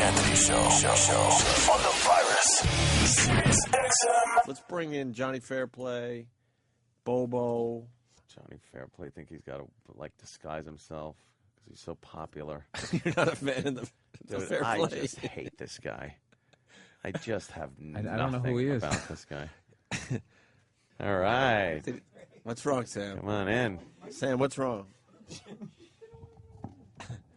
and Anthony Show on the virus. Sirius XM. Let's bring in Johnny Fairplay, Bobo. Johnny Fairplay think he's got to disguise himself because he's so popular. You're not a fan of the Fairplay. I just hate this guy. I just have nothing I don't know who he is. about this guy. All right. What's wrong, Sam? Come on in. Sam, what's wrong?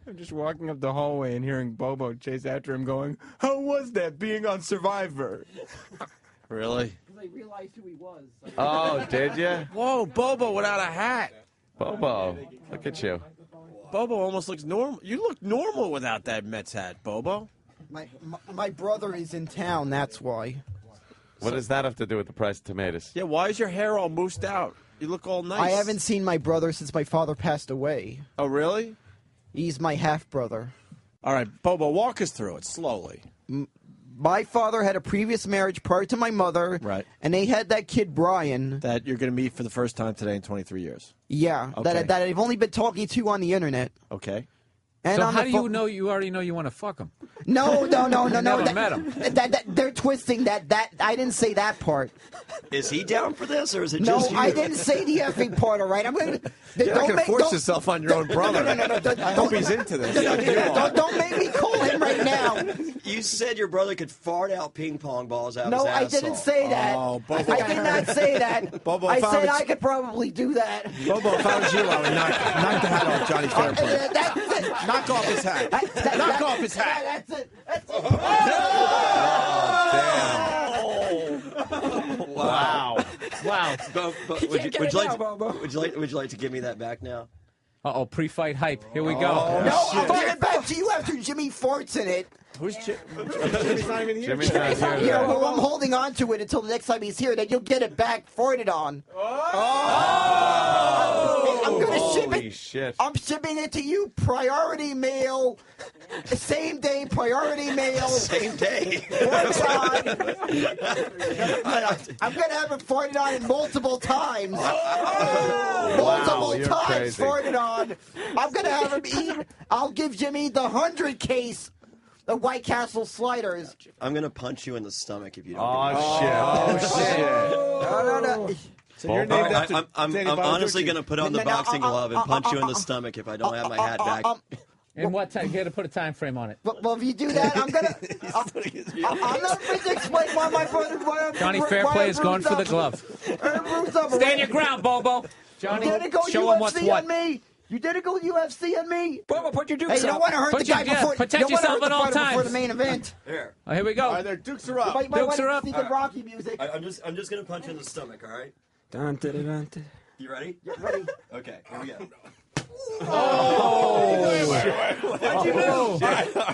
I'm just walking up the hallway and hearing Bobo chase after him going, "How was that being on Survivor?" Really? Because I realized who he was. Oh, did you? Whoa, Bobo without a hat. Bobo, look at you. Bobo almost looks normal. You look normal without that Mets hat, Bobo. My brother is in town, that's why. What does that have to do with the price of tomatoes? Yeah, why is your hair all moosed out? You look all nice. I haven't seen my brother since my father passed away. Oh, really? He's my half-brother. All right, Bobo, walk us through it slowly. My father had a previous marriage prior to my mother. Right. And they had that kid, Brian. That you're going to meet for the first time today in 23 years. Yeah, Okay. that I've only been talking to on the internet. Okay. And So on how the do you know you already know you want to fuck him? No. Never met him. They're twisting that. I didn't say that part. Is he down for this, or is it No, just you? I didn't say the effing part, all right? I'm going to... You're not going to force yourself on your own brother. No. I hope he's into this. Don't make me call him right now. You said your brother could fart out ping pong balls out of No, his I asshole. didn't say that. Oh, Bobo. I did not say that. Bobo, I if I said was- I could probably do that. Bobo, if I was you, I would knock the hat off Johnny Fairplay. That's it. Knock off his hat. Knock off his hat. That's it. That's it. Wow. Wow. Would you like to give me that back now? Uh-oh, pre-fight hype. Here we go. No, I'm giving it back to you after Jimmy farts in it. Who's Jimmy's not even here. Jimmy's not here. Yeah, well, I'm holding on to it until the next time he's here. Then you'll get it back, farted on. I'm gonna ship Holy it. shit. I'm shipping it to you, priority mail, same day, priority mail. Same day. I'm gonna have it farted on multiple times. Multiple you're times crazy. farted on. I'm gonna have him eat. I'll give Jimmy the 100 case of White Castle sliders. I'm gonna punch you in the stomach if you don't. Oh, shit. No. So you're named after I'm Danny honestly Bonaducci. gonna put on the No, boxing glove and punch you in the stomach if I don't have my hat back. And what time? You got to put a time frame on it. Well, if you do that, I'm gonna. I'm not going to explain why my brother. Johnny Fairplay is going for the glove. Stand your ground, Bobo. Johnny, You didn't go show him what's UFC what. on me. You didn't go UFC on me. Bobo, put your dukes Hey, you don't up. want to hurt Put the your- guy yeah, before. protect you don't yourself wanna at hurt all the fighter before times. the main event. Here, Oh, here we go. All right, their dukes are up. Dukes are up. See the Rocky music. I'm just gonna punch you in the stomach. All right. You ready? Yeah, ready? Okay. Here we go. All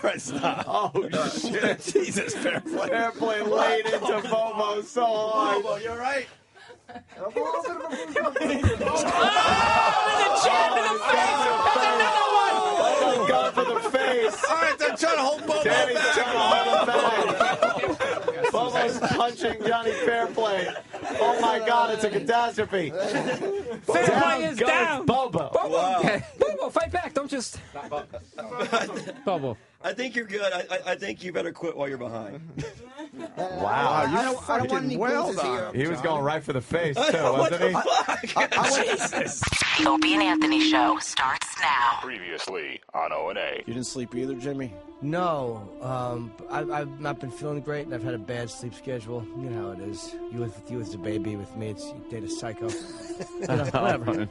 right, stop. Oh, shit. Jesus, Fairplay. Fairplay laid into Bobo so hard. Bobo, you all right? Oh, God for the face. All right, they're trying to hold Bobo Danny's back. trying to hold him back. Bobo's punching Johnny Fairplay. Oh, my God, it's a catastrophe. Fairplay is goes down. Bobo. Bobo, fight back. Don't just. Bobo. I think you're good. I think you better quit while you're behind. Wow. I don't want any bruises here. He was going right for the face, too, wasn't he? Jesus. The Opie and Anthony Show starts now. Previously on O&A. You didn't sleep either, Jimmy? No, I've not been feeling great, and I've had a bad sleep schedule. You know how it is. You with the baby, with me, it's you date a psycho. Whatever.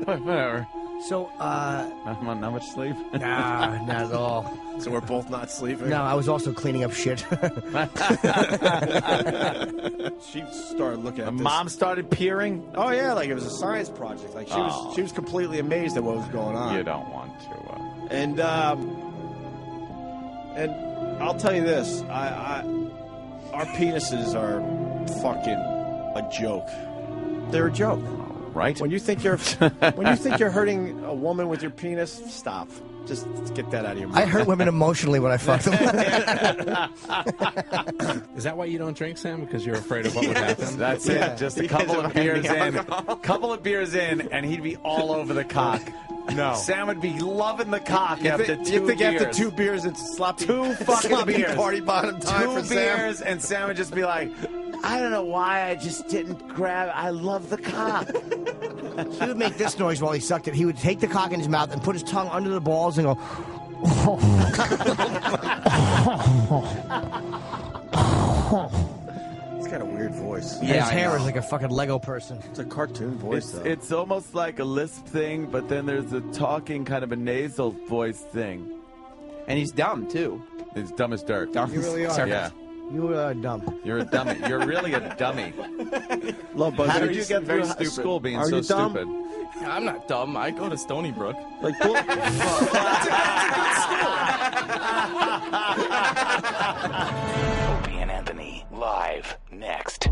Whatever. So, Not much sleep? nah, not at all. So we're both not sleeping? No, I was also cleaning up shit. She started looking at this. Mom started peering? Oh, yeah, like it was a science project. Like she was completely amazed at what was going on. You don't want to. And I'll tell you this, our penises are fucking a joke. They're a joke, Right? When you think you're hurting a woman with your penis, stop. Just get that out of your mind. I hurt women emotionally when I fuck them. Is that why you don't drink, Sam? Because you're afraid of what would happen? That's it. Just a couple of beers in. And he'd be all over the cock. No. Sam would be loving the cock after 2 beers. You think after 2 beers it's sloppy? 2 fucking sloppy beers. party bottom time 2 for Sam? beers, and Sam would just be like, I don't know why I just didn't grab. I love the cock. He would make this noise while he sucked it. He would take the cock in his mouth and put his tongue under the balls and go. He's got a weird voice. Yeah, his hair is like a fucking Lego person. It's a cartoon voice, though. It's almost like a lisp thing, but then there's a talking kind of a nasal voice thing. And he's dumb, too. He's dumb as dirt. You really are. Yeah. You are dumb. You're a dummy. You're really a dummy. Love Buzz. How did you get very through stupid. school being Are so you dumb? stupid? I'm not dumb. I go to Stony Brook. Like, bull- Opie and Anthony, live next.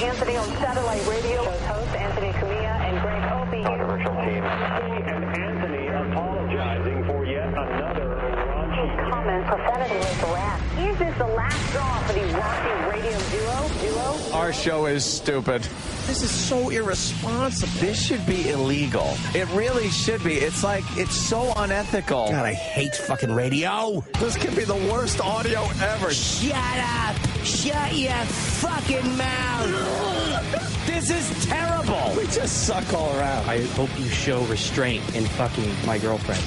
Anthony on satellite radio. Host Anthony Camilla and Greg Opie. Controversial team. And Anthony apologizing for yet another raunchy comment. Profanity was the last. Is this the last straw for the raunchy radio duo? Our show is stupid. This is so irresponsible. This should be illegal. It really should be. It's like, it's so unethical. God, I hate fucking radio. This could be the worst audio ever. Shut up. Shut your fucking mouth. This is terrible. We just suck all around. I hope you show restraint in fucking my girlfriend.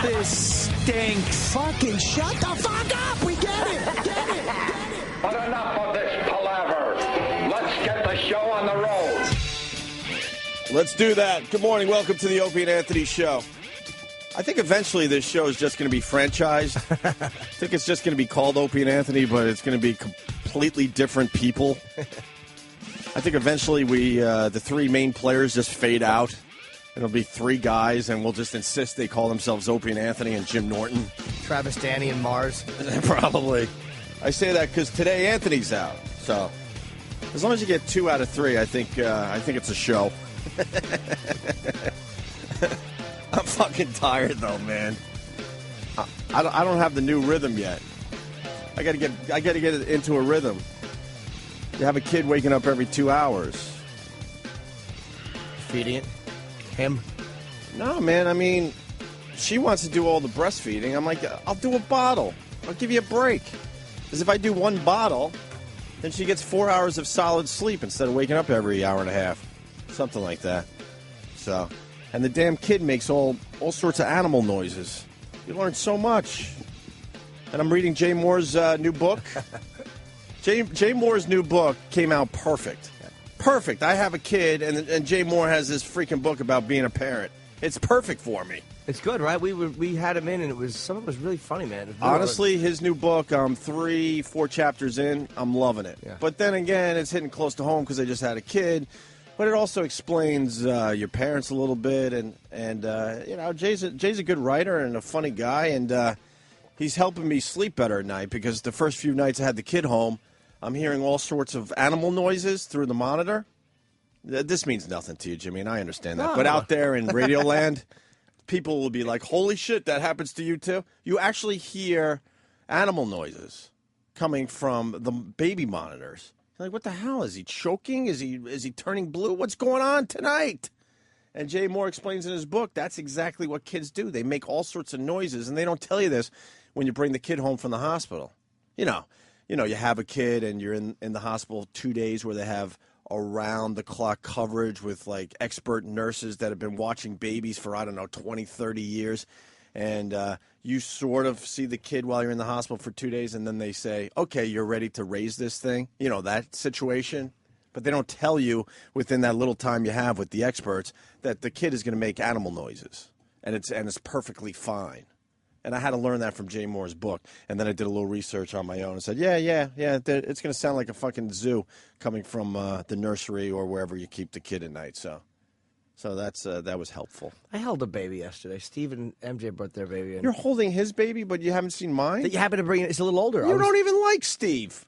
This stinks. Fucking shut the fuck up. We get it. Get it. get the show on the road. Let's do that. Good morning. Welcome to the Opie and Anthony Show. I think eventually this show is just going to be franchised. I think it's just going to be called Opie and Anthony, but it's going to be completely different people. I think eventually the three main players just fade out. It'll be three guys, and we'll just insist they call themselves Opie and Anthony and Jim Norton. Travis, Danny, and Mars. Probably. I say that because today Anthony's out. So as long as you get 2 out of 3, I think it's a show. I'm fucking tired though, man. I don't have the new rhythm yet. I gotta get it into a rhythm. You have a kid waking up every 2 hours. Feeding it? Him? No, man. I mean, she wants to do all the breastfeeding. I'm like, I'll do a bottle. I'll give you a break. Because if I do one bottle, then she gets 4 hours of solid sleep instead of waking up every hour and a half. Something like that. So, and the damn kid makes all sorts of animal noises. You learn so much. And I'm reading Jay Moore's new book. Jay Moore's new book came out perfect. Perfect. I have a kid, and Jay Moore has this freaking book about being a parent. It's perfect for me. It's good, right? We had him in, and some of it was really funny, man. Honestly, his new book, 3-4 chapters in, I'm loving it. Yeah. But then again, it's hitting close to home because I just had a kid. But it also explains your parents a little bit, and you know, Jay's a good writer and a funny guy, and he's helping me sleep better at night because the first few nights I had the kid home, I'm hearing all sorts of animal noises through the monitor. This means nothing to you, Jimmy, and I understand that. No. But out there in Radioland, people will be like, holy shit, that happens to you too? You actually hear animal noises coming from the baby monitors. You're like, what the hell? Is he choking? Is he turning blue? What's going on tonight? And Jay Moore explains in his book, that's exactly what kids do. They make all sorts of noises, and they don't tell you this when you bring the kid home from the hospital. You know, you have a kid and you're in the hospital 2 days where they have around-the-clock coverage with, like, expert nurses that have been watching babies for, 20, 30 years. And you sort of see the kid while you're in the hospital for 2 days, and then they say, okay, you're ready to raise this thing. You know, that situation. But they don't tell you within that little time you have with the experts that the kid is going to make animal noises. And it's perfectly fine. And I had to learn that from Jay Moore's book. And then I did a little research on my own and said, yeah, it's going to sound like a fucking zoo coming from the nursery or wherever you keep the kid at night. So that was helpful. I held a baby yesterday. Steve and MJ brought their baby in. You're holding his baby, but you haven't seen mine? You happen to bring it. It's a little older. You don't even like Steve.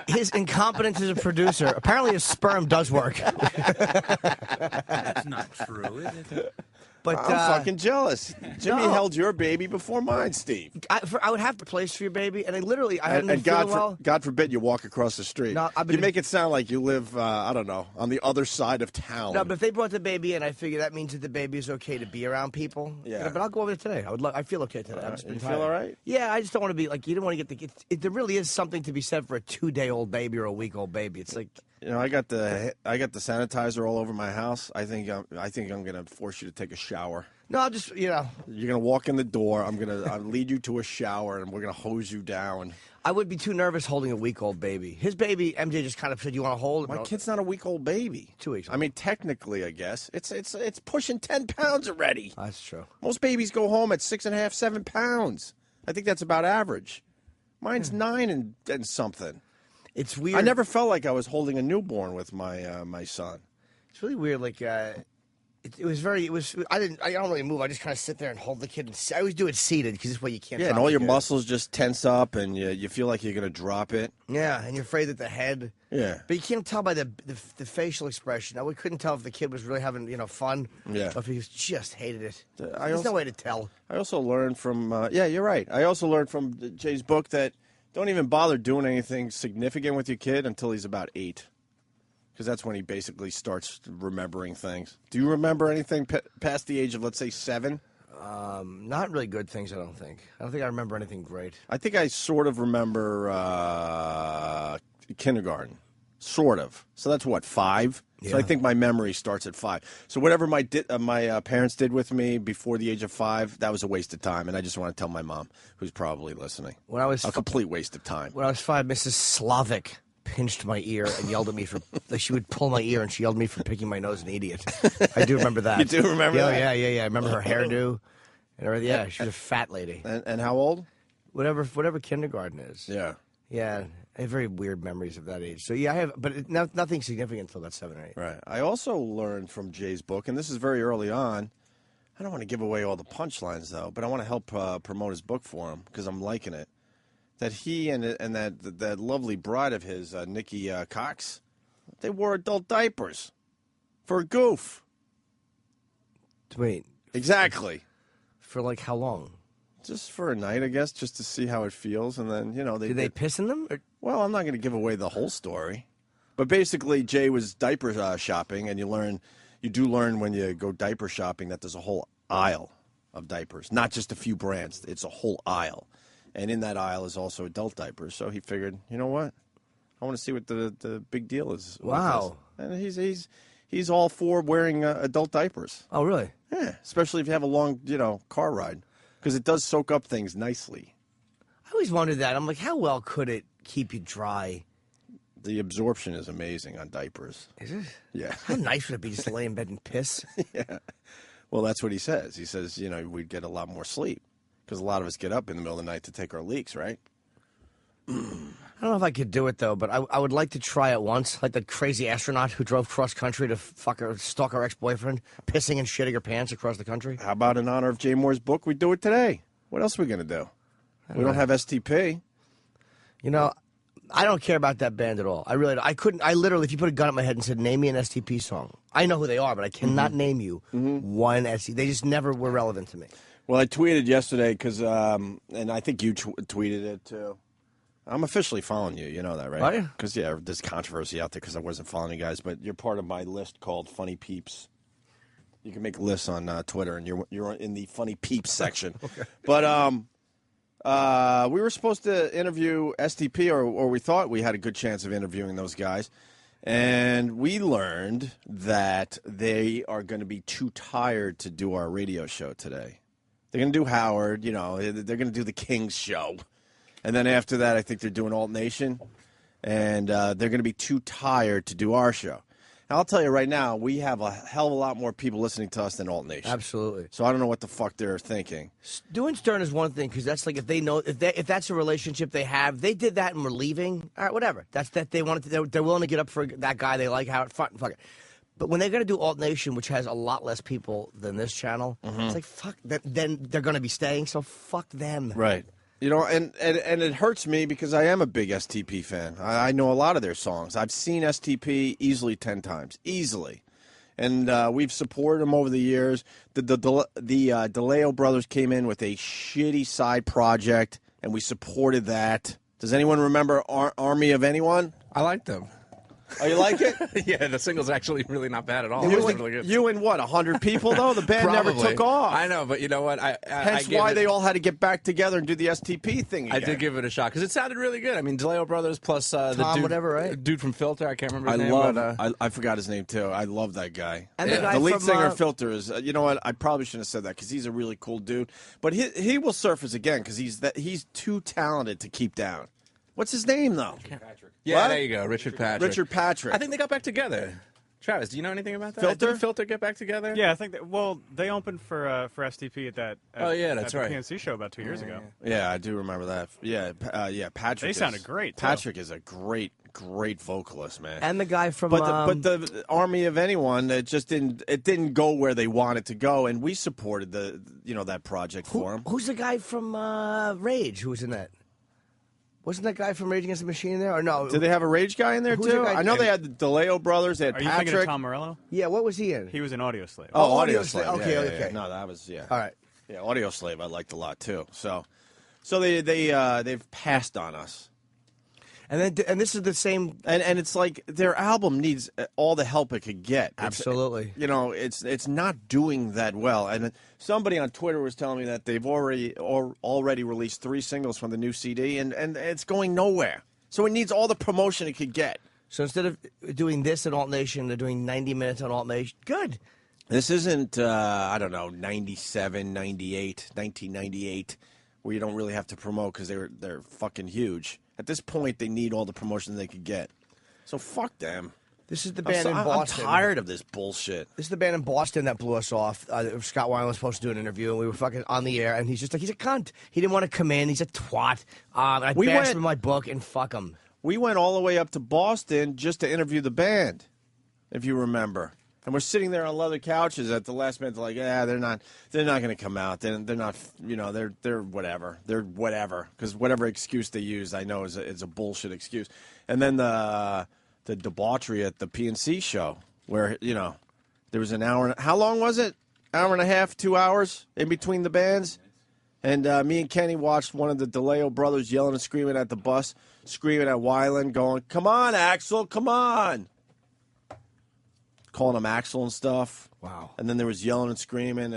His incompetence as a producer. Apparently his sperm does work. That's not true, is it? But I'm fucking jealous. Jimmy held your baby before mine, Steve. I would have to place for your baby, and I hadn't been feeling well. God forbid you walk across the street. No, you make it sound like you live, I don't know, on the other side of town. No, but if they brought the baby in, I figure that means that the baby is okay to be around people. Yeah. But I'll go over there today. I feel okay today. You feel all right? Yeah, I just don't want to be like, you don't want to get there really is something to be said for a 2-day-old baby or a week-old baby. It's like, you know, I got the sanitizer all over my house. I think I'm gonna force you to take a shower. No, I'll just, You're gonna walk in the door. I'll lead you to a shower, and we're gonna hose you down. I would be too nervous holding a week-old baby. His baby, MJ just kind of said, "You want to hold?" My kid's not a week-old baby. 2 weeks. I mean, technically, I guess it's pushing 10 pounds already. That's true. Most babies go home at 6.5, 7 pounds. I think that's about average. Mine's 9 and something. It's weird. I never felt like I was holding a newborn with my son. It's really weird. Like, it was. I don't really move. I just kind of sit there and hold the kid. I always do it seated because this way you can't. Yeah, drop and all the your kid. muscles just tense up, and you feel like you're gonna drop it. Yeah, and you're afraid that the head. Yeah. But you can't tell by the facial expression. We couldn't tell if the kid was really having fun. Yeah. Or if he just hated it. There's also, no way to tell. I also learned from. Yeah, you're right. I also learned from Jay's book that don't even bother doing anything significant with your kid until he's about 8. Because that's when he basically starts remembering things. Do you remember anything past the age of, let's say, 7? Not really good things, I don't think. I don't think I remember anything great. I think I sort of remember kindergarten. Sort of. So that's what, 5? Yeah. So I think my memory starts at 5. So whatever my parents did with me before the age of 5, that was a waste of time. And I just want to tell my mom, who's probably listening. When I was a complete waste of time. When I was 5, Mrs. Slavic pinched my ear and yelled at me for, like, she would pull my ear and she yelled at me for picking my nose an idiot. I do remember that. You do remember that? Yeah. I remember her hairdo and everything. Yeah, she was a fat lady. And how old? Whatever kindergarten is. Yeah. Yeah, I have very weird memories of that age. So, yeah, I have, but nothing significant until about 7 or 8. Right. I also learned from Jay's book, and this is very early on. I don't want to give away all the punchlines, though, but I want to help promote his book for him because I'm liking it. That he and that lovely bride of his, Nikki Cox, they wore adult diapers for a goof. Wait. Exactly. For like how long? Just for a night, I guess, just to see how it feels, and then Did they piss in them? Or? Well, I'm not going to give away the whole story, but basically, Jay was diaper shopping, and you do learn when you go diaper shopping that there's a whole aisle of diapers, not just a few brands. It's a whole aisle, and in that aisle is also adult diapers. So he figured, you know what? I want to see what the big deal is. Wow. And he's all for wearing adult diapers. Oh, really? Yeah, especially if you have a long car ride. Because it does soak up things nicely. I always wondered that. I'm like, how well could it keep you dry? The absorption is amazing on diapers. Is it? Yeah. How nice would it be just to lay in bed and piss? Yeah. Well, that's what he says. He says, we'd get a lot more sleep. Because a lot of us get up in the middle of the night to take our leaks, right? I don't know if I could do it, though, but I would like to try it once. Like that crazy astronaut who drove cross-country to stalk her ex-boyfriend, pissing and shitting her pants across the country. How about in honor of Jay Moore's book, we do it today? What else are we going to do? We don't have STP. I don't care about that band at all. I really don't. I literally, if you put a gun at my head and said, name me an STP song, I know who they are, but I cannot name you one STP. They just never were relevant to me. Well, I tweeted yesterday because, and I think you tweeted it too. I'm officially following you. You know that, right? Are you? Because, yeah, there's controversy out there because I wasn't following you guys. But you're part of my list called Funny Peeps. You can make lists on Twitter, and you're in the Funny Peeps section. Okay. But we were supposed to interview STP, or we thought we had a good chance of interviewing those guys. And we learned that they are going to be too tired to do our radio show today. They're going to do Howard. They're going to do the King's show. And then after that, I think they're doing Alt Nation, and they're going to be too tired to do our show. And I'll tell you right now, we have a hell of a lot more people listening to us than Alt Nation. Absolutely. So I don't know what the fuck they're thinking. Doing Stern is one thing, because that's like if they know if that's a relationship they have, they did that and we're leaving. All right, whatever. That's that they wanted to. They're willing to get up for that guy they like. Howard, fuck it. But when they're going to do Alt Nation, which has a lot less people than this channel, it's like fuck. Then they're going to be staying. So fuck them. Right. And it hurts me because I am a big STP fan. I know a lot of their songs. I've seen STP easily 10 times. Easily. And we've supported them over the years. The DeLeo brothers came in with a shitty side project, and we supported that. Does anyone remember Army of Anyone? I like them. Oh, you like it? Yeah, the single's actually really not bad at all. It was really good. You and what, 100 people, though? The band never took off. I know, but you know what? Hence why they all had to get back together and do the STP thing again. I did give it a shot, because it sounded really good. I mean, DeLeo Brothers plus Tom, the dude, whatever, right? Dude from Filter. I can't remember his name. But, I forgot his name, too. I love that guy. And the lead from, singer of Filter is, you know what? I probably shouldn't have said that, because he's a really cool dude. But he will surface again, because he's too talented to keep down. What's his name, though? Patrick. Yeah, what? there you go. Richard Patrick. Richard Patrick. I think they got back together. Travis, do you know anything about that? Filter? Did Filter get back together? Yeah, I think they opened for STP at that. That's the right. PNC show about 2 years ago. Yeah, I do remember that. Yeah, Patrick. They sounded great, too. Patrick is a great vocalist, man. And the guy from but the Army of Anyone, it just didn't go where they wanted to go, and we supported that project for him. Who's the guy from Rage who was in that? Wasn't that guy from Rage Against the Machine in there? Or no? Did they have a Rage guy in there, Who's too? the guy? I know they had the DeLeo brothers. They had Are Patrick. you thinking of Tom Morello? Yeah, what was he in? He was an Audio Slave. Oh, Audio Slave. Okay. Yeah. No, that was, All right. Yeah, Audio Slave I liked a lot, too. So they've passed on us. And this is the same. And it's like their album needs all the help it could get. Absolutely. It's not doing that well. And somebody on Twitter was telling me that they've already released 3 singles from the new CD, and it's going nowhere. So it needs all the promotion it could get. So instead of doing this at Alt Nation, they're doing 90 minutes on Alt Nation. Good. This isn't, 97, 98, 1998, where you don't really have to promote because they're fucking huge. At this point, they need all the promotion they could get. So fuck them. This is the band in I'm Boston. tired of this bullshit. This is the band in Boston that blew us off. Scott Weiland was supposed to do an interview, and we were fucking on the air, and he's just like, he's a cunt. He didn't want to come in. He's a twat. I bashed him in my book, and fuck him. We went all the way up to Boston just to interview the band, if you remember. And we're sitting there on leather couches at the last minute, like, they're not going to come out. They're not, they're whatever. They're whatever, because whatever excuse they use, I know is a bullshit excuse. And then the debauchery at the PNC show, where there was an hour. How long was it? Hour and a half, 2 hours in between the bands. And me and Kenny watched one of the DeLeo brothers yelling and screaming at the bus, screaming at Weiland, going, "Come on, Axel, come on!" Calling him Axel and stuff. Wow. And then there was yelling and screaming,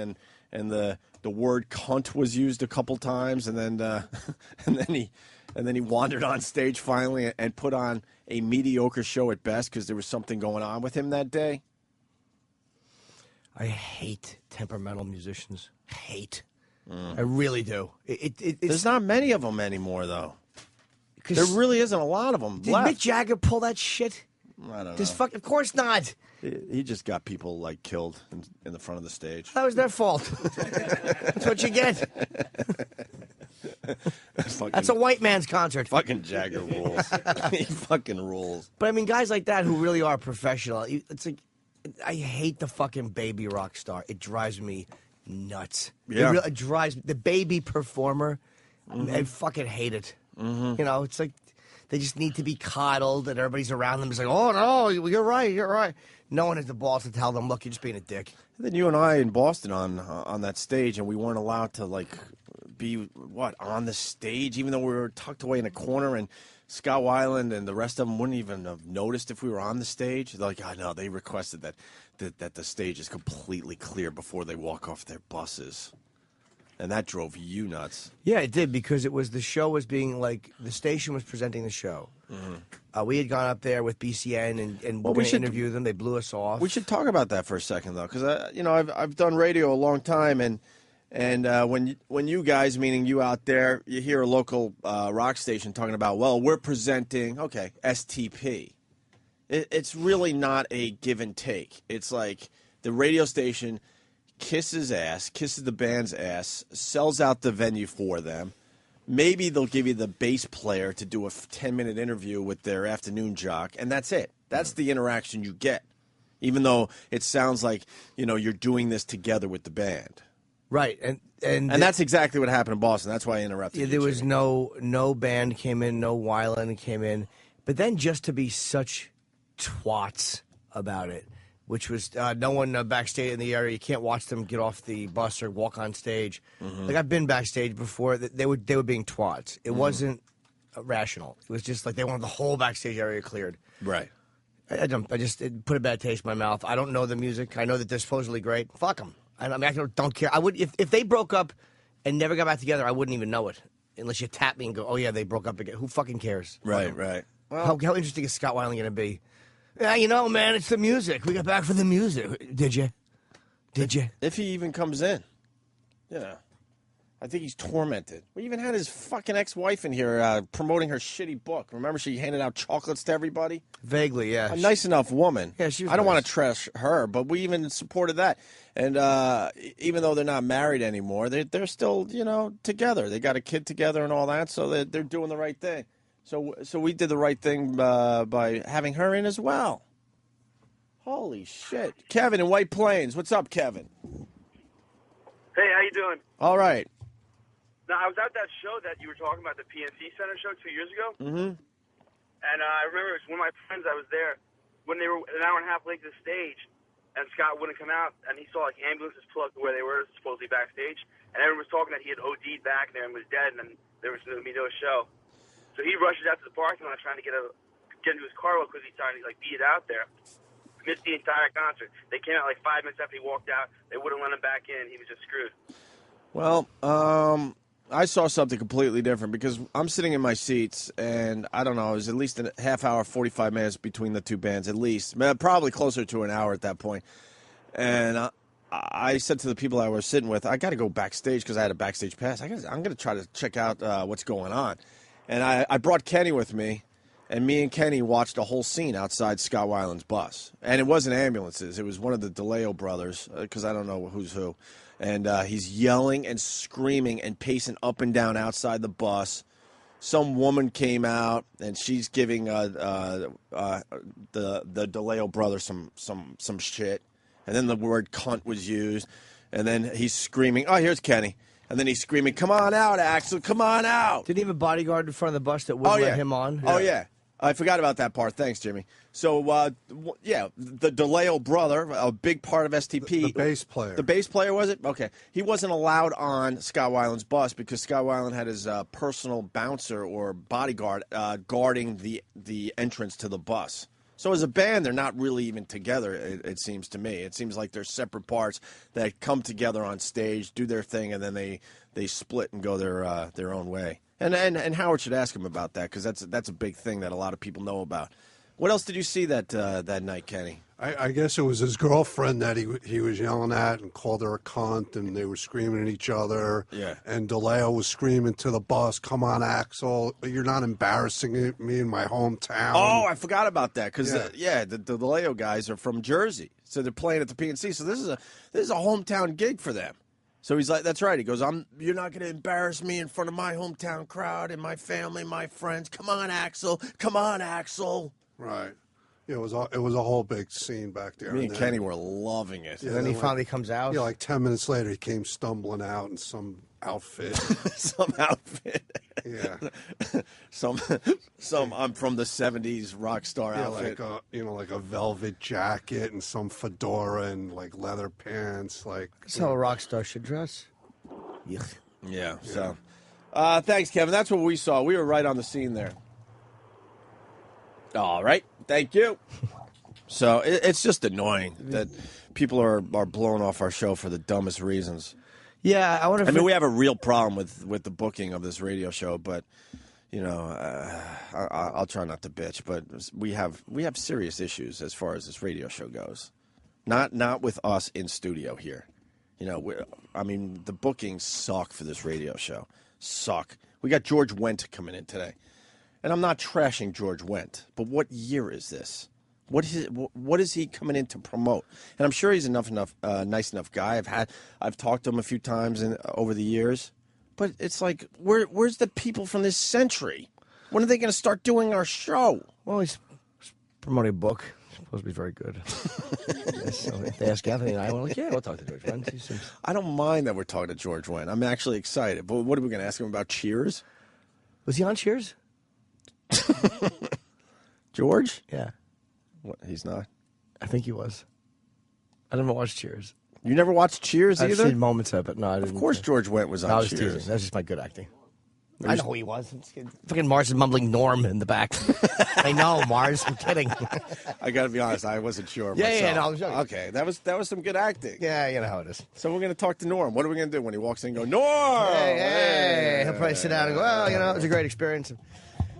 and the word "cunt" was used a couple times, and then and then he wandered on stage finally and put on a mediocre show at best because there was something going on with him that day. I hate temperamental musicians. I really do. There's not many of them anymore, though. There really isn't a lot of them Did left. Mick Jagger pull that shit? I don't Just know. of course not. He just got people like killed in the front of the stage. That was their fault. That's what you get. That's a white man's concert. Fucking Jagger rules. He fucking rules. But I mean, guys like that who really are professional. It's like, I hate the fucking baby rock star. It drives me nuts. Yeah. It drives me. The baby performer. I fucking hate it. Mm-hmm. It's like they just need to be coddled, and everybody's around them is like, "Oh no, you're right." No one has the balls to tell them, "Look, you're just being a dick." And then you and I in Boston on that stage, and we weren't allowed to be on the stage, even though we were tucked away in a corner, and Scott Weiland and the rest of them wouldn't even have noticed if we were on the stage. They're like, "I know." They requested that the stage is completely clear before they walk off their buses. And that drove you nuts. Yeah, it did, because the show was being the station was presenting the show. We had gone up there with BCN and we were going to interview them. They blew us off. We should talk about that for a second, though, because I've done radio a long time, and when you guys, meaning you out there, you hear a local rock station talking about, well, we're presenting STP. It's really not a give and take. It's like the radio station kisses the band's ass, sells out the venue for them. Maybe they'll give you the bass player to do a 10-minute interview with their afternoon jock, and that's it. That's the interaction you get, even though it sounds like you're doing this together with the band. Right, and that's exactly what happened in Boston. That's why I interrupted. Yeah, there was no band came in, no Weiland came in, but then just to be such twats about it. Which was no one backstage in the area. You can't watch them get off the bus or walk on stage. Like, I've been backstage before. They were being twats. It wasn't rational. It was just like they wanted the whole backstage area cleared. Right. I just it put a bad taste in my mouth. I don't know the music. I know that they're supposedly great. Fuck them. I don't care. I would if they broke up and never got back together. I wouldn't even know it unless you tap me and go, "Oh yeah, they broke up again." Who fucking cares? Right. Well, how interesting is Scott Weiland going to be? Yeah, man, it's the music. We got back for the music. Did you? If he even comes in. I think he's tormented. We even had his fucking ex-wife in here promoting her shitty book. Remember, she handed out chocolates to everybody? Vaguely, yeah. A nice enough woman. Yeah, she was I don't nice. want to trash her, but we even supported that. And even though they're not married anymore, they're still, together. They got a kid together and all that, so they're doing the right thing. So we did the right thing by having her in as well. Holy shit. Kevin in White Plains. What's up, Kevin? Hey, how you doing? All right. Now, I was at that show that you were talking about, the PNC Center show 2 years ago. Mm-hmm. And I remember it was one of my friends, I was there when they were an hour and a half late to the stage, and Scott wouldn't come out, and he saw ambulances pull up to where they were supposedly backstage, and everyone was talking that he had OD'd back there and was dead, and then there was going to be no show. So he rushes out to the parking lot trying to get into his car because he's trying to beat it out there. Missed the entire concert. They came out 5 minutes after he walked out. They wouldn't let him back in. He was just screwed. Well, I saw something completely different because I'm sitting in my seats, and I don't know, it was at least a half hour, 45 minutes between the two bands, at least. Probably closer to an hour at that point. And I said to the people I was sitting with, I got to go backstage because I had a backstage pass. I'm going to try to check out what's going on. And I brought Kenny with me, And me and Kenny watched a whole scene outside Scott Weiland's bus. And it wasn't ambulances. It was one of the DeLeo brothers, because I don't know who's who. And he's yelling and screaming and pacing up and down outside the bus. Some woman came out, and she's giving the DeLeo brother some shit. And then the word cunt was used. And then he's screaming, oh, here's Kenny. And then he's screaming, come on out, Axel, come on out. Did he have a bodyguard in front of the bus that wouldn't let him on? Oh, yeah. I forgot about that part. Thanks, Jimmy. So, the DeLeo brother, a big part of STP. The bass player. The bass player, was it? Okay. He wasn't allowed on Scott Weiland's bus because Scott Weiland had his personal bouncer or bodyguard guarding the entrance to the bus. So as a band, they're not really even together, it seems to me. It seems like they're separate parts that come together on stage, do their thing, and then they split and go their own way. And Howard should ask him about that because that's a big thing that a lot of people know about. What else did you see that night, Kenny? I guess it was his girlfriend that he was yelling at and called her a cunt, and they were screaming at each other. Yeah. And DeLeo was screaming to the bus, "Come on, Axel! You're not embarrassing me in my hometown." Oh, I forgot about that because the DeLeo guys are from Jersey, so they're playing at the PNC. So this is a hometown gig for them. So he's like, "That's right." He goes, "You're not going to embarrass me in front of my hometown crowd and my family, my friends. Come on, Axel! Come on, Axel!" Right. Yeah, it was a whole big scene back there. Me and Kenny were loving it. And then he finally comes out. Yeah, like 10 minutes later, he came stumbling out in some outfit. Some outfit. Yeah. some I'm from the '70s rock star outfit. Like a velvet jacket and some fedora and like leather pants. That's how a rock star should dress. Yeah. So, thanks, Kevin. That's what we saw. We were right on the scene there. All right. Thank you. So it's just annoying that people are blowing off our show for the dumbest reasons. Yeah, I wonder. I mean, we have a real problem with the booking of this radio show, but I'll try not to bitch. But we have serious issues as far as this radio show goes. Not with us in studio here. The bookings suck for this radio show. Suck. We got George Wendt coming in today. And I'm not trashing George Wendt, but what year is this? What is he coming in to promote? And I'm sure he's nice enough guy. I've talked to him a few times over the years, but it's like, where's the people from this century? When are they going to start doing our show? Well, he's promoting a book. It's supposed to be very good. So if they ask Anthony and I, we're like, yeah, we'll talk to George Wendt. I don't mind that we're talking to George Wendt. I'm actually excited. But what are we going to ask him about Cheers? Was he on Cheers? George? Yeah. What? He's not? I think he was. I never watched Cheers. You never watched Cheers either? I've seen moments of it, but no, I didn't. Of course George Wendt was on I was Cheers. teasing. That's just my good acting. I know who he was. Fucking Mars is mumbling Norm in the back. I know, Mars. I'm kidding. I got to be honest. I wasn't sure Yeah, myself. no, I was joking. Okay, that was some good acting. Yeah, you know how it is. So we're going to talk to Norm. What are we going to do when he walks in and go, Norm? Hey. He'll probably sit down and go, well, it was a great experience.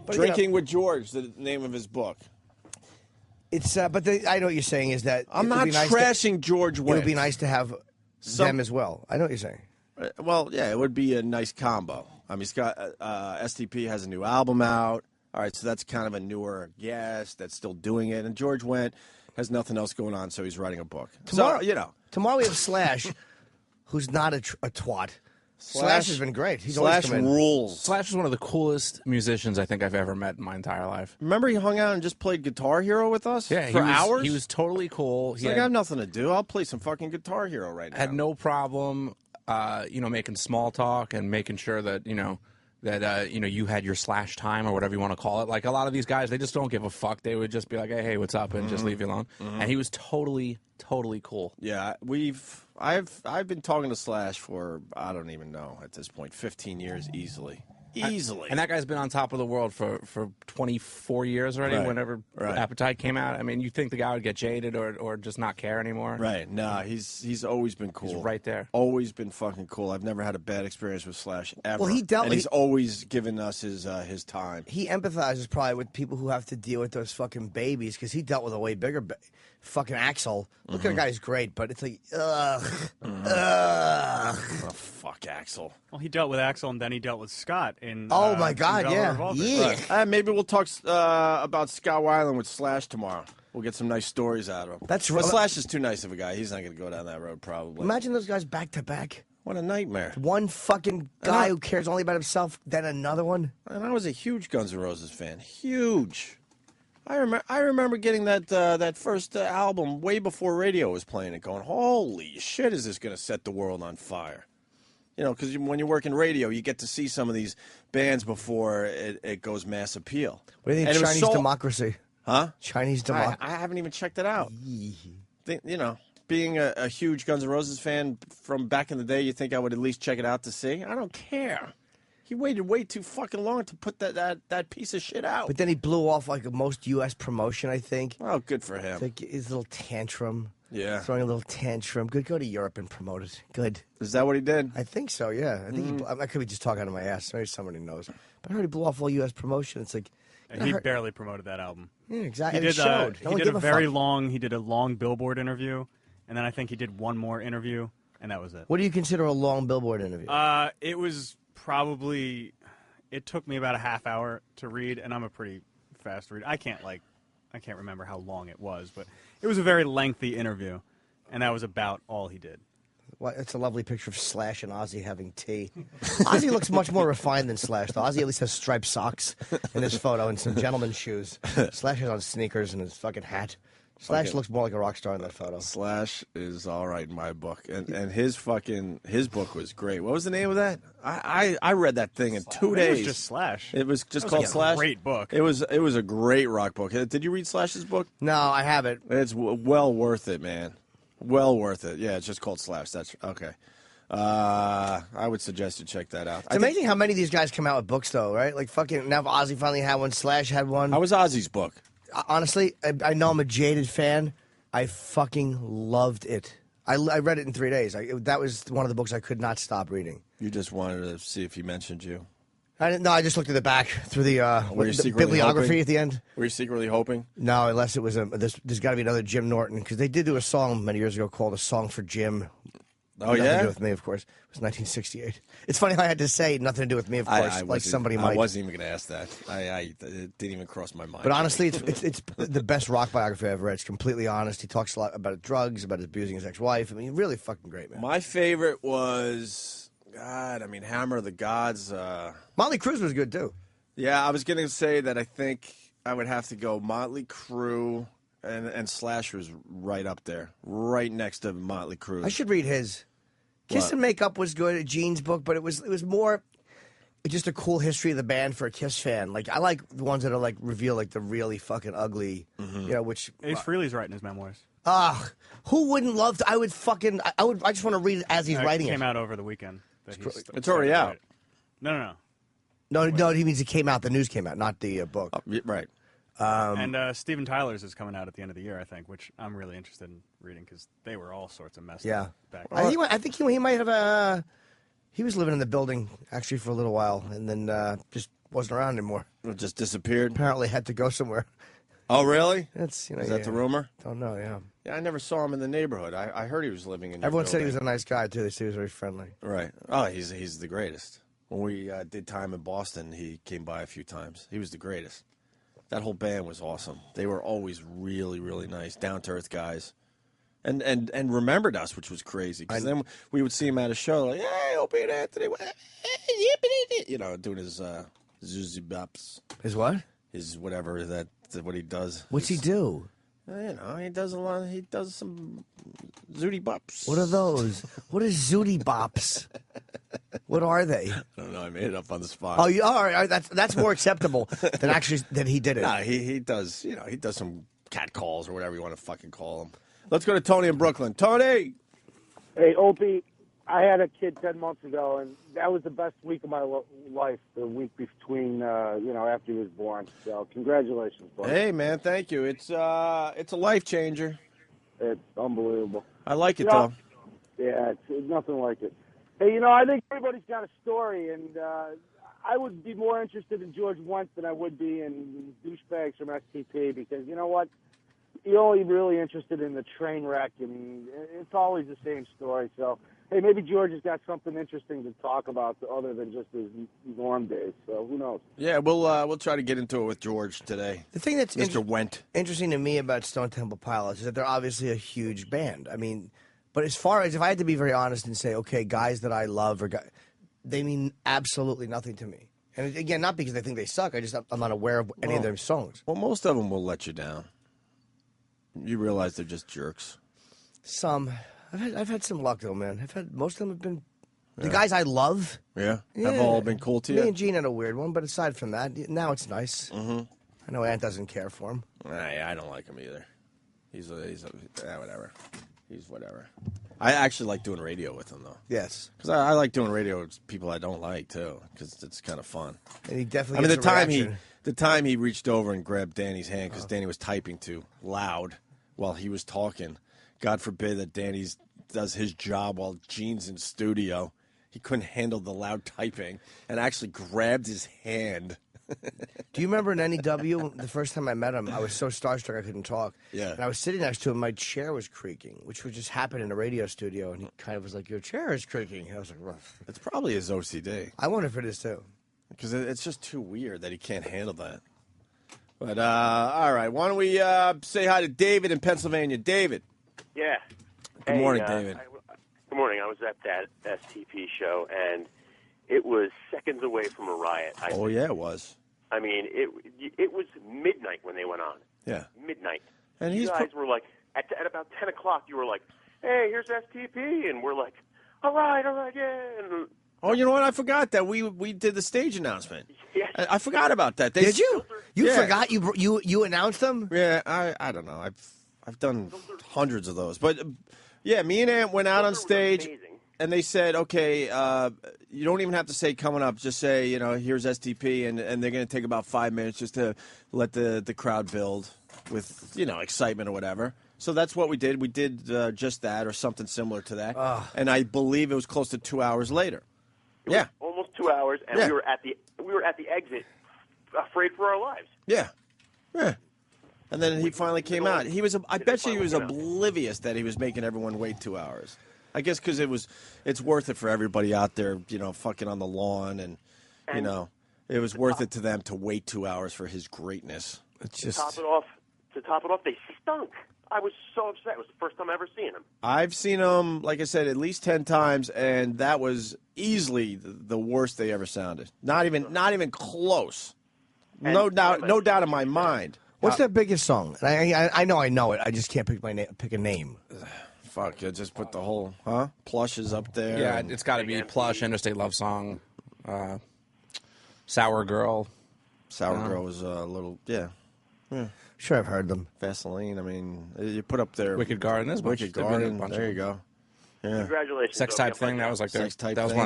But, Drinking with George, the name of his book. It's, I know what you're saying is that I'm not trashing George Wendt. It would be nice to have them as well. I know what you're saying. Well, yeah, it would be a nice combo. I mean, Scott, STP has a new album out. All right, so that's kind of a newer guest that's still doing it. And George Wendt has nothing else going on, so he's writing a book. Tomorrow, Tomorrow we have Slash, who's not a twat. Slash has been great. He's Slash rules. Slash is one of the coolest musicians I think I've ever met in my entire life. Remember he hung out and just played Guitar Hero with us? Yeah, for hours? He was totally cool. He's like, I have nothing to do. I'll play some fucking Guitar Hero right now. Had no problem, making small talk and making sure that, you had your Slash time or whatever you want to call it. Like a lot of these guys, they just don't give a fuck. They would just be like, hey, what's up? And just leave you alone. Mm-hmm. And he was totally cool. Yeah, I've been talking to Slash for, I don't even know at this point, 15 years easily. Easily. And that guy's been on top of the world for 24 years already, whenever Appetite came out. I mean, you think the guy would get jaded or just not care anymore? Right. No, he's always been cool. He's right there. Always been fucking cool. I've never had a bad experience with Slash ever. Well, he's always given us his time. He empathizes probably with people who have to deal with those fucking babies because he dealt with a way bigger fucking Axel. Look at the guy, he's great, but it's like, ugh. Oh, fuck Axel. Well, he dealt with Axel and then he dealt with Scott in. Oh my God, in Velvet yeah. Revolver. Yeah. Right. Maybe we'll talk about Scout Island with Slash tomorrow. We'll get some nice stories out of him. That's but right. Slash is too nice of a guy. He's not going to go down that road, probably. Imagine those guys back to back. What a nightmare. One fucking guy who cares only about himself, then another one. And I was a huge Guns N' Roses fan. Huge. I remember getting that first album way before radio was playing it, going, holy shit, is this going to set the world on fire? You know, because when you work in radio, you get to see some of these bands before it goes mass appeal. What do you think of Chinese Democracy? Huh? Chinese Democracy. I haven't even checked it out. You know, being a huge Guns N' Roses fan from back in the day, you think I would at least check it out to see? I don't care. He waited way too fucking long to put that piece of shit out. But then he blew off like most U.S. promotion, I think. Oh, good for him. Like his little tantrum. Yeah. Throwing a little tantrum. Good, go to Europe and promote it. Good. Is that what he did? I think so, yeah. I think I could be just talking out of my ass. Maybe somebody knows. But I heard he blew off all U.S. promotion. It's like... And he barely promoted that album. Yeah, exactly. He did, No one he did gave a a very fuck. long. He did a long Billboard interview, and then I think he did one more interview, and that was it. What do you consider a long Billboard interview? It was probably. It took me about a half hour to read, and I'm a pretty fast reader. I can't remember how long it was, but it was a very lengthy interview, and that was about all he did. Well, it's a lovely picture of Slash and Ozzy having tea. Ozzy looks much more refined than Slash, though. Ozzy at least has striped socks in this photo and some gentleman's shoes. Slash is on sneakers and his fucking hat. Slash looks more like a rock star in that photo. Slash is all right in my book, and his book was great. What was the name of that? I read that thing in 2 days. It was just Slash. It was just That called was Slash. Great book. It was a great rock book. Did you read Slash's book? No, I haven't. It's well worth it, man. Well worth it. Yeah, it's just called Slash. That's okay. I would suggest you check that out. It's amazing how many of these guys come out with books, though, right? Like fucking now, Ozzy finally had one. Slash had one. How was Ozzy's book? Honestly, I know I'm a jaded fan. I fucking loved it. I read it in 3 days. That was one of the books I could not stop reading. You just wanted to see if he mentioned you. I didn't. No, I just looked at the back through the bibliography hoping? at the end. Were you secretly hoping? No, unless it was there's got to be another Jim Norton, because they did do a song many years ago called "A Song for Jim." Oh, nothing yeah? to do with me, of course. It was 1968. It's funny how I had to say nothing to do with me, of course, like somebody might. I wasn't even going to ask that. It didn't even cross my mind. But honestly, it's the best rock biography I've ever read. It's completely honest. He talks a lot about drugs, about abusing his ex-wife. I mean, really fucking great, man. My favorite was, Hammer of the Gods. Motley Crue was good, too. Yeah, I was going to say that I think I would have to go Motley Crue, and Slash was right up there, right next to Motley Crue. I should read his. Kiss and Make Up was good, Gene's book, but it was more just a cool history of the band for a Kiss fan. Like I like the ones that are like reveal like the really fucking ugly, which Ace Frehley's writing his memoirs. Who wouldn't love to? I would fucking. I just want to read it as he's writing it. It Came out over the weekend. It's already out. No. No, he means it came out. The news came out, not the book. Right. And Steven Tyler's is coming out at the end of the year, I think, which I'm really interested in reading because they were all sorts of messed up back then. I think he might have. He was living in the building actually for a little while, and then just wasn't around anymore. Just disappeared. Apparently, had to go somewhere. Oh, really? That's is that the rumor? Don't know. Yeah. Yeah, I never saw him in the neighborhood. I heard he was living in. Everyone said he was a nice guy too. They said he was very friendly. Right. Oh, he's the greatest. When we did time in Boston, he came by a few times. He was the greatest. That whole band was awesome. They were always really, really nice, down-to-earth guys. And remembered us, which was crazy. Because then we would see him at a show, like, hey, Opie and Anthony, doing his Zuzi Bops. His what? His whatever, what he does. What's he do? He does a lot. He does some Zooty Bops. What are those? What is Zooty Bops? What are they? I don't know. I made it up on the spot. Oh, all right. That's more acceptable than actually that he did it. Nah, he does. He does some cat calls or whatever you want to fucking call them. Let's go to Tony in Brooklyn. Tony. Hey, Opie. I had a kid 10 months ago, and that was the best week of my life. The week between, after he was born. So, congratulations, buddy. Hey, man, thank you. It's a life changer. It's unbelievable. I like it though. Yeah, it's nothing like it. Hey, I think everybody's got a story, and I would be more interested in George Wendt than I would be in douchebags from STP because, you know what? You're only really interested in the train wreck, and it's always the same story. So hey, maybe George has got something interesting to talk about other than just his norm days. So who knows? Yeah, we'll try to get into it with George today. The thing that's Mr. Wendt. interesting to me about Stone Temple Pilots is that they're obviously a huge band. I mean, but as far as if I had to be very honest and say, okay, guys that I love they mean absolutely nothing to me. And again, not because I think they suck. I'm not aware of any of their songs. Well, most of them will let you down. You realize they're just jerks. Some. I've had some luck though, man. Most of them have been the guys I love. Yeah, have all been cool to you. Me and Gene had a weird one, but aside from that, now it's nice. Mm-hmm. I know Ant doesn't care for him. I don't like him either. He's whatever. He's whatever. I actually like doing radio with him though. Yes, because I like doing radio with people I don't like too, because it's kind of fun. And he definitely. The time he reached over and grabbed Danny's hand because Danny was typing too loud while he was talking. God forbid that Danny does his job while Gene's in studio. He couldn't handle the loud typing and actually grabbed his hand. Do you remember in NEW, the first time I met him, I was so starstruck I couldn't talk. Yeah. And I was sitting next to him, my chair was creaking, which would just happen in a radio studio, and he kind of was like, your chair is creaking. I was like, rough. It's probably his OCD. I wonder if it is too. Because it's just too weird that he can't handle that. But, all right, why don't we say hi to David in Pennsylvania. David. Yeah. Good morning, David. Good morning. I was at that STP show, and it was seconds away from a riot. Yeah, it was. I mean, it was midnight when they went on. Yeah. Midnight. And you guys were like, at about 10 o'clock, you were like, hey, here's STP. And we're like, all right, yeah. And, oh, you know what? I forgot that we did the stage announcement. Yeah. I forgot about that. Did you? You forgot you announced them? Yeah, I don't know. I've done hundreds of those. But, yeah, me and Ant went out on stage, and they said, okay, you don't even have to say coming up. Just say, here's STP, and they're going to take about 5 minutes just to let the crowd build with, excitement or whatever. So that's what we did. We did just that or something similar to that. And I believe it was close to 2 hours later. It was almost 2 hours, and we were at the exit, afraid for our lives. Yeah. And then he finally came out. I bet you he was oblivious that he was making everyone wait 2 hours. I guess because it's worth it for everybody out there, fucking on the lawn, and it was worth it to them to wait 2 hours for his greatness. It's just To top it off, they stunk. I was so upset. It was the first time I ever seen them. I've seen them, like I said, at least 10 times, and that was easily the worst they ever sounded. Not even close. No doubt in my mind. What's their biggest song? I know it. I just can't pick a name. Fuck, you just put the whole, Plush is up there. Yeah, it's got to be Plush, Interstate Love Song, Sour Girl. Sour Girl was a little, yeah. Sure, I've heard them. Vaseline, I mean, you put up there. Wicked Garden. There's Wicked Garden, there you go. Yeah. Congratulations. Sex Type Thing, that was like one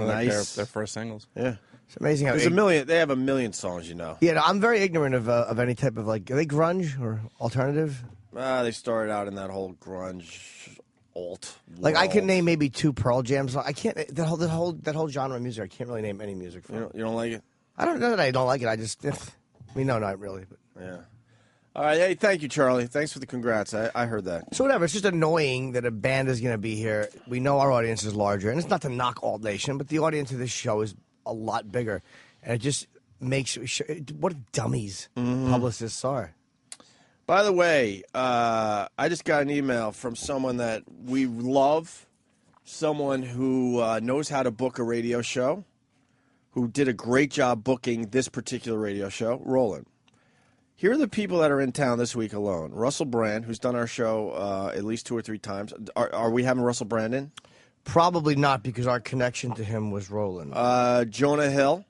of their first singles. Yeah. It's amazing how they have a million songs, Yeah, I'm very ignorant of any type of are they grunge or alternative? They started out in that whole grunge alt. Like I can name maybe 2 Pearl Jams. I can't that whole genre of music. I can't really name any music from. You don't like it? I don't know that I don't like it. I just no, not really. But. Yeah. All right. Hey, thank you, Charlie. Thanks for the congrats. I heard that. So whatever. It's just annoying that a band is going to be here. We know our audience is larger, and it's not to knock Alt Nation, but the audience of this show is a lot bigger, and it just makes what dummies publicists are. By the way, I just got an email from someone that we love, someone who knows how to book a radio show, who did a great job booking this particular radio show, Roland. Here are the people that are in town this week alone. Russell Brand, who's done our show at least 2 or 3 times. Are we having Russell Brand in? Probably not, because our connection to him was Roland. Jonah Hill.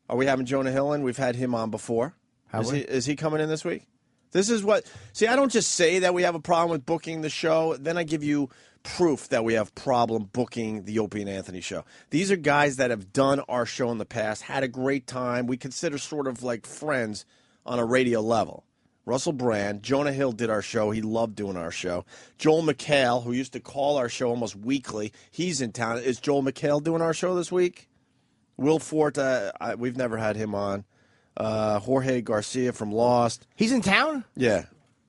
Are we having Jonah Hill in? We've had him on before. Is he coming in this week? This is what... See, I don't just say that we have a problem with booking the show. Then I give you proof that we have problem booking the Opie and Anthony show. These are guys that have done our show in the past, had a great time. We consider sort of like friends on a radio level. Russell Brand, Jonah Hill did our show. He loved doing our show. Joel McHale, who used to call our show almost weekly, he's in town. Is Joel McHale doing our show this week? Will Fort, we've never had him on. Jorge Garcia from Lost. He's in town? Yeah.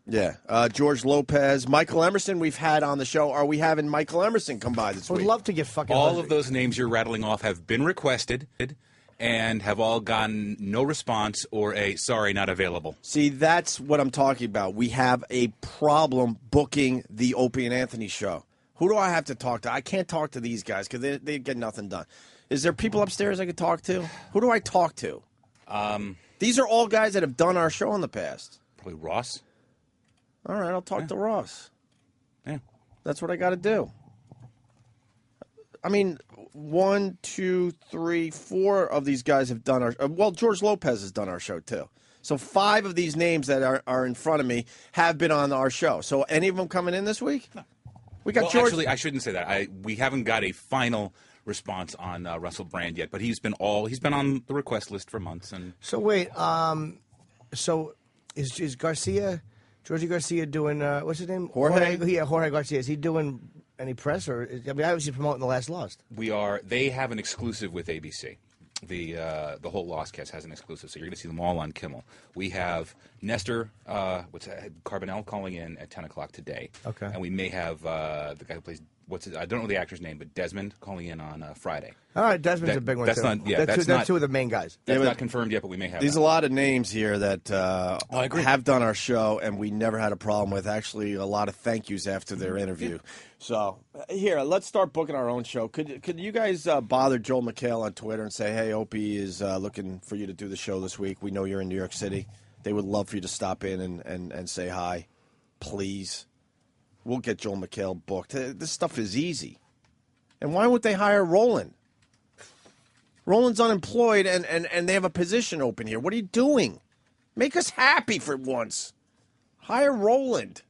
Yeah. George Lopez, Michael Emerson. We've had on the show. Are we having Michael Emerson come by this I would week? love to get fucking. All of those names you're rattling off have been requested and have all gotten no response or a sorry, not available. See, that's what I'm talking about. We have a problem booking the Opie and Anthony show. Who do I have to talk to? I can't talk to these guys because they get nothing done. Is there people upstairs I could talk to? Who do I talk to? These are all guys that have done our show in the past. Probably Ross. All right, I'll talk to Ross. Yeah. That's what I got to do. I mean, 1, 2, 3, 4 of these guys have done our. Well, George Lopez has done our show too. So 5 of these names that are in front of me have been on our show. So any of them coming in this week? No. We got George. Actually, I shouldn't say that. We haven't got a final response on Russell Brand yet, but he's been on the request list for months. And so wait, so is Garcia? Georgie Garcia doing, what's his name? Jorge? Yeah, Jorge Garcia. Is he doing any press? I mean, I was promoting The Last Lost. They have an exclusive with ABC. The whole Lost cast has an exclusive, so you're going to see them all on Kimmel. We have Nestor Carbonell calling in at 10 o'clock today. Okay. And we may have the guy who plays, I don't know the actor's name, but Desmond calling in on Friday. All right, Desmond's a big one, that's too. Not, yeah, that's two of the main guys. That's not confirmed yet, but we may have There's that. a lot of names here that I agree. have done our show, and we never had a problem with. Actually, a lot of thank yous after their interview. So here, let's start booking our own show. Could you guys bother Joel McHale on Twitter and say, hey, Opie is looking for you to do the show this week. We know you're in New York City. They would love for you to stop in and say hi. Please. We'll get Joel McHale booked. This stuff is easy. And why would they hire Roland? Roland's unemployed, and they have a position open here. What are you doing? Make us happy for once. Hire Roland.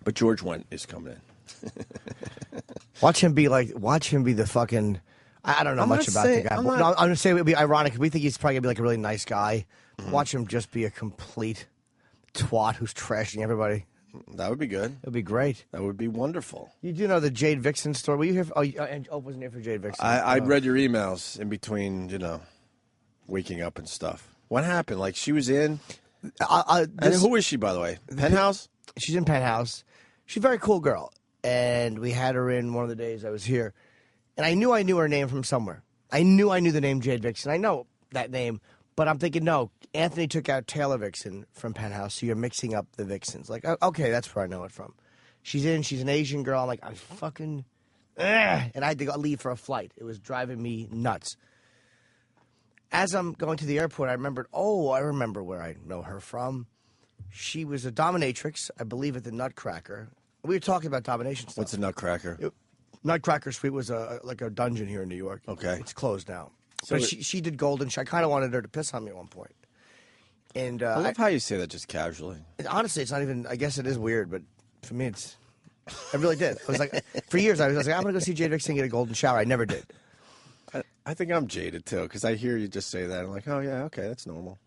But George Wendt is coming in. Watch him be the fucking. I don't know much about the guy. I'm going to say it would be ironic. We think he's probably going to be like a really nice guy. Mm-hmm. Watch him just be a complete twat who's trashing everybody. That would be good. It would be great. That would be wonderful. You do know the Jade Vixen story? Were you here? And Ope wasn't here for Jade Vixen. I read your emails in between, waking up and stuff. What happened? Like, she was in? And who is she, by the way? Penthouse? She's in Penthouse. She's a very cool girl. And we had her in one of the days I was here. And I knew her name from somewhere. I knew the name Jade Vixen. I know that name. But I'm thinking, no, Anthony took out Taylor Vixen from Penthouse, so you're mixing up the Vixens. Like, okay, that's where I know it from. She's an Asian girl. I'm like, I'm fucking, and I had to leave for a flight. It was driving me nuts. As I'm going to the airport, I remember where I know her from. She was a dominatrix, I believe, at the Nutcracker. We were talking about domination stuff. What's a Nutcracker? Nutcracker Suite was like a dungeon here in New York. Okay. It's closed now. So but she did Golden. I kind of wanted her to piss on me at one point. And I love how you say that just casually. Honestly, it's not even. I guess it is weird, but for me, I really did. I was like, for years, I was like, I'm going to go see Jade Vixen get a golden shower. I never did. I think I'm jaded too because I hear you just say that. I'm like, oh yeah, okay, that's normal.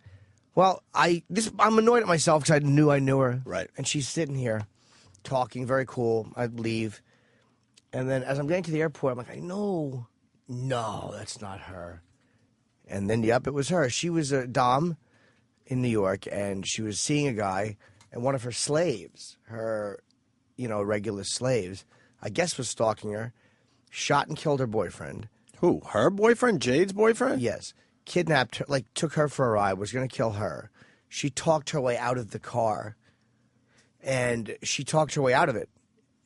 Well, I'm annoyed at myself because I knew her. Right. And she's sitting here, talking, very cool. I'd leave, and then as I'm getting to the airport, I'm like, I know. No, that's not her. And then, yep, it was her. She was a dom in New York, and she was seeing a guy, and one of her slaves, her, regular slaves, I guess was stalking her, shot and killed her boyfriend. Who? Her boyfriend? Jade's boyfriend? Yes. Kidnapped her, took her for a ride, was going to kill her. She talked her way out of the car, and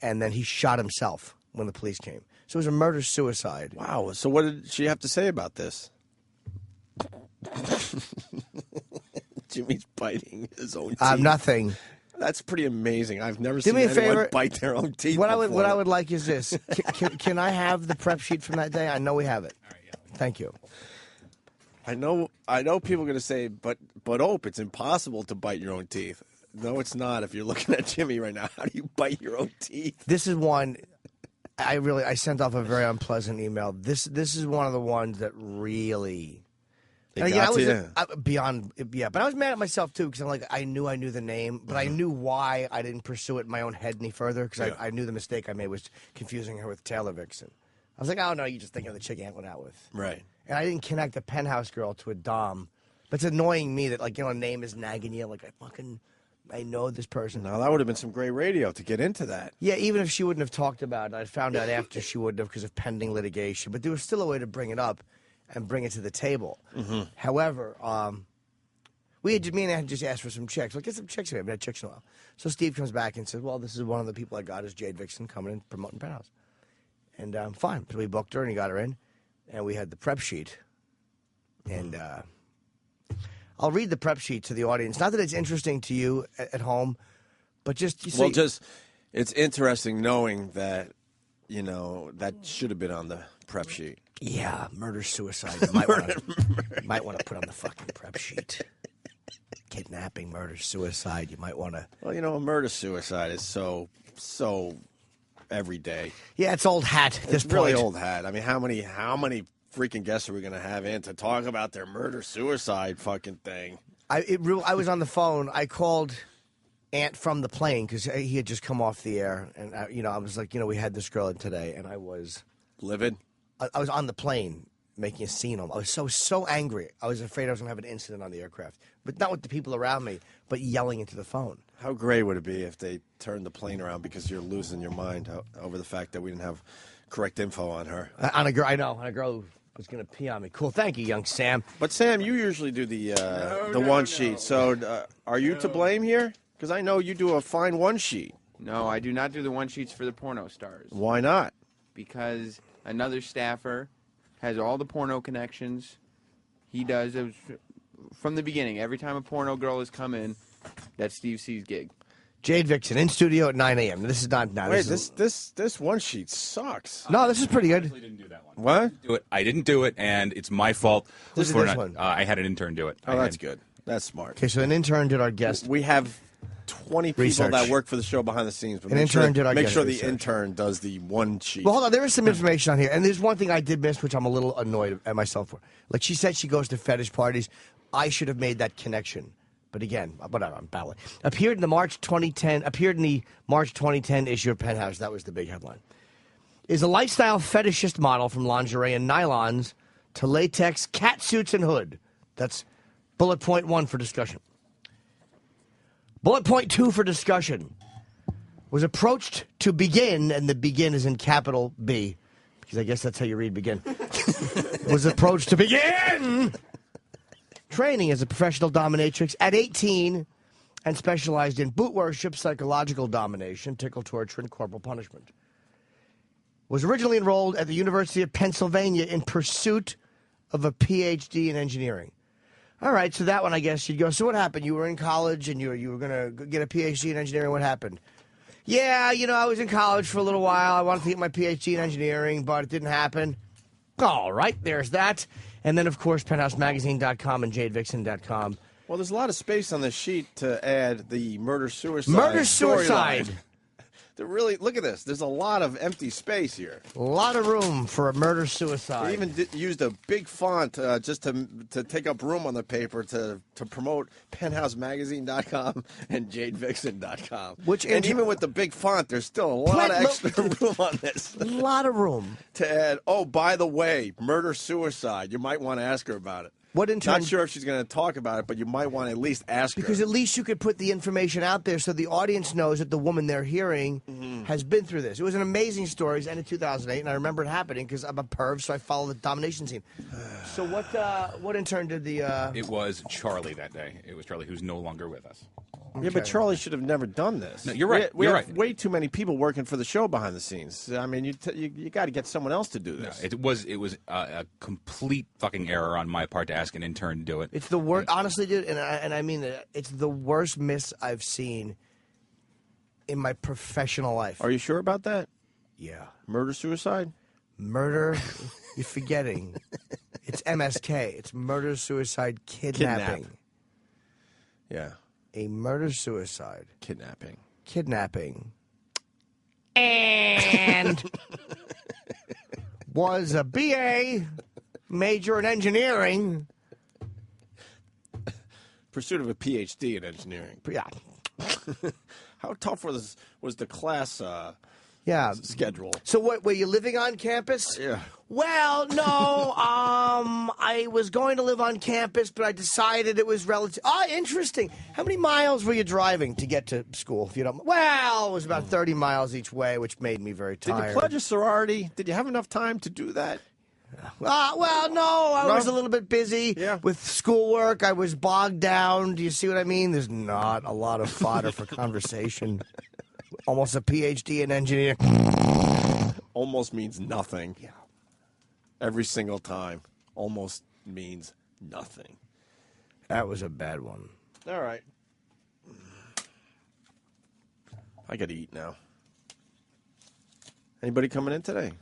and then he shot himself when the police came. So it was a murder-suicide. Wow. So what did she have to say about this? Jimmy's biting his own teeth. Nothing. That's pretty amazing. I've never Do seen me a anyone favor. bite their own teeth. What I would like is this. Can I have the prep sheet from that day? I know we have it. All right, yeah. Thank you. I know people are going to say, but Ope, it's impossible to bite your own teeth. No, it's not. If you're looking at Jimmy right now, how do you bite your own teeth? This is one. I sent off a very unpleasant email. This is one of the ones that really. But I was mad at myself too because I'm like, I knew the name, but I knew why I didn't pursue it in my own head any further because I knew the mistake I made was confusing her with Taylor Vixen. I was like, oh no, you just think of the chick I went out with, right? And I didn't connect the penthouse girl to a dom. But it's annoying me that, like, a name is nagging you. Like, I know this person. Now, that would have been some great radio to get into that. Yeah, even if she wouldn't have talked about it. I found out after she wouldn't have because of pending litigation. But there was still a way to bring it up and bring it to the table. Mm-hmm. However, me and I had just asked for some chicks. Like, get some chicks. We haven't had chicks in a while. So Steve comes back and says, well, this is one of the people I got is Jade Vixen coming in promoting Penthouse. And fine. So we booked her and he got her in. And we had the prep sheet. And I'll read the prep sheet to the audience. Not that it's interesting to you at home, but just... it's interesting knowing that, that should have been on the prep sheet. Yeah, murder-suicide. You might want to put on the fucking prep sheet. Kidnapping, murder-suicide. You might want to... Well, murder-suicide is so every day. Yeah, it's old hat at this It's really point. old hat. I mean, how many freaking guests are we going to have in to talk about their murder-suicide fucking thing? I was on the phone. I called Ant from the plane because he had just come off the air. And, I was like, we had this girl in today. And I was... Livid? I was on the plane making a scene. I was so angry. I was afraid I was going to have an incident on the aircraft. But not with the people around me, but yelling into the phone. How great would it be if they turned the plane around because you're losing your mind over the fact that we didn't have correct info on her? On a girl, I know. On a girl who was going to pee on me. Cool. Thank you, young Sam. But, Sam, you usually do the one sheet. So are you to blame here? Because I know you do a fine one sheet. No, I do not do the one sheets for the porno stars. Why not? Because another staffer has all the porno connections. He does. It was from the beginning. Every time a porno girl has come in, that's Steve C's gig. Jade Vixen in studio at 9 a.m. This is not now. Wait, this one sheet sucks. No, this is pretty good. I didn't do that one. What? I didn't do it, and it's my fault. Who did this one? I had an intern do it. Oh, that's good. That's smart. Okay, so an intern did our guest. We have 20 people research. that work for the show behind the scenes. But An intern did our make guest sure the research. intern does the one sheet. Well, hold on. There is some information on here, and there's one thing I did miss, which I'm a little annoyed at myself for. Like she said, she goes to fetish parties. I should have made that connection, but again, whatever. I'm battling. Appeared in the March 2010 issue of Penthouse. That was the big headline. Is a lifestyle fetishist model from lingerie and nylons to latex cat suits and hood. That's bullet point 1 for discussion. Bullet point 2 for discussion. Was approached to begin, and the begin is in capital B, because I guess that's how you read begin. Was approached to begin training as a professional dominatrix at 18 and specialized in boot worship, psychological domination, tickle torture, and corporal punishment. Was originally enrolled at the University of Pennsylvania in pursuit of a PhD in engineering. All right, so that one, I guess you'd go, so what happened? You were in college and you were going to get a PhD in engineering. What happened? Yeah, I was in college for a little while. I wanted to get my PhD in engineering, but it didn't happen. All right, there's that. And then, of course, penthousemagazine.com and jadevixen.com. Well, there's a lot of space on this sheet to add the murder-suicide. Murder-suicide. Really, look at this. There's a lot of empty space here. A lot of room for a murder-suicide. They even used a big font just to take up room on the paper to promote penthousemagazine.com and jadevixen.com. And even with the big font, there's still a lot of extra room on this. A lot of room. To add, oh, by the way, murder-suicide. You might want to ask her about it. Not sure if she's going to talk about it, but you might want to at least ask her. Because at least you could put the information out there so the audience knows that the woman they're hearing has been through this. It was an amazing story. It was ended 2008, and I remember it happening because I'm a perv, so I follow the domination scene. So what intern did the... It was Charlie that day. It was Charlie, who's no longer with us. Yeah, but Charlie should have never done this. No, you're right. We You're have right. way too many people working for the show behind the scenes. I mean, you got to get someone else to do this. It was a complete fucking error on my part to ask an intern to do it. It's the worst, honestly, dude, and I mean that. It's the worst miss I've seen in my professional life. Are you sure about that? Yeah. Murder-suicide? Murder? You're forgetting. It's MSK. It's murder-suicide kidnapping. Yeah. A murder-suicide. Kidnapping. And was a BA, major in engineering. Pursuit of a PhD in engineering. Yeah. How tough was the class Yeah. schedule. So what? Were you living on campus? Yeah. Well, no. I was going to live on campus, but I decided it was relative. Interesting. How many miles were you driving to get to school? If you don't. Well, it was about 30 miles each way, which made me very tired. Did you pledge a sorority? Did you have enough time to do that? Well, no. I was a little bit busy with schoolwork. I was bogged down. Do you see what I mean? There's not a lot of fodder for conversation. Almost a PhD in engineering. Almost means nothing. Yeah. Every single time. Almost means nothing. That was a bad one. All right. I got to eat now. Anybody coming in today?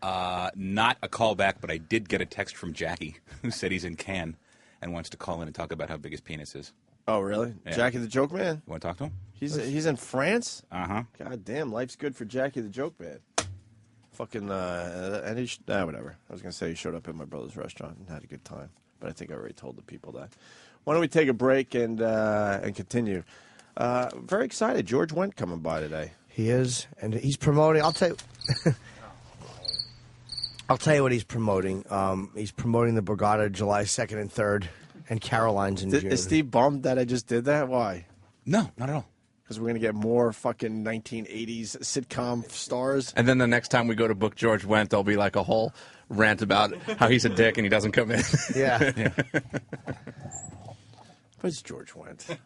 Not a call back, but I did get a text from Jackie, who said he's in Cannes and wants to call in and talk about how big his penis is. Oh, really? Yeah. Jackie the Joke Man? You want to talk to him? He's in France? Uh-huh. God damn, life's good for Jackie the Joke Man. Fucking, and he, whatever. I was going to say he showed up at my brother's restaurant and had a good time, but I think I already told the people that. Why don't we take a break and continue? Very excited. George Wendt coming by today. He is, and he's promoting. I'll tell you what he's promoting. He's promoting the Borgata July 2nd and 3rd, and Caroline's in June. Is Steve bummed that I just did that? Why? No, not at all. Because we're going to get more fucking 1980s sitcom stars. And then the next time we go to book George Wendt, there'll be like a whole rant about how he's a dick and he doesn't come in. Yeah. But it's George Wendt.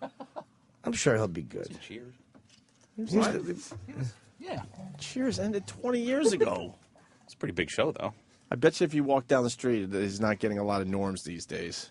I'm sure he'll be good. Cheers. Yeah. Cheers ended 20 years ago. It's a pretty big show, though. I bet you if you walk down the street, he's not getting a lot of norms these days.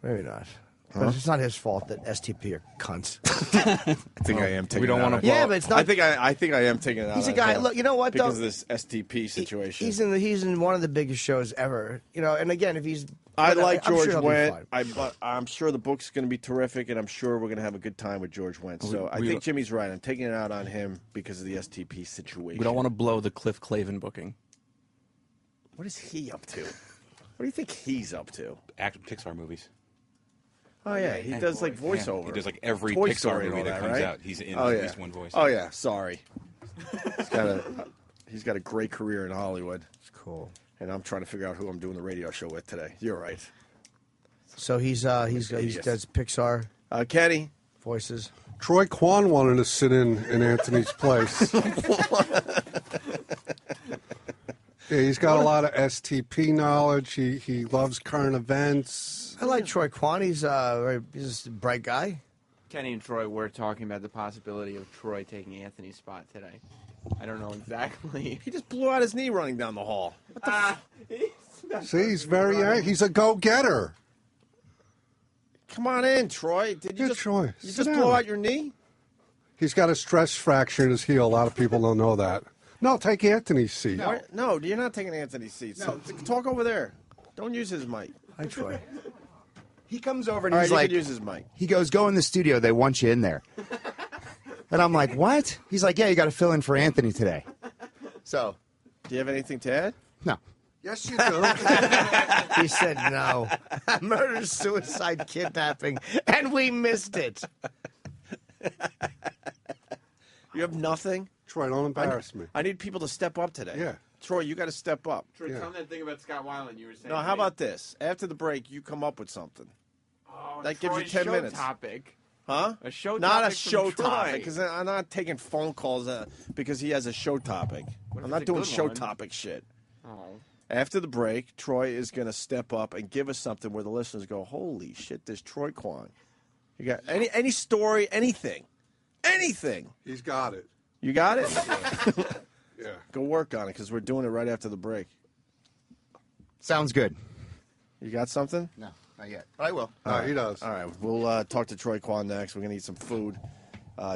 Maybe not. Huh? But it's not his fault that STP are cunts. I think I am taking We don't it want out. to. Yeah, but it's not. I think I am taking it out. He's a on guy. him Look, you know what? because though? of this STP situation. He's in one of the biggest shows ever. You know, and again, if he's, I like I'm George sure he'll be Wendt. fine. I'm sure the book's going to be terrific, and I'm sure we're going to have a good time with George Wendt. So I think Jimmy's right. I'm taking it out on him because of the STP situation. We don't want to blow the Cliff Clavin booking. What is he up to? What do you think he's up to? Act Pixar movies. Oh yeah, he does like voiceover. Yeah, he does like every Toy Pixar Story and movie all that comes right? out. He's in Oh, at yeah. least one voice. Oh yeah, sorry. He's got a great career in Hollywood. It's cool. And I'm trying to figure out who I'm doing the radio show with today. You're right. So he does Pixar Kenny voices. Troy Kwan wanted to sit in Anthony's place. Yeah, he's got a lot of STP knowledge. He loves current events. I like Troy Kwan. He's a bright guy. Kenny and Troy were talking about the possibility of Troy taking Anthony's spot today. I don't know exactly. He just blew out his knee running down the hall. What the See, he's a go-getter. Come on in, Troy. Did you Troy, you sit just down. blow out your knee? He's got a stress fracture in his heel. A lot of people don't know that. No, take Anthony's seat. No, you're not taking Anthony's seat. So talk over there. Don't use his mic. Hi, Troy. He comes over and All he's right, you like, can use his mic. he goes, go in the studio. They want you in there. And I'm like, what? He's like, yeah, you got to fill in for Anthony today. So, do you have anything to add? No. Yes, you do. He said no. Murder, suicide, kidnapping, and we missed it. You have nothing? Troy, don't embarrass me. I need people to step up today. Yeah. Troy, you got to step up. Troy, tell him that thing about Scott Weiland you were saying. No, how about this? After the break, you come up with something. Oh, that gives you Troy's 10 show minutes. Topic. Huh? A show Not topic a show from topic, Troy. because I'm not taking phone calls because he has a show topic. What if I'm not it's a doing good show one? topic shit. Oh. After the break, Troy is going to step up and give us something where the listeners go, holy shit, there's Troy Kwan. You got any story, anything. He's got it. You got it? Yeah. Go work on it, because we're doing it right after the break. Sounds good. You got something? No, not yet. But I will. He does. All right, we'll talk to Troy Kwan next. We're going to eat some food.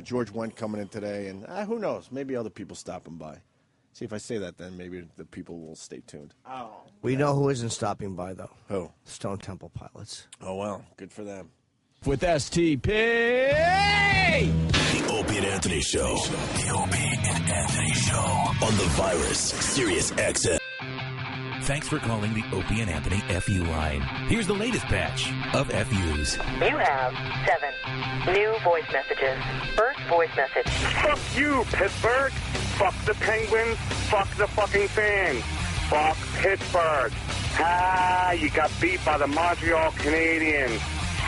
George Wendt coming in today, and who knows? Maybe other people stopping by. See, if I say that, then maybe the people will stay tuned. Oh. We know who isn't stopping by, though. Who? Stone Temple Pilots. Oh, well, good for them. With STP. The Opie and Anthony Show. The Opie and Anthony Show on the Virus Sirius XM. Thanks for calling the Opie and Anthony FU line. Here's the latest batch of FUs. You have 7 new voice messages. First voice message. Fuck you, Pittsburgh. Fuck the Penguins. Fuck the fucking fans. Fuck Pittsburgh. Ah, you got beat by the Montreal Canadiens.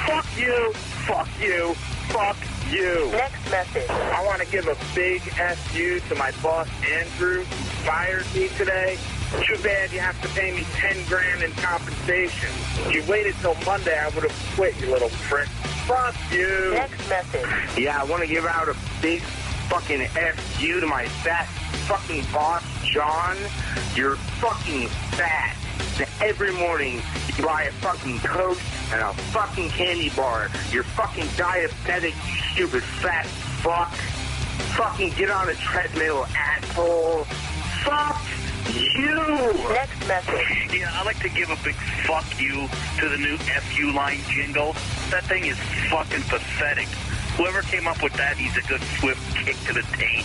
Fuck you. Fuck you. Fuck you. Next message. I want to give a big FU to my boss, Andrew. Fired me today. Too bad you have to pay me 10 grand in compensation. If you waited till Monday, I would have quit, you little prick. Fuck you. Next message. Yeah, I want to give out a big fucking FU to my fat fucking boss, John. You're fucking fat. Every morning, you buy a fucking Coke and a fucking candy bar. You're fucking diabetic, you stupid fat fuck. Fucking get on a treadmill, asshole. Fuck you. Next message. Yeah, I'd like to give a big fuck you to the new FU line jingle. That thing is fucking pathetic. Whoever came up with that needs a good swift kick to the taint.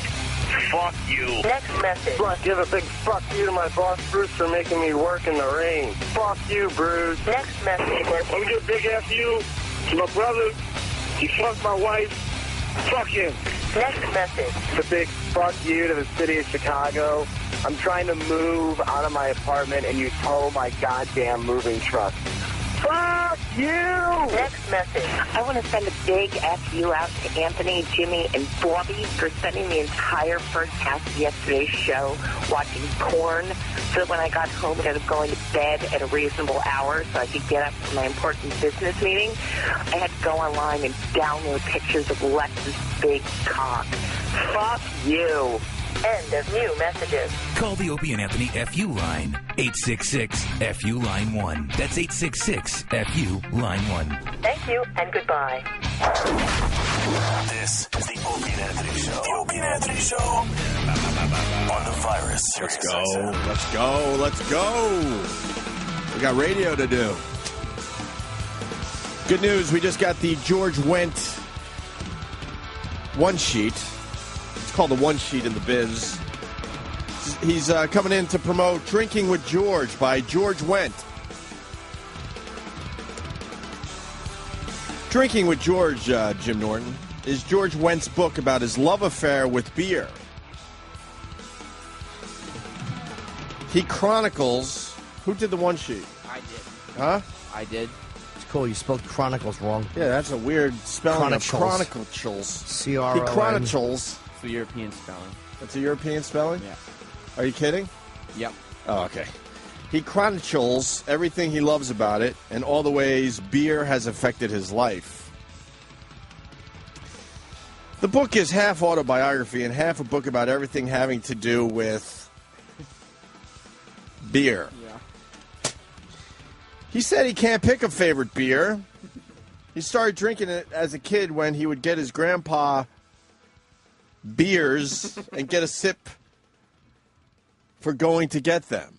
Fuck you. Next message. I want to give a big fuck you to my boss, Bruce, for making me work in the rain. Fuck you, Bruce. Next message. Let me give a big FU to my brother. He fucked my wife. Fuck him. Next message. It's a big fuck you to the city of Chicago. I'm trying to move out of my apartment and you tow my goddamn moving truck. Fuck you! Next message. I want to send a big FU out to Anthony, Jimmy, and Bobby for spending the entire first half of yesterday's show watching porn, so that when I got home instead of going to bed at a reasonable hour so I could get up for my important business meeting, I had to go online and download pictures of Lex's big cock. Fuck you. End of new messages. Call the Opie and Anthony FU line. 866-FU line 1. That's 866-FU line 1. Thank you and goodbye. This is the Opie and Anthony Show. The Opie and Anthony Show. On the virus. Let's go. Let's go. Let's go. We got radio to do. Good news. We just got the George Wendt one sheet. It's called the one sheet in the biz. He's coming in to promote Drinking with George by George Wendt. Drinking with George, Jim Norton, is George Wendt's book about his love affair with beer. He chronicles... Who did the one sheet? I did. Huh? I did. It's cool. You spelled chronicles wrong. Yeah, that's a weird spelling of Chronicles. chronicles. C-R-O-N. He chronicles. It's the European spelling. That's a European spelling? Yeah. Are you kidding? Yep. Oh, okay. He chronicles everything he loves about it and all the ways beer has affected his life. The book is half autobiography and half a book about everything having to do with beer. Yeah. He said he can't pick a favorite beer. He started drinking it as a kid when he would get his grandpa beers and get a sip for going to get them.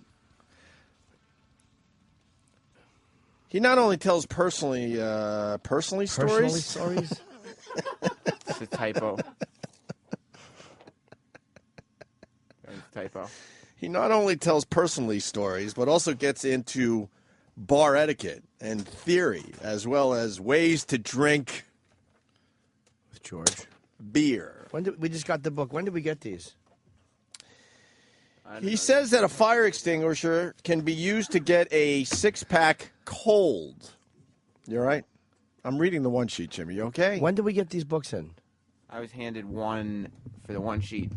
He not only tells personally stories. It's a typo. That was a typo. He not only tells personally stories, but also gets into bar etiquette and theory, as well as ways to drink with George beer. We just got the book. When did we get these? He says that a fire extinguisher can be used to get a six-pack cold. You all right? I'm reading the one sheet, Jimmy. You okay? When did we get these books in? I was handed one for the one sheet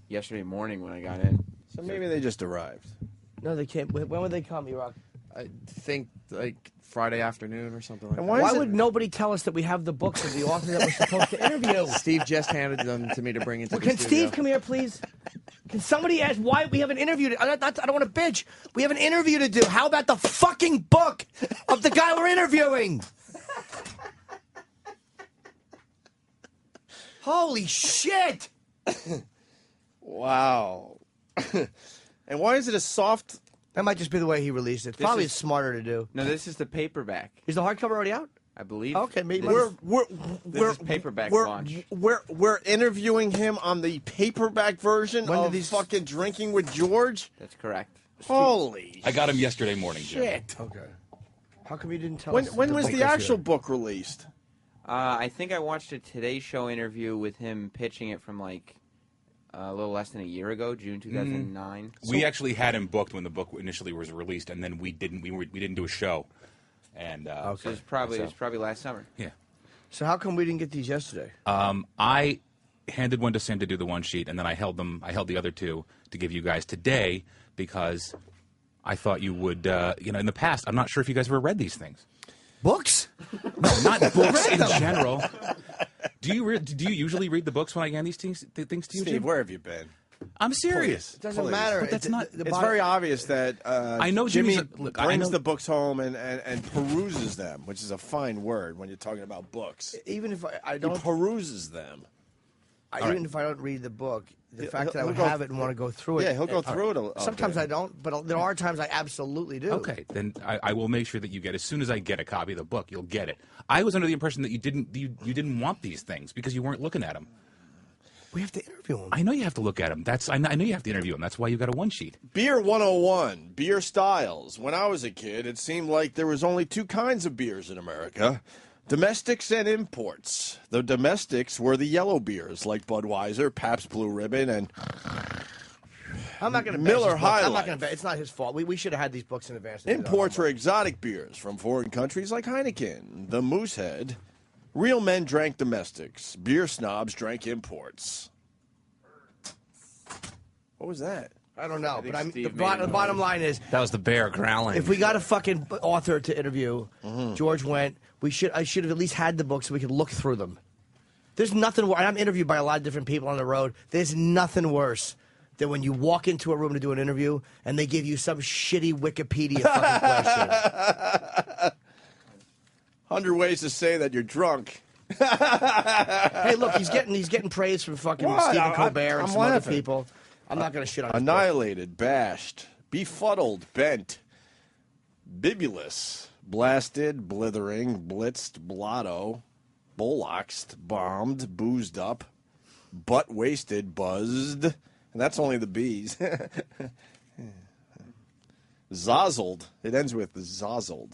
yesterday morning when I got in. So maybe they just arrived. No, they can't. When would they come, E-Rock? I think like Friday afternoon or something like And that. why would nobody tell us that we have the books of the author that we're supposed to interview? Steve just handed them to me to bring into Well, the can studio. Steve come here, please? Can somebody ask why we have an interview? I don't want to bitch. We have an interview to do. How about the fucking book of the guy we're interviewing? Holy shit! Wow. And why is it a soft... That might just be the way he released it. This Probably is- smarter to do. No, this is the paperback. Is the hardcover already out? I believe. Okay, maybe. This is paperback launch. We're interviewing him on the paperback version When did of these- fucking Drinking with George? That's correct. Holy I got him yesterday morning, Jim. shit. Okay. How come you didn't tell When us? was book the was actual here? book released? I think I watched a Today Show interview with him pitching it from like a little less than a year ago, June 2009. We actually had him booked when the book initially was released, and then we didn't do a show. And So it was probably last summer. Yeah. So how come we didn't get these yesterday? I handed one to Sam to do the one sheet, and then I held the other two to give you guys today because I thought you would. In the past, I'm not sure if you guys ever read these things. Books? No, not books in general. Do you usually read the books when I hand these things to you? Steve, Jim? where have you been? I'm serious. Please, Doesn't please. matter. But that's not. It's very obvious that I know Jimmy Jimmy's I brings know- the books home and peruses them, which is a fine word when you're talking about books. Even if I He don't, peruses them. even if I don't read the book, the fact that I he'll would go- have it and want to go through it. Yeah, he'll go through it a Sometimes bit. I don't, but there are times I absolutely do. Okay, then I will make sure that you get. As soon as I get a copy of the book, you'll get it. I was under the impression that you didn't want these things because you weren't looking at them. We have to interview him. I know you have to look at them. I know you have to interview them. That's why you got a one sheet. Beer 101, beer styles. When I was a kid, it seemed like there was only two kinds of beers in America, domestics and imports. The domestics were the yellow beers like Budweiser, Pabst Blue Ribbon, and I'm not going to Miller High I'm not Life. going to. It's not his fault. We should have had these books in advance. Imports were exotic beers from foreign countries like Heineken, the Moosehead. Real men drank domestics. Beer snobs drank imports. What was that? I don't know, but the Steve bottom line is That was the bear growling. if we got a fucking author to interview, Mm-hmm. George Wendt, I should have at least had the books so we could look through them. There's nothing worse. I'm interviewed by a lot of different people on the road. There's nothing worse than when you walk into a room to do an interview and they give you some shitty Wikipedia fucking question. 100 ways to say that you're drunk. Hey, look, he's getting praise from fucking What? Stephen Colbert and I'm some other laughing. people. I'm not going to shit on his book. Annihilated, bashed, befuddled, bent, bibulous, blasted, blithering, blitzed, blotto, bullocks, bombed, boozed up, butt wasted, buzzed, and that's only the B's. Zozzled. It ends with zozzled.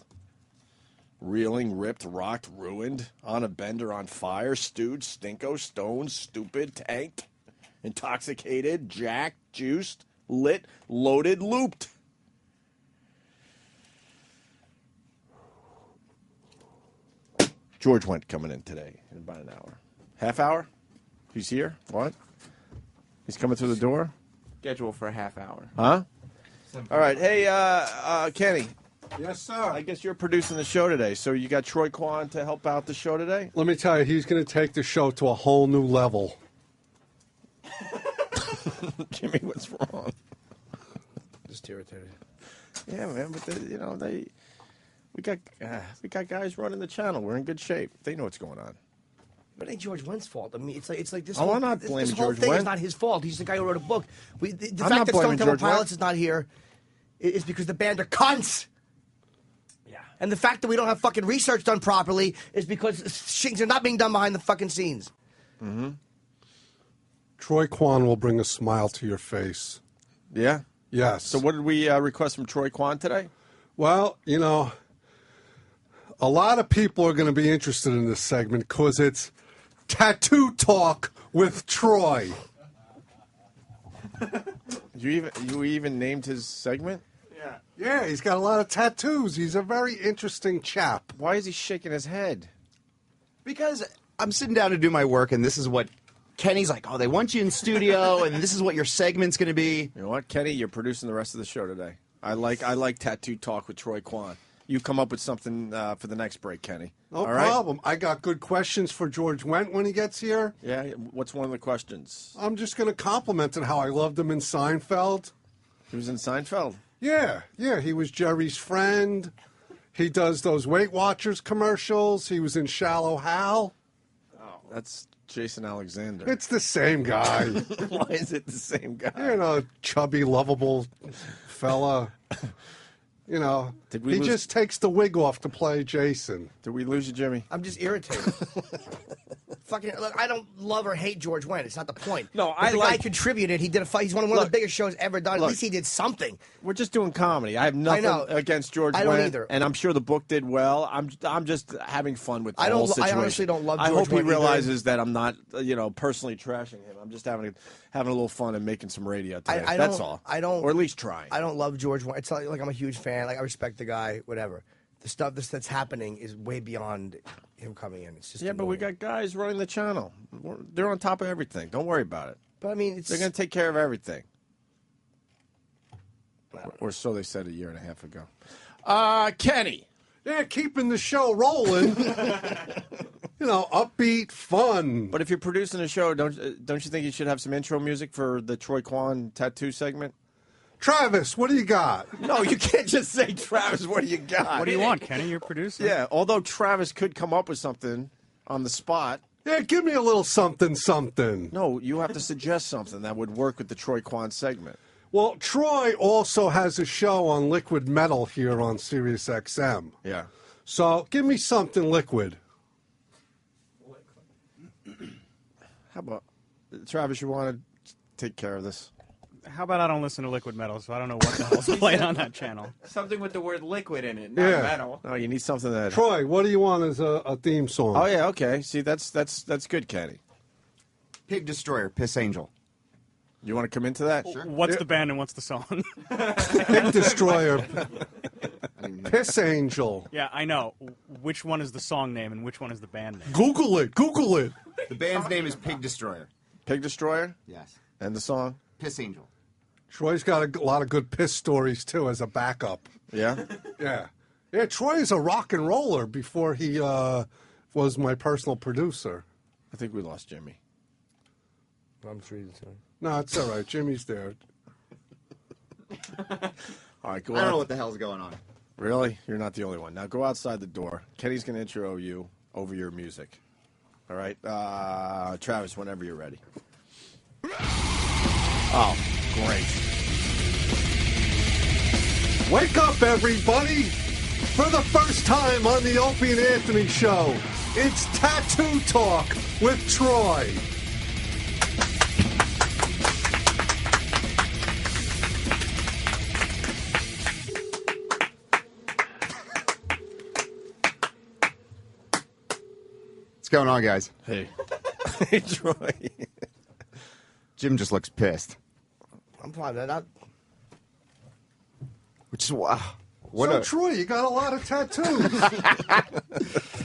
Reeling, ripped, rocked, ruined, on a bender, on fire, stewed, stinko, stoned, stupid, tanked, intoxicated, jacked, juiced, lit, loaded, looped. George Wendt coming in today in about an hour. Half hour? He's here? What? He's coming through the door? Scheduled for a half hour. Huh? All right. Hey, Kenny. Yes, sir. I guess you're producing the show today, so you got Troy Kwan to help out the show today? Let me tell you, he's going to take the show to a whole new level. Jimmy, what's wrong? Just irritated. Yeah, man, but we got guys running the channel. We're in good shape. They know what's going on. But it ain't George Wendt's fault. I mean, it's like this. Oh, whole, I'm not this blaming whole George thing is Wendt. not his fault. He's the guy who wrote a book. The I'm fact not that blaming Stone Temple George Wendt. Pilots is not here is because the band are cunts. Yeah. And the fact that we don't have fucking research done properly is because things are not being done behind the fucking scenes. Mm-hmm. Troy Kwan will bring a smile to your face. Yeah? Yes. So what did we request from Troy Kwan today? Well, a lot of people are going to be interested in this segment because it's Tattoo Talk with Troy. You even named his segment? Yeah, he's got a lot of tattoos. He's a very interesting chap. Why is he shaking his head? Because I'm sitting down to do my work, and this is what Kenny's like, oh, they want you in studio, and this is what your segment's going to be. You know what, Kenny? You're producing the rest of the show today. I like Tattoo Talk with Troy Kwan. You come up with something for the next break, Kenny. No All right? problem. I got good questions for George Wendt when he gets here. Yeah, what's one of the questions? I'm just going to compliment on how I loved him in Seinfeld. He was in Seinfeld? Yeah, he was Jerry's friend. He does those Weight Watchers commercials. He was in Shallow Hal. Oh, that's Jason Alexander. It's the same guy. Why is it the same guy? Chubby, lovable fella. Did we he lose- just takes the wig off to play Jason. Did we lose you, Jimmy? I'm just irritated. Fucking, look, I don't love or hate George Wendt. It's not the point. No, But the guy like- contributed. He did a fight. He's one of the biggest shows ever done. At look, least he did something. We're just doing comedy. I have nothing know. against George I don't Wendt, either. and I'm sure the book did well. I'm just having fun with the I don't- whole I situation. honestly don't love I George hope he Wendt either. realizes that I'm not, personally trashing him. I'm just having a little fun and making some radio today. I That's don't- all. I don't, or at least trying. I don't love George Wendt. It's not like I'm a huge fan. Like I respect the guy. Whatever. The stuff that's happening is way beyond him coming in. It's just Yeah, but we got guys running the channel. They're on top of everything. Don't worry about it. But I mean, they're going to take care of everything. Or so they said a year and a half ago. Kenny. Yeah, keeping the show rolling. Upbeat, fun. But if you're producing a show, don't you think you should have some intro music for the Troy Kwan tattoo segment? Travis, what do you got? No, you can't just say, Travis, what do you got? What do you want, Kenny? You're producer. Yeah, although Travis could come up with something on the spot. Yeah, give me a little something, something. No, you have to suggest something that would work with the Troy Kwan segment. Well, Troy also has a show on liquid metal here on Sirius XM. Yeah. So give me something liquid. How about, Travis, you want to take care of this? How about I don't listen to liquid metal, so I don't know what the hell's playing on that channel. Something with the word liquid in it, not Yeah. metal. No, you need something that... Troy, what do you want as a theme song? Oh, yeah, okay. See, that's good, Kenny. Pig Destroyer, Piss Angel. You want to come into that? Sure. What's the band and what's the song? Pig Destroyer, Piss Angel. Yeah, I know. Which one is the song name and which one is the band name? Google it. The band's name is Pig Destroyer. Pig Destroyer? Yes. And the song? Piss Angel. Troy's got a lot of good piss stories, too, as a backup. Yeah? Yeah. Yeah, Troy is a rock and roller before he was my personal producer. I think we lost Jimmy. I'm sure he's sorry. No, it's all right. Jimmy's there. All right, go I don't out. know what the hell's going on. Really? You're not the only one. Now go outside the door. Kenny's going to intro you over your music. All right? Travis, whenever you're ready. Oh, great. Wake up, everybody! For the first time on the Opie and Anthony Show, it's Tattoo Talk with Troy. What's going on, guys? Hey. Hey, Troy. Jim just looks pissed. I'm fine. Not. Which is wow. Troy, you got a lot of tattoos.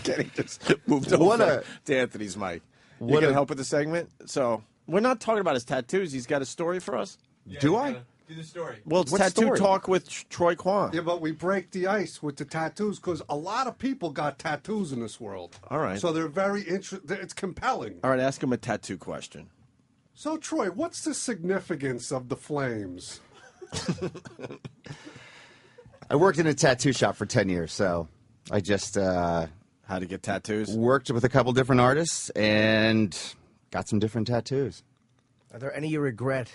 Kenny just moved over to Anthony's mic. You going to help with the segment? So, we're not talking about his tattoos. He's got a story for us? Do I? Do the story. Well, it's What Tattoo story? Talk with Troy Kwan. Yeah, but we break the ice with the tattoos because a lot of people got tattoos in this world. All right. So they're very interesting. It's compelling. All right, ask him a tattoo question. So, Troy, what's the significance of the flames? I worked in a tattoo shop for 10 years, so I just how to get tattoos? Worked with a couple different artists and got some different tattoos. Are there any you regret?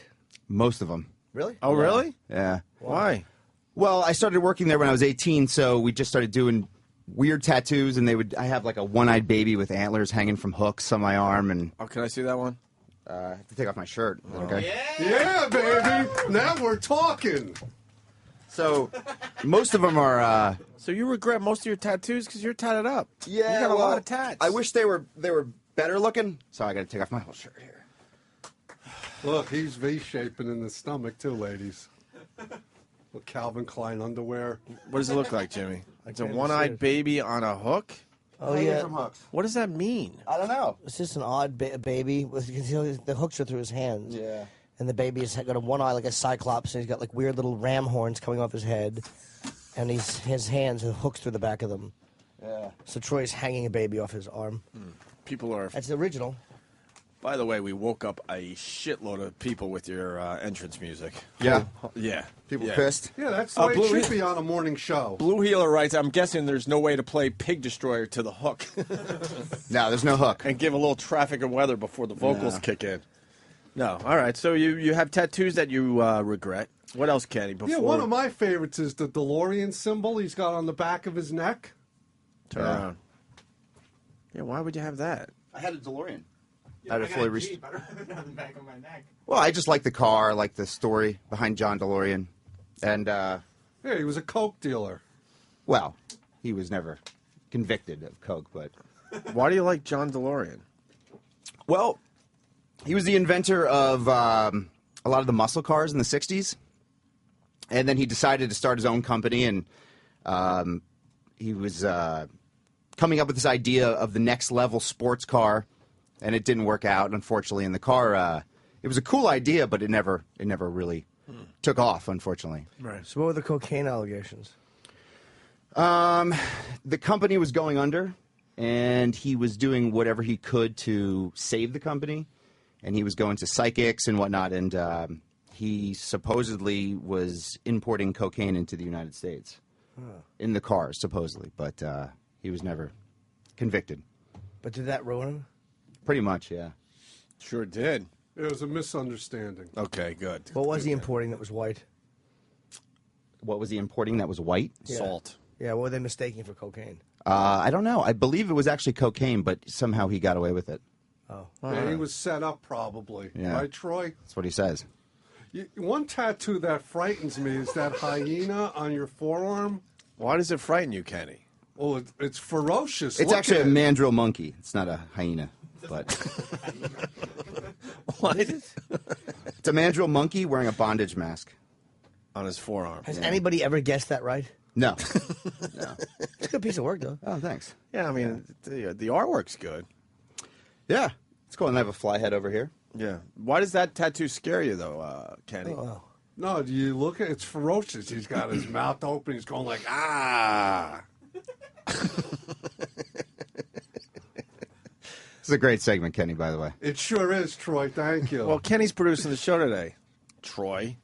Most of them. Really? Oh, really? Yeah. Why? Well, I started working there when I was 18, so we just started doing weird tattoos, and I have like a one-eyed baby with antlers hanging from hooks on my arm, and Oh, can I see that one? I have to take off my shirt. Is that okay? Yeah, baby. Now we're talking. So most of them are. So you regret most of your tattoos because you're tatted up. Yeah, you got a well, lot of tats. I wish they were better looking, so I got to take off my whole shirt here. Look, he's V-shaping in the stomach, too, ladies. With Calvin Klein underwear. What does it look like, Jimmy? It's a can't see one-eyed it. baby on a hook? Oh, Hanging yeah. from hooks. What does that mean? I don't know. It's just an odd baby. The hooks are through his hands. Yeah. And the baby has got one eye like a cyclops, and he's got like weird little ram horns coming off his head. And his hands have hooks through the back of them. Yeah. So Troy's hanging a baby off his arm. People are... That's the original. By the way, we woke up a shitload of people with your entrance music. Yeah. Yeah. People yeah. pissed. Yeah, that's the way Blue it should He- be on a morning show. Blue Healer writes, I'm guessing there's no way to play Pig Destroyer to the hook. No, there's no hook. And give a little traffic and weather before the vocals kick in. No. All right. So you have tattoos that you regret. What else, Kenny? Before... Yeah, one of my favorites is the DeLorean symbol he's got on the back of his neck. Turn around. Yeah, why would you have that? I had a DeLorean. Yeah, I had a fully I don't have it on the back of my neck. Well, I just like the car, I like the story behind John DeLorean. And, yeah, he was a coke dealer. Well, he was never convicted of coke, but... Why do you like John DeLorean? Well, he was the inventor of a lot of the muscle cars in the 60s. And then he decided to start his own company, and he was coming up with this idea of the next level sports car, and it didn't work out, unfortunately. And the car, it was a cool idea, but it never really took off, unfortunately. Right. So what were the cocaine allegations? The company was going under, and he was doing whatever he could to save the company, and he was going to psychics and whatnot, and he supposedly was importing cocaine into the United States in the cars, supposedly, but he was never convicted. But did that ruin him? Pretty much, yeah. Sure did. It was a misunderstanding. Okay, good. What was he importing that was white? What was he importing that was white? Yeah. Salt. Yeah, what were they mistaking for cocaine? I don't know. I believe it was actually cocaine, but somehow he got away with it. Oh. Yeah, he was set up probably. Yeah. Right, Troy? That's what he says. One tattoo that frightens me is that hyena on your forearm. Why does it frighten you, Kenny? Oh, it's ferocious. It's Look actually a at it. mandrill monkey. It's not a hyena, but... What? It's a mandrill monkey wearing a bondage mask. On his forearm. Has anybody ever guessed that right? No. It's a good piece of work, though. Oh, thanks. Yeah, I mean, the artwork's good. Yeah. It's cool. And I have a fly head over here. Yeah. Why does that tattoo scare you, though, Kenny? No, do you look at it? It's ferocious. He's got his mouth open. He's going like, ah. This is a great segment, Kenny, by the way. It sure is, Troy. Thank you. Well, Kenny's producing the show today. Troy.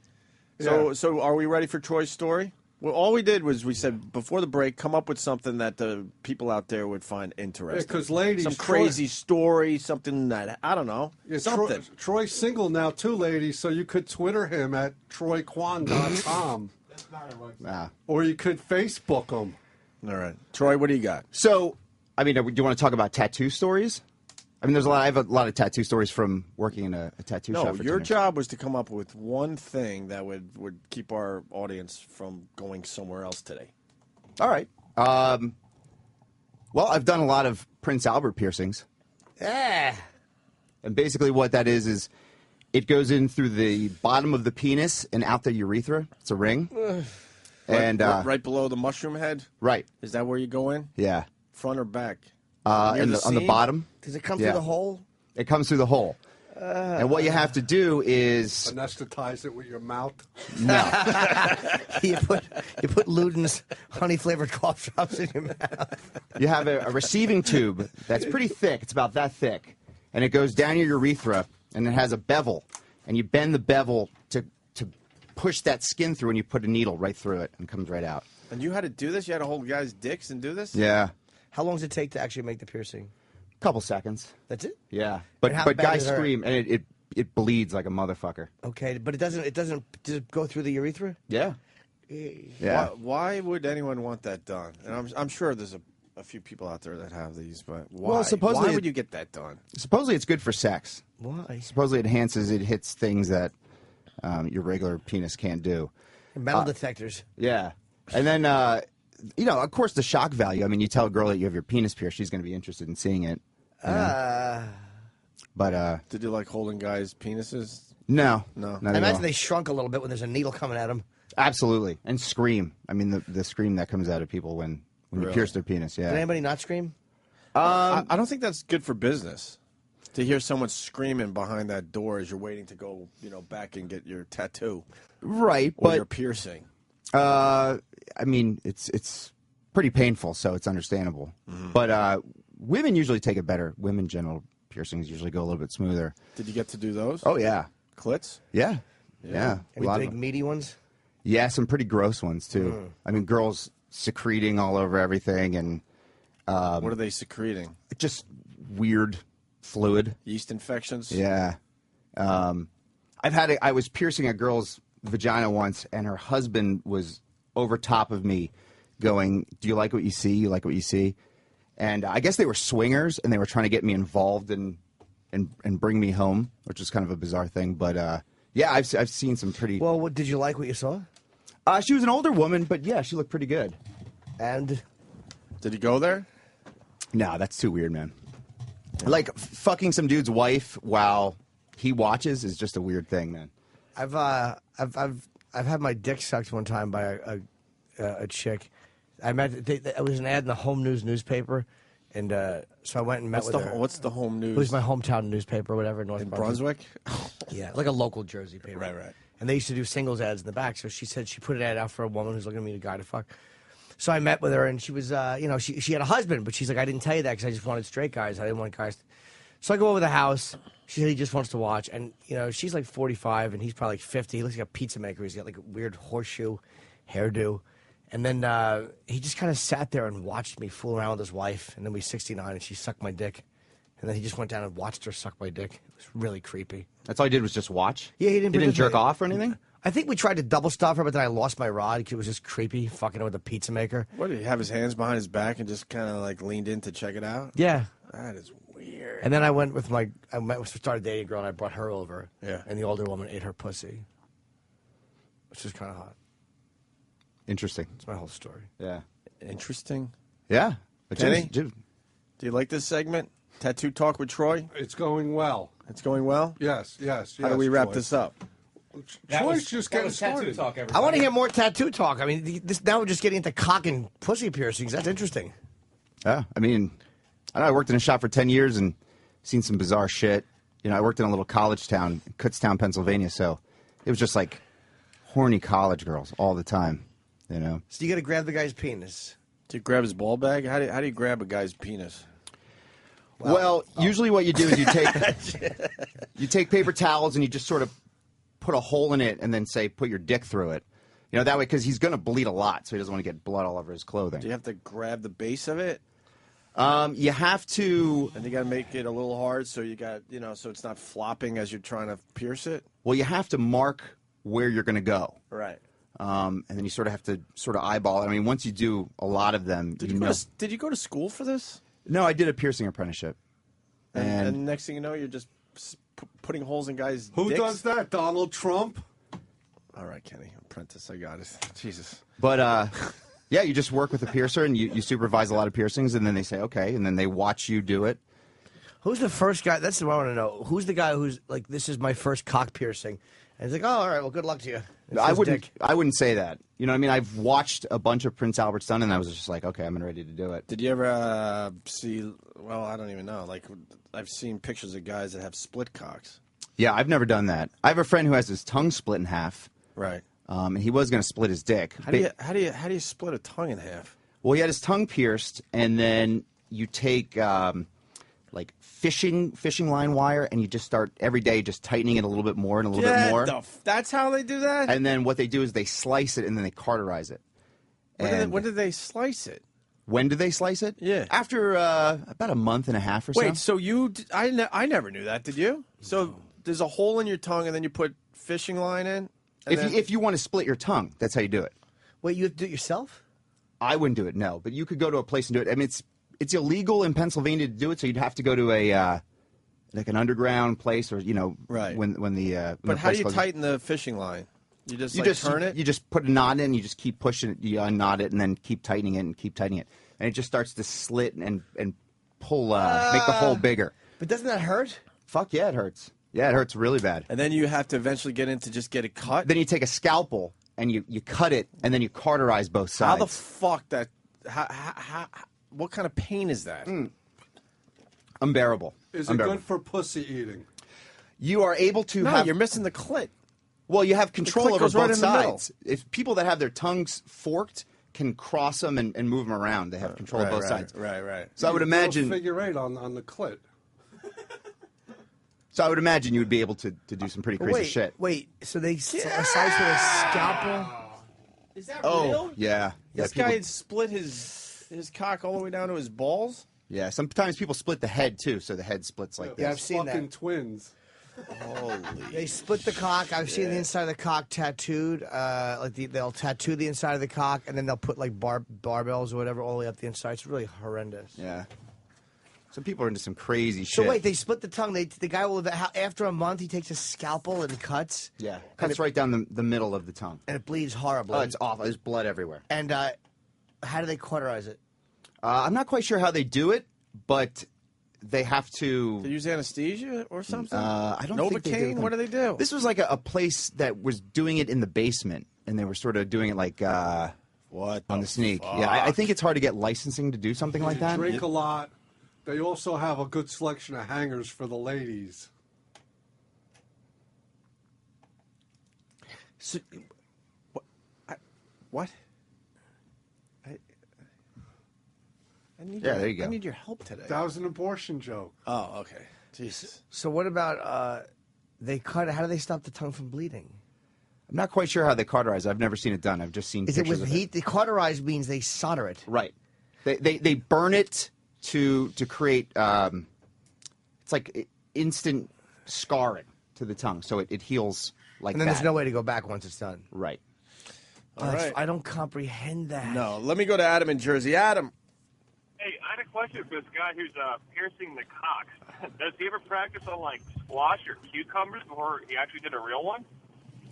So are we ready for Troy's story? Well, all we did was we said before the break, come up with something that the people out there would find interesting. Yeah, 'cause ladies, some Troy- crazy story, something that I don't know, Yeah, something. Troy's single now, too, ladies, so you could Twitter him at troykwan.com. Or you could Facebook him. All right. Troy, what do you got? So, I mean, do you want to talk about tattoo stories? I mean, I have a lot of tattoo stories from working in a tattoo shop. No, for your 10 years. job was to come up with one thing that would keep our audience from going somewhere else today. All right. Well, I've done a lot of Prince Albert piercings. Yeah. And basically what that is it goes in through the bottom of the penis and out the urethra. It's a ring. And right below the mushroom head? Right. Is that where you go in? Yeah. Front or back? On the seam? bottom. Does it come Yeah. through the hole? It comes through the hole. And what you have to do is Anesthetize it with your mouth. you put Luden's honey flavored cough drops in your mouth. you have a receiving tube that's pretty thick. It's about that thick. And it goes down your urethra, and it has a bevel. And you bend the bevel to push that skin through, and you put a needle right through it, and it comes right out. And you had to do this? You had to hold guys' dicks and do this? Yeah. How long does it take to actually make the piercing? Couple seconds. That's it? Yeah. And how But bad guys does it hurt? scream, and it bleeds like a motherfucker. Okay, but it doesn't does it go through the urethra? Yeah. Yeah. Why would anyone want that done? And I'm sure there's a few people out there that have these, but why? Well, supposedly why would you get that done? Supposedly it's good for sex. Why? Supposedly it hits things that your regular penis can't do. Metal detectors. Yeah. And then, of course, the shock value. I mean, you tell a girl that you have your penis pierced, she's going to be interested in seeing it. But did you like holding guys' penises? No. No. Not I at imagine all. they shrunk a little bit when there's a needle coming at them. Absolutely. And scream. I mean, the scream that comes out of people when you Really? pierce their penis. Yeah. Did anybody not scream? I don't think that's good for business. To hear someone screaming behind that door as you're waiting to go, back and get your tattoo. Right, Or but your piercing. I mean, it's pretty painful, so it's understandable. Mm-hmm. But women usually take it better. Women genital piercings usually go a little bit smoother. Did you get to do those? Oh yeah, Clits? yeah. A Any lot big of them. meaty ones? Yeah, some pretty gross ones too. I mean, girls secreting all over everything, and What are they secreting? just weird fluid. Yeast infections? Yeah. I was piercing a girl's vagina once, and her husband was over top of me going, "Do you like what you see? You like what you see?" And I guess they were swingers, and they were trying to get me involved and bring me home, which is kind of a bizarre thing. But yeah, I've seen some pretty. Well, did you like what you saw? She was an older woman, but yeah, she looked pretty good. And did he go there? No, that's too weird, man. Like fucking some dude's wife while he watches is just a weird thing, man. I've had my dick sucked one time by a chick. It was an ad in the Home News newspaper, and so I went and met with her. What's the Home News? It was my hometown newspaper, or whatever, in North Brunswick. Yeah, like a local Jersey paper. Right. And they used to do singles ads in the back. So she said she put an ad out for a woman who's looking to meet a guy to fuck. So I met with her, and she was, she had a husband, but she's like, I didn't tell you that because I just wanted straight guys. I didn't want guys. So I go over the house. She said he just wants to watch, and she's like 45, and he's probably like 50. He looks like a pizza maker. He's got like a weird horseshoe hairdo. And then he just kind of sat there and watched me fool around with his wife. And then we 69, and she sucked my dick. And then he just went down and watched her suck my dick. It was really creepy. That's all he did was just watch? Yeah, he didn't jerk off or anything? I think we tried to double stuff her, but then I lost my rod. It was just creepy, fucking her with a pizza maker. What, did he have his hands behind his back and just kind of like leaned in to check it out? Yeah. That is weird. And then I started dating a girl, and I brought her over. Yeah. And the older woman ate her pussy, which is kind of hot. Interesting. That's my whole story. Yeah. Interesting. Yeah. Kenny, do you like this segment? Tattoo Talk with Troy? It's going well. It's going well? Yes. How do we wrap Troy. this up? Troy's just getting started. I want to hear more tattoo talk. I mean, now we're just getting into cock and pussy piercings. That's interesting. Yeah. I mean, I worked in a shop for 10 years and seen some bizarre shit. I worked in a little college town, Kutztown, Pennsylvania, so it was just like horny college girls all the time, So you got to grab the guy's penis. Do you grab his ball bag? How do you grab a guy's penis? Well, usually what you do is you take paper towels and you just sort of put a hole in it and then put your dick through it. That way, because he's going to bleed a lot, so he doesn't want to get blood all over his clothing. Do you have to grab the base of it? You have to. And you got to make it a little hard so you got, so it's not flopping as you're trying to pierce it? Well, you have to mark where you're going to go. Right. And then you sort of have to eyeball it. I mean, once you do a lot of them, Did you go to school for this? No, I did a piercing apprenticeship. And next thing you know, you're just putting holes in guys' Who dicks? does that? Donald Trump? All right, Kenny. Apprentice, I got it. Jesus. But, yeah, you just work with a piercer and you supervise a lot of piercings, and then they say, okay, and then they watch you do it. Who's the first guy? That's what I want to know. Who's the guy who's like, this is my first cock piercing? And he's like, oh, all right, well, good luck to you. I wouldn't say that. I mean, I've watched a bunch of Prince Albert's done, and I was just like, okay, I'm ready to do it. Did you ever see, well, I don't even know. Like, I've seen pictures of guys that have split cocks. Yeah, I've never done that. I have a friend who has his tongue split in half. Right. And he was going to split his dick. How do you split a tongue in half? Well, he had his tongue pierced, and then you take like fishing line wire, and you just start every day just tightening it a little bit more and a little bit more. That's how they do that? And then what they do is they slice it, and then they cauterize it. When did they slice it? When did they slice it? Yeah. After about a month and a half or so. Wait, so I never knew that, did you? So there's a hole in your tongue, and then you put fishing line in? If you want to split your tongue, that's how you do it. Wait, you have to do it yourself? I wouldn't do it, no. But you could go to a place and do it. I mean, it's illegal in Pennsylvania to do it, so you'd have to go to a like an underground place, or right. when the but how do you tighten the fishing line? You just turn it. You just put a knot in. You just keep pushing it. You unknot it, and then keep tightening it and keep tightening it, and it just starts to slit and pull, make the hole bigger. But doesn't that hurt? Fuck yeah, it hurts. Yeah, it hurts really bad. And then you have to eventually get in to just get it cut. Then you take a scalpel and you cut it, and then you cauterize both sides. How the fuck that? What kind of pain is that? Unbearable. Is it good for pussy eating? You are able to have. You're missing the clit. Well, you have control over both sides. Middle. If people that have their tongues forked can cross them and move them around, they have control of both sides. Right. So I would imagine figure eight on the clit. So I would imagine you would be able to do some pretty crazy shit. Wait, so they slice with a scalpel? Is that real? Yeah. This guy had split his cock all the way down to his balls? Yeah, sometimes people split the head, too, so the head splits like this. Yeah, I've seen fucking that. Twins. They split the cock. I've seen the inside of the cock tattooed. They'll tattoo the inside of the cock, and then they'll put like barbells or whatever all the way up the inside. It's really horrendous. Yeah. Some people are into some crazy So shit. wait, they split the tongue. The guy will after a month he takes a scalpel and cuts. Yeah, cuts right down the middle of the tongue. And it bleeds horribly. Oh, it's awful. There's blood everywhere. And how do they cauterize it? I'm not quite sure how they do it, but they have to. They use anesthesia or something? I don't think they do. Novocaine? What do they do? This was like a place that was doing it in the basement, and they were sort of doing it like what on the sneak. Yeah, I think it's hard to get licensing to do something like that. Drink a lot. They also have a good selection of hangers for the ladies. So, what? I need Yeah, there you go. I need your help today. That was an abortion joke. Oh, okay. Jesus. So what about they cut? How do they stop the tongue from bleeding? I'm not quite sure how they cauterize. I've never seen it done. I've just seen Is it pictures with of heat? The cauterize means they solder it. Right. They burn it to create it's like instant scarring to the tongue, so it heals like And then that. there's no way to go back once it's done. Right. All right. I don't comprehend that. No, let me go to Adam in Jersey. Adam. Hey, I had a question for this guy who's piercing the cock. Does he ever practice on, like, squash or cucumbers before he actually did a real one?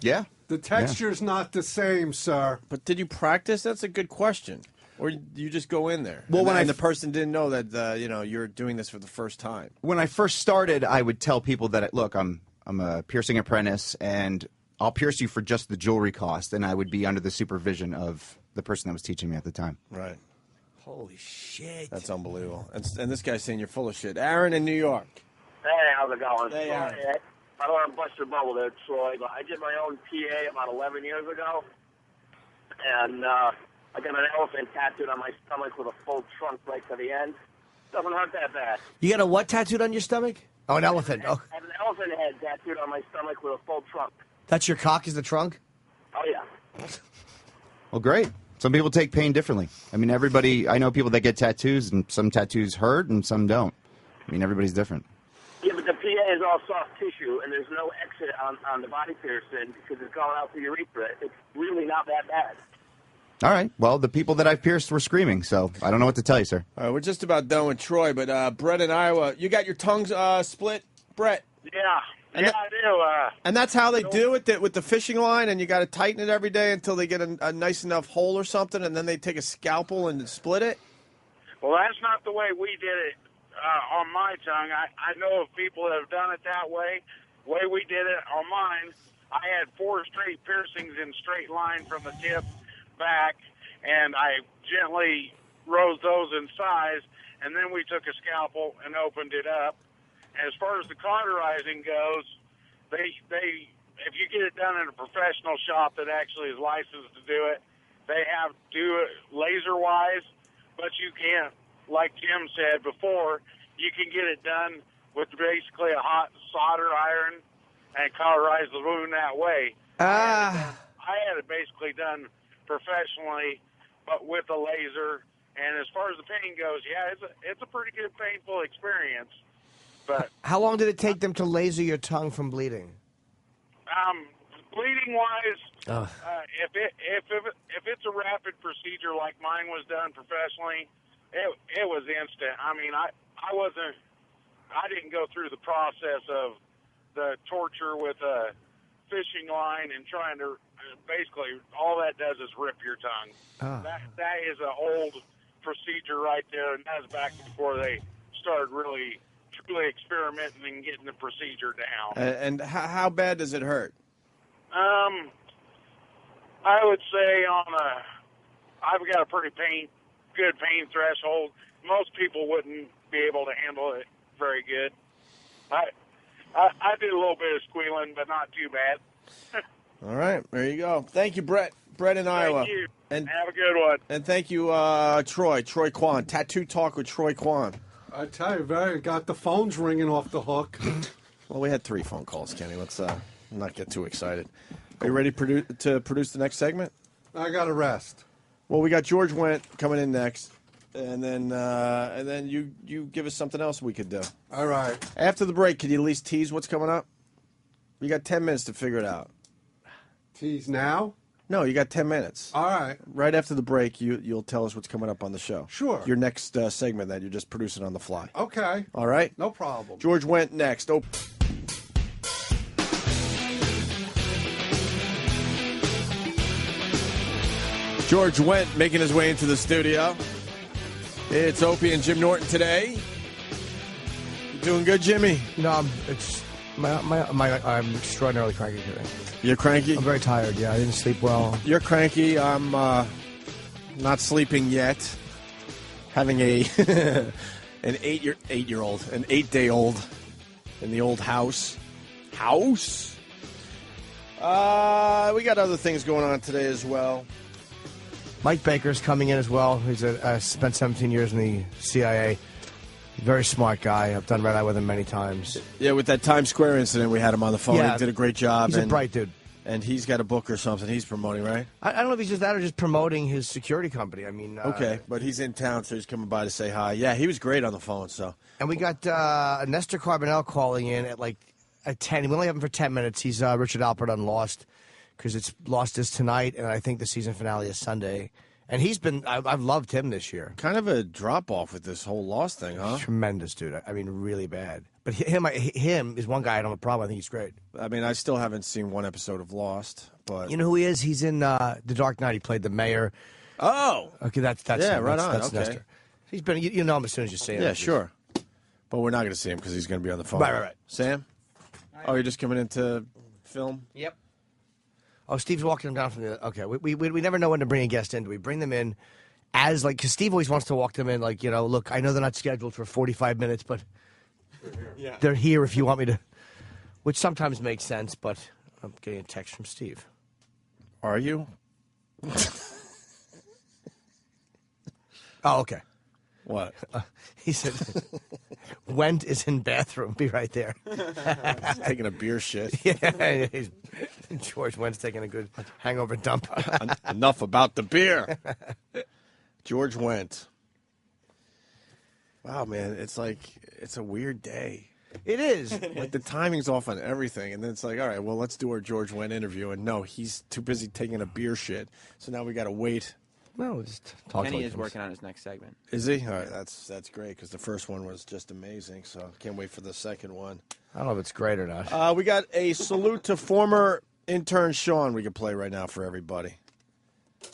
Yeah. The texture's not the same, sir. But did you practice? That's a good question. Or you just go in there? Well, and the person didn't know that you're doing this for the first time. When I first started, I would tell people that, look, I'm a piercing apprentice, and I'll pierce you for just the jewelry cost, and I would be under the supervision of the person that was teaching me at the time. Right. Holy shit. That's unbelievable. And this guy's saying you're full of shit. Aaron in New York. Hey, how's it going? Hey, Aaron. I don't want to bust your bubble there, Troy, but I did my own PA about 11 years ago, and I got an elephant tattooed on my stomach with a full trunk right to the end. Doesn't hurt that bad. You got a what tattooed on your stomach? Oh, an elephant. Oh, I have an elephant head tattooed on my stomach with a full trunk. that's your cock is the trunk? Oh, yeah. Well, great. Some people take pain differently. I mean, I know people that get tattoos, and some tattoos hurt and some don't. I mean, everybody's different. Yeah, but the PA is all soft tissue, and there's no exit on the body piercing because it's going out the urethra. It's really not that bad. All right. Well, the people that I've pierced were screaming, so I don't know what to tell you, sir. All right, we're just about done with Troy, but Brett in Iowa, you got your tongues split, Brett? Yeah, I do. And that's how they do it with the fishing line, and you got to tighten it every day until they get a nice enough hole or something, and then they take a scalpel and split it? Well, that's not the way we did it on my tongue. I know of people that have done it that way. The way we did it on mine, I had 4 straight piercings in straight line from the tip back, and I gently rose those in size, and then we took a scalpel and opened it up. As far as the cauterizing goes, they if you get it done in a professional shop that actually is licensed to do it, they have to do it laser-wise, but you can't, like Jim said before, you can get it done with basically a hot solder iron and cauterize the wound that way. I had it basically done professionally, but with a laser. And as far as the pain goes, yeah, it's a pretty good painful experience. But How long did it take them to laser your tongue from bleeding? bleeding wise, if it's a rapid procedure like mine was done professionally, it was instant. I mean, I didn't go through the process of the torture with a fishing line and trying to basically all that does is rip your tongue. That is an old procedure right there, and that was back before they started really truly experimenting and getting the procedure down. And how bad does it hurt? I would say I've got a pretty good pain threshold. Most people wouldn't be able to handle it very good. I do a little bit of squealing, but not too bad. All right, there you go. Thank you, Brett. Brett in Iowa. Thank you. And have a good one. And thank you, Troy Kwan. Tattoo Talk with Troy Kwan. I tell you, Barry, got the phones ringing off the hook. Well, we had 3 phone calls, Kenny. Let's not get too excited. Are you ready to produce the next segment? I got to rest. Well, we got George Wendt coming in next, and then you give us something else we could do. All right. After the break, could you at least tease what's coming up? You got 10 minutes to figure it out. Tease now? No, you got 10 minutes. All right. Right after the break, you'll tell us what's coming up on the show. Sure. Your next segment that you're just producing on the fly. Okay. All right? No problem. George Wendt next. Oh. George Wendt making his way into the studio. It's Opie and Jim Norton today. You doing good, Jimmy? You know, I'm extraordinarily cranky today. You're cranky? I'm very tired, yeah. I didn't sleep well. You're cranky. I'm not sleeping yet. Having an 8-day-old in the old house. We got other things going on today as well. Mike Baker's coming in as well. He's spent 17 years in the CIA. Very smart guy. I've done Red Eye with him many times. Yeah, with that Times Square incident, we had him on the phone. Yeah. He did a great job. He's a bright dude. And he's got a book or something he's promoting, right? I don't know if he's just that or just promoting his security company. I mean, okay, but he's in town, so he's coming by to say hi. Yeah, he was great on the phone. So, and we got Nestor Carbonell calling in at 10. We only have him for 10 minutes. He's Richard Alpert on Lost because it's Lost is tonight, and I think the season finale is Sunday. And he's been, I've loved him this year. Kind of a drop-off with this whole Lost thing, huh? Tremendous, dude. I mean, really bad. But him is one guy I don't have a problem. I think he's great. I mean, I still haven't seen one episode of Lost, but... You know who he is? He's in The Dark Knight. He played the mayor. Oh! Okay, that's yeah, him. right That's on, okay. Nestor. He's been, you know him as soon as you see him. Yeah, sure. But we're not going to see him because he's going to be on the phone. Right. Sam? Oh, you're just coming in to film? Yep. Oh, Steve's walking him down from the... Okay, we never know when to bring a guest in. Do we bring them in as, because Steve always wants to walk them in look, I know they're not scheduled for 45 minutes, but they're here if you want me to... Which sometimes makes sense, but I'm getting a text from Steve. Are you? Oh, okay. What? He said, Wendt is in bathroom. Be right there. He's taking a beer shit. Yeah, George Wendt's taking a good hangover dump. Enough about the beer. George Wendt. Wow, man, it's a weird day. It is. Like the timing's off on everything, and then it's like, all right, well, let's do our George Wendt interview, and no, he's too busy taking a beer shit, so now we got to wait. No, just talk. Kenny is working on his next segment. Is he? All right, that's great because the first one was just amazing, so can't wait for the second one. I don't know if it's great or not. We got a salute to former intern Sean we can play right now for everybody.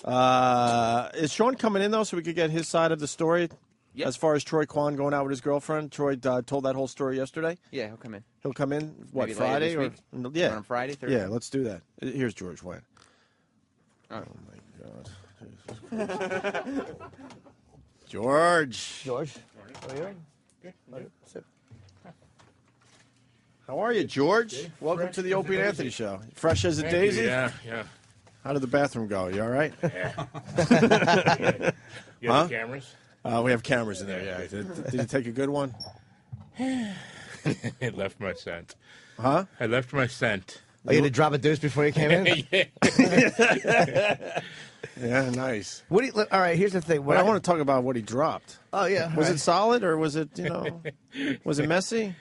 Is Sean coming in, though, so we could get his side of the story? Yep. As far as Troy Kwan going out with his girlfriend? Troy told that whole story yesterday? Yeah, he'll come in. He'll come in, what, Maybe Friday? later this week? Yeah. On Friday, Thursday? Yeah, let's do that. Here's George Wendt. Oh, my God. George. How are you? Good. How are you, George? Welcome to the Opie and Anthony Show. Fresh as a daisy? Yeah. How did the bathroom go? You all right? Yeah. You have cameras? We have cameras in there, yeah. Did you take a good one? It left my scent. Huh? I left my scent. Oh, you had to drop a deuce before you came in? Yeah, nice. All right, here's the thing. I want to talk about what he dropped. Oh, yeah. Was it solid or was it, was it messy?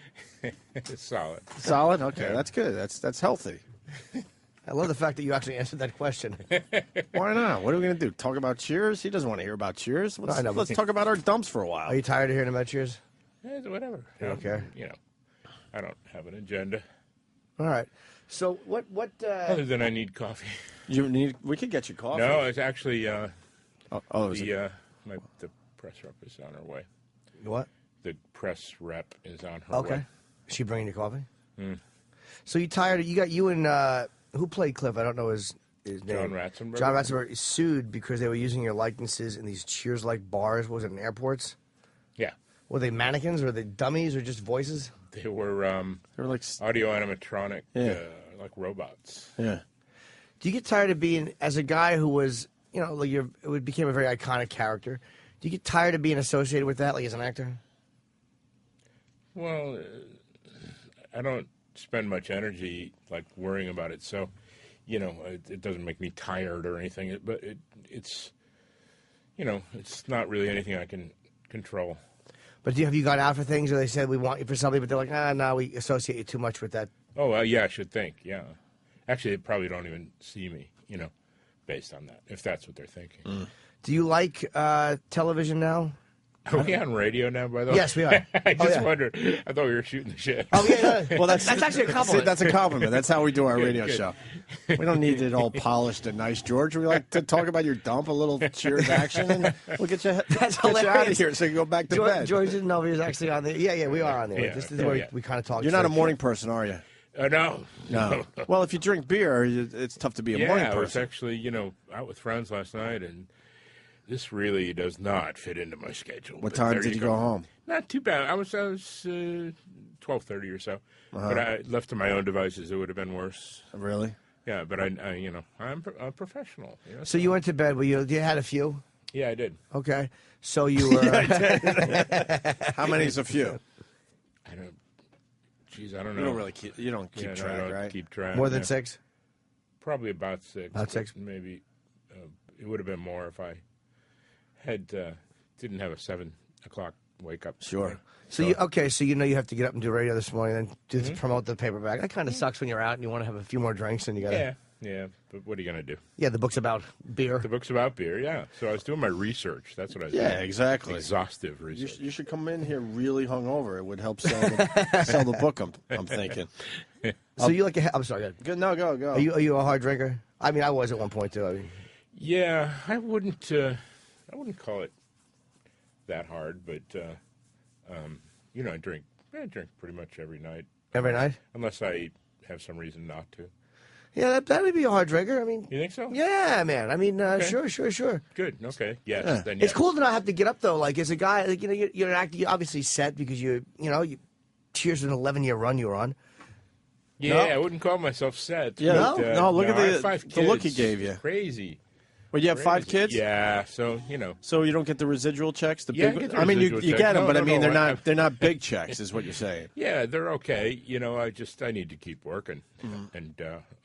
It's solid. Solid? Okay, that's good. That's healthy. I love the fact that you actually answered that question. Why not? What are we going to do? Talk about Cheers? He doesn't want to hear about Cheers. Let's talk about our dumps for a while. Are you tired of hearing about Cheers? Yeah, whatever. You don't care? I don't have an agenda. All right. So what? Other than I need coffee. We could get you coffee. No, it's actually the press rep is on her way. What? The press rep is on her way. Okay. Is she bringing you coffee? Mm. So you tired? You and who played Cliff? I don't know his name. John Ratzenberger. John Ratzenberger is sued because they were using your likenesses in these Cheers-like bars. What was it, in airports? Yeah. Were they mannequins? Were they dummies or just voices? They were like audio animatronic, like robots. Yeah. Do you get tired of being, as a guy who was, it became a very iconic character, do you get tired of being associated with that, like as an actor? Well, I don't spend much energy, like, worrying about it, so, it doesn't make me tired or anything, but it's not really anything I can control. But have you gone out for things where they said we want you for something, but they're like, no, we associate you too much with that Oh, yeah, I should think, yeah. Actually, they probably don't even see me, based on that, if that's what they're thinking. Do you like television now? Are we on radio now, by the way? Yes, we are. I just wondered. I thought we were shooting the shit. Oh, yeah. Well, that's actually a compliment. That's a compliment. That's how we do our Good, radio good. show. We don't need it all polished and nice, George. We like to talk about your dump, a little Cheers action, and we'll get you out of here so you can go back to bed. George didn't know he was actually on there. Yeah, we are on there. Yeah, This is where we kind of talk. You're not a morning person, are you? No. No. Well, if you drink beer, it's tough to be a morning I was person. actually, out with friends last night, and this really does not fit into my schedule. What but time there did you go home? Not too bad. I was 12:30 or so. Uh-huh. But I left to my own devices. It would have been worse. Really? Yeah, but I'm a professional. So you went to bed. You had a few? Yeah, I did. Okay. So you were. How many is a few? I don't. Geez, I don't know. You don't really keep. You don't keep track, I don't right? Keep track. More than yeah. 6? Probably about 6. About 6. Maybe it would have been more if I had didn't have a 7 o'clock wake up. Sure. So you you have to get up and do radio this morning and Mm-hmm. promote the paperback. That kind of sucks when you're out and you want to have a few more drinks and you got to. Yeah. But what are you gonna do? Yeah, the book's about beer. The book's about beer. Yeah. So I was doing my research. That's what I was doing. Yeah, exactly. Exhaustive research. You should come in here really hungover. It would help sell the book. I'm thinking. So you like? I'm sorry. Good. No, go. Are you a hard drinker? I mean, I was at one point too. I mean, Yeah, I wouldn't call it that hard, but I drink pretty much every night. Every night? Unless I have some reason not to. yeah, that would be a hard drinker. I mean, You think so? yeah, man. I mean, Okay. sure. Good. Okay. Yes. Yeah. Then It's yes. cool to not have to get up though. Like as a guy, like you're an actor. You're obviously set because you Cheers was an 11-year run you were on. Yeah, No. I wouldn't call myself set. Yeah. but, No, look at I have 5 the look he kids. gave you. Crazy. Well, you have 5 kids. Yeah. So So you don't get the residual checks. The Yeah, I big. get the I mean, you residual get them, checks. but No, I mean, no, they're not big checks, is what you're saying. Yeah, they're okay. I need to keep working and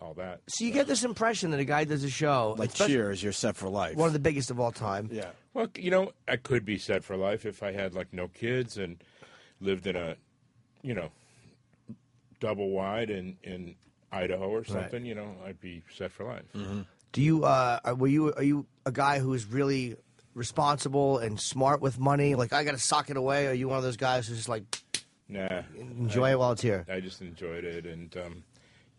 all that. So you get this impression that a guy does a show Like especially Cheers, you're set for life. one of the biggest of all time. Yeah. Well, I could be set for life if I had no kids and lived in a, double wide in Idaho or something. I'd be set for life. Mm-hmm. Do you are you a guy who's really responsible and smart with money? Like I got to sock it away. Or are you one of those guys who's just like Nah, enjoy it while it's here? I just enjoyed it, and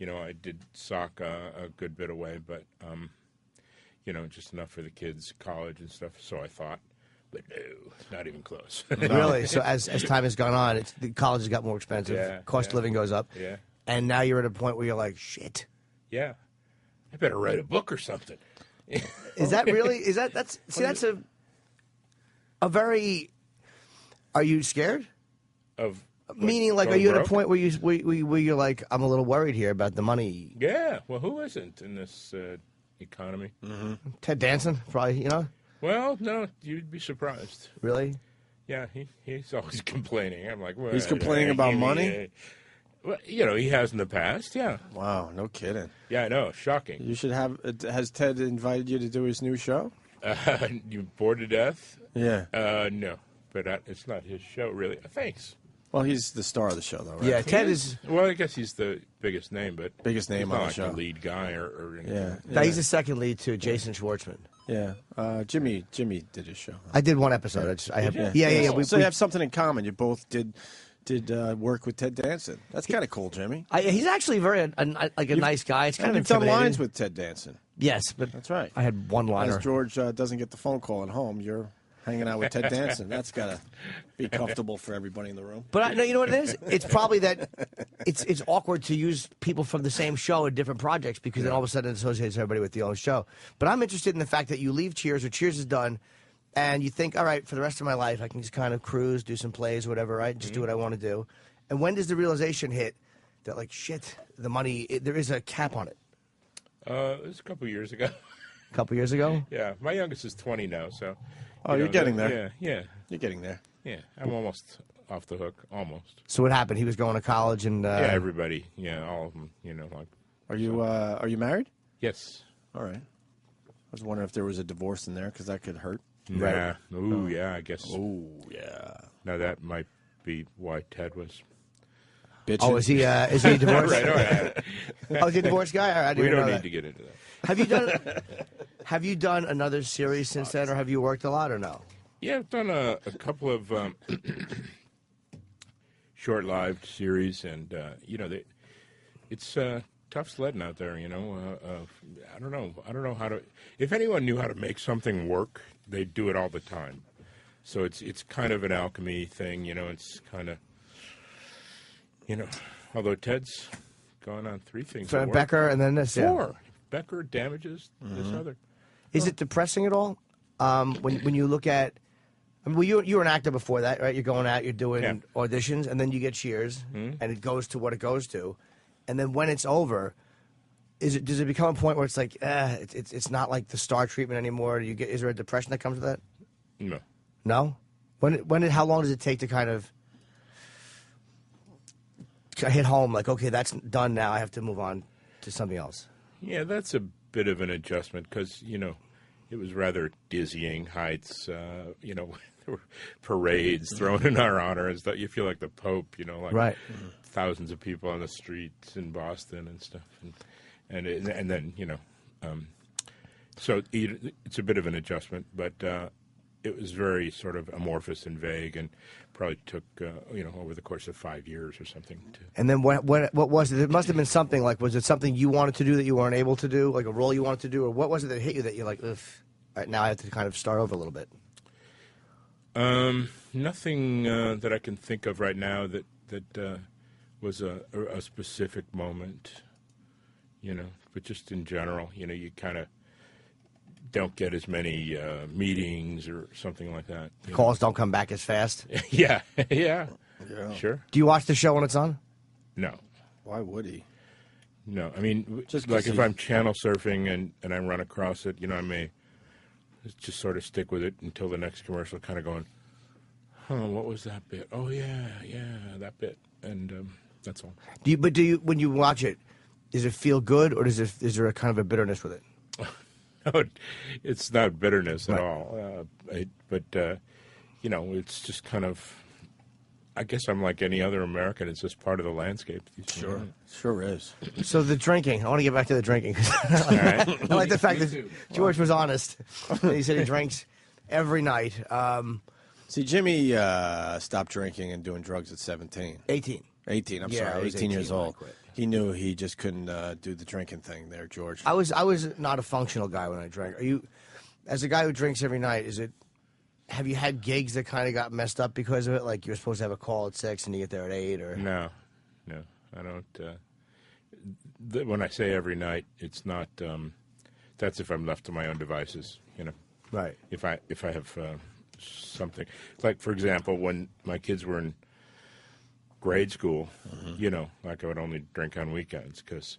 I did sock a good bit away, but just enough for the kids' college and stuff. So I thought, but no, not even close. Really? So as time has gone on, the college has got more expensive. Yeah, Cost of living goes up. Yeah. And now you're at a point where you're like, shit. Yeah, I better write a book or something. Is that really? That's a very. Are you scared? Of meaning, like, are going you at a broke? point where you're like, I'm a little worried here about the money? Yeah. Well, who isn't in this economy? Mm-hmm. Ted Danson, probably. Well, no, you'd be surprised. Really? Yeah, he's always complaining. I'm like, well, He's complaining about money? Well, he has in the past. Yeah. Wow, no kidding. Yeah, I know. Shocking. You should have. Has Ted invited you to do his new show? You bored to death? Yeah. No, but it's not his show, really. Thanks. Well, he's the star of the show, though, right? Yeah, Ted He is. Well, I guess he's the biggest name, but Biggest name he's on not the like show. the lead guy or anything. Yeah. Now, he's the second lead to Jason Schwartzman. Yeah. Jimmy did his show. I did one episode. I have. Yeah. So you have something in common. You both did work with Ted Danson. That's kind of cool, Jimmy. He's actually very like a nice guy. It's kind of You've done intimidating. lines with Ted Danson. Yes, but That's right. I had one liner. As George doesn't get the phone call at home, you're hanging out with Ted Danson. That's got to be comfortable for everybody in the room. But you know what it is? It's probably that it's awkward to use people from the same show in different projects because then all of a sudden it associates everybody with the own show. But I'm interested in the fact that you leave Cheers or Cheers is done, and you think, all right, for the rest of my life, I can just kind of cruise, do some plays, whatever, right? Just do what I want to do. And when does the realization hit that, like, shit, the money, there is a cap on it? It was a couple years ago. A couple years ago? Yeah, my youngest is 20 now, so. Oh, you're getting there. Yeah. You're getting there. Yeah, I'm almost off the hook, almost. So what happened? He was going to college and... yeah, everybody. Yeah, all of them, like. Are you married? Yes. All right. I was wondering if there was a divorce in there because that could hurt. Nah. Right. Ooh, yeah, I guess. Oh, yeah. Now that might be why Ted was bitches. Oh, is he divorced? Right, all right. Oh, is he a divorced guy? I didn't We even don't know need that. to get into that. Have you done another series since then, or have you worked a lot, or no? Yeah, I've done a couple of short-lived series, and it's tough sledding out there. I don't know how to. If anyone knew how to make something work, they'd do it all the time. So it's kind of an alchemy thing. It's kind of although Ted's gone on 3 things. So Becker and then this. 4. Yeah. Becker, Damages, this other. Is it depressing at all? When you look at, you were an actor before that, right? You're going out, you're doing auditions, and then you get Cheers, and it goes to what it goes to, and then when it's over, does it become a point where it's like, it's not like the star treatment anymore? Is there a depression that comes with that? No. No. How long does it take to kind of hit home? Like, okay, that's done now. I have to move on to something else. Yeah, that's a bit of an adjustment because, it was rather dizzying heights. There were parades thrown in our honor and stuff. You feel like the Pope, right. Thousands of people on the streets in Boston and stuff. And then, so it's a bit of an adjustment, but it was very sort of amorphous and vague and probably took, over the course of 5 years or something. And then what was it? It must have been something like, was it something you wanted to do that you weren't able to do, like a role you wanted to do, or what was it that hit you that you're like, ugh, all right, now I have to kind of start over a little bit? Nothing that I can think of right now that was a specific moment, but just in general, you kind of don't get as many meetings or something like that. Calls don't come back as fast? Yeah, sure. Do you watch the show when it's on? No. Why would he? No, I mean, Just like 'cause if I'm channel surfing and I run across it, I may just sort of stick with it until the next commercial, kind of going, what was that bit? Oh, yeah, that bit. And that's all. When you watch it, does it feel good, or is there a kind of a bitterness with it? No, it's not bitterness at all. But it's just kind of, I guess I'm like any other American. It's just part of the landscape. Sure is. So the drinking, I want to get back to the drinking. I like the fact that George was honest. He said he drinks every night. See, Jimmy stopped drinking and doing drugs at 17. 18. 18, I'm Yeah, I sorry, was 18 years 18 when I old. quit. He knew he just couldn't do the drinking thing there, George. I was not a functional guy when I drank. Are you, as a guy who drinks every night, have you had gigs that kind of got messed up because of it? Like you were supposed to have a call at 6 and you get there at 8, or No, I don't. When I say every night, it's not. That's if I'm left to my own devices, Right. If I have something, like for example, when my kids were in grade school, like I would only drink on weekends because,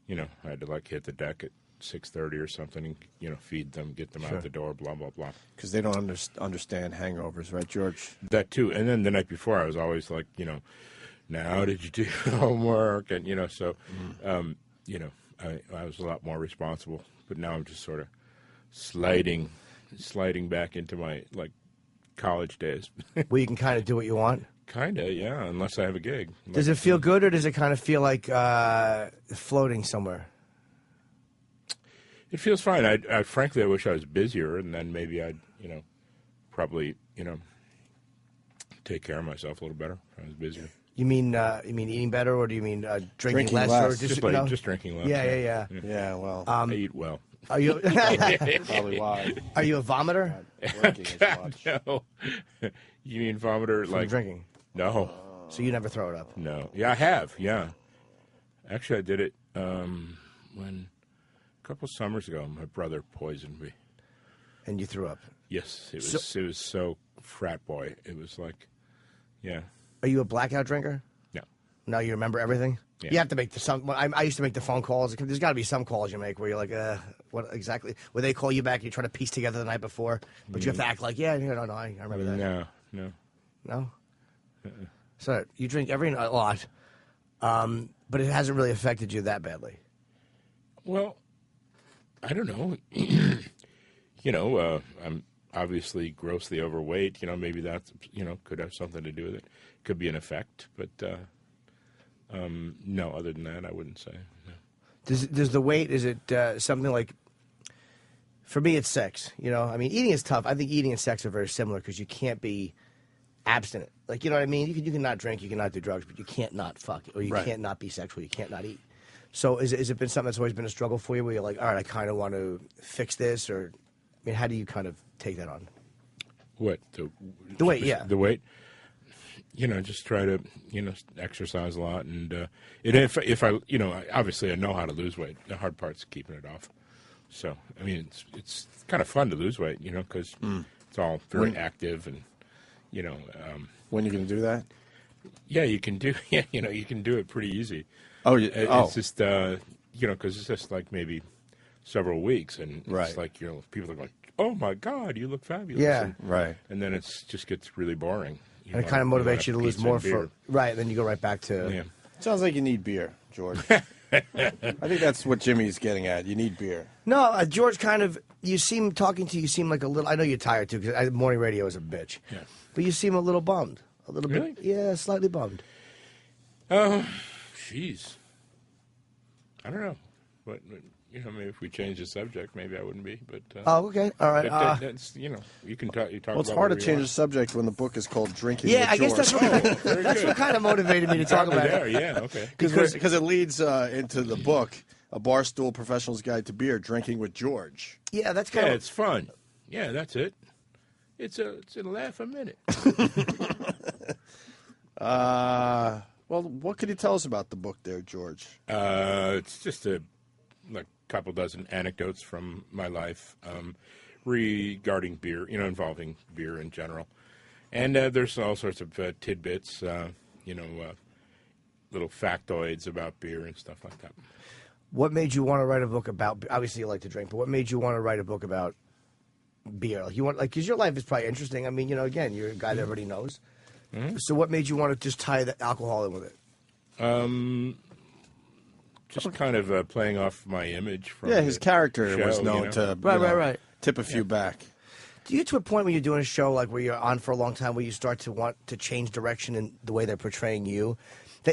I had to like hit the deck at 6:30 or something, and feed them, get them out the door, blah blah blah. Because they don't understand hangovers, right, George? That too, and then the night before, I was always like, now did you do your homework? And so, I was a lot more responsible. But now I'm just sort of sliding back into my like college days. where you can kind of do what you want. Kinda, yeah. Unless I have a gig. Does it feel good, or does it kind of feel like floating somewhere? It feels fine. I frankly, I wish I was busier, and then maybe I'd, probably, take care of myself a little better if I was busier. You mean eating better, or do you mean drinking less? Or Just drinking less. Yeah. Yeah, well, I eat well. Are you probably why? Are you a vomiter? God, no. You mean vomiter From like drinking? No. So you never throw it up? No. Yeah, I have. Yeah. Actually, I did it when a couple summers ago. My brother poisoned me. And you threw up? Yes. It was so frat boy. It was like, yeah. Are you a blackout drinker? No. No, you remember everything? Yeah. You have to make I used to make the phone calls. There's got to be some calls you make where you're like, what exactly? Where they call you back and you try to piece together the night before, but you have to act like, no, I remember that. No. No? So you drink every night a lot, but it hasn't really affected you that badly. Well, I don't know. I'm obviously grossly overweight. Maybe that's, could have something to do with it. Could be an effect, but No, other than that, I wouldn't say. No. Does the weight, is it something like, for me, it's sex. You know, I mean, eating is tough. I think eating and sex are very similar because you can't be abstinent. Like, you know what I mean? You can not drink, you can not do drugs, but you can't not fuck, or you can't not be sexual, you can't not eat. So has it been something that's always been a struggle for you where you're like, all right, I kind of want to fix this? Or, I mean, how do you kind of take that on? What? The weight, yeah. The weight? You know, just try to, exercise a lot. And if I, obviously I know how to lose weight. The hard part's keeping it off. So, I mean, it's kind of fun to lose weight, because it's all very active and, when you going to do that? Yeah, you can do. Yeah, you can do it pretty easy. Oh, yeah. It's just because it's just like maybe several weeks, and it's like people are going, "Oh my God, you look fabulous!" Yeah, right. And then it just gets really boring. And it kind of motivates you to lose more right. Then you go right back to. Yeah. Sounds like you need beer, George. I think that's what Jimmy's getting at. You need beer. No, George, kind of. You seem like a little. I know you're tired too because morning radio is a bitch. Yeah. But you seem a little bummed. A little Really? bit. Yeah, slightly bummed. Jeez. I don't know. But, maybe if we change the subject, maybe I wouldn't be. But oh, okay. All right. That's, you can talk. You talk. Well, it's about hard to whatever you change the want. subject when the book is called Drinking Yeah, with I guess George. that's what kind of motivated me to talk about there, it. yeah, okay. Because it leads into the book, A Barstool Professional's Guide to Beer, Drinking with George. Yeah, that's kind of. it's fun. Yeah, that's it. It's a laugh a minute. Well, what could you tell us about the book there, George? It's just a couple dozen anecdotes from my life regarding beer, involving beer in general. And there's all sorts of tidbits, little factoids about beer and stuff like that. What made you want to write a book about? Obviously, you like to drink, but what made you want to write a book about beer? Because your life is probably interesting. I mean, again, you're a guy that everybody knows. Mm-hmm. So, what made you want to just tie the alcohol in with it? Just kind of playing off my image from his character show, was known to right. tip a few back. Do you get to a point when you're doing a show like where you're on for a long time where you start to want to change direction in the way they're portraying you?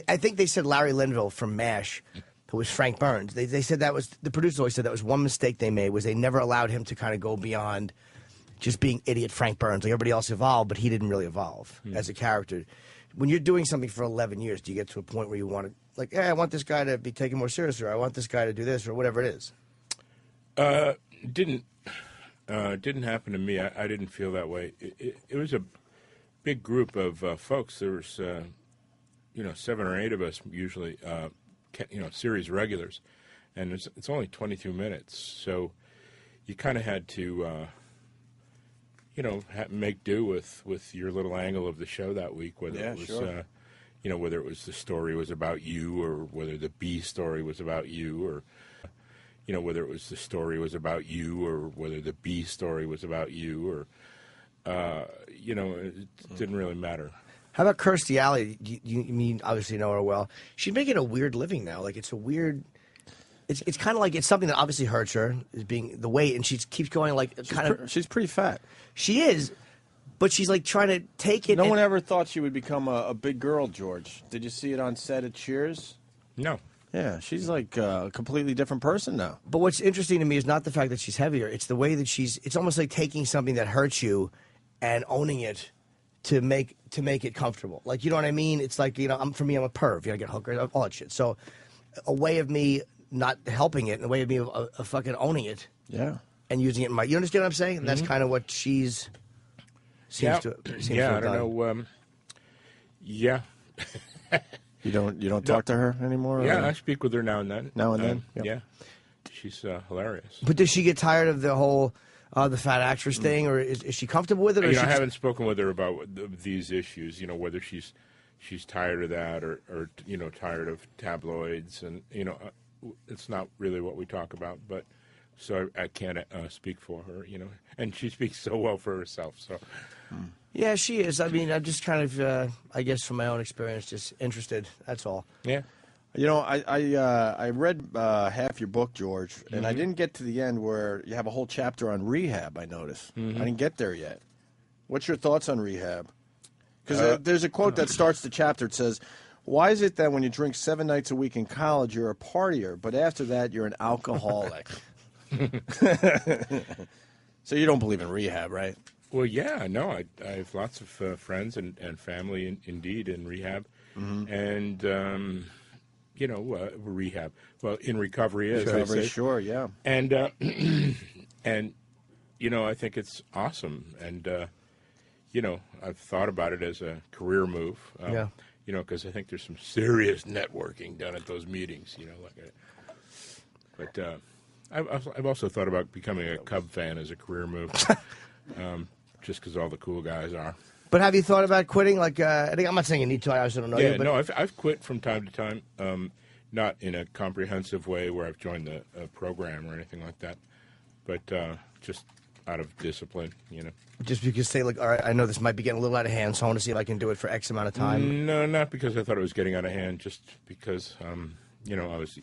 I think they said Larry Linville from MASH, who was Frank Burns. They said that was the producer always said that was one mistake they made was they never allowed him to kind of go beyond just being idiot Frank Burns. Like everybody else evolved, but he didn't really evolve as a character. When you're doing something for 11 years, do you get to a point where you want to, like, hey, I want this guy to be taken more seriously, or I want this guy to do this, or whatever it is? Didn't happen to me. I didn't feel that way. It was a big group of folks. There was, 7 or 8 of us usually, series regulars, and it's only 22 minutes, so you kind of had to. Make do with your little angle of the show that week, whether it was, whether it was the story was about you, or whether the B story was about you, or, whether it was the story was about you, or whether the B story was about you, or, it didn't really matter. How about Kirstie Alley? You mean obviously know her well. She's making a weird living now. Like it's a weird. It's kind of like it's something that obviously hurts her is being the weight, and she keeps going like she's pretty fat. She is, but she's like trying to take it. No one ever thought she would become a big girl, George. Did you see it on set at Cheers? No. Yeah, she's like a completely different person now. But what's interesting to me is not the fact that she's heavier; it's the way that it's almost like taking something that hurts you and owning it to make it comfortable. Like you know what I mean? It's like for me, I'm a perv. I get hookers, all that shit. So a way of me not helping it, and a way of me of fucking owning it. Yeah. And using it in you understand what I'm saying? And that's kind of what seems to have I done. don't know. Yeah. You don't talk to her anymore? Yeah, or? I speak with her now and then. Now and then? Yep. Yeah. She's hilarious. But does she get tired of the whole the fat actress thing, or is she comfortable with it? Or I haven't spoken with her about these issues. Whether she's tired of that, or tired of tabloids, and it's not really what we talk about. But so I can't speak for her. And she speaks so well for herself. So. Yeah, she is. I mean, I'm just kind of, I guess, from my own experience, just interested. That's all. Yeah. I read half your book, George, and I didn't get to the end where you have a whole chapter on rehab, I noticed. I didn't get there yet. What's your thoughts on rehab? Because there's a quote that starts the chapter. It says, Why is it that when you drink 7 nights a week in college, you're a partier, but after that, you're an alcoholic? So you don't believe in rehab, right? Well, yeah, no, I have lots of friends and family, indeed, in rehab. And, rehab. Well, in recovery, as they say. Sure, yeah. And, and I think it's awesome. And, I've thought about it as a career move. Yeah. Because I think there's some serious networking done at those meetings, But I've also thought about becoming a Cub fan as a career move, just because all the cool guys are. But have you thought about quitting? Like, I'm not saying you need to. I also don't know you. But... no, I've quit from time to time. Not in a comprehensive way where I've joined the program or anything like that, but just out of discipline, Just because say, like, all right, I know this might be getting a little out of hand, so I want to see if I can do it for X amount of time. No, not because I thought it was getting out of hand, just because, I was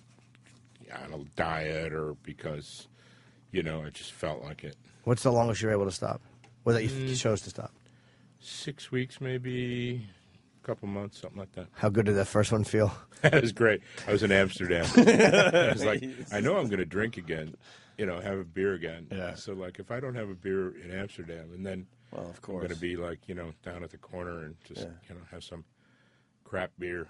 on a diet or because, I just felt like it. What's the longest you're able to stop? Or that you chose to stop? 6 weeks, maybe a couple months, something like that. How good did that first one feel? That was great. I was in Amsterdam. I was like, I know I'm going to drink again, have a beer again. Yeah. So, like, if I don't have a beer in Amsterdam, and then well, of course. I'm going to be, like, down at the corner and just, have some crap beer.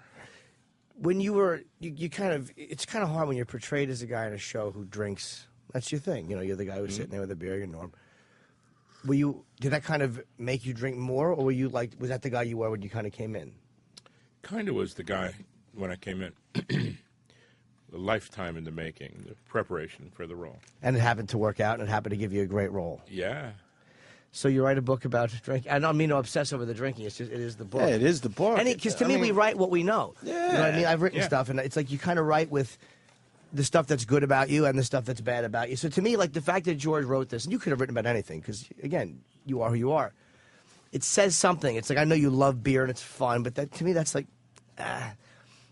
When you were, you kind of, it's kind of hard when you're portrayed as a guy in a show who drinks. That's your thing. You're the guy who's sitting there with a beer, you're Norm. Did that kind of make you drink more, or were you like, was that the guy you were when you kind of came in? Kind of was the guy when I came in. A lifetime in the making, the preparation for the role. And it happened to work out, and it happened to give you a great role. Yeah. So you write a book about drinking. I don't mean to obsess over the drinking. It's just it is the book. Yeah, it is the book. Because to me, we write what we know. Yeah. You know what I mean? I've written stuff, and it's like you kind of write with the stuff that's good about you and the stuff that's bad about you. So to me, like the fact that George wrote this, and you could have written about anything, because again, you are who you are. It says something. It's like, I know you love beer and it's fun, but that to me, that's like,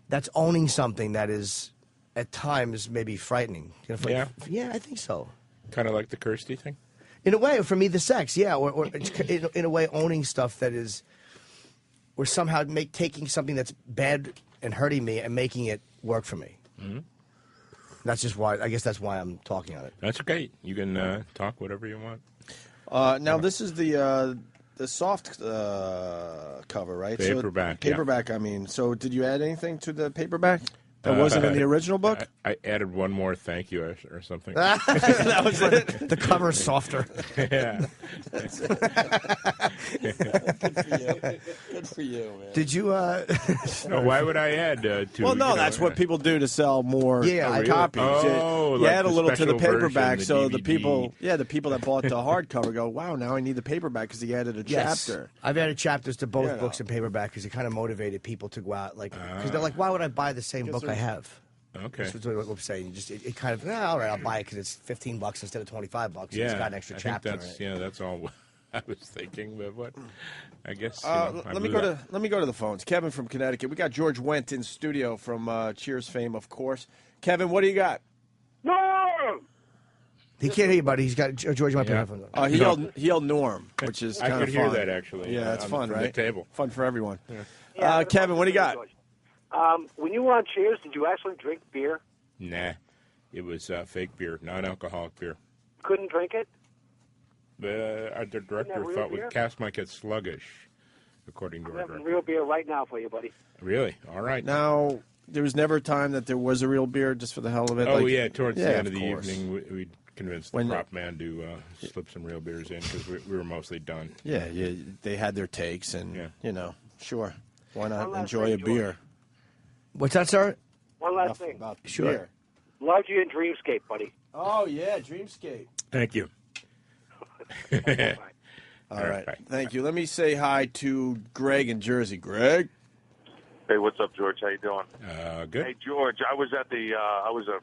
that's owning something that is at times maybe frightening. Yeah, I think so. Kind of like the Kirsty thing. In a way, for me, the sex, yeah, or in a way, owning stuff that is, or somehow taking something that's bad and hurting me and making it work for me. Mm-hmm. That's just why. I guess that's why I'm talking on it. That's okay. You can talk whatever you want. Now this is the soft cover, right? Paperback. So, paperback. Yeah. I mean, so did you add anything to the paperback that wasn't in the original book? I added one more thank you or something. That was it. The cover's softer. Yeah. Good for you, man. Did you? No, why would I add to? Well, no, that's what people do to sell more copies. Oh, you like add a the little to the special paperback, version, so the the people that bought the hardcover go, wow, now I need the paperback because he added a chapter. I've added chapters to both books and paperback because it kind of motivated people to go out, like, because they're like, why would I buy the same book I have? Okay. That's what I'm saying. It kind of, all right, I'll buy it because it's $15 instead of $25. Yeah, It's got an extra chapter. That's all I was thinking. But what? I guess. Let me go to the phones. Kevin from Connecticut. We got George Wendt in studio from Cheers fame, of course. Kevin, what do you got? No. He can't hear you, buddy. He's got George might be headphones on. He yelled Norm, which is kind of fun. I could hear that actually. Yeah, it's fun, from right? The table. Fun for everyone. Yeah, Kevin, what do you got? When you were on Cheers, did you actually drink beer? Nah, it was fake beer, non-alcoholic beer. Couldn't drink it? The director thought cast might get sluggish, according to I'm our having director. real beer right now for you, buddy. Really? All right. Now, there was never a time that there was a real beer just for the hell of it? Oh, like, yeah, towards the end of the course. evening, we convinced the prop man to slip some real beers in because we were mostly done. Yeah, they had their takes, and, sure. Why not One last enjoy thing, a beer? What's that, sir? One last thing. About the Sure. beer. Loved you in Dreamscape, buddy. Oh, yeah, Dreamscape. Thank you. All right. Thank you. Let me say hi to Greg in Jersey. Greg? Hey, what's up, George? How you doing? Good. Hey, George, I was at I was a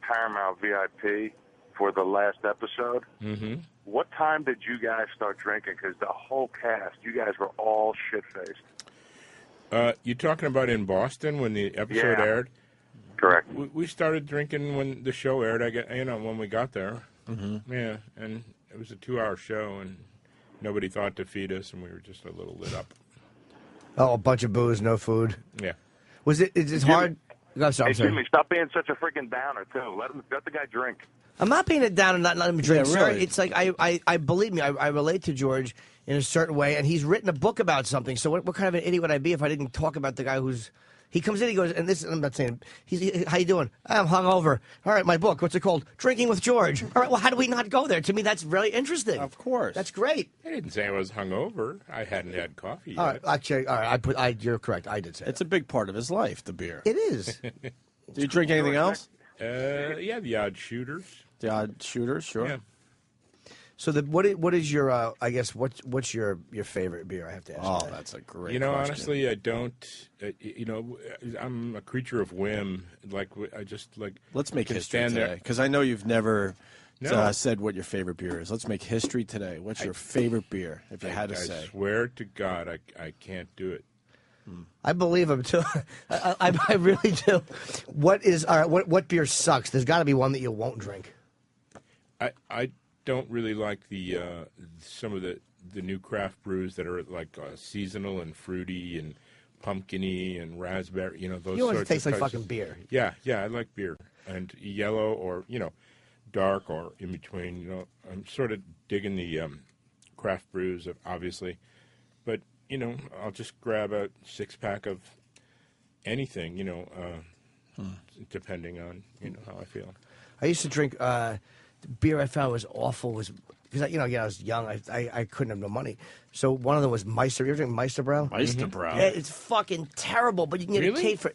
Paramount VIP for the last episode. Mm-hmm. What time did you guys start drinking? Because the whole cast, you guys were all shit-faced. You talking about in Boston when the episode aired? Correct. We started drinking when the show aired. When we got there. Mm-hmm. Yeah, and it was a 2-hour show, and nobody thought to feed us, and we were just a little lit up. Oh, a bunch of booze, no food. Yeah. Was it? Is it Jimmy. hard? I'm sorry. Hey, Jimmy, stop being such a freaking downer too. Let the guy drink. I'm not being it down and not letting him drink, Yeah, sir. really. It's like I believe me. I relate to George in a certain way, and he's written a book about something. So what kind of an idiot would I be if I didn't talk about the guy who's? He comes in, he goes, and this. I'm not saying. How you doing? I'm hungover. All right, my book. What's it called? Drinking with George. All right. Well, how do we not go there? To me, that's really interesting. Of course. That's great. I didn't say I was hungover. I hadn't had coffee yet. All right. Actually, all right. You're correct. I did say It's a big part of his life, the beer. It is. Do you drink anything else? Yeah, the odd shooters. The odd shooters, sure. Yeah. So what is your I guess what's your favorite beer? I have to ask. Oh, that's a great. You know, question. honestly, I don't. I'm a creature of whim. Like I just like. Let's make can history stand today, there. because I know you've never No. said what your favorite beer is. Let's make history today. What's your favorite beer, if you had to I say? swear to God, I can't do it. I believe him too. I really do. What is all right? What beer sucks? There's got to be one that you won't drink. I don't really like the some of the new craft brews that are like seasonal and fruity and pumpkin-y and raspberry. You know, those. You want it to sorts taste of like types fucking of- beer. Yeah, I like beer and yellow or dark or in between. You know, I'm sort of digging the craft brews, obviously, but I'll just grab a 6-pack of anything. Depending on how I feel. I used to drink beer. I found was awful. Was because I was young. I couldn't have no money. So one of them was Meister. You ever drink Meisterbrow? Meisterbrow. Yeah, it's fucking terrible. But you can get Really? a case for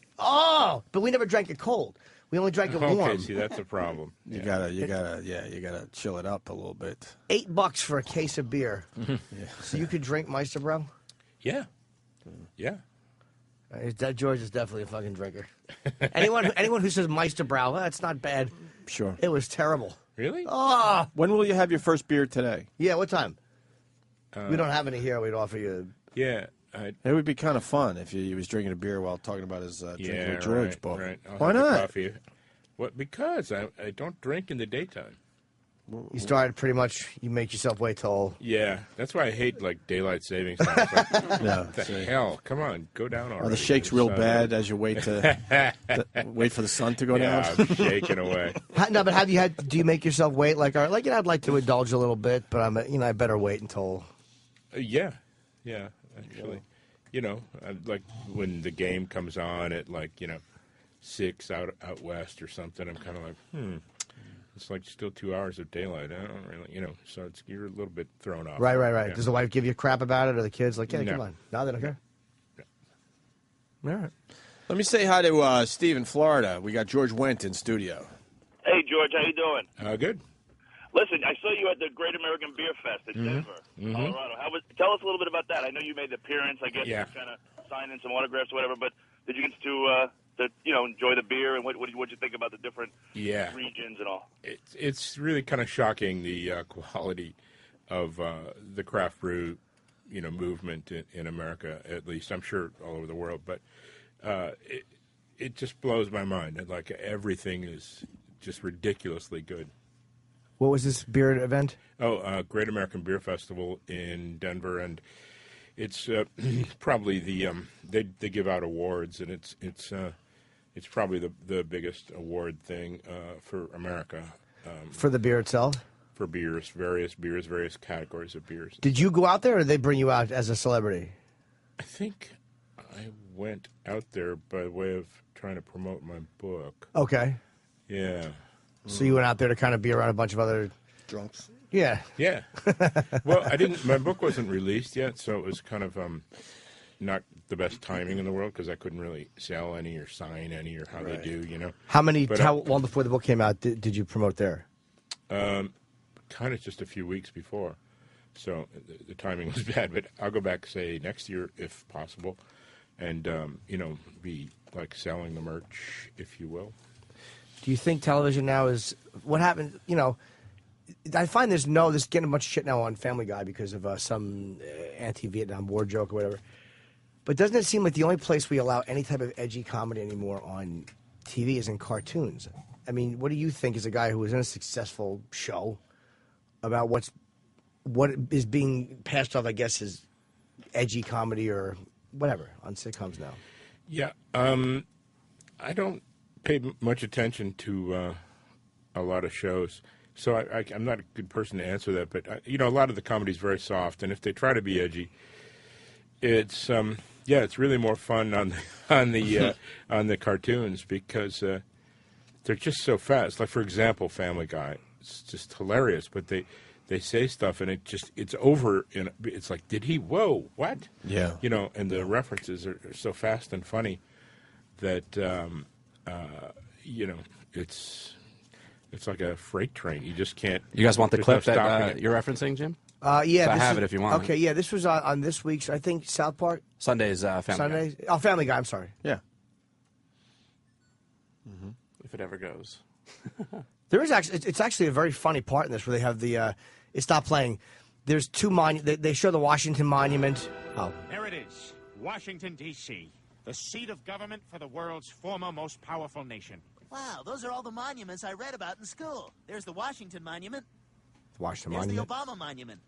but we never drank it cold. We only drank it warm. Okay, see, that's a problem. You gotta chill it up a little bit. $8 for a case of beer. So you could drink Meisterbrow? Yeah. Yeah. George is definitely a fucking drinker. Anyone who says Meisterbrow, that's not bad. Sure. It was terrible. Really? Oh. When will you have your first beer today? Yeah, what time? We don't have any here. We'd offer you. Yeah. It would be kind of fun if he was drinking a beer while talking about his Drinking with George book. Right. I'll Why have the not? coffee. What? Because I don't drink in the daytime. You started pretty much. You make yourself wait till. Yeah, that's why I hate like daylight savings time. It's like, Yeah, what the see. hell? Come on, go down already. Are the shakes real bad as you wait wait for the sun to go Yeah, down? I'm shaking away. No, but have you had? Do you make yourself wait? Like, I'd like to indulge a little bit, but I better wait until. Yeah, actually, like when the game comes on at 6 out west or something, I'm kind of like, it's like still 2 hours of daylight. I don't really, so you're a little bit thrown off. Right. Yeah. Does the wife give you crap about it, or the kids like, yeah, No. come on? No, they don't care. All right. Let me say hi to Steve in Florida. We got George Wendt in studio. Hey, George, how you doing? Good. Listen, I saw you at the Great American Beer Fest in Denver, Colorado. Tell us a little bit about that. I know you made the appearance. I guess Yeah. you kind of signed in some autographs or whatever, but did you get to enjoy the beer, and what did you think about the different regions and all? It's really kind of shocking the quality of the craft brew, movement in America. At least I'm sure all over the world, but it just blows my mind. Like everything is just ridiculously good. What was this beer event? Great American Beer Festival in Denver, and it's probably the they give out awards, and it's probably the biggest award thing for America. For the beer itself? For beers, various categories of beers. Did you go out there, or did they bring you out as a celebrity? I think I went out there by way of trying to promote my book. Okay. Yeah. So you went out there to kind of be around a bunch of other drunks. Yeah. Yeah. Well, my book wasn't released yet, so it was kind of not the best timing in the world because I couldn't really sell any or sign any or how they do, How long before the book came out did you promote there? Kind of just a few weeks before. So the timing was bad, but I'll go back, say, next year if possible, and, be like selling the merch, if you will. Do you think television now is what happened? I find there's getting a bunch of shit now on Family Guy because of some anti-Vietnam War joke or whatever. But doesn't it seem like the only place we allow any type of edgy comedy anymore on TV is in cartoons? I mean, what do you think as a guy who was in a successful show about what is being passed off, I guess, as edgy comedy or whatever on sitcoms now? Yeah, I don't pay much attention to a lot of shows, so I'm not a good person to answer that. But a lot of the comedy is very soft, and if they try to be edgy, it's it's really more fun on the cartoons because they're just so fast. Like for example, Family Guy, it's just hilarious, but they say stuff and it's over. It's like, did he? Whoa, what? Yeah. And the references are so fast and funny that it's like a freight train. You just can't. You guys want the there's clip no that stopping it. you're referencing, Jim? Yeah, So I have it if you want. Okay, yeah, this was on this week's, I think, South Park. Sunday's Family Sunday. Guy. Oh, Family Guy. I'm sorry. Yeah. If it ever goes. There is actually, it's actually a very funny part in this where they have the, it's not playing. There's two they show the Washington Monument. Oh. There it is, Washington, D.C., the seat of government for the world's former most powerful nation. Wow, those are all the monuments I read about in school. There's the Washington Monument. The Washington There's Monument. the Obama Monument.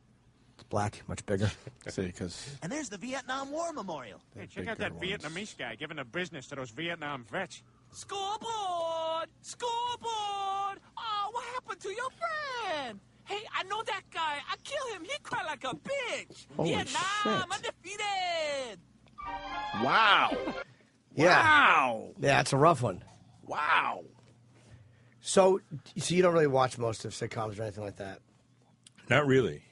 It's black, much bigger. See, because And there's the Vietnam War Memorial. Hey, check out that Vietnamese guy giving the business to those Vietnam vets. Scoreboard! Scoreboard! Oh, what happened to your friend? Hey, I know that guy. I kill him. He cried like a bitch. Holy Vietnam, undefeated. Wow. Yeah. Wow. Yeah, it's a rough one. Wow. So you don't really watch most of sitcoms or anything like that? Not really.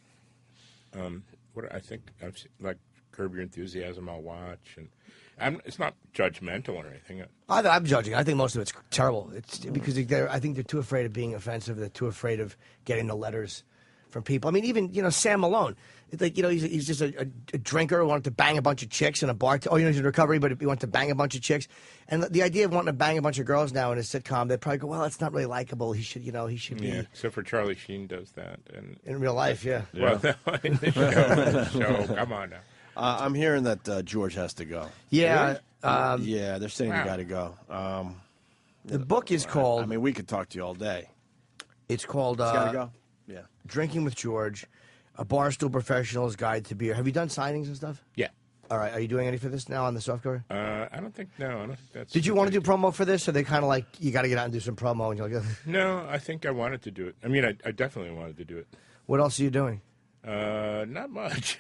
What I think I've seen, like Curb Your Enthusiasm, I'll watch, and it's not judgmental or anything. I'm judging. I think most of it's terrible. It's because I think they're too afraid of being offensive. They're too afraid of getting the letters from people. I mean, even Sam Malone. It's like he's just a drinker who wanted to bang a bunch of chicks in a bar. He's in recovery, but he wanted to bang a bunch of chicks. And the idea of wanting to bang a bunch of girls now in a sitcom, they probably go, well, it's not really likable. He should be. Yeah, except for Charlie Sheen does that, and in real life, yeah. Well, in the show, come on now. I'm hearing that George has to go. Yeah. Yeah, they're saying you got to go. The book is called. I mean, we could talk to you all day. It's called. It's got to go. Yeah. Drinking with George, a Barstool Professional's Guide to Beer. Have you done signings and stuff? Yeah. All right. Are you doing any for this now on the softcover? I don't think that's. Did you want to do promo for this, or they kind of like you got to get out and do some promo, and you're like, No, I think I wanted to do it. I mean, I definitely wanted to do it. What else are you doing? Not much.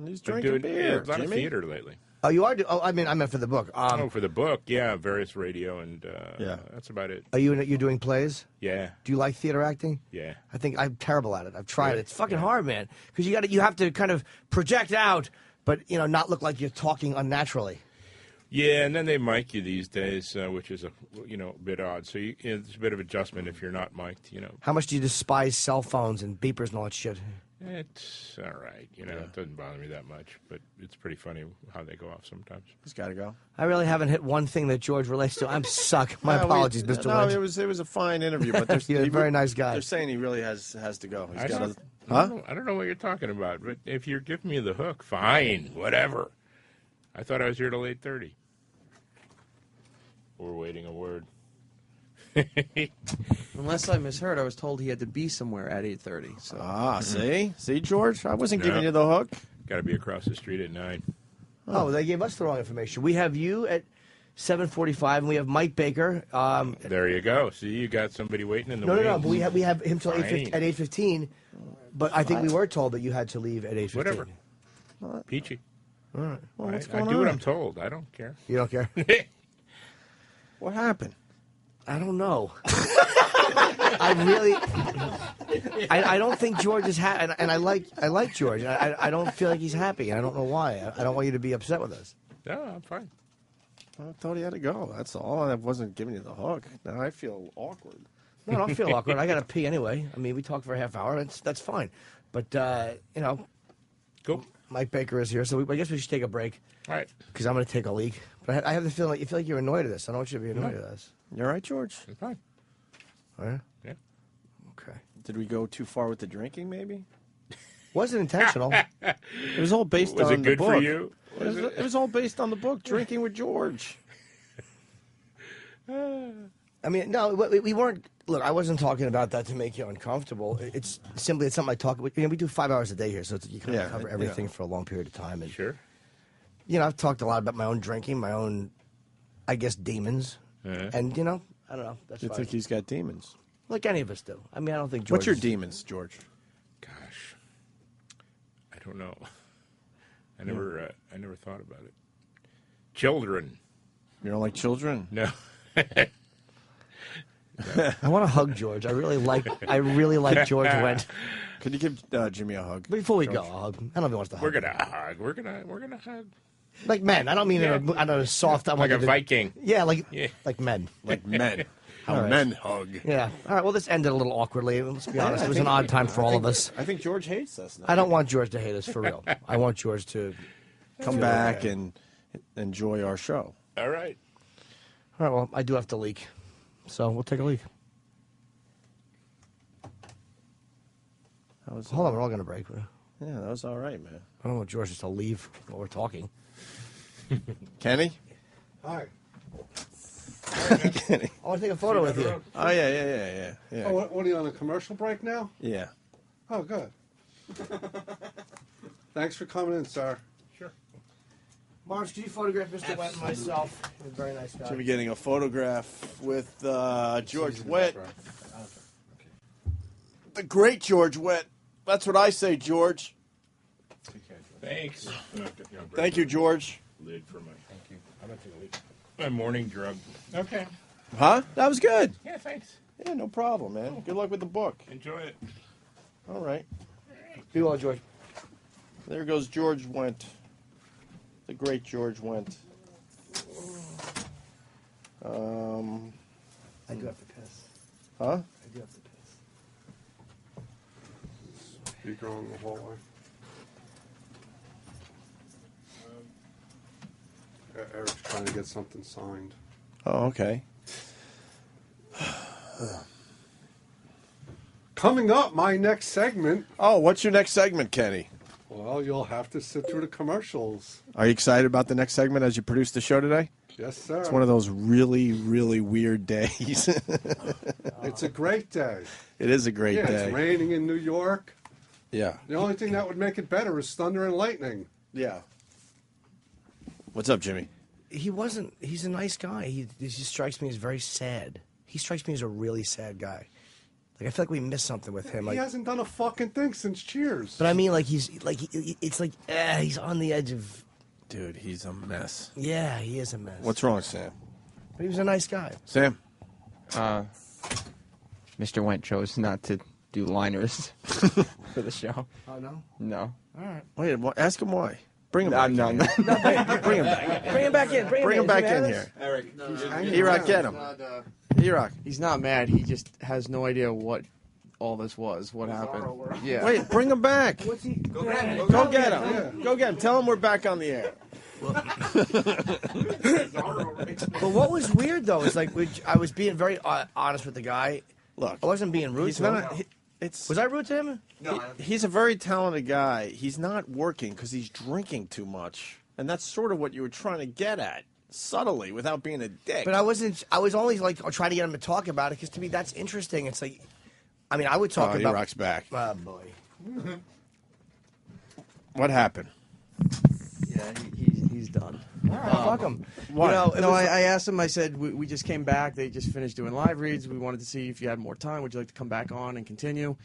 He's drinking beer. A lot of Jimmy. theater lately. Oh, you are? I meant for the book. For the book, yeah, various radio and that's about it. Are you doing plays? Yeah. Do you like theater acting? Yeah. I think I'm terrible at it. I've tried Really? it. It's fucking hard, man. Because you have to kind of project out, but not look like you're talking unnaturally. Yeah, and then they mic you these days, which is a bit odd. So it's a bit of adjustment if you're not mic'd. How much do you despise cell phones and beepers and all that shit? It's all right. It doesn't bother me that much, but it's pretty funny how they go off sometimes. He's got to go. I really haven't hit one thing that George relates to. I'm suck. My apologies, Mr. No, Wendt. it was a fine interview, but there's You're a very nice guy. They're saying he really has to go. He's I got don't, to. I don't know what you're talking about, but if you're giving me the hook, fine, whatever. I thought I was here till 8:30. We're waiting a word. Unless I misheard, I was told he had to be somewhere at 8:30. So. See, George, I wasn't giving No. you the hook. Got to be across the street at 9. Oh, they gave us the wrong information. We have you at 7:45, and we have Mike Baker. There you go. See, you got somebody waiting in the No, wings. but we have him till Fine. 8:15. But I think we were told that you had to leave at 8:15. Whatever. Peachy. All right. Well, what's I going do what on? I'm told. I don't care. You don't care? What happened? I don't know. I really, I don't think George is happy, and I like George. I don't feel like he's happy, and I don't know why. I don't want you to be upset with us. No, I'm fine. I thought he had to go. That's all. I wasn't giving you the hook. Now I feel awkward. No, I don't feel awkward. I got to pee anyway. I mean, we talked for a half hour. That's fine. But cool. Mike Baker is here, so I guess we should take a break. All right. Because I'm going to take a leak. But I have the feeling like you feel like you're annoyed at this. I don't want you to be annoyed at us. You all right, George? I'm fine. Oh, yeah? Yeah. Okay. Did we go too far with the drinking, maybe? Wasn't intentional. It was all based Was on it good the for book. you? It was all based on the book, Drinking with George. I mean, no, we weren't. Look, I wasn't talking about that to make you uncomfortable. It's something I talk about. We do 5 hours a day here, so you kind of cover everything for a long period of time. And sure. I've talked a lot about my own drinking, my own, I guess, demons. And, I don't know. That's You fine. think he's got demons? Like any of us do. I mean, I don't think George What's your is- demons, George? Gosh, I don't know. I never thought about it. Children. You don't like children? No. I want to hug George. I really like George Wendt. Could you give Jimmy a hug? Before we George? go, I'll hug him. I don't know if he wants to hug. We're gonna hug. We're gonna hug. Like men. I don't mean in a soft. I'm Like a Viking. Yeah, like men. Like men. How All right. men hug. Yeah. All right. Well, this ended a little awkwardly. Let's be honest. It was an odd time for all of us. I think George hates us now. I don't want George to hate us for real. I want George to Come feel back okay. and enjoy our show. All right. All right. Well, I do have to leak, so we'll take a leak. Hold on, we're all going to break. Yeah, that was all right, man. I don't want George just to leave while we're talking. Kenny? Hi. Kenny. I want to take a photo with you. Oh, yeah. Oh, what are you on a commercial break now? Yeah. Oh, good. Thanks for coming in, sir. Sure. Marge, can you photograph Mr. Wendt and myself? He's a very nice guy. Jimmy getting a photograph with George Wendt. The great George Wendt. That's what I say, George. Thanks. Thank you, George. Lid for my. Thank you. I'm gonna take a leak. My morning drug. Okay. Huh? That was good. Yeah, thanks. Yeah, no problem, man. Good luck with the book. Enjoy it. All right. Be well, George. There goes George Wendt. The great George Wendt. I do have to piss. Huh? I do have to piss. Speaker on the hallway. Eric's trying to get something signed. Oh, okay. Coming up, my next segment. Oh, what's your next segment, Kenny? Well, you'll have to sit through the commercials. Are you excited about the next segment as you produce the show today? Yes, sir. It's one of those really, really weird days. It's a great day. It is a great day. It's raining in New York. Yeah. The only thing that would make it better is thunder and lightning. Yeah. What's up, Jimmy? He's a nice guy. He just strikes me as very sad. He strikes me as a really sad guy. Like, I feel like we missed something with him. He Like, hasn't done a fucking thing since Cheers. but I mean, like, he's on the edge of. Dude, he's a mess. Yeah, he is a mess. What's wrong, Sam? But he was a nice guy. Sam? Mr. Wendt chose not to do liners for the show. Oh, no? No. All right. Wait, ask him why. Bring him I'm back. not. Bring him back. Bring him back in. Bring him back in here. Eric, E-Rock, get him. E-Rock. He's not mad. He just has no idea what all this was. What happened? Yeah. Wait, bring him back. What's he? Go get him. Go get him. Tell him we're back on the air. But what was weird though is like I was being very honest with the guy. Look, I wasn't being rude he's to him. not. Was I rude to him? No. He's a very talented guy. He's not working because he's drinking too much, and that's sort of what you were trying to get at, subtly, without being a dick. But I wasn't. I was only like trying to get him to talk about it because to me that's interesting. It's like, I mean, I would talk about. E-Rock's back. Oh boy. What happened? Yeah, he's done. Fuck him. Why? I asked him. I said we just came back. They just finished doing live reads. We wanted to see if you had more time. Would you like to come back on and continue?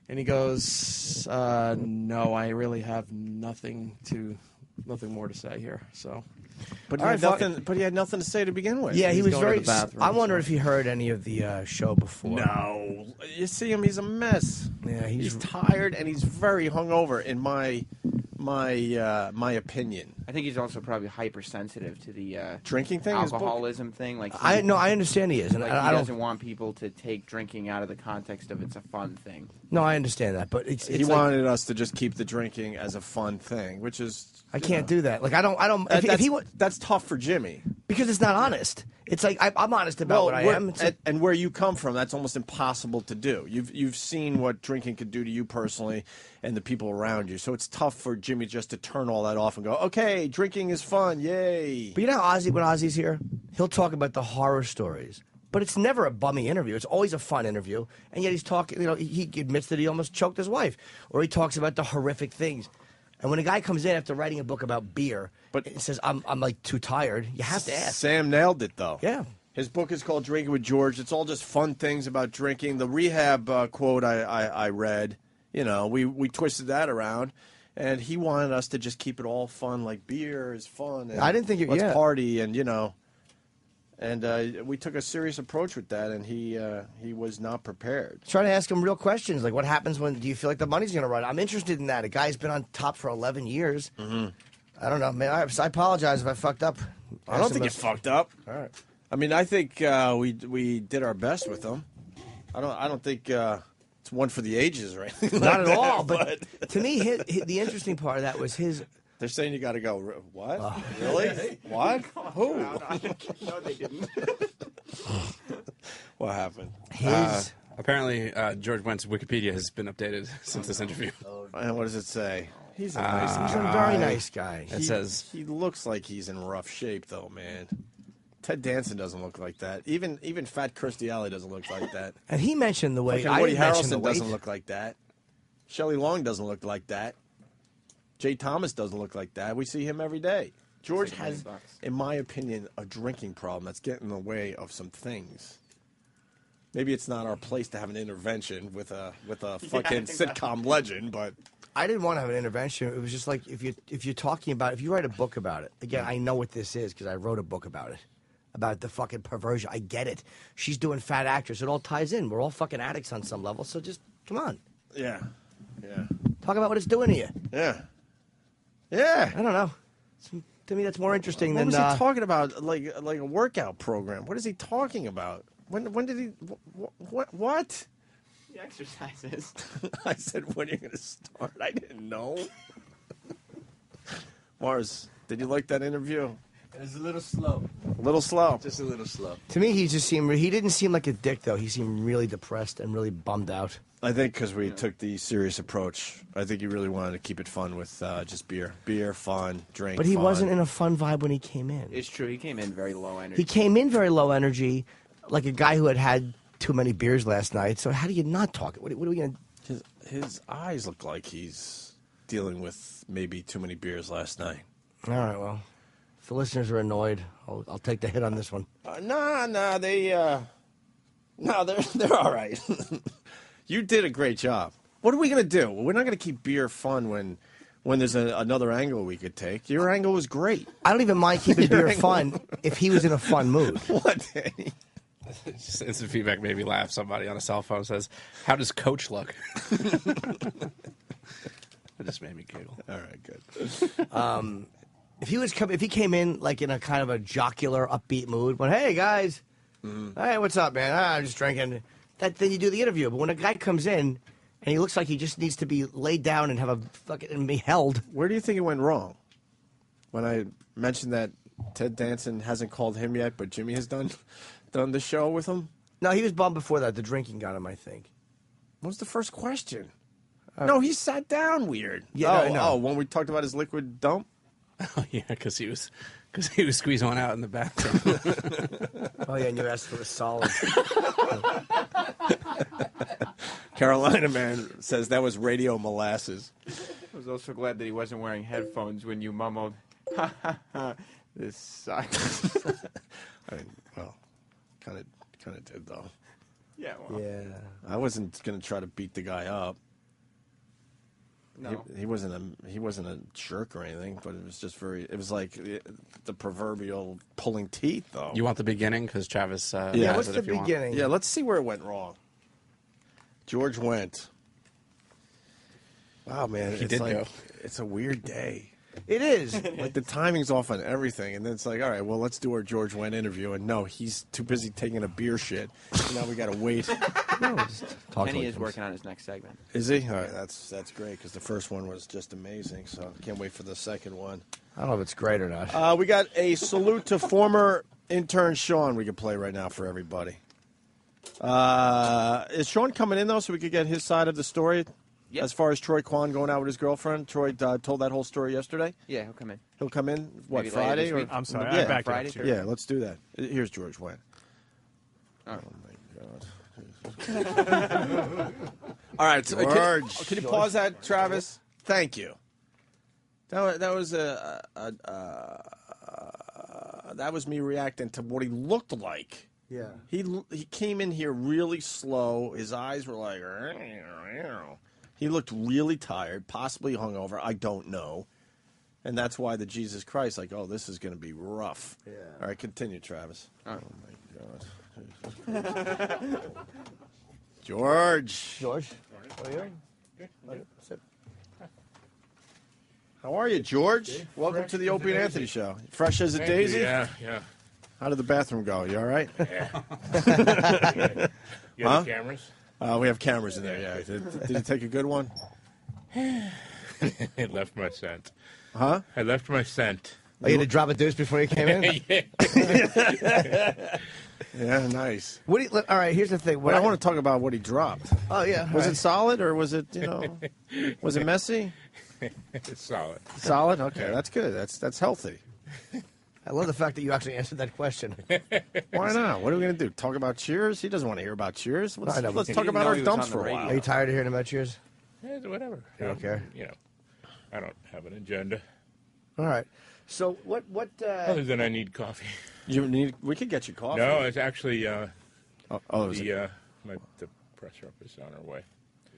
And he goes, "No, I really have nothing more to say here." So, But he had nothing. But he had nothing to say to begin with. Yeah, he was going to very. the bathroom, I wonder if he heard any of the show before. No, you see him. He's a mess. Yeah, he's tired and he's very hungover. In my opinion. I think he's also probably hypersensitive to the drinking thing, alcoholism thing. Like I understand he is, and like I he don't. doesn't want people to take drinking out of the context of it's a fun thing. No, I understand that, but it's He like, wanted us to just keep the drinking as a fun thing, which is I can't do that. Like I don't. If he would, that's tough for Jimmy because it's not honest. It's like I'm honest about what I am. It's like, and where you come from, that's almost impossible to do. You've seen what drinking could do to you personally and the people around you. So it's tough for Jimmy just to turn all that off and go, okay, drinking is fun, yay. But you know how when Ozzy's here, he'll talk about the horror stories. But it's never a bummy interview. It's always a fun interview. And yet he's talking, he admits that he almost choked his wife. Or he talks about the horrific things. And when a guy comes in after writing a book about beer, but it says I'm like too tired, you have to ask. Sam nailed it though. Yeah. His book is called Drinking with George. It's all just fun things about drinking. The rehab quote I read, you know, we twisted that around, and he wanted us to just keep it all fun, like beer is fun. And I didn't think it. Let's Yeah. party, and you know, and we took a serious approach with that, and he was not prepared. Try to ask him real questions, like what happens when do you feel like the money's going to run? I'm interested in that. A guy's been on top for 11 years. Mm-hmm. I don't know, man. I apologize if I fucked up. I don't think you fucked up. All right. I mean, I think we did our best with them. I don't think it's one for the ages or anything. Not like at all. that, But to me, the interesting part of that was his. They're saying you got to go. What? Really? What? Who? No, they didn't. What happened? Apparently, George Wendt's Wikipedia has been updated since this interview. And what does it say? He's a nice guy. He's a very nice guy. It says he looks like he's in rough shape, though, man. Ted Danson doesn't look like that. Even Fat Kirstie Alley doesn't look like that. And he mentioned the way. Fucking Woody mentioned the Harrelson weight. doesn't look like that. Shelley Long doesn't look like that. Jay Thomas doesn't look like that. We see him every day. George has, in my opinion, a drinking problem that's getting in the way of some things. Maybe it's not our place to have an intervention with a fucking sitcom legend, but I didn't want to have an intervention. It was just like if you're talking about, if you write a book about it. Again, I know what this is because I wrote a book about it. About the fucking perversion. I get it. She's doing Fat Actress. It all ties in. We're all fucking addicts on some level. So just, come on. yeah. Talk about what it's doing to you. Yeah. Yeah. I don't know. To me, that's more interesting What than... was he talking about? Like a workout program. What is he talking about? When did he... What? The exercises. I said, when are you going to start? I didn't know. Mars, did you like that interview? It was a little slow. A little slow. Just a little slow. To me, he didn't seem like a dick, though. He seemed really depressed and really bummed out. I think because we took the serious approach. I think he really wanted to keep it fun with just beer. Beer, fun, drink, But he fun. wasn't in a fun vibe when he came in. It's true. He came in very low energy. He came in very low energy, like a guy who had had too many beers last night. So how do you not talk? What are we going to... His eyes look like he's dealing with maybe too many beers last night. All right, well, if the listeners are annoyed, I'll take the hit on this one. They're all right. You did a great job. What are we going to do? We're not going to keep beer fun when there's another angle we could take. Your angle was great. I don't even mind keeping beer fun if he was in a fun mood. What, Danny? Just instant feedback made me laugh. Somebody on a cell phone says, "How does Coach look?" It just made me giggle. All right, good. If he came in like in a kind of a jocular, upbeat mood, when hey guys, hey what's up, man? I'm just drinking. Then you do the interview. But when a guy comes in and he looks like he just needs to be laid down and have a fucking and be held, where do you think it went wrong? When I mentioned that Ted Danson hasn't called him yet, but Jimmy has done the show with him. No, he was bummed before that. The drinking got him, I think. What was the first question? No, he sat down weird. Yeah, I know. When we talked about his liquid dump. Oh yeah, because he was squeezing one out in the bathroom. Oh yeah, and you asked for a solid. Carolina man says that was radio molasses. I was also glad that he wasn't wearing headphones when you mumbled, "Ha ha ha, this sucks." I mean, well, kind of did though. Yeah. Well. Yeah. I wasn't gonna try to beat the guy up. No. He wasn't a jerk or anything, but it was just it was like the proverbial pulling teeth, though. You want the beginning? Because Travis yeah, what's the beginning? Yeah, let's see where it went wrong. George Wendt. Wow, man. He did go. It's a weird day. It is. Like the timing's off on everything, and then it's like, all right, well, let's do our George Wendt interview, and no, he's too busy taking a beer shit. So now we got to wait. Kenny is working on his next segment. Is he? All right, that's great because the first one was just amazing. So can't wait for the second one. I don't know if it's great or not. We got a salute to former intern Sean. We could play right now for everybody. Is Sean coming in though, so we could get his side of the story? Yep. As far as Troy Kwan going out with his girlfriend, Troy told that whole story yesterday. Yeah, he'll come in. He'll come in. What, Maybe later Friday? this Or week. I'm sorry, yeah, I backed Friday. up. Sure. Yeah, let's do that. Here's George Wendt. Oh my God. All right, so George. can you pause that, Travis? Thank you. That was me reacting to what he looked like. Yeah. He came in here really slow. His eyes were like... He looked really tired, possibly hungover. I don't know. And that's why the Jesus Christ, like, oh, this is going to be rough. Yeah. All right, continue, Travis. All right. Oh, my God. George. How are you? Sit. How are you, George? Welcome to the Opie and Anthony Show. Fresh as a daisy? Yeah. How did the bathroom go? You all right? Yeah. You Huh? have cameras? We have cameras in there, yeah. Did you take a good one? It left my scent. Huh? I left my scent. Oh, you had to drop a deuce before you came in? Yeah, nice. All right, here's the thing. But I want to talk about what he dropped. Oh, yeah. Was right. it solid or was it, was it messy? It's solid. Solid? Okay, that's good. That's healthy. I love the fact that you actually answered that question. Why not? What are we going to do? Talk about Cheers? He doesn't want to hear about Cheers. Let's talk about our dumps for a while. Are you tired of hearing about Cheers? Yeah, whatever. You don't care? I don't have an agenda. All right. So what? Other than I need coffee. We could get you coffee. No, it's actually the press rep is on her way.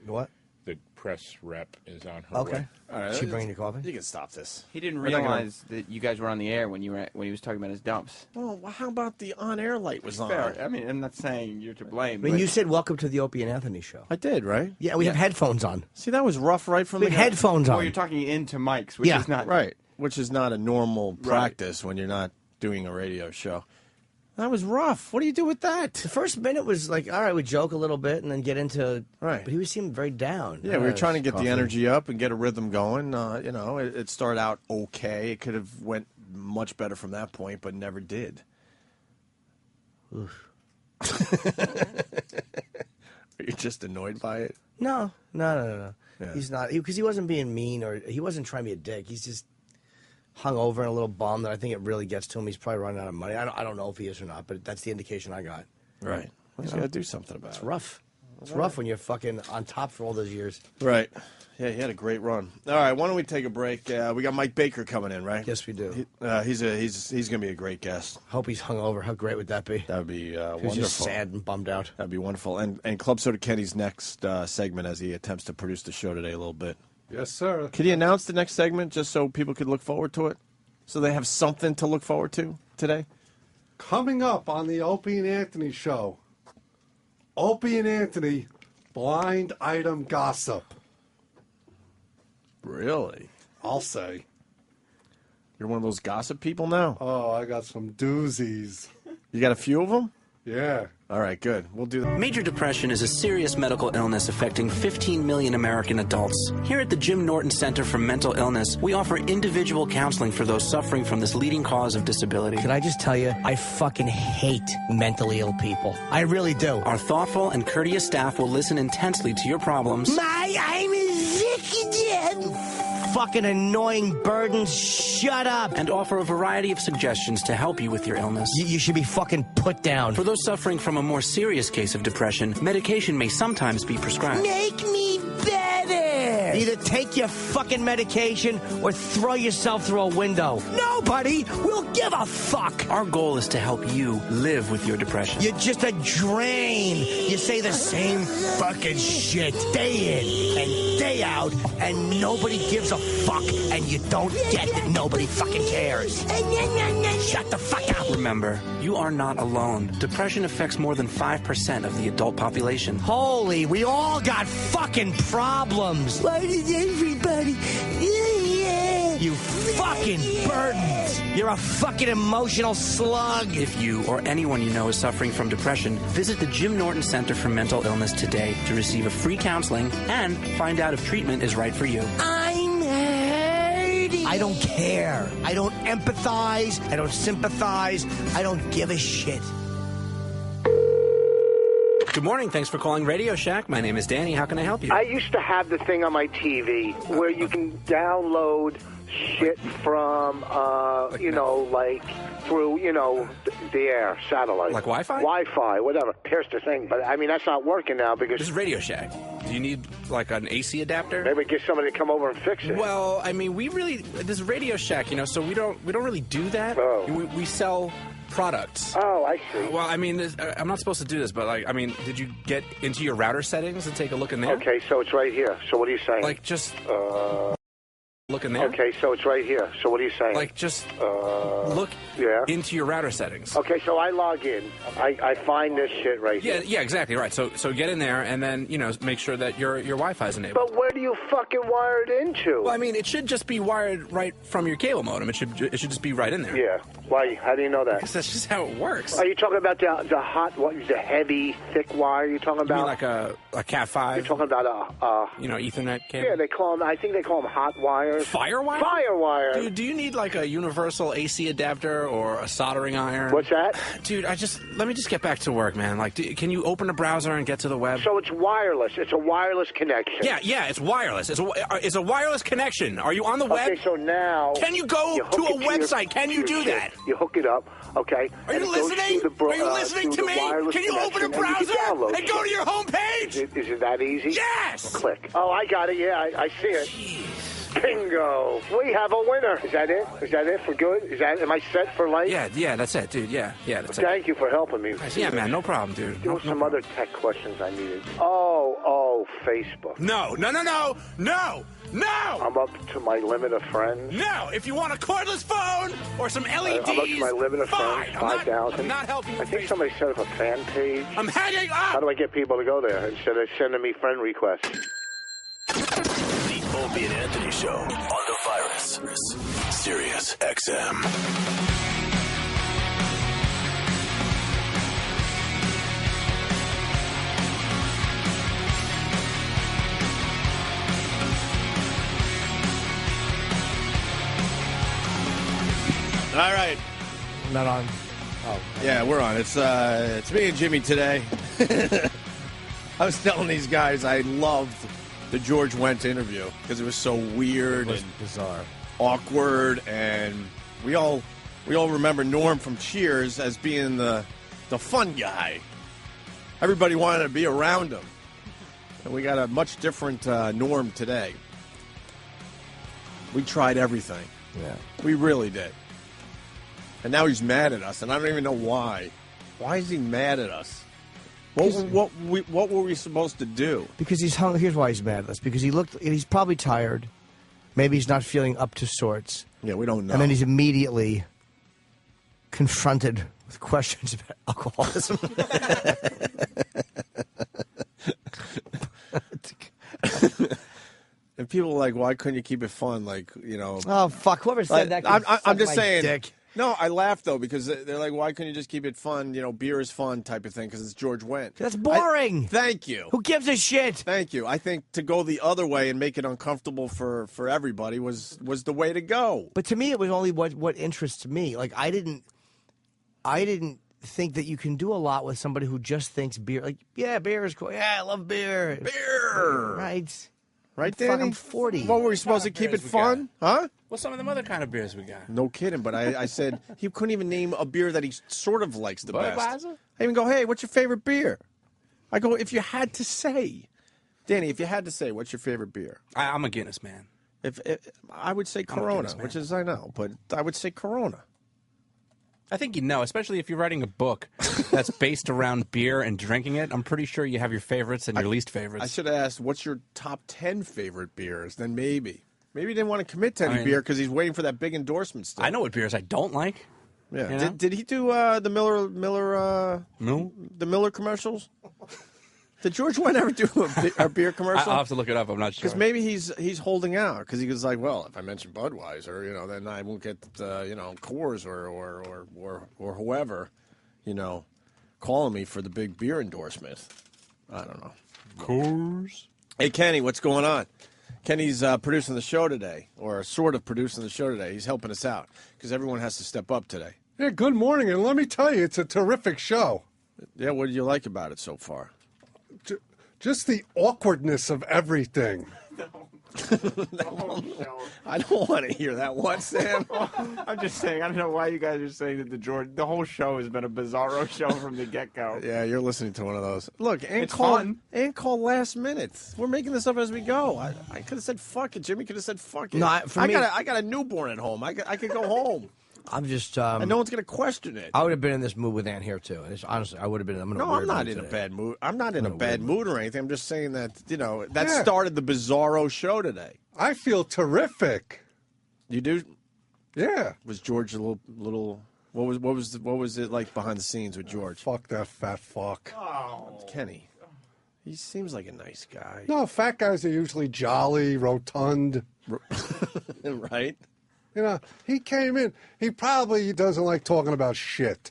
What? The press rep is on her Okay. way. All right, she bringing you coffee? You can stop this. He didn't We're not gonna- realize that you guys were on the air when he was talking about his dumps. Well, how about the on-air light was on? Fair. I mean, I'm not saying you're to blame. I mean, but you said welcome to the Opie and Anthony show. I did, right? Yeah, we have headphones on. See, that was rough right from We the have headphones on. Well, you're talking into mics, which is not right. Which is not a normal practice when you're not doing a radio show. That was rough. What do you do with that? The first minute was like, all right, we joke a little bit and then get into... Right. But he was seeming very down. Yeah, we were trying to get coffee. the energy up and get a rhythm going. It started out okay. It could have went much better from that point, but never did. Oof. Are you just annoyed by it? No. Yeah. He's not. Because he wasn't being mean or he wasn't trying to be a dick. He's just hung over and a little bummed that I think it really gets to him. He's probably running out of money. I don't know if he is or not, but that's the indication I got. Right. Well, you got to do something about it. It's rough. It's rough when you're fucking on top for all those years. Right. Yeah, he had a great run. All right, why don't we take a break? We got Mike Baker coming in, right? Yes, we do. He's going to be a great guest. Hope he's hungover. How great would that be? That would be wonderful. He's just sad and bummed out. That'd be wonderful. And Club Soda Kenny's next segment as he attempts to produce the show today a little bit. Yes, sir. Could you announce the next segment just so people could look forward to it? So they have something to look forward to today? Coming up on the Opie and Anthony show, Opie and Anthony blind item gossip. Really? I'll say. You're one of those gossip people now? Oh, I got some doozies. You got a few of them? Yeah. All right, good. We'll do that. Major depression is a serious medical illness affecting 15 million American adults. Here at the Jim Norton Center for Mental Illness, we offer individual counseling for those suffering from this leading cause of disability. Can I just tell you, I fucking hate mentally ill people. I really do. Our thoughtful and courteous staff will listen intensely to your problems. I'm fucking annoying burdens. Shut up. And offer a variety of suggestions to help you with your illness. You should be fucking put down. For those suffering from a more serious case of depression, medication may sometimes be prescribed. Make me better. Either take your fucking medication or throw yourself through a window. Nobody will give a fuck. Our goal is to help you live with your depression. You're just a drain. You say the same fucking shit day in and day out, and nobody gives a fuck, and you don't get that nobody fucking cares. Shut the fuck up. Remember, you are not alone. Depression affects more than 5% of the adult population. Holy, we all got fucking problems. Why does everybody? You fucking burdens. You're a fucking emotional slug. If you or anyone you know is suffering from depression, visit the Jim Norton Center for Mental Illness today to receive a free counseling and find out if treatment is right for you. I'm hurting. I don't care. I don't empathize. I don't sympathize. I don't give a shit. Good morning. Thanks for calling Radio Shack. My name is Danny. How can I help you? I used to have the thing on my TV where you can download shit from, like through, the air, satellite. Like Wi-Fi? Wi-Fi, whatever. Pierce the thing. But, I mean, that's not working now because... This is Radio Shack. Do you need, like, an AC adapter? Maybe get somebody to come over and fix it. Well, I mean, this is Radio Shack, so we don't really do that. Oh. We sell products. Oh, I see. Well, I mean, I'm not supposed to do this, but, like, I mean, did you get into your router settings and take a look in there? Okay, so it's right here. So what are you saying? Like, just... look in there? Okay, so it's right here. So what are you saying? Like, just look into your router settings. Okay, so I log in. I find this shit right here. Yeah, exactly, right. So get in there and then, make sure that your Wi-Fi is enabled. But where do you fucking wire it into? Well, I mean, it should just be wired right from your cable modem. It should just be right in there. Yeah. Why? How do you know that? Because that's just how it works. Are you talking about the hot, the heavy, thick wire you're talking about? You mean like a Cat5? You're talking about Ethernet cable? Yeah, I think they call them hot wires. Firewire? Firewire. Dude, do you need like a universal AC adapter or a soldering iron? What's that? Dude, let me just get back to work, man. Like, can you open a browser and get to the web? So it's wireless. It's a wireless connection. Yeah, it's wireless. It's a wireless connection. Are you on the web? Okay, so now... Can you go to a website? Can you do that? You hook it up, okay? Are you listening? Are you listening to me? Can you open a browser and go to your homepage? Is it that easy? Yes! Click. Oh, I got it. Yeah, I see it. Jeez. Bingo. We have a winner. Is that it? Is that it for good? Am I set for life? Yeah, that's it, dude. Yeah, that's it. Thank you for helping me. Yeah, man, no problem, dude. There were some other tech questions I needed. Oh, Facebook. No. I'm up to my limit of friends. No, if you want a cordless phone or some LEDs, I'm up to my limit of friends, 5,000. I'm not helping you. I think somebody set up a fan page. I'm hanging up. How do I get people to go there instead of sending me friend requests? The Opie and Anthony Show on the Virus. Sirius XM. All right. Not on. Oh, yeah, we're on. It's me and Jimmy today. I was telling these guys I loved the George Wendt interview because it was so weird and bizarre, awkward, and we all remember Norm from Cheers as being the fun guy. Everybody wanted to be around him, and we got a much different Norm today. We tried everything. Yeah, we really did. And now he's mad at us, and I don't even know why. Why is he mad at us? What were we supposed to do? Because he's hung. Here's why he's mad at us. Because he's probably tired. Maybe he's not feeling up to sorts. Yeah, we don't know. And then he's immediately confronted with questions about alcoholism. And people are like, why couldn't you keep it fun? Oh, fuck. Whoever said that can I'm just suck my saying. dick. No, I laugh, though, because they're like, why couldn't you just keep it fun? Beer is fun type of thing, because it's George Wendt. That's boring. Thank you. Who gives a shit? Thank you. I think to go the other way and make it uncomfortable for everybody was the way to go. But to me, it was only what interests me. Like, I didn't think that you can do a lot with somebody who just thinks beer. Like, yeah, beer is cool. Yeah, I love beer. Beer. Right. Right, Danny? I'm 40. What, were we supposed to keep it fun? Huh? What's some of them other kind of beers we got? No kidding, but I said he couldn't even name a beer that he sort of likes the best. Budweiser? I even go, hey, what's your favorite beer? I go, if you had to say. Danny, if you had to say, what's your favorite beer? I'm a Guinness man. If I would say Corona, which is I know, but I would say Corona. I think you know, especially if you're writing a book that's based around beer and drinking it. I'm pretty sure you have your favorites and your least favorites. I should have asked, what's your top 10 favorite beers? Then maybe he didn't want to commit to any beer because he's waiting for that big endorsement stuff. I know what beers I don't like. Yeah. You know? Did he do the Miller commercials? Did George Wendt ever do a beer commercial? I'll have to look it up. I'm not sure. Because maybe he's holding out because he was like, well, if I mention Budweiser, then I won't get Coors or whoever, calling me for the big beer endorsement. I don't know. Coors. Hey, Kenny, what's going on? Kenny's producing the show today, or sort of producing the show today. He's helping us out because everyone has to step up today. Yeah, good morning, and let me tell you, it's a terrific show. Yeah, what do you like about it so far? Just the awkwardness of everything. I don't want to hear that. What, Sam? I'm just saying. I don't know why you guys are saying that the whole show has been a bizarro show from the get-go. Yeah, you're listening to one of those. Look, It's fun. Ain't call last minute. We're making this up as we go. I could have said fuck it. Jimmy could have said fuck it. No, I got a newborn at home. I could go home. I'm just. And no one's gonna question it. I would have been in this mood with Ann here too. Honestly, I would have been. I'm not in a bad mood. I'm not in a bad mood or anything. I'm just saying that that started the bizarro show today. I feel terrific. You do? Yeah. Was George a little? What was it like behind the scenes with George? Fuck that fat fuck. Oh, Kenny. He seems like a nice guy. No, fat guys are usually jolly, rotund. Right? You know, he came in. He probably doesn't like talking about shit.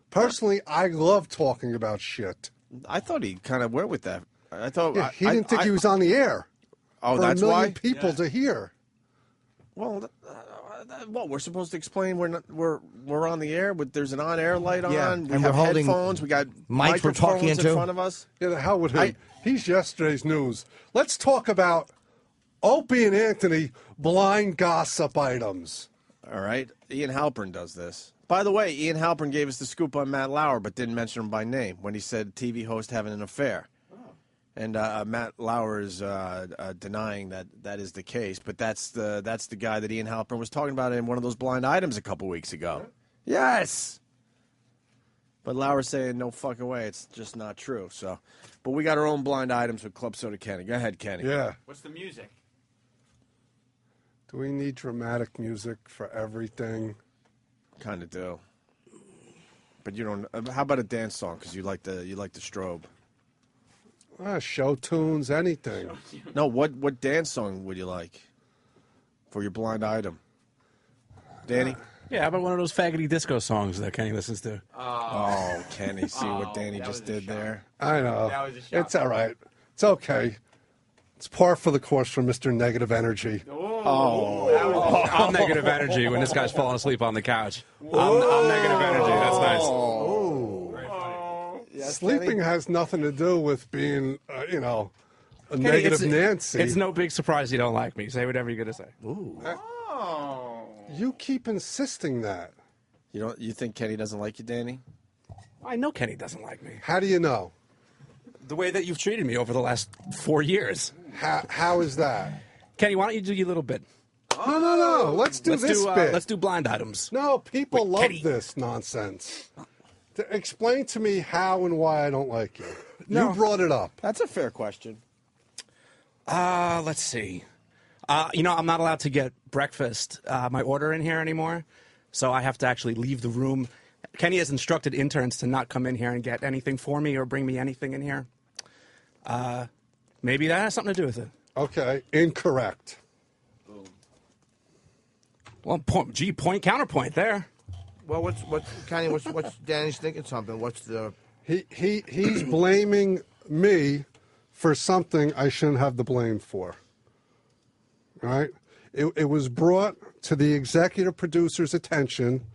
Personally, I love talking about shit. I thought he kind of went with that. I thought he didn't think he was on the air. Oh, for that's a million why people to hear. Well, what we're supposed to explain? We're on the air, but there's an on-air light on. Yeah, We and have we're holding headphones. We got mics we're talking microphones in into. front of us. Yeah, the hell with him. He's yesterday's news. Let's talk about Opie and Anthony blind gossip items. All right. Ian Halpern does this. By the way, Ian Halpern gave us the scoop on Matt Lauer, but didn't mention him by name when he said TV host having an affair. And Matt Lauer is denying that is the case, but that's the guy that Ian Halpern was talking about in one of those blind items a couple weeks ago. Yes. But Lauer's saying no fucking way, it's just not true. So, but we got our own blind items with Club Soda Kenny. Go ahead, Kenny. Yeah. What's the music? Do we need dramatic music for everything? Kind of do. But you don't. How about a dance song? Because you like the strobe. Show tunes, anything. No, what dance song would you like for your blind item, Danny? Yeah, how about one of those faggoty disco songs that Kenny listens to? Oh, Kenny, see what Danny just did there? I know. That was a shock. It's all right. It's okay. It's par for the course for Mr. Negative Energy. I'm negative energy when this guy's falling asleep on the couch. I'm negative energy. That's nice. Yes, Sleeping Kenny? has nothing to do with being, a Kenny, negative Nancy. It's no big surprise you don't like me. Say whatever you're going to say. Ooh. You keep insisting that. You think Kenny doesn't like you, Danny? I know Kenny doesn't like me. How do you know? The way that you've treated me over the last 4 years. How is that? Kenny, why don't you do your little bit? No. Let's do this bit. Let's do blind items. No, people love Kenny. this nonsense. Explain to me how and why I don't like you. No. You brought it up. That's a fair question. Let's see. I'm not allowed to get breakfast, my order in here anymore, so I have to actually leave the room. Kenny has instructed interns to not come in here and get anything for me or bring me anything in here. Maybe that has something to do with it. Okay, incorrect. Well, point, counterpoint there. Well, what's Kenny? What's Danny's thinking something? What's the? He's blaming me for something I shouldn't have the blame for. All right? It was brought to the executive producer's attention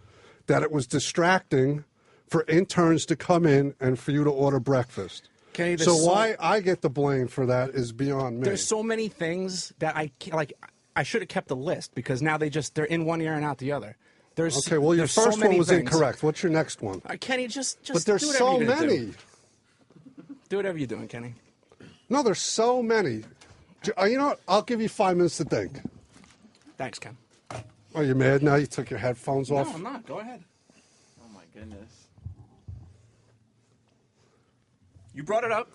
that it was distracting for interns to come in and for you to order breakfast. Kenny, so why I get the blame for that is beyond me. There's so many things that I should have kept a list because now they're in one ear and out the other. Okay, well, your there's so first many one was things. incorrect. What's your next one? Kenny, just But there's do whatever so you're gonna many. Do whatever you're doing, Kenny. No, there's so many. You know what? I'll give you 5 minutes to think. Thanks, Ken. Are you mad now? You took your headphones off? No, I'm not. Go ahead. Oh my goodness. You brought it up.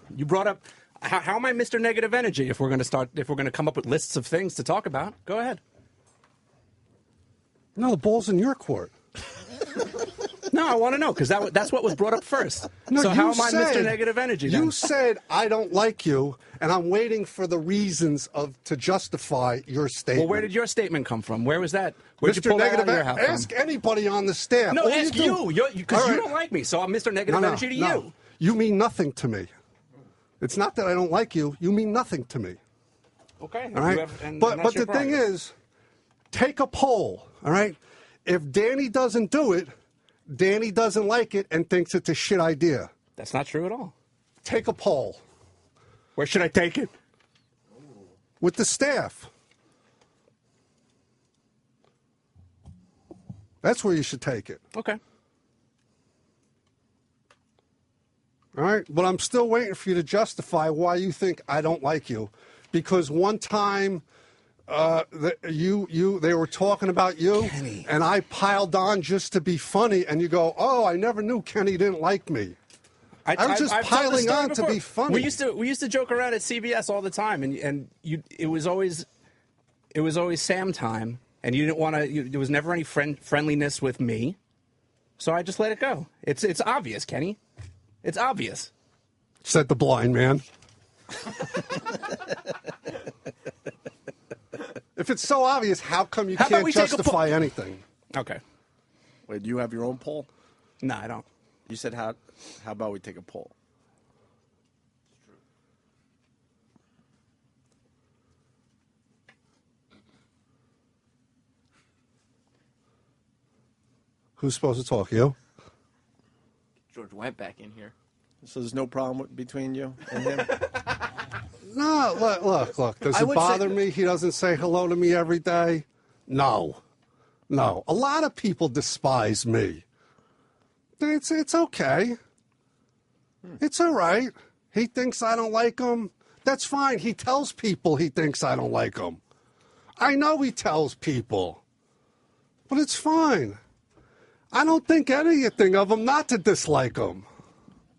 How am I Mr. Negative Energy if we're going to come up with lists of things to talk about? Go ahead. No, the ball's in your court. No, I want to know because that's what was brought up first. No, so you how am I said- Mr. Negative Energy then? You said I don't like you, and I'm waiting for the reasons to justify your statement. Well, where did your statement come from? Where was that? Where'd you Mr. pull that out of Negative, your house ask from? anybody on the staff. No, All ask do- you because All you right. don't like me. So I'm Mr. Negative Energy to you. You mean nothing to me. It's not that I don't like you. You mean nothing to me. Okay. All right. But that's the your thing prerogative. is, take a poll. All right. If Danny doesn't do it, Danny doesn't like it and thinks it's a shit idea. That's not true at all. Take a poll. Where should I take it? with the staff. That's where you should take it. Okay. All right, but I'm still waiting for you to justify why you think I don't like you, because one time they were talking about you, Kenny. And I piled on just to be funny, and you go, "Oh, I never knew Kenny didn't like me." I was just I've told this piling story on before. to be funny. We used to joke around at CBS all the time, and it was always Sam time, and you didn't want to. There was never any friendliness with me, so I just let it go. It's obvious, Kenny. It's obvious. Said the blind man. If it's so obvious, how come you can't justify anything? Okay. Wait, do you have your own poll? No, I don't. You said how about we take a poll? Who's supposed to talk? You? George Wendt back in here. So there's no problem between you and him? No, look. Does it bother me he doesn't say hello to me every day? No. A lot of people despise me. It's okay. It's all right. He thinks I don't like him. That's fine. He tells people he thinks I don't like him. I know he tells people. But it's fine. I don't think anything of him not to dislike him.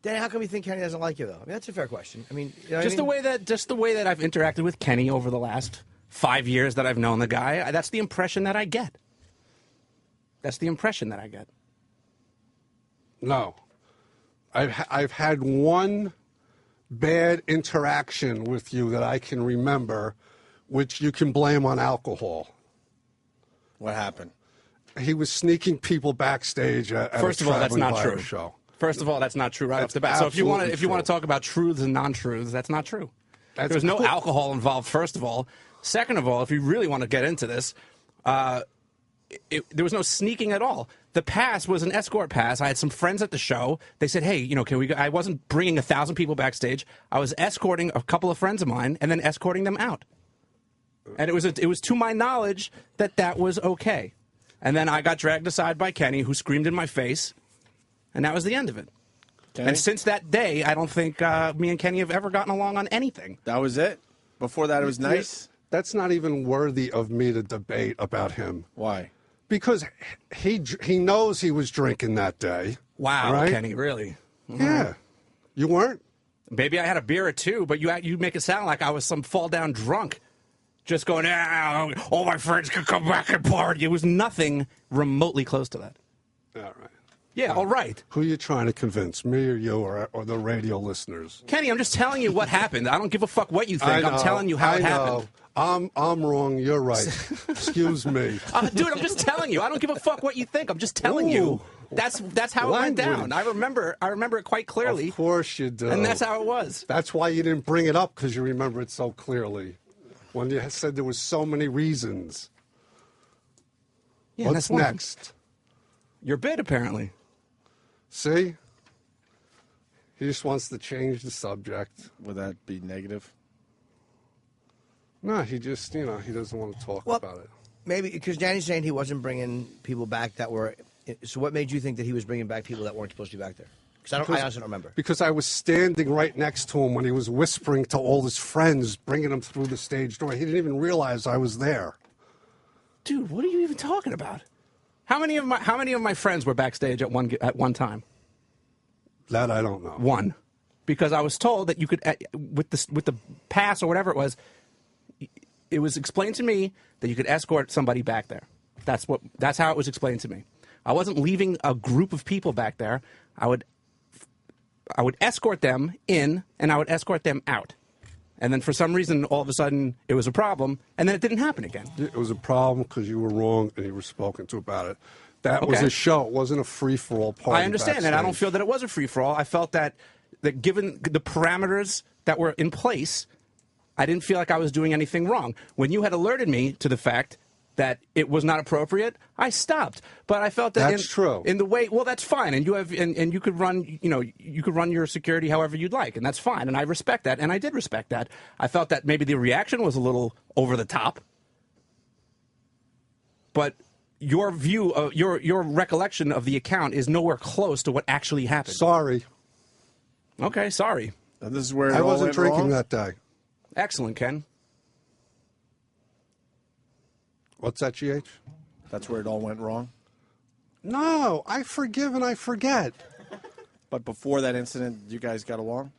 Danny, how come you think Kenny doesn't like you, though? I mean, that's a fair question. I mean, you know Just the way that I've interacted with Kenny over the last 5 years that I've known the guy, that's the impression that I get. No. I've had one bad interaction with you that I can remember, which you can blame on alcohol. What happened? He was sneaking people backstage at First a of all, that's traveling not Fire true. show. First of all, that's not true right off the bat. So if you want to talk about truths and non-truths, that's not true. There was no alcohol involved, first of all. Second of all, if you really want to get into this, there was no sneaking at all. The pass was an escort pass. I had some friends at the show. They said, hey, can we go? I wasn't bringing 1,000 people backstage. I was escorting a couple of friends of mine and then escorting them out. And it was to my knowledge that was okay. And then I got dragged aside by Kenny, who screamed in my face. And that was the end of it. Okay. And since that day, I don't think me and Kenny have ever gotten along on anything. That was it? Before that, it was nice? That's not even worthy of me to debate about him. Why? Because he knows he was drinking that day. Wow, right? Kenny, really? Mm-hmm. Yeah. You weren't? Maybe I had a beer or two, but you make it sound like I was some fall-down drunk. Just going, all my friends can come back and party. It was nothing remotely close to that. All right. Yeah, all right. Who are you trying to convince, me or you or the radio listeners? Kenny, I'm just telling you what happened. I don't give a fuck what you think. I'm telling you how it happened. I'm wrong. You're right. Excuse me. Dude, I'm just telling you. I don't give a fuck what you think. I'm just telling you. That's how it went down. I remember it quite clearly. Of course you do. And that's how it was. That's why you didn't bring it up, because you remember it so clearly. When you said there was so many reasons. Yeah, What's next? Your bid, apparently. See? He just wants to change the subject. Would that be negative? No, he just, he doesn't want to talk about it. Maybe, because Danny's saying he wasn't bringing people back that were... So what made you think that he was bringing back people that weren't supposed to be back there? I honestly don't remember. Because I was standing right next to him when he was whispering to all his friends, bringing them through the stage door. He didn't even realize I was there. Dude, what are you even talking about? How many of my friends were backstage at one time? That I don't know. One, because I was told that you could with the pass or whatever it was. It was explained to me that you could escort somebody back there. That's how it was explained to me. I wasn't leaving a group of people back there. I would escort them in and I would escort them out. And then for some reason, all of a sudden, it was a problem, and then it didn't happen again. It was a problem because you were wrong and you were spoken to about it. That was a show. It wasn't a free-for-all party. I understand that. I don't feel that it was a free-for-all. I felt that given the parameters that were in place, I didn't feel like I was doing anything wrong. When you had alerted me to the fact that it was not appropriate, I stopped. But I felt that That's true. In the way, well, that's fine, and you have, and you could run, you could run your security however you'd like, and that's fine, and I respect that, and I did respect that. I felt that maybe the reaction was a little over the top, but your view of your recollection of the account is nowhere close to what actually happened. Sorry. Okay, sorry. And this is where I wasn't drinking that day. Excellent, Ken. What's that, GH? That's where it all went wrong? No, I forgive and I forget. But before that incident, you guys got along?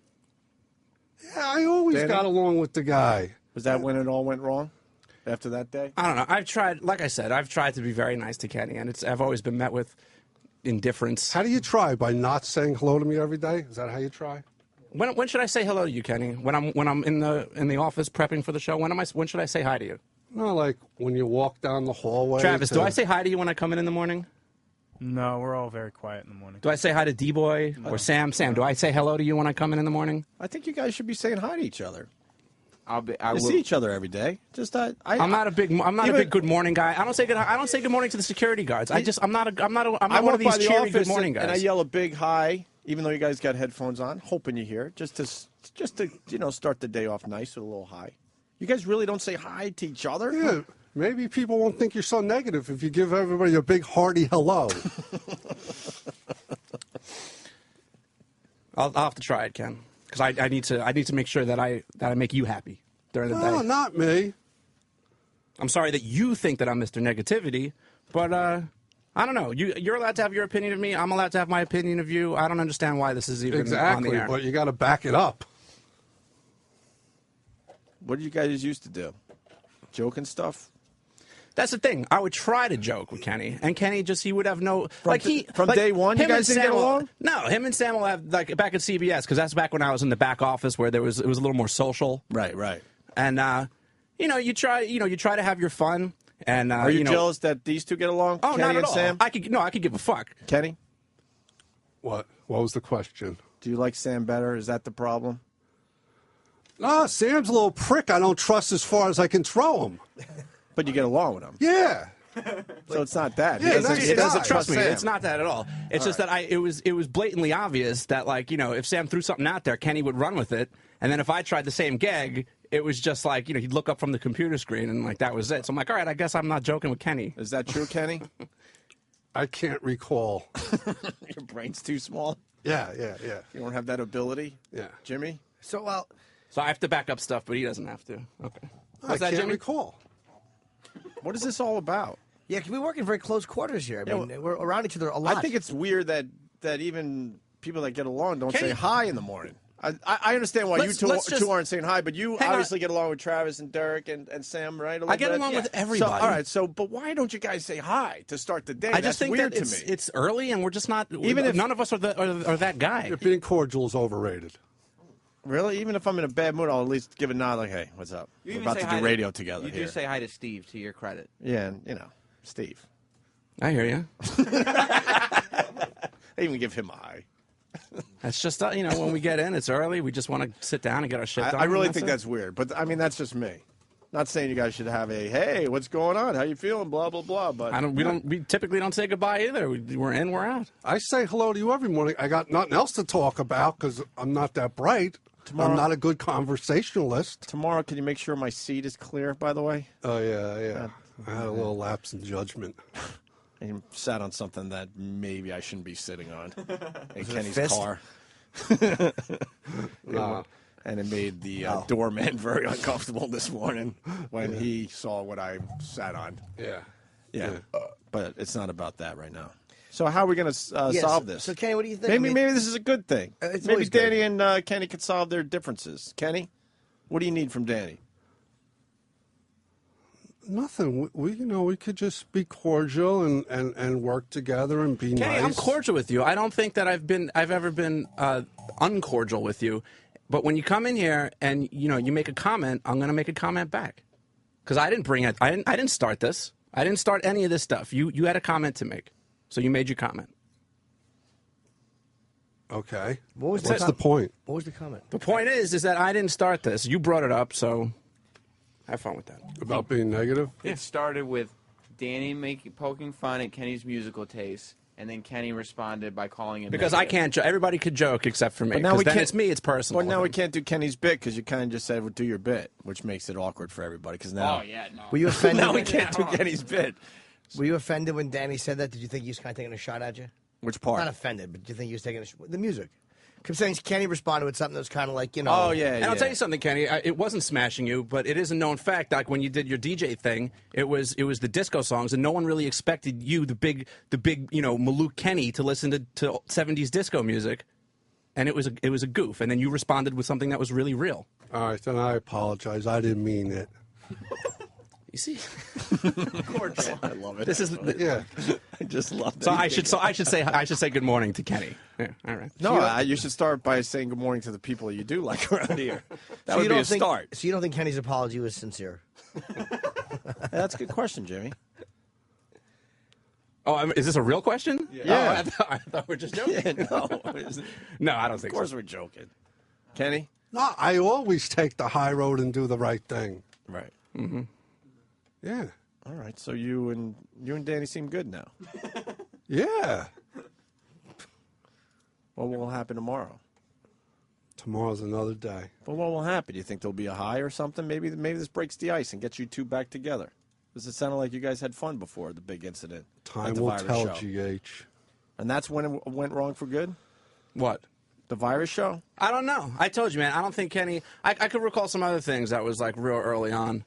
Yeah, I always Danny? got along with the guy. Was that when it all went wrong? After that day? I don't know. I've tried, like I said, I've tried to be very nice to Kenny, and I've always been met with indifference. How do you try? By not saying hello to me every day? Is that how you try? When should I say hello to you, Kenny? When I'm in the office prepping for the show? When should I say hi to you? No, like when you walk down the hallway. Travis, do I say hi to you when I come in the morning? No, we're all very quiet in the morning. Do I say hi to D-Boy or Sam? Sam, do I say hello to you when I come in the morning? I think you guys should be saying hi to each other. I You will. see each other every day. Just I'm not a big good morning guy. I don't say good morning to the security guards. I'm not one of these cheery good morning guys. And I yell a big hi, even though you guys got headphones on, hoping you hear, just to start the day off nice with a little hi. You guys really don't say hi to each other? Yeah, maybe people won't think you're so negative if you give everybody a big hearty hello. I'll have to try it, Ken, because I need to make sure that I make you happy during the day. No, not me. I'm sorry that you think that I'm Mr. Negativity, but I don't know. You're allowed to have your opinion of me. I'm allowed to have my opinion of you. I don't understand why this is even on the air. But you got to back it up. What did you guys used to do? Joke and stuff? That's the thing. I would try to joke with Kenny, and Kenny he would have no from day one. You guys didn't get along? No, him and Sam will have back at CBS because that's back when I was in the back office where it was a little more social. Right. And you try to have your fun. And are you jealous that these two get along? Oh, Kenny not at and all. Sam? I could give a fuck. Kenny, What was the question? do you like Sam better? Is that the problem? No, Sam's a little prick. I don't trust as far as I can throw him. But you get along with him. Yeah. So it's not that. Yeah, he doesn't trust me. Sam. It's not that at all. It's just that it was blatantly obvious that if Sam threw something out there, Kenny would run with it, and then if I tried the same gag, it was just he'd look up from the computer screen and that was it. So I'm like, all right, I guess I'm not joking with Kenny. Is that true, Kenny? I can't recall. Your brain's too small. Yeah. You don't have that ability. Yeah. Jimmy. So I have to back up stuff, but he doesn't have to. Okay. I can't recall. What is this all about? Yeah, because we work in very close quarters here. I mean, we're around each other a lot. I think it's weird that even people that get along don't say hi in the morning. I understand why you two aren't saying hi, but you obviously get along with Travis and Derek and Sam, right? I get along with everybody. So, all right, but why don't you guys say hi to start the day? I just think weird that to me. it's early and we're just not. Even if none of us are that guy. Being cordial is overrated. Really? Even if I'm in a bad mood, I'll at least give a nod like, hey, what's up? We're about to do radio together You here. do say hi to Steve, to your credit. Yeah, and, Steve. I hear you. I even give him a hi. That's just, when we get in, it's early. We just want to sit down and get our shit done. I really think that's weird. But, that's just me. Not saying you guys should have a, hey, what's going on? How you feeling? Blah, blah, blah. But we typically don't say goodbye either. We're in, we're out. I say hello to you every morning. I got nothing else to talk about because I'm not that bright. Tomorrow, I'm not a good conversationalist. Tomorrow, can you make sure my seat is clear, by the way? Oh, yeah. I had a little lapse in judgment. And you sat on something that maybe I shouldn't be sitting on in Kenny's fist? car. No. And it made the doorman very uncomfortable this morning when he saw what I sat on. Yeah. But it's not about that right now. So how are we going to solve this? So, Kenny, what do you think? Maybe this is a good thing. Maybe Danny and Kenny could solve their differences. Kenny, what do you need from Danny? Nothing. We could just be cordial and work together and be Kenny, nice. I'm cordial with you. I don't think that I've ever been uncordial with you. But when you come in here and you make a comment, I'm going to make a comment back because I didn't bring it. I didn't start this. I didn't start any of this stuff. You had a comment to make, so you made your comment. Okay. What's the point? What was the comment? The point is that I didn't start this. You brought it up, so have fun with that. About being negative? It started with Danny poking fun at Kenny's musical taste, and then Kenny responded by calling him Because negative. I can't. Everybody could joke except for me. But now Because we then can't- it's me. It's personal. Well, now we can't do Kenny's bit because you kind of just said, well, do your bit, which makes it awkward for everybody. Because now, Oh, yeah, no. Were you offended? now we can't do Kenny's bit. Were you offended when Danny said that? Did you think he was kind of taking a shot at you? Which part? Not offended, but do you think he was taking the music? Because saying Kenny responded with something that was kind of like, you know. Oh, yeah, And I'll tell you something, Kenny. It wasn't smashing you, but it is a known fact. Like when you did your DJ thing, it was the disco songs, and no one really expected you, the big Maluk Kenny, to listen to 70s disco music, and it was a goof. And then you responded with something that was really real. All right, then I apologize. I didn't mean it. You see, I love it. This is yeah. I just love it. So I should say good morning to Kenny. Yeah, all right. No, you should start by saying good morning to the people you do like around here. That So would you be don't a think, start. So you don't think Kenny's apology was sincere? That's a good question, Jimmy. Oh, is this a real question? Yeah. Oh, I thought we were just joking. Yeah, no. No, I don't think so. Of course we're joking. Kenny? No, I always take the high road and do the right thing. Right. Mm-hmm. Yeah. All right. So you and Danny seem good now. Yeah. What will happen tomorrow? Tomorrow's another day. But what will happen? Do you think there'll be a high or something? Maybe this breaks the ice and gets you two back together. Because it sounded like you guys had fun before the big incident. Time at the will virus tell, show. GH. And that's when it went wrong for good? What? The virus show? I don't know. I told you, man. I don't think Kenny. I could recall some other things that was like real early on.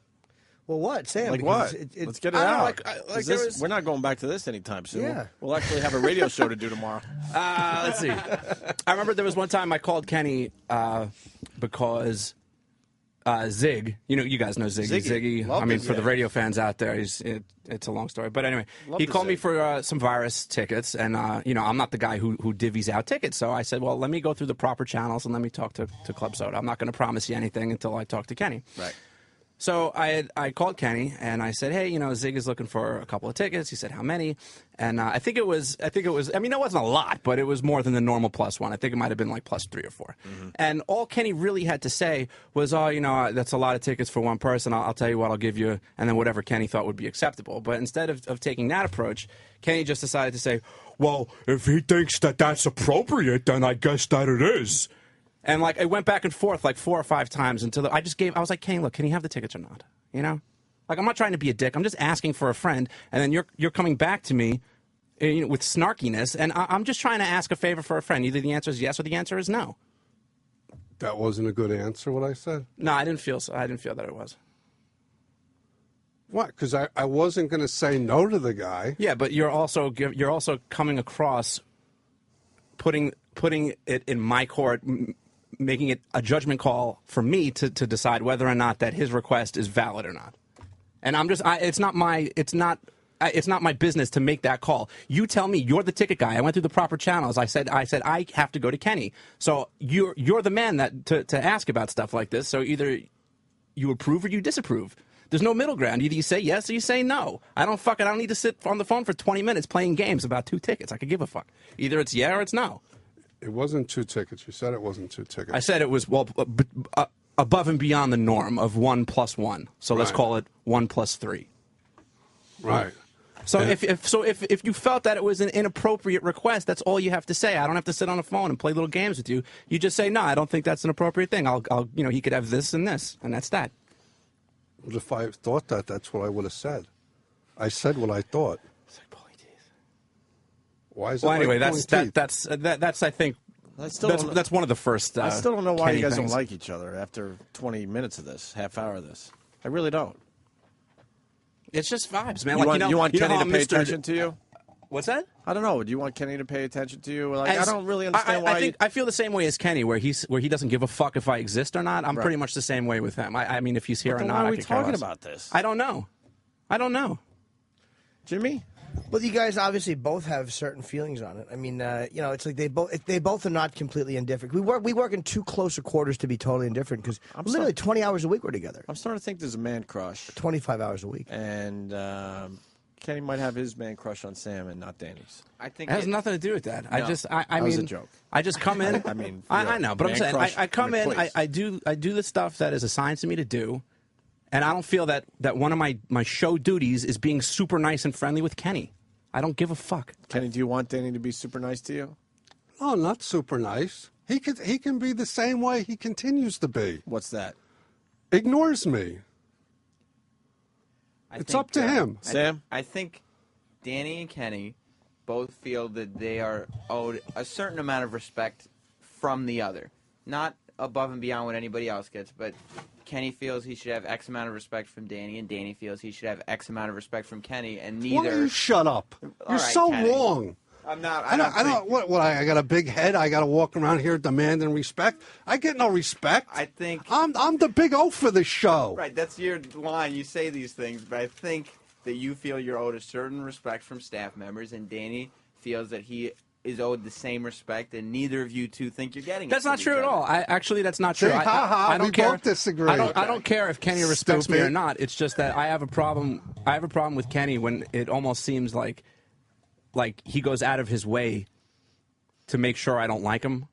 Well, what, Sam? Like Because what? it- Let's get it I don't know, out. like Is there this- was- We're not going back to this anytime soon. Yeah. We'll actually have a radio show to do tomorrow. Let's see. I remember there was one time I called Kenny because Zig, you guys know Ziggy. Love I mean, it, for the yeah. radio fans out there, it's a long story. But anyway, Love he the called me Zig. for some virus tickets, and I'm not the guy who divvies out tickets. So I said, well, let me go through the proper channels and let me talk to Club Soda. I'm not going to promise you anything until I talk to Kenny. Right. So I called Kenny and I said, hey, Zig is looking for a couple of tickets. He said, how many? And I think it was. I mean, it wasn't a lot, but it was more than the normal +1. I think it might have been like +3 or 4. Mm-hmm. And all Kenny really had to say was, oh, that's a lot of tickets for one person. I'll tell you what, I'll give you, and then whatever Kenny thought would be acceptable. But instead of taking that approach, Kenny just decided to say, well, if he thinks that that's appropriate, then I guess that it is. And like it went back and forth like 4 or 5 times until I was like, Kenny, look, can he have the tickets or not? Like I'm not trying to be a dick. I'm just asking for a friend, and then you're coming back to me, with snarkiness, and I'm just trying to ask a favor for a friend. Either the answer is yes or the answer is no. That wasn't a good answer, what I said? No, I didn't feel so. I didn't feel that it was. What? Because I wasn't going to say no to the guy. Yeah, but you're also coming across, putting it in my court, making it a judgment call for me to decide whether or not that his request is valid or not. And I'm just, it's not my business to make that call. You tell me. You're the ticket guy. I went through the proper channels. I said I have to go to Kenny. So you're the man that to ask about stuff like this. So either you approve or you disapprove. There's no middle ground. Either you say yes or you say no. I don't need to sit on the phone for 20 minutes playing games about 2 tickets. I could give a fuck. Either it's yeah or it's no. It wasn't 2 tickets. You said it wasn't 2 tickets. I said it was, above and beyond the norm of 1 + 1. So let's Right. call it 1 + 3. Right. So if you felt that it was an inappropriate request, that's all you have to say. I don't have to sit on the phone and play little games with you. You just say, no, I don't think that's an appropriate thing. He could have this, and that's that. Well, if I thought that, that's what I would have said. I said what I thought. It's like pulling teeth. Why is it Well, anyway, like pulling teeth? that's I think that's one of the first. I still don't know why Kenny you guys things. don't like each other after 20 minutes of this, half hour of this. I really don't. It's just vibes, man. You want Kenny how to pay Mr. attention to you? What's that? I don't know. Do you want Kenny to pay attention to you? Like, I don't really understand why. I feel the same way as Kenny, where he doesn't give a fuck if I exist or not. I'm Right. pretty much the same way with him. I mean, if he's here But or then not, why are I we could care talking less. about this? I don't know. Jimmy? Well, you guys obviously both have certain feelings on it. I mean, it's like they both are not completely indifferent. We work in too close a quarters to be totally indifferent because literally 20 hours a week we're together. I'm starting to think there's a man crush. 25 hours a week. And Kenny might have his man crush on Sam and not Danny's. I think It has nothing to do with that. I No. just, I That mean, was a joke. I just come in. I mean, I know, but I'm man saying, crush, I come in, please. I do the stuff that is assigned to me to do, And I don't feel that one of my show duties is being super nice and friendly with Kenny. I don't give a fuck. Kenny, do you want Danny to be super nice to you? Oh, not super nice. He can be the same way he continues to be. What's that? Ignores me. It's up to him. Sam? I think Danny and Kenny both feel that they are owed a certain amount of respect from the other. Not above and beyond what anybody else gets, but Kenny feels he should have X amount of respect from Danny, and Danny feels he should have X amount of respect from Kenny, and neither... Why don't you shut up? All You're right, so Kenny. wrong. I'm not... I don't. What? I got a big head. I got to walk around here demanding respect. I get no respect. I think I'm the big O for this show. Right, that's your line. You say these things, but I think that you feel you're owed a certain respect from staff members, and Danny feels that he is owed the same respect, and neither of you two think you're getting it. That's not true at all. Actually, that's not See, true. ha-ha, I don't we care. both disagree. I don't care if Kenny respects me Stupid. or not. It's just that I have a problem. I have a problem with Kenny when it almost seems like he goes out of his way to make sure I don't like him.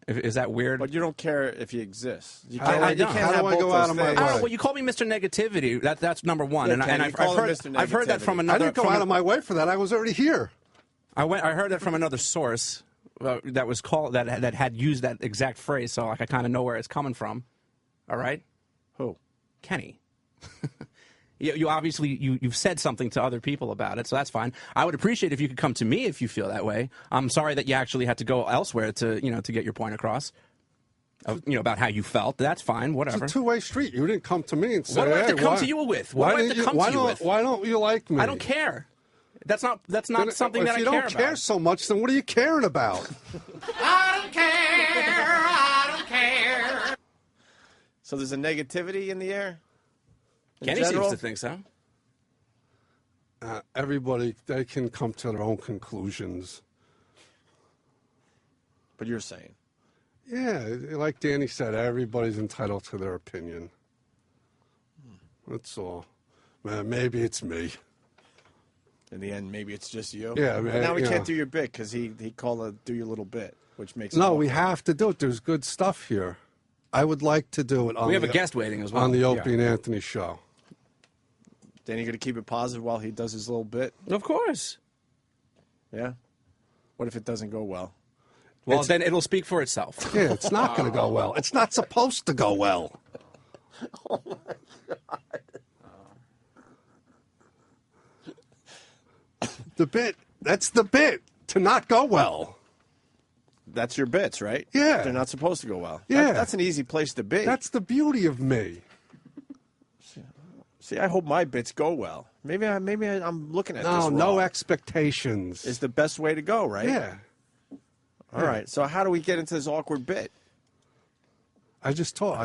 Is that weird? But you don't care if he exists. You I can't, you don't. can't How have do I both go those out of my things. way? Well, you call me Mr. Negativity. That's number one. Yeah, and Kenny, I've call him heard Mr. I've heard that from Negativity. another. I didn't go out of my way for that. I was already here. I heard that from another source that was called that had used that exact phrase. So I kind of know where it's coming from. All right. Who? Kenny. You obviously you've said something to other people about it, so that's fine. I would appreciate if you could come to me if you feel that way. I'm sorry that you actually had to go elsewhere to get your point across. About how you felt. That's fine. Whatever. It's a two-way street. You didn't come to me and say, What do I have to "Hey, come why- to you with? why What do I have didn't to you- come why to you don't- with? Why don't you like me? I don't care. That's not Then something that I if you care don't care about. so much, then what are you caring about? I don't care. So there's a negativity in the air? In Kenny general? seems to think so. Everybody, they can come to their own conclusions. But you're saying? Yeah, like Danny said, everybody's entitled to their opinion. That's all. Man, maybe it's me. In the end, maybe it's just you? Yeah, But now we yeah. can't do your bit because he called a do your little bit, which makes it No, we awkward. have to do it. There's good stuff here. I would like to do it on We have the, a guest waiting as well. on the Yeah. Opie and Anthony show. Then you going to keep it positive while he does his little bit? Of course. Yeah? What if it doesn't go well? Well, then it'll speak for itself. Yeah, it's not going to go well. It's not supposed to go well. Oh, my God. The bit, that's the bit, to not go well. That's your bits, right? Yeah. They're not supposed to go well. Yeah. That's an easy place to be. That's the beauty of me. See, I hope my bits go well. Maybe I'm looking at this No, wrong. no expectations. Is the best way to go, right? Yeah. All right. So how do we get into this awkward bit? I just start.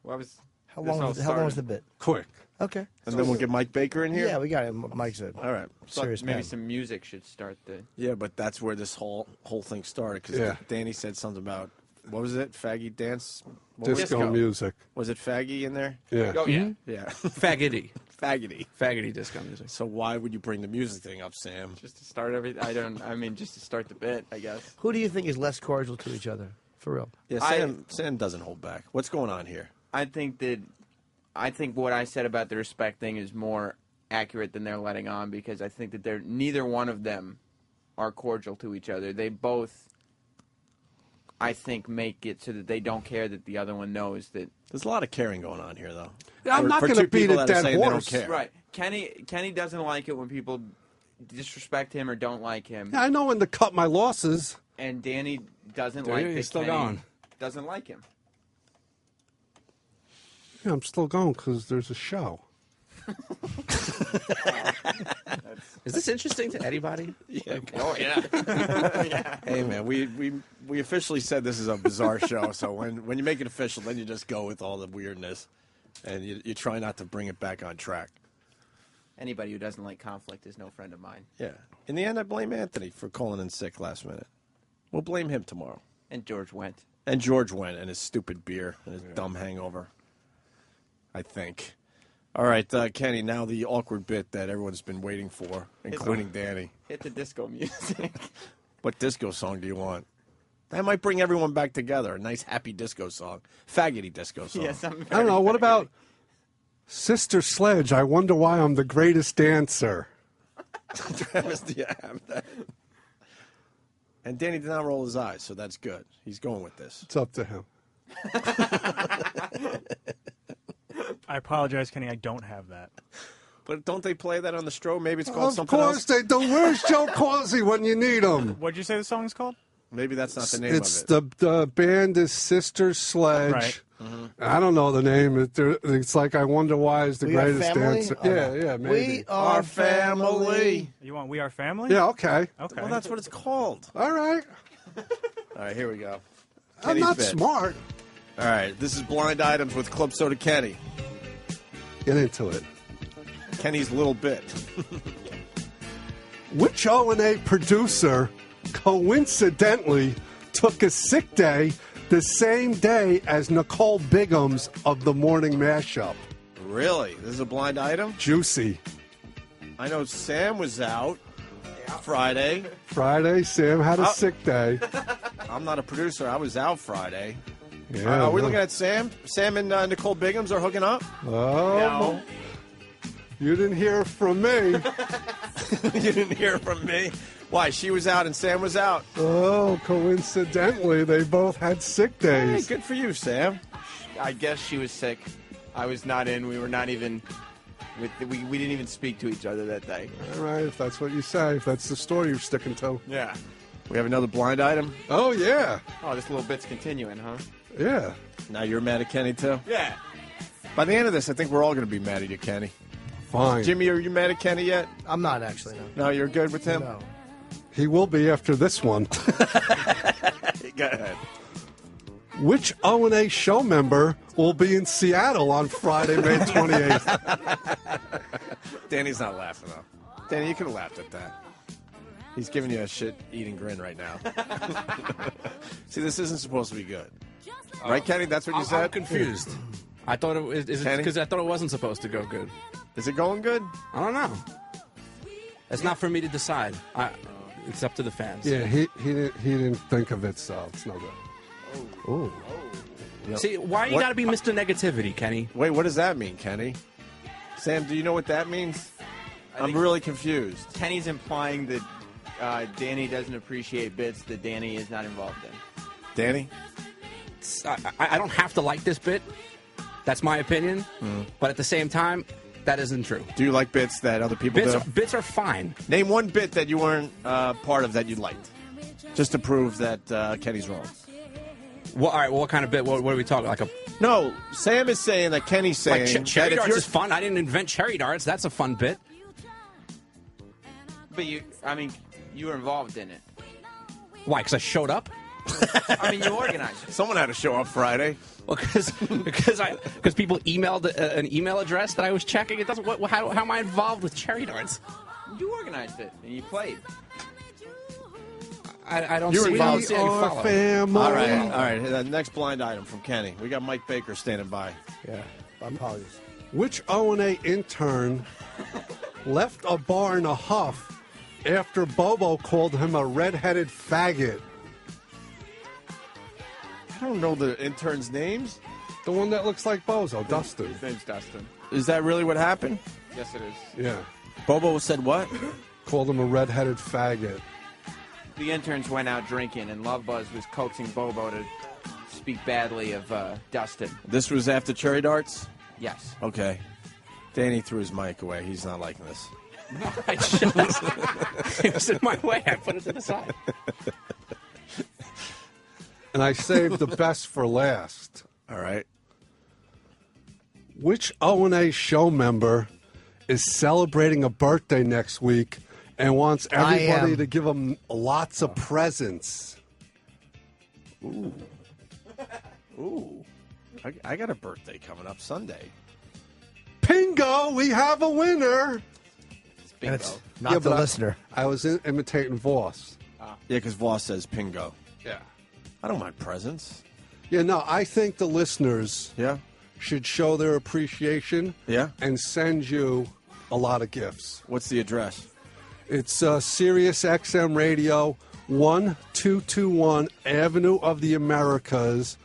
How long was the bit? Quick. Okay. And then we'll get Mike Baker in here? Yeah, we got it. Mike's a All right. serious Maybe man. some music should start the... Yeah, but that's where this whole thing started because Yeah. Danny said something about, what was it? Faggy dance? What was Disco it? music. Was it faggy in there? Yeah. Oh, yeah. Yeah. Faggity. Faggoty. Faggity disco music. So why would you bring the music thing up, Sam? Just to start just to start the bit, I guess. Who do you think is less cordial to each other? For real. Yeah, Sam doesn't hold back. What's going on here? I think what I said about the respect thing is more accurate than they're letting on, because I think that neither one of them are cordial to each other. They both, I think, make it so that they don't care that the other one knows that. There's a lot of caring going on here, though. Yeah, I'm not For going to two beat people a that are dead saying they don't horse. care. Right. Kenny doesn't like it when people disrespect him or don't like him. Yeah, I know when to cut my losses. And Danny doesn't Dude, like he's that still Kenny going. doesn't like him. Yeah, I'm still going because there's a show. Is this interesting to anybody? Yeah. Oh, yeah. Hey, man, we officially said this is a bizarre show, so when you make it official, then you just go with all the weirdness, and you try not to bring it back on track. Anybody who doesn't like conflict is no friend of mine. Yeah. In the end, I blame Anthony for calling in sick last minute. We'll blame him tomorrow. And George Wendt. And George Wendt and his stupid beer and his dumb hangover. I think. All right, Kenny, now the awkward bit that everyone's been waiting for, including Danny. Hit the disco music. What disco song do you want? That might bring everyone back together. A nice, happy disco song. Faggoty disco song. Yes, I'm I don't know. What about Sister Sledge, I wonder why I'm the greatest dancer. Travis, do you have that? And Danny did not roll his eyes, so that's good. He's going with this. It's up to him. I apologize, Kenny. I don't have that. But don't they play that on the Stro? Maybe it's called something Of else? course they do. Where's Joe Causey when you need him? What'd you say the song's called? Maybe that's not the name It's of it. the band is Sister Sledge. Right. I don't know the name. It's like I wonder why is the We Are greatest Family? dancer. Oh, Yeah, no. yeah, maybe. We are family. You want We Are Family? Yeah, okay. Okay. Well, that's what it's called. All right. All right, here we go. I'm Kenny's not bit. smart. All right, this is Blind Items with Club Soda Kenny. Get into it. Kenny's little bit. Which O&A producer coincidentally took a sick day the same day as Nicole Bigham's of the Morning Mashup? Really? This is a blind item? Juicy. I know Sam was out Friday. Friday, Sam had a sick day. I'm not a producer. I was out Friday. Yeah, are we no. looking at Sam? Sam and Nicole Bigham's are hooking up? Oh, you didn't hear from me. You didn't hear from me? Why? She was out and Sam was out. Oh, coincidentally, they both had sick Hey, days. good for you, Sam. I guess she was sick. I was not in. We were not even. We didn't even speak to each other that day. All right, if that's what you say, if that's the story you're sticking to. Yeah. We have another blind item. Oh, yeah. Oh, this little bit's continuing, huh? Yeah. Now you're mad at Kenny, too? Yeah. By the end of this, I think we're all going to be mad at you, Kenny. Fine. Jimmy, are you mad at Kenny yet? I'm not actually, no. No, you're good with him? No. He will be after this one. Go ahead. Which O&A show member will be in Seattle on Friday, May 28th? Danny's not laughing, though. Danny, you could have laughed at that. He's giving you a shit-eating grin right now. See, this isn't supposed to be good. Right, Kenny? That's what you said? I'm confused. I thought it was because I thought it wasn't supposed to go good. Is it going good? I don't know. It's not for me to decide. It's up to the fans. Yeah, he didn't think of it, so it's no good. Oh. See, why you got to be Mr. Negativity, Kenny? Wait, what does that mean, Kenny? Sam, do you know what that means? I'm really confused. Kenny's implying that Danny doesn't appreciate bits that Danny is not involved in. Danny? I don't have to like this bit. That's my opinion. But at the same time, that isn't true. Do you like bits that other people do? Bits are fine. Name one bit that you weren't part of that you liked, just to prove that Kenny's wrong. Well, all right, well, what kind of bit? What are we talking? Like a No, Sam is saying that Kenny's saying like cherry that if darts you're is fun. I didn't invent cherry darts. That's a fun bit. But you were involved in it. Why? Because I showed up. I mean, you organized it. Someone had to show up Friday. Well, because people emailed an email address that I was checking. It doesn't. How am I involved with cherry darts? You organized it and you played. I don't You're see how involved. you follow. Family. All right. The next blind item from Kenny. We got Mike Baker standing by. Yeah, my apologies. Which O&A intern left a bar in a huff after Bobo called him a red-headed faggot? I don't know the interns' names. The one that looks like Bozo, Dustin. His name's Dustin. Is that really what happened? Yes, it is. Yeah. Bobo said what? Called him a red-headed faggot. The interns went out drinking, and Love Buzz was coaxing Bobo to speak badly of Dustin. This was after cherry darts? Yes. Okay. Danny threw his mic away. He's not liking this. No, I just, it was in my way. I put it to the side. And I saved the best for last. All right. Which O&A show member is celebrating a birthday next week and wants everybody to give him lots of presents? Ooh. Ooh. I got a birthday coming up Sunday. Pingo, we have a winner. Bingo. That's not the listener. I was imitating Voss. Yeah, because Voss says pingo. Yeah. I don't mind presents. Yeah, no, I think the listeners Yeah. should show their appreciation Yeah. and send you a lot of gifts. What's the address? It's Sirius XM Radio, 1221 Avenue of the Americas,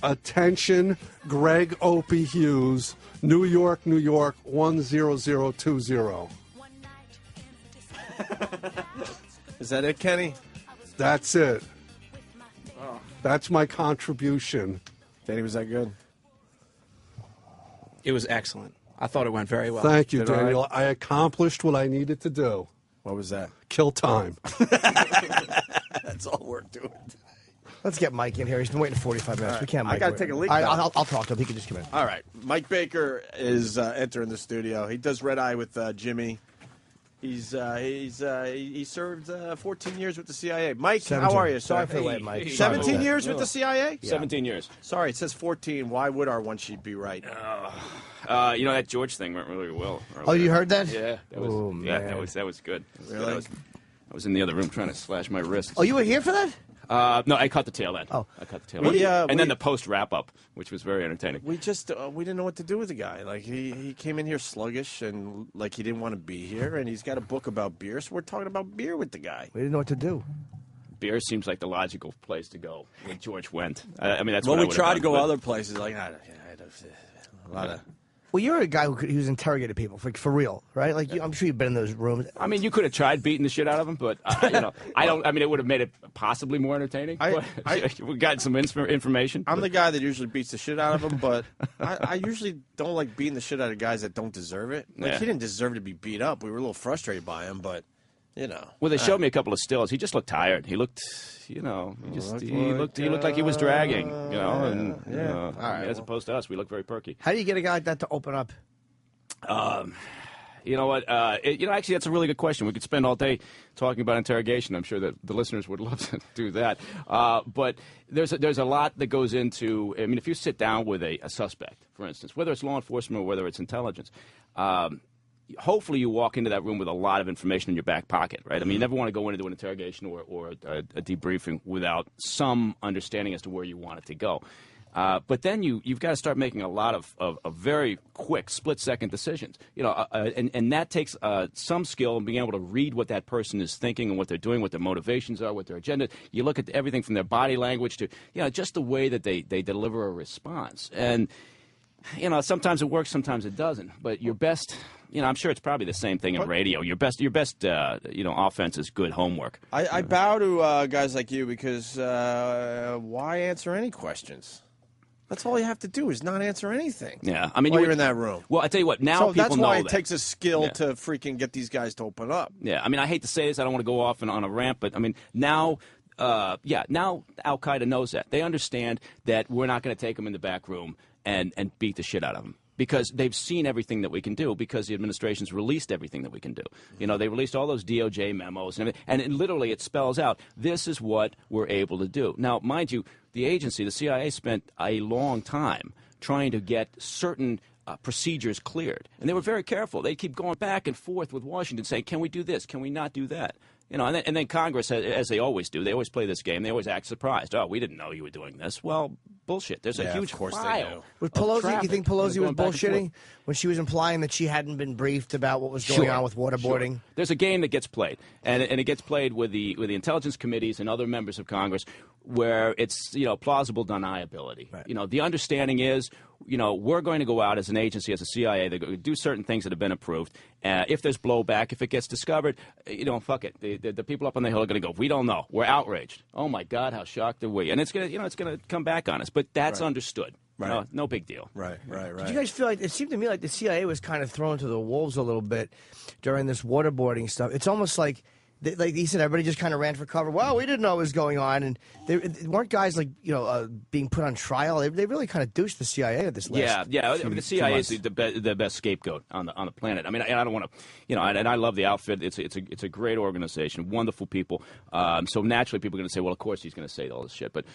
Attention, Greg Opie Hughes, New York, 10020. Is that it, Kenny? That's it. Oh. That's my contribution. Danny, was that good? It was excellent. I thought it went very well. Thank you, Did Daniel. I accomplished what I needed to do. What was that? Kill time. That's all we're doing. Let's get Mike in here. He's been waiting 45 minutes. Right. We can't. I got to take a leak. I'll talk to him. He can just come in. All right. Mike Baker is entering the studio. He does Red Eye with Jimmy. He served 14 years with the CIA. Mike, 17. how are you? Sorry for the wait, Mike. 17 years with the CIA? Yeah. 17 years. Sorry, it says 14. Why would our one sheet be right? You know, that George thing went really well. Oh, you heard that? Yeah, that was that was good. Really? I was in the other room trying to slash my wrists. Oh, you were here for that? No, I cut the tail end. Oh, I cut the tail end. Yeah, and then the post wrap up, which was very entertaining. We just we didn't know what to do with the guy. Like he came in here sluggish and like he didn't want to be here, and he's got a book about beer, so we're talking about beer with the guy. We didn't know what to do. Beer seems like the logical place to go with George Wendt. I mean, that's well, what we I tried done, to go but- other places. Like a lot of. Well, you're a guy who's interrogated people for real, right? Like I'm sure you've been in those rooms. I mean, you could have tried beating the shit out of him, but I don't. I mean, it would have made it possibly more entertaining. We got some information. I'm the guy that usually beats the shit out of him, but I usually don't like beating the shit out of guys that don't deserve it. Like Yeah. he didn't deserve to be beat up. We were a little frustrated by him, but you know. Well, they showed me a couple of stills. He just looked tired. He looked, he looked like he was dragging, and All right, as opposed to us, we look very perky. How do you get a guy like that to open up? You know what? Actually, that's a really good question. We could spend all day talking about interrogation. I'm sure that the listeners would love to do that. But there's a lot that goes into. I mean, if you sit down with a suspect, for instance, whether it's law enforcement or whether it's intelligence. Hopefully you walk into that room with a lot of information in your back pocket, right? I mean, you never want to go into an interrogation or a debriefing without some understanding as to where you want it to go. But then you've got to start making a lot of very quick, split-second decisions. And that takes some skill in being able to read what that person is thinking and what they're doing, what their motivations are, what their agenda. You look at everything from their body language to, just the way that they deliver a response. And, sometimes it works, sometimes it doesn't. But your best... I'm sure it's probably the same thing in radio. Your best, offense is good homework. I bow to guys like you because why answer any questions? That's all you have to do is not answer anything. Yeah, I mean, while you're in that room. Well, I tell you what. Now so people that's know why it that. takes a skill Yeah. to freaking get these guys to open up. Yeah, I mean, I hate to say this. I don't want to go off on a rant, but I mean, now Al Qaeda knows that. They understand that we're not going to take them in the back room and beat the shit out of them. Because they've seen everything that we can do, because the administration's released everything that we can do. They released all those DOJ memos, and literally it spells out, this is what we're able to do. Now, mind you, the agency, the CIA, spent a long time trying to get certain procedures cleared. And they were very careful. They keep going back and forth with Washington saying, can we do this? Can we not do that? And then Congress, as they always do, they always play this game. They always act surprised. Oh, we didn't know you were doing this. Well, bullshit. There's a huge file. Was Pelosi, you think Pelosi was bullshitting when she was implying that she hadn't been briefed about what was going on with waterboarding? Sure. There's a game that gets played, and it gets played with the intelligence committees and other members of Congress, where it's plausible deniability. Right. The understanding is we're going to go out as an agency, as a CIA, they're going to do certain things that have been approved. If there's blowback, if it gets discovered, fuck it. The people up on the Hill are going to go, we don't know. We're outraged. Oh my God, how shocked are we? And it's going to come back on us. But that's understood. Right. No big deal. Right. Did you guys feel like, it seemed to me like the CIA was kind of thrown to the wolves a little bit during this waterboarding stuff? It's almost like he said, everybody just kind of ran for cover. Well, we didn't know what was going on, and they weren't guys being put on trial. They really kind of douched the CIA at this last. Yeah. I mean, the CIA is the best scapegoat on the planet. I mean, I don't want to, and I love the outfit. It's a great organization, wonderful people. So naturally, people are going to say, well, of course he's going to say all this shit. But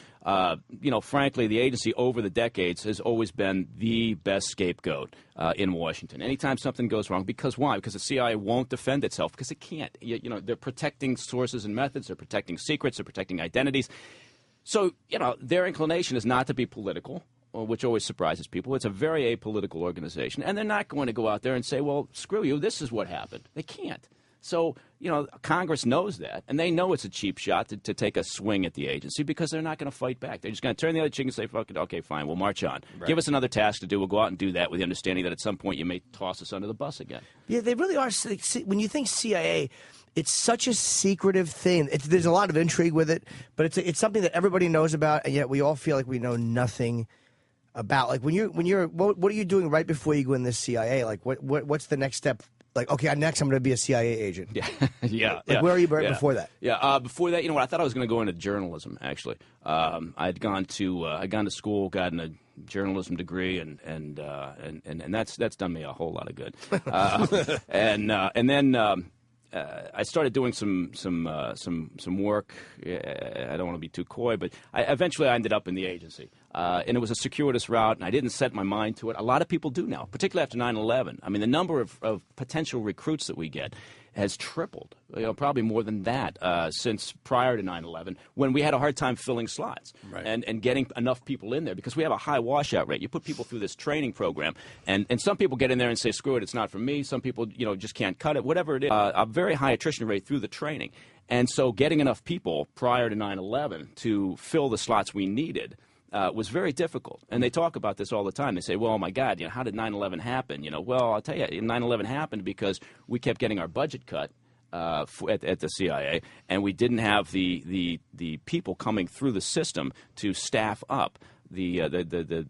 frankly, the agency over the decades has always been the best scapegoat in Washington. Anytime something goes wrong, because why? Because the CIA won't defend itself, because it can't. They're protecting sources and methods. They're protecting secrets. They're protecting identities. So, their inclination is not to be political, which always surprises people. It's a very apolitical organization. And they're not going to go out there and say, well, screw you, this is what happened. They can't. So, Congress knows that, and they know it's a cheap shot to take a swing at the agency because they're not going to fight back. They're just going to turn the other cheek and say, fuck it, okay, fine, we'll march on. Right. Give us another task to do. We'll go out and do that with the understanding that at some point you may toss us under the bus again. Yeah, they really are. When you think CIA, it's such a secretive thing. There's a lot of intrigue with it, but it's something that everybody knows about, and yet we all feel like we know nothing about. Like what are you doing right before you go in this CIA? Like what's the next step? Like, okay, next I'm going to be a CIA agent. Yeah, yeah. Like, where are you before that? Yeah, before that, I thought I was going to go into journalism. Actually, I'd gone to school, gotten a journalism degree, and that's done me a whole lot of good. And then I started doing some work. I don't want to be too coy, but eventually I ended up in the agency. And it was a circuitous route, and I didn't set my mind to it. A lot of people do now, particularly after 9/11. I mean, the number of potential recruits that we get has tripled, probably more than that since prior to 9/11, when we had a hard time filling slots and getting enough people in there because we have a high washout rate. You put people through this training program, and some people get in there and say, screw it, it's not for me. Some people, just can't cut it, whatever it is. A very high attrition rate through the training. And so getting enough people prior to 9/11 to fill the slots we needed was very difficult. And they talk about this all the time. They say, well, oh my God, how did 9/11 happen? Well, I'll tell you, 9/11 happened because we kept getting our budget cut at the CIA, and we didn't have the people coming through the system to staff up the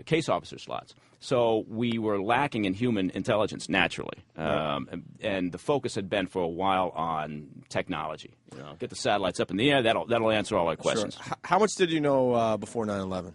case officer slots. So we were lacking in human intelligence naturally, and the focus had been for a while on technology. Get the satellites up in the air. That'll answer all our questions. Sure. How much did you know before 9/11?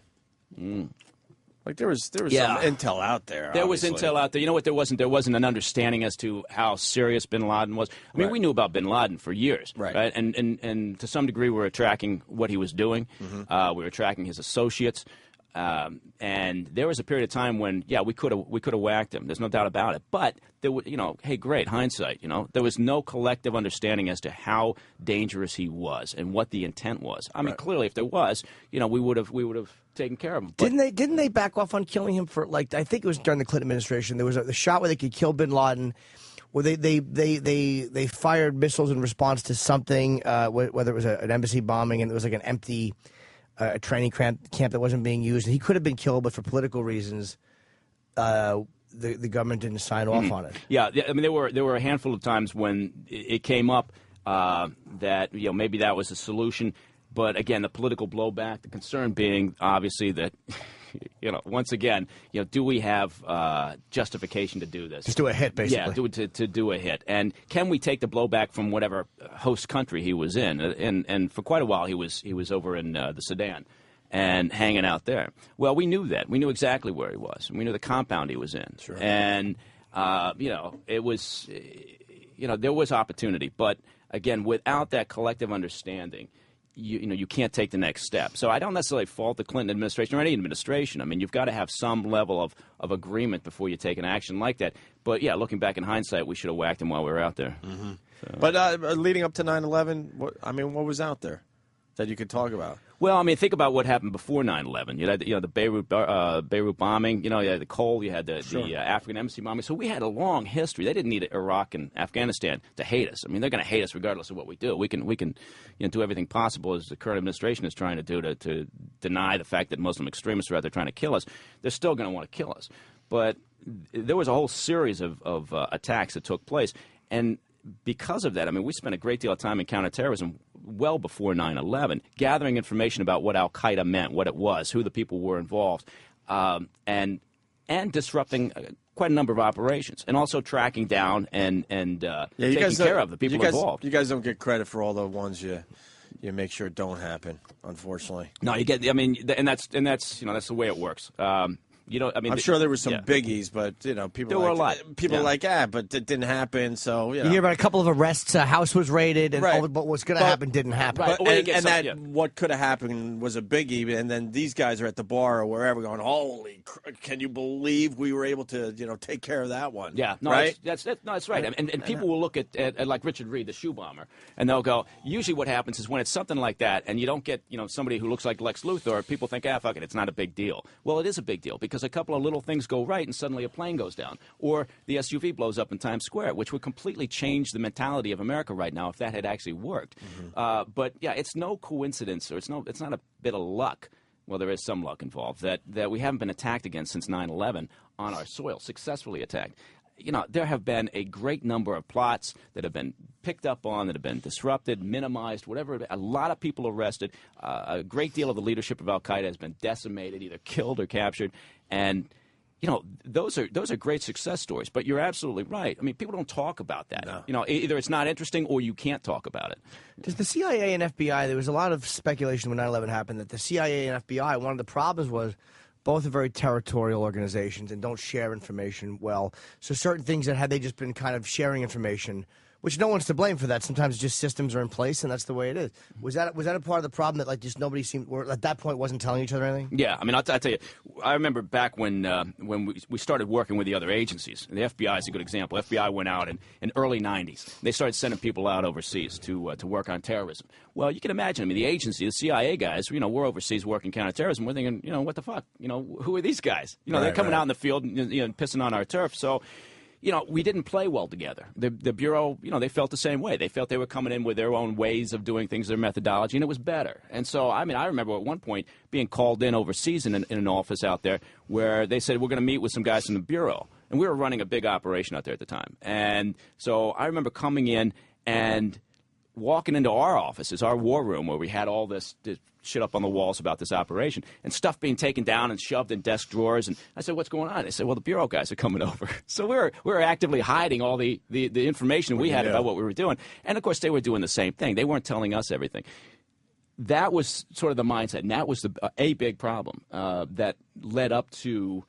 Like there was some intel out there. There obviously. was intel out there. You know what? There wasn't an understanding as to how serious Bin Laden was. I mean, we knew about Bin Laden for years, right? And to some degree, we were tracking what he was doing. We were tracking his associates. And there was a period of time when, we could have whacked him. There's no doubt about it. But there was, hey, great hindsight. There was no collective understanding as to how dangerous he was and what the intent was. I mean, clearly, if there was, we would have taken care of him. But didn't they back off on killing him for I think it was during the Clinton administration. There was the shot where they could kill Bin Laden. Where they fired missiles in response to something, whether it was an embassy bombing, and it was like an empty. A training camp that wasn't being used. He could have been killed, but for political reasons, the government didn't sign off on it. Yeah, I mean, there were a handful of times when it came up that maybe that was a solution, but again, the political blowback, the concern being obviously that. Once again, do we have justification to do this? Just do a hit, basically. Yeah, to do a hit. And can we take the blowback from whatever host country he was in? And for quite a while, he was over in the Sudan and hanging out there. Well, we knew that. We knew exactly where he was. And we knew the compound he was in. Sure. And, it was, there was opportunity. But, again, without that collective understanding, you can't take the next step. So I don't necessarily fault the Clinton administration or any administration. I mean, you've got to have some level of agreement before you take an action like that. But, looking back in hindsight, we should have whacked him while we were out there. So. But leading up to 9/11, what was out there that you could talk about? Well, I mean, think about what happened before 9/11. You had the Beirut bombing. You had the coal. You had the African embassy bombing. So we had a long history. They didn't need Iraq and Afghanistan to hate us. I mean, they're going to hate us regardless of what we do. We can do everything possible, as the current administration is trying to do, to deny the fact that Muslim extremists are out there trying to kill us. They're still going to want to kill us. But there was a whole series of attacks that took place, and because of that, I mean, we spent a great deal of time in counterterrorism well before 9/11, gathering information about what Al-Qaeda meant, what it was, who the people were involved, and disrupting quite a number of operations, and also tracking down and taking care of the people involved. You guys don't get credit for all the ones you make sure don't happen, unfortunately. No, you get. I mean, and that's that's the way it works. I'm sure there were some biggies, but people there were a lot. People but it didn't happen. So you hear about a couple of arrests. A house was raided, and but what's going to happen didn't happen. But, what could have happened was a biggie, and then these guys are at the bar or wherever going, "Holy, can you believe we were able to take care of that one?" Yeah, no, right. That's right. And people will look at like Richard Reed, the shoe bomber, and they'll go. Usually, what happens is when it's something like that, and you don't get somebody who looks like Lex Luthor, people think, fuck it, it's not a big deal. Well, it is a big deal because because a couple of little things go right and suddenly a plane goes down, or the SUV blows up in Times Square, which would completely change the mentality of America right now if that had actually worked. But yeah, it's no coincidence, or it's not a bit of luck. Well, there is some luck involved that we haven't been attacked again since 9/11 on our soil, successfully attacked. You know, there have been a great number of plots that have been picked up on, that have been disrupted, minimized, whatever. A lot of people arrested. A great deal of the leadership of Al-Qaeda has been decimated, either killed or captured. And, you know, those are great success stories. But you're absolutely right. I mean, people don't talk about that. No. You know, either it's not interesting or you can't talk about it. Does the CIA and FBI, there was a lot of speculation when 9/11 happened that the CIA and FBI, one of the problems was both are very territorial organizations and don't share information well. So certain things that had they just been kind of sharing information, which no one's to blame for that. Sometimes just systems are in place, and that's the way it is. Was that a part of the problem that like just nobody seemed, or at that point wasn't telling each other anything? Yeah, I mean, I'll tell you, I remember back when we started working with the other agencies. The FBI is a good example. FBI went out in early 90s. They started sending people out overseas to work on terrorism. Well, you can imagine, I mean, the agency, the CIA guys, you know, we're overseas working counterterrorism. We're thinking, you know, what the fuck? You know, who are these guys? You know, they're coming out in the field and, you know, pissing on our turf. So, you know, we didn't play well together. The Bureau, you know, they felt the same way. They felt they were coming in with their own ways of doing things, their methodology, and it was better. And so, I mean, I remember at one point being called in overseas in an office out there where they said, we're going to meet with some guys from the Bureau. And we were running a big operation out there at the time. And so I remember coming in and walking into our offices, our war room, where we had all this shit up on the walls about this operation, and stuff being taken down and shoved in desk drawers. And I said, what's going on? They said, well, the Bureau guys are coming over. So we were actively hiding all the information we had about what we were doing. And, of course, they were doing the same thing. They weren't telling us everything. That was sort of the mindset, and that was a big problem that led up to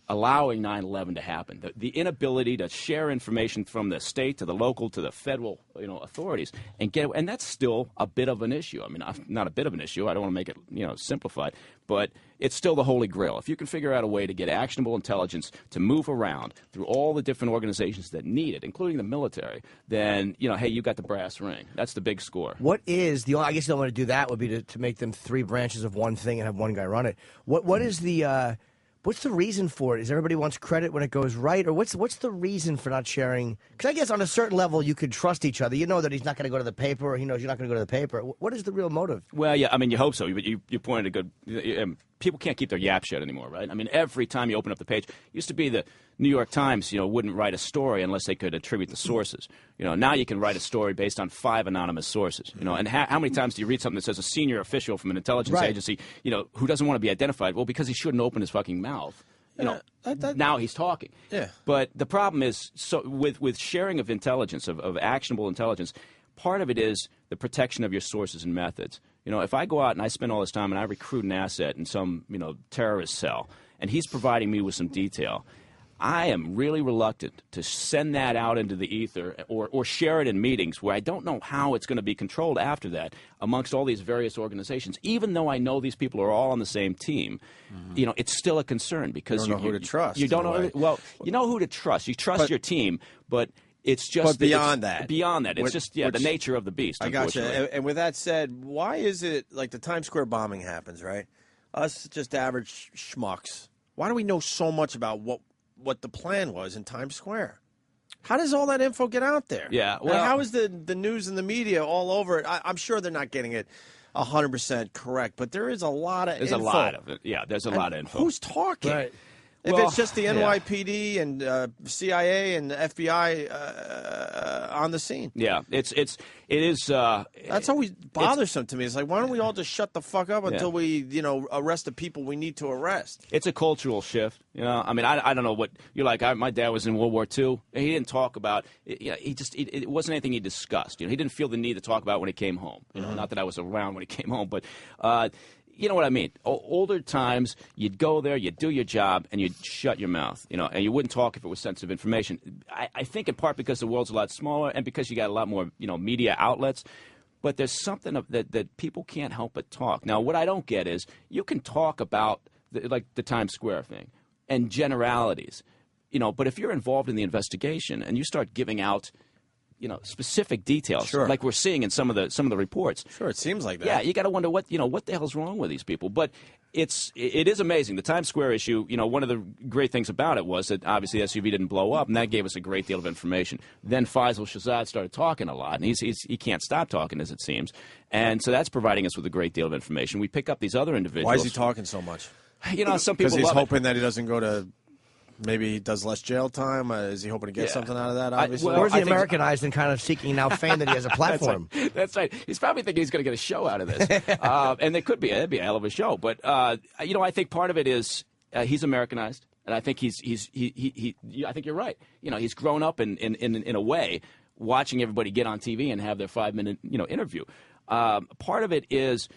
allowing 9/11 to happen. The inability to share information from the state to the local to the federal, you know, authorities and that's still a bit of an issue. I mean, not a bit of an issue. I don't want to make it, you know, simplified, but it's still the holy grail. If you can figure out a way to get actionable intelligence to move around through all the different organizations that need it, including the military, then, you know, hey, you got the brass ring. That's the big score. What is the? I guess the only way to do that would be to make them three branches of one thing and have one guy run it. What is the? What's the reason for it? Is everybody wants credit when it goes right? Or what's the reason for not sharing? Because I guess on a certain level you could trust each other. You know that he's not going to go to the paper, or he knows you're not going to go to the paper. What is the real motive? Well, yeah, I mean, you hope so. But you pointed a good... people can't keep their yap shut anymore, right? I mean, every time you open up the page, it used to be the New York Times, you know, wouldn't write a story unless they could attribute the sources. You know, now you can write a story based on 5 anonymous sources. You know, and how many times do you read something that says a senior official from an intelligence agency, you know, who doesn't want to be identified? Well, because he shouldn't open his fucking mouth. You know, now he's talking. Yeah. But the problem is, so with sharing of intelligence, of actionable intelligence, part of it is the protection of your sources and methods. You know, if I go out and I spend all this time and I recruit an asset in some, you know, terrorist cell, and he's providing me with some detail, I am really reluctant to send that out into the ether or share it in meetings where I don't know how it's going to be controlled after that amongst all these various organizations. Even though I know these people are all on the same team, you know, it's still a concern because you don't know who to trust. You don't know. Well, you know who to trust. You trust your team, but it's just but beyond that. Beyond that, it's just the nature of the beast. I got you. And with that said, why is it like the Times Square bombing happens, right? Us just average schmucks. Why do we know so much about what the plan was in Times Square? How does all that info get out there? Yeah, well, how is the news and the media all over it? I'm sure they're not getting it 100% correct, but there is a lot of info. There's a lot of it. Yeah, there's a lot of info. Who's talking? Right. If it's just the NYPD and CIA and FBI on the scene. Yeah, it is. That's always bothersome to me. It's like, why don't we all just shut the fuck up until we, you know, arrest the people we need to arrest? It's a cultural shift. You know, I mean, I don't know what you're like. My dad was in World War II. He didn't talk about. You know, it wasn't anything he discussed. You know, he didn't feel the need to talk about when he came home. You know, not that I was around when he came home, but. You know what I mean? Older times, you'd go there, you'd do your job, and you'd shut your mouth, you know, and you wouldn't talk if it was sensitive information. I think in part because the world's a lot smaller and because you got a lot more, you know, media outlets. But there's something that people can't help but talk. Now, what I don't get is you can talk about, like the Times Square thing and generalities, you know, but if you're involved in the investigation and you start giving out specific details, Sure. like we're seeing in some of the reports. Sure, it seems like that. Yeah, you got to wonder what the hell's wrong with these people. But it is amazing. The Times Square issue, one of the great things about it was that obviously the SUV didn't blow up, and that gave us a great deal of information. Then Faisal Shahzad started talking a lot, and he can't stop talking, as it seems. And so that's providing us with a great deal of information. We pick up these other individuals. Why is he talking so much? Some people because he's love hoping that he doesn't go to. Maybe he does less jail time. Is he hoping to get something out of that? Obviously, or is he Americanized and kind of seeking now fame that he has a platform? That's right. He's probably thinking he's going to get a show out of this, and it could be. It'd be a hell of a show. But I think part of it is he's Americanized, and I think I think you're right. He's grown up in a way watching everybody get on TV and have their 5-minute interview. Part of it is.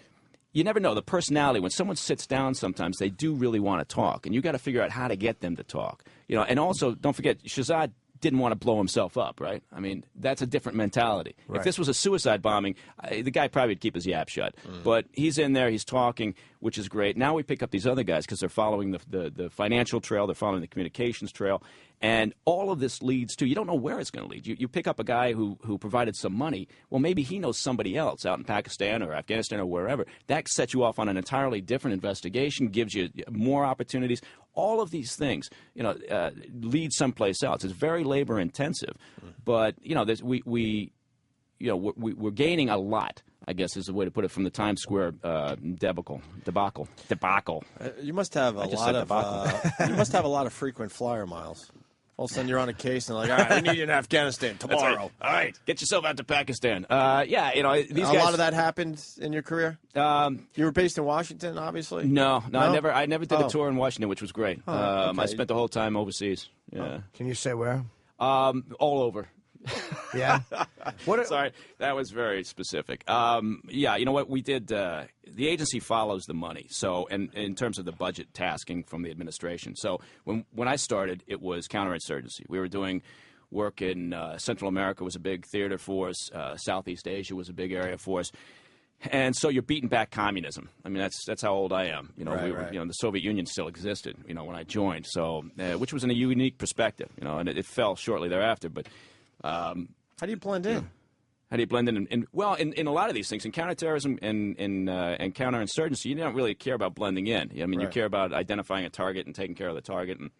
You never know. The personality, when someone sits down sometimes, they do really want to talk. And you got to figure out how to get them to talk. And also, don't forget, Shahzad didn't want to blow himself up, right? I mean, that's a different mentality. Right. If this was a suicide bombing, the guy probably would keep his yap shut. But he's in there, he's talking, which is great. Now we pick up these other guys because they're following the financial trail, they're following the communications trail. And all of this leads to, you don't know where it's going to lead. You pick up a guy who provided some money. Well, maybe he knows somebody else out in Pakistan or Afghanistan or wherever. That sets you off on an entirely different investigation, gives you more opportunities. All of these things, lead someplace else. It's very labor intensive, but we're gaining a lot. I guess is the way to put it from the Times Square debacle. You must have a lot of you must have a lot of frequent flyer miles. All of a sudden, you're on a case and like, all right, we need you in Afghanistan tomorrow. Right. All right, get yourself out to Pakistan. These a guys. lot of that happened in your career. You were based in Washington, obviously. No, I never did a tour in Washington, which was great. Okay. I spent the whole time overseas. Yeah. Can you say where? All over. Yeah. Sorry, that was very specific. You know what we did? The agency follows the money. So, and in terms of the budget tasking from the administration. So, when I started, it was counterinsurgency. We were doing work in Central America was a big theater for us. Southeast Asia was a big area for us. And so you're beating back communism. I mean, that's how old I am. Right. The Soviet Union still existed. When I joined. So, which was in a unique perspective. And it fell shortly thereafter. But how do you blend in? How do you blend in? In a lot of these things, in counterterrorism and counterinsurgency, you don't really care about blending in. You care about identifying a target and taking care of the target. And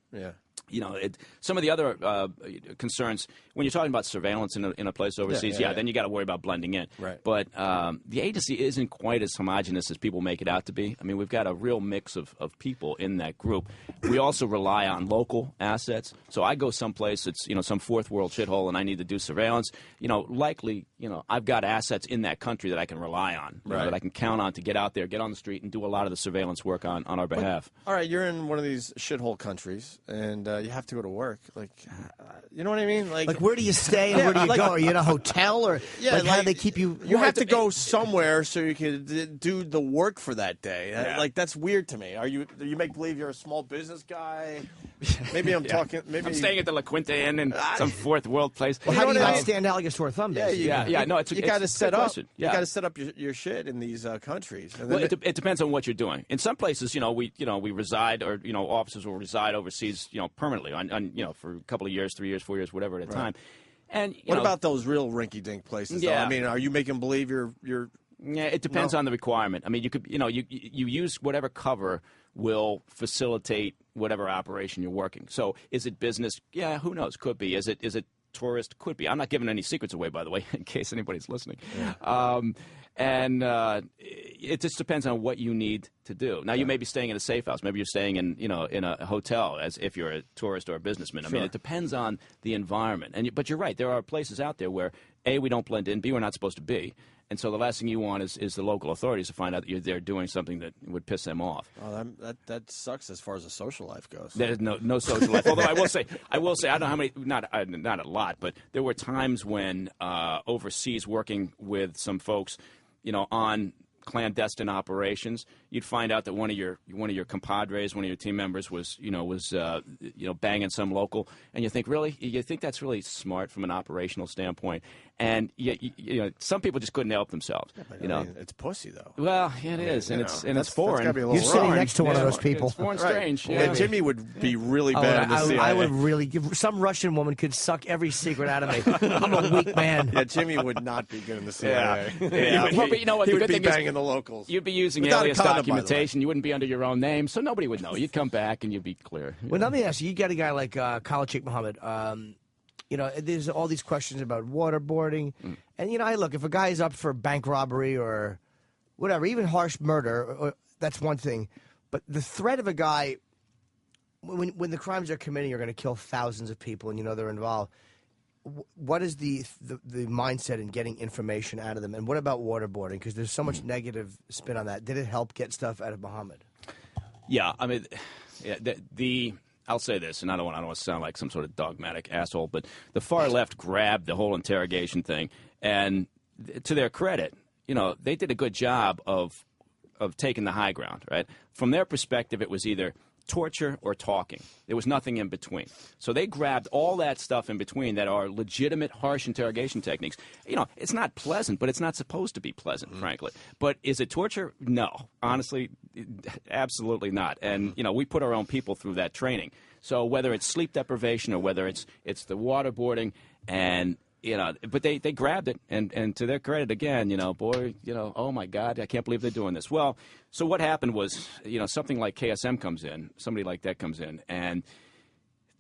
some of the other concerns when you're talking about surveillance in a place overseas, then you got to worry about blending in. Right. But the agency isn't quite as homogenous as people make it out to be. I mean, we've got a real mix of people in that group. We also rely on local assets. So I go someplace that's some fourth world shithole and I need to do surveillance. Likely I've got assets in that country that I can rely on, that I can count on to get out there, get on the street, and do a lot of the surveillance work on our behalf. All right, you're in one of these shithole countries, and you have to go to work. You know what I mean? Like where do you stay and where do you go? Are you in a hotel or how do they keep you? You have to go somewhere so you can do the work for that day. That's weird to me. Do you make believe you're a small business guy? Maybe I'm talking. Maybe I'm staying at the La Quinta Inn in some fourth world place. Well, how do you not stand out like a sore thumb? No, you got to set up. Yeah. You got to set up your shit in these countries. And well, it depends on what you're doing. In some places, we reside, or officers will reside overseas, permanently on for a couple of years, 3 years, 4 years, whatever at a time. And what about those real rinky-dink places? Yeah. Though? I mean, are you making believe you're? Yeah, it depends on the requirement. I mean, you could, you use whatever cover will facilitate whatever operation you're working. So, is it business? Yeah, who knows? Could be. Is it tourist? Could be. I'm not giving any secrets away, by the way, in case anybody's listening. Yeah. It just depends on what you need to do. Now, you may be staying in a safe house. Maybe you're staying in a hotel, as if you're a tourist or a businessman. I mean, it depends on the environment. But you're right. There are places out there where A, we don't blend in. B, we're not supposed to be. And so the last thing you want is the local authorities to find out that you're there doing something that would piss them off. Oh, that sucks as far as the social life goes. There's no social life. Although I will say, I don't know how many, not a lot, but there were times when overseas working with some folks, on clandestine operations, you'd find out that one of your compadres, one of your team members was banging some local, and you think, really, you think that's really smart from an operational standpoint, and some people just couldn't help themselves. Yeah, it's pussy though. Well, it is, and it's foreign. You're sitting next to one of those people. It's foreign, strange. Yeah. Yeah. Jimmy would be really bad in the CIA. I would really give some Russian woman could suck every secret out of me. I'm a weak man. Yeah, Jimmy would not be good in the CIA. But you know what? He The would good be thing banging is, the locals. You'd be using Without alias a condom, by the way. documentation. You wouldn't be under your own name, so nobody would know. You'd come back and you'd be clear. Well, let me ask you. You get a guy like Khalid Sheikh Mohammed. There's all these questions about waterboarding, and look, if a guy is up for bank robbery or whatever, even harsh murder, that's one thing. But the threat of a guy, when the crimes they're committing are going to kill thousands of people, and they're involved. What is the mindset in getting information out of them, and what about waterboarding? Because there's so much negative spin on that. Did it help get stuff out of Mohammed? Yeah, I mean, I'll say this, and I don't want to sound like some sort of dogmatic asshole, but the far left grabbed the whole interrogation thing, and to their credit, they did a good job of taking the high ground, right? From their perspective, it was either torture or talking. There was nothing in between. So they grabbed all that stuff in between that are legitimate, harsh interrogation techniques. It's not pleasant, but it's not supposed to be pleasant, frankly. But is it torture? No. Honestly, absolutely not. And, we put our own people through that training. So whether it's sleep deprivation or whether it's the waterboarding and but they grabbed it, and to their credit, again, oh my God, I can't believe they're doing this. Well, so what happened was, something like KSM comes in, somebody like that comes in, and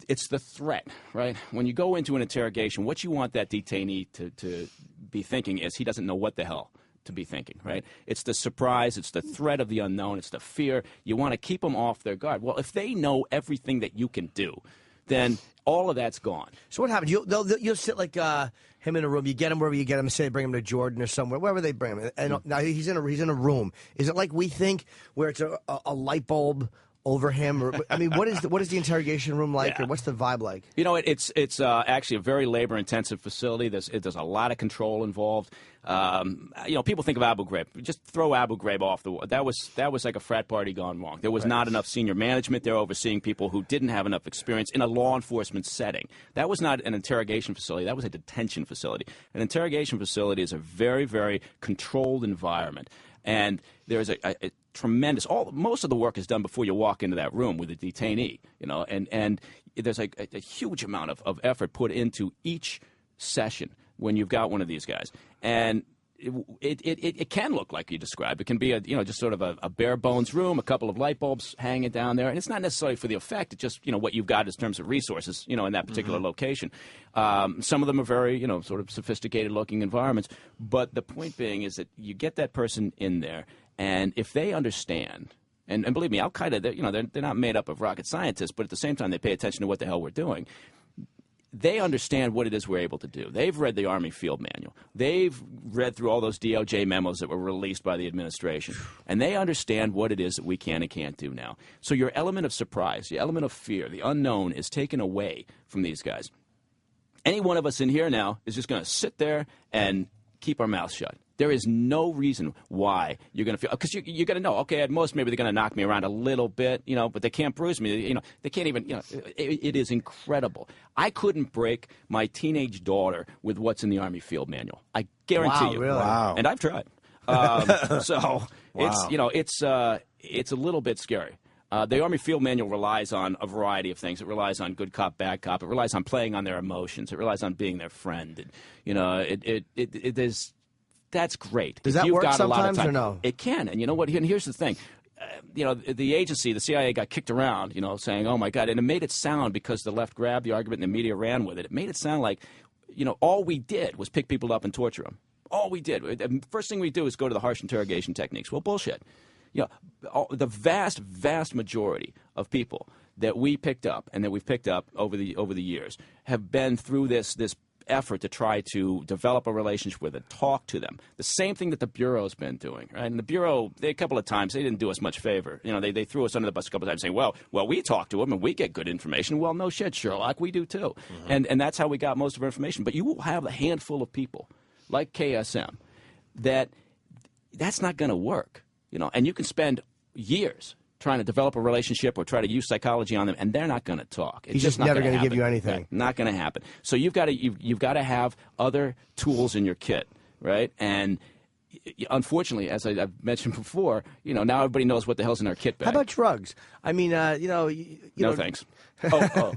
it's the threat, right? When you go into an interrogation, what you want that detainee to be thinking is he doesn't know what the hell to be thinking, right? It's the surprise, it's the threat of the unknown, it's the fear. You want to keep them off their guard. Well, if they know everything that you can do, then all of that's gone. So what happens? You'll sit like him in a room. You get him wherever you get him. Say bring him to Jordan or somewhere, wherever they bring him. And now he's in a room. Is it like we think, where it's a light bulb over him? Or, I mean, what is the interrogation room like, or what's the vibe like? It's actually a very labor-intensive facility. There's a lot of control involved. People think of Abu Ghraib. Just throw Abu Ghraib off the wall. That was like a frat party gone wrong. There was not enough senior management there overseeing people who didn't have enough experience in a law enforcement setting. That was not an interrogation facility. That was a detention facility. An interrogation facility is a very, very controlled environment. And there's a tremendous. Most of the work is done before you walk into that room with a detainee, and there's a huge amount of effort put into each session when you've got one of these guys, and it can look like you described. It can be just sort of a bare bones room, a couple of light bulbs hanging down there, and it's not necessarily for the effect. It's just what you've got in terms of resources, in that particular location. Some of them are very sort of sophisticated looking environments, but the point being is that you get that person in there, and if they understand. And believe me, Al Qaeda, they're not made up of rocket scientists, but at the same time they pay attention to what the hell we're doing. They understand what it is we're able to do. They've read the Army Field Manual. They've read through all those DOJ memos that were released by the administration. And they understand what it is that we can and can't do now. So your element of surprise, your element of fear, the unknown is taken away from these guys. Any one of us in here now is just going to sit there and keep our mouths shut. There is no reason why you're going to feel, because you're going to know, okay, at most maybe they're going to knock me around a little bit, but they can't bruise me. They can't even, it is incredible. I couldn't break my teenage daughter with what's in the Army Field Manual. I guarantee you. Really? Wow. And I've tried. So it's a little bit scary. The Army Field Manual relies on a variety of things. It relies on good cop, bad cop. It relies on playing on their emotions. It relies on being their friend. And, it is. That's great. Does that You've work got sometimes a lot of time. or no? It can. And you know what? And here's the thing. The agency, the CIA, got kicked around, saying, oh, my God. And it made it sound, because the left grabbed the argument and the media ran with it, it made it sound like, all we did was pick people up and torture them. All we did. The first thing we do is go to the harsh interrogation techniques. Well, bullshit. The vast, vast majority of people that we picked up and that we've picked up over the years have been through this effort to try to develop a relationship with and talk to them. The same thing that the Bureau's been doing, right? And the Bureau, a couple of times, they didn't do us much favor. They threw us under the bus a couple of times saying, well, we talk to them and we get good information. Well, no shit, Sherlock, we do too. Mm-hmm. And that's how we got most of our information. But you will have a handful of people like KSM that's not going to work. And you can spend years trying to develop a relationship or try to use psychology on them, and they're not going to talk. It's He's just not never going to give you anything. Right? Not going to happen. So you've got to have other tools in your kit, right? And unfortunately, as I've mentioned before, now everybody knows what the hell's in our kit bag. How about drugs? I mean, no thanks. How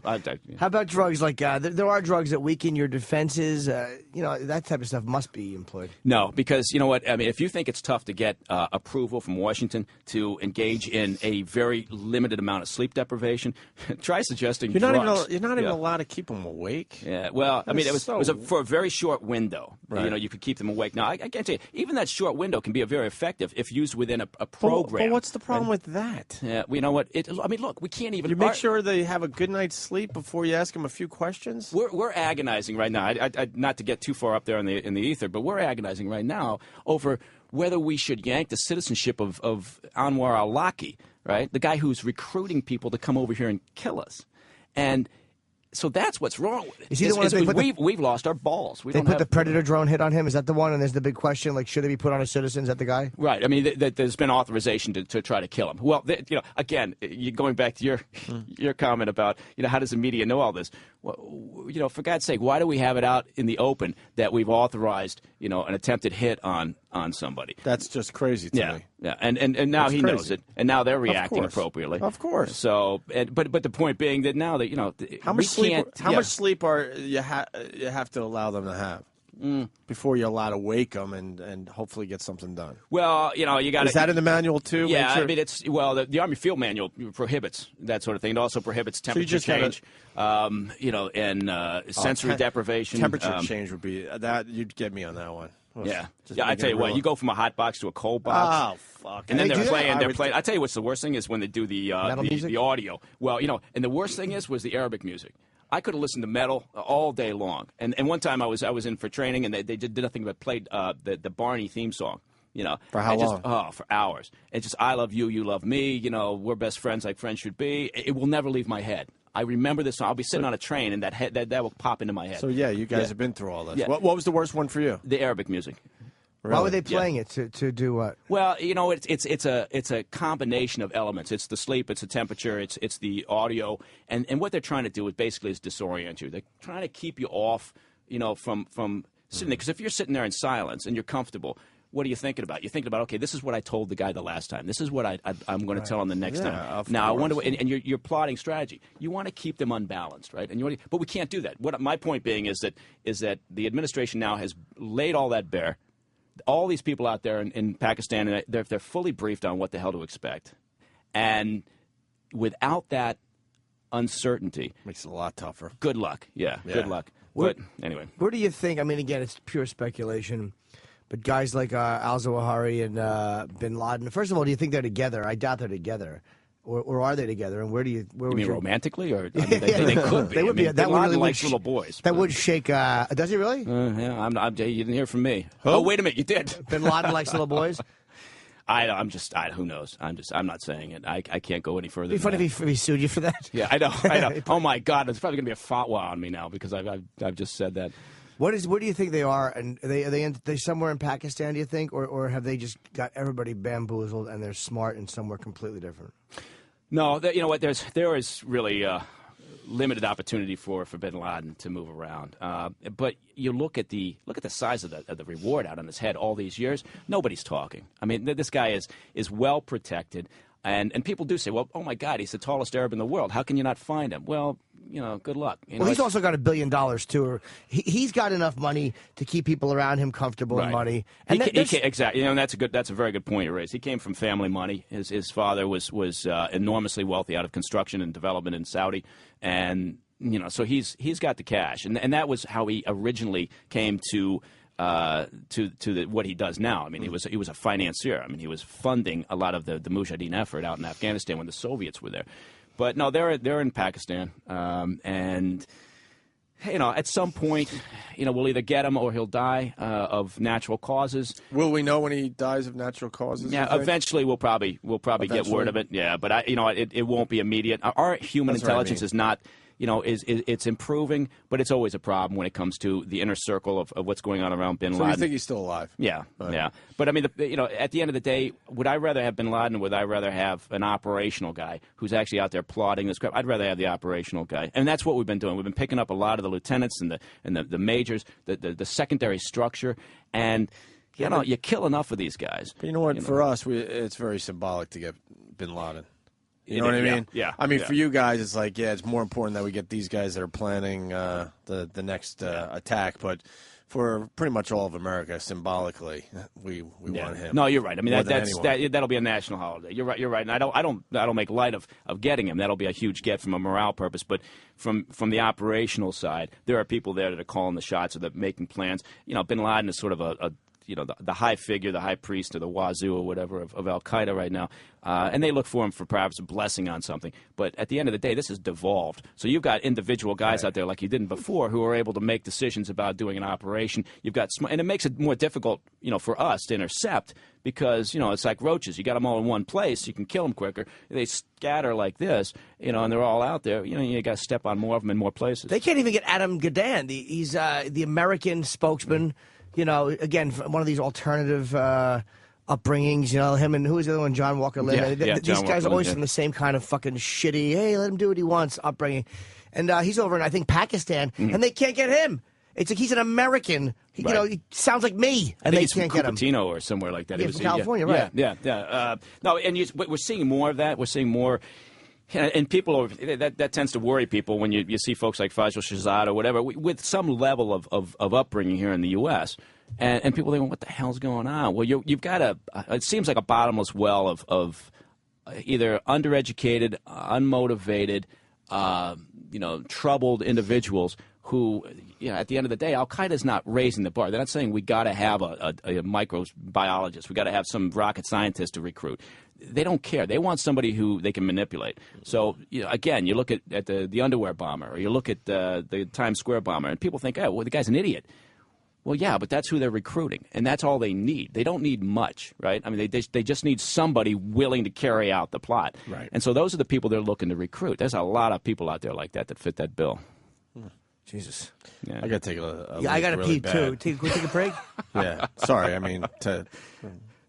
about drugs? Like there are drugs that weaken your defenses. That type of stuff must be employed. No, because you know what? I mean, if you think it's tough to get approval from Washington to engage in a very limited amount of sleep deprivation, try suggesting you're drugs. You're not even allowed to keep them awake. Yeah, well, I mean, it was for a very short window. Right. You could keep them awake. Now, I can't tell you, even that short window can be very effective if used within a program. But what's the problem with that? Yeah, you know what? I mean, look, we can't even. You make sure they have a good night's sleep before you ask them a few questions. We're agonizing right now. Not to get too far up there in the ether, but we're agonizing right now over whether we should yank the citizenship of Anwar al-Awlaki, right? The guy who's recruiting people to come over here and kill us, and. So that's what's wrong with it. Is he the one that we've lost our balls. They put the Predator drone hit on him. Is that the one? And there's the big question: like, should it be put on a citizen? Is that the guy? Right. I mean, there's been authorization to try to kill him. Well, again, going back to your comment about how does the media know all this? Well, for God's sake, why do we have it out in the open that we've authorized an attempted hit on somebody? That's just crazy to me. Yeah, and now he knows it, and now they're reacting appropriately. Of course. So, but the point being that now that how much sleep are you have to allow them to have before you're allowed to wake them and hopefully get something done? Well, you got to. Is that in the manual too? Yeah, I mean the Army Field Manual prohibits that sort of thing. It also prohibits temperature change, and sensory deprivation. Temperature change would be that. You'd get me on that one. Yeah, I tell you what, you go from a hot box to a cold box. Oh fuck! And then they're playing. I tell you what's the worst thing is when they do the audio. Well, and the worst thing was the Arabic music. I could have listened to metal all day long. And one time I was in for training, and they did nothing but played the Barney theme song. For how long? For hours. It's just I love you, you love me. We're best friends like friends should be. It will never leave my head. I remember this song. I'll be sitting on a train, and that will pop into my head. So you guys have been through all this. Yeah. What was the worst one for you? The Arabic music. Really? Why were they playing it to do what? Well, it's a combination of elements. It's the sleep, it's the temperature, it's the audio, and what they're trying to do is basically disorient you. They're trying to keep you off, from sitting there. Because if you're sitting there in silence and you're comfortable, what are you thinking about? You're thinking about, okay, this is what I told the guy the last time. This is what I'm going to tell him the next time. Now, I wonder, and you're plotting strategy. You want to keep them unbalanced, right? But we can't do that. My point being is that the administration now has laid all that bare. All these people out there in Pakistan, they're fully briefed on what the hell to expect. And without that uncertainty... Makes it a lot tougher. Good luck. Yeah. Good luck. But anyway. Where do you think, I mean, again, it's pure speculation, but guys like al-Zawahiri and bin Laden, first of all, do you think they're together? I doubt they're together. Or are they together? And where do you... You mean romantically? Or they could be. They would be. That would really like little boys. That would shake... does he really? Yeah, you didn't hear from me. Oh, wait a minute, you did. Bin Laden likes little boys? Who knows? I'm not saying it. I can't go any further. It'd be funny if he sued you for that. Yeah, I know. Oh my God, there's probably going to be a fatwa on me now because I've just said that. Where do you think they are? And are they somewhere in Pakistan? Do you think, or have they just got everybody bamboozled and they're smart and somewhere completely different? No, you know what? There is really limited opportunity for bin Laden to move around. But you look at the size of the reward out on his head all these years. Nobody's talking. I mean, this guy is well protected, and people do say, well, oh my God, he's the tallest Arab in the world. How can you not find him? Well, good luck. He's also got $1 billion too. He's got enough money to keep people around him comfortable and money. And exactly. That's a very good point you raised. He came from family money. His father was enormously wealthy out of construction and development in Saudi, and so he's got the cash, and that was how he originally came to what he does now. I mean, he was a financier. I mean, he was funding a lot of the Mujahideen effort out in Afghanistan when the Soviets were there. But no, they're in Pakistan, and at some point, we'll either get him or he'll die of natural causes. Will we know when he dies of natural causes? Yeah, eventually we'll probably get word of it. Yeah, but it won't be immediate. Our human intelligence is not it's improving, but it's always a problem when it comes to the inner circle of what's going on around bin Laden. So you think he's still alive? Yeah, yeah. But I mean, at the end of the day, would I rather have bin Laden or would I rather have an operational guy who's actually out there plotting this crap? I'd rather have the operational guy, and that's what we've been doing. We've been picking up a lot of the lieutenants and the majors, the secondary structure, and you kill enough of these guys. But you know what? For us, it's very symbolic to get bin Laden. You know what I mean? Yeah. I mean, for you guys, it's like, it's more important that we get these guys that are planning the next attack. But for pretty much all of America, symbolically, we want him. No, you're right. I mean, that'll be a national holiday. You're right. You're right. And I don't make light of getting him. That'll be a huge get from a morale purpose. But from the operational side, there are people there that are calling the shots or that are making plans. Bin Laden is sort of the high figure, the high priest, or the wazoo, or whatever, of Al Qaeda right now, and they look for him for perhaps a blessing on something. But at the end of the day, this is devolved. So you've got individual guys out there like you didn't before who are able to make decisions about doing an operation. You've got, and it makes it more difficult, for us to intercept because it's like roaches. You got them all in one place, you can kill them quicker. They scatter like this, and they're all out there. You got to step on more of them in more places. They can't even get Adam Gadan. He's the American spokesman. Again, one of these alternative upbringings, him and who was the other one, John Walker Lynn. These guys are always from the same kind of fucking shitty, hey, let him do what he wants upbringing. And he's over in, I think, Pakistan, and they can't get him. It's like he's an American. He sounds like me, and they can't get him. Cupertino or somewhere like that. Yeah, from California, right. Yeah. No, and we're seeing more of that. We're seeing more. And people that tends to worry people when you see folks like Fajr Shahzad or whatever with some level of upbringing here in the U.S. And people think, well, what the hell's going on? Well, you've got it seems like a bottomless well of either undereducated, unmotivated, troubled individuals who, at the end of the day, Al Qaeda's not raising the bar. They're not saying we got to have a microbiologist, we got to have some rocket scientist to recruit. They don't care. They want somebody who they can manipulate. So, again, you look at the underwear bomber, or you look at the Times Square bomber, and people think, oh, well, the guy's an idiot. Well, yeah, but that's who they're recruiting, and that's all they need. They don't need much, right? I mean, they just need somebody willing to carry out the plot. Right. And so those are the people they're looking to recruit. There's a lot of people out there like that fit that bill. Jesus. Yeah. I got to take a I got to really pee, too. Can we take a break? Yeah. Sorry. I mean,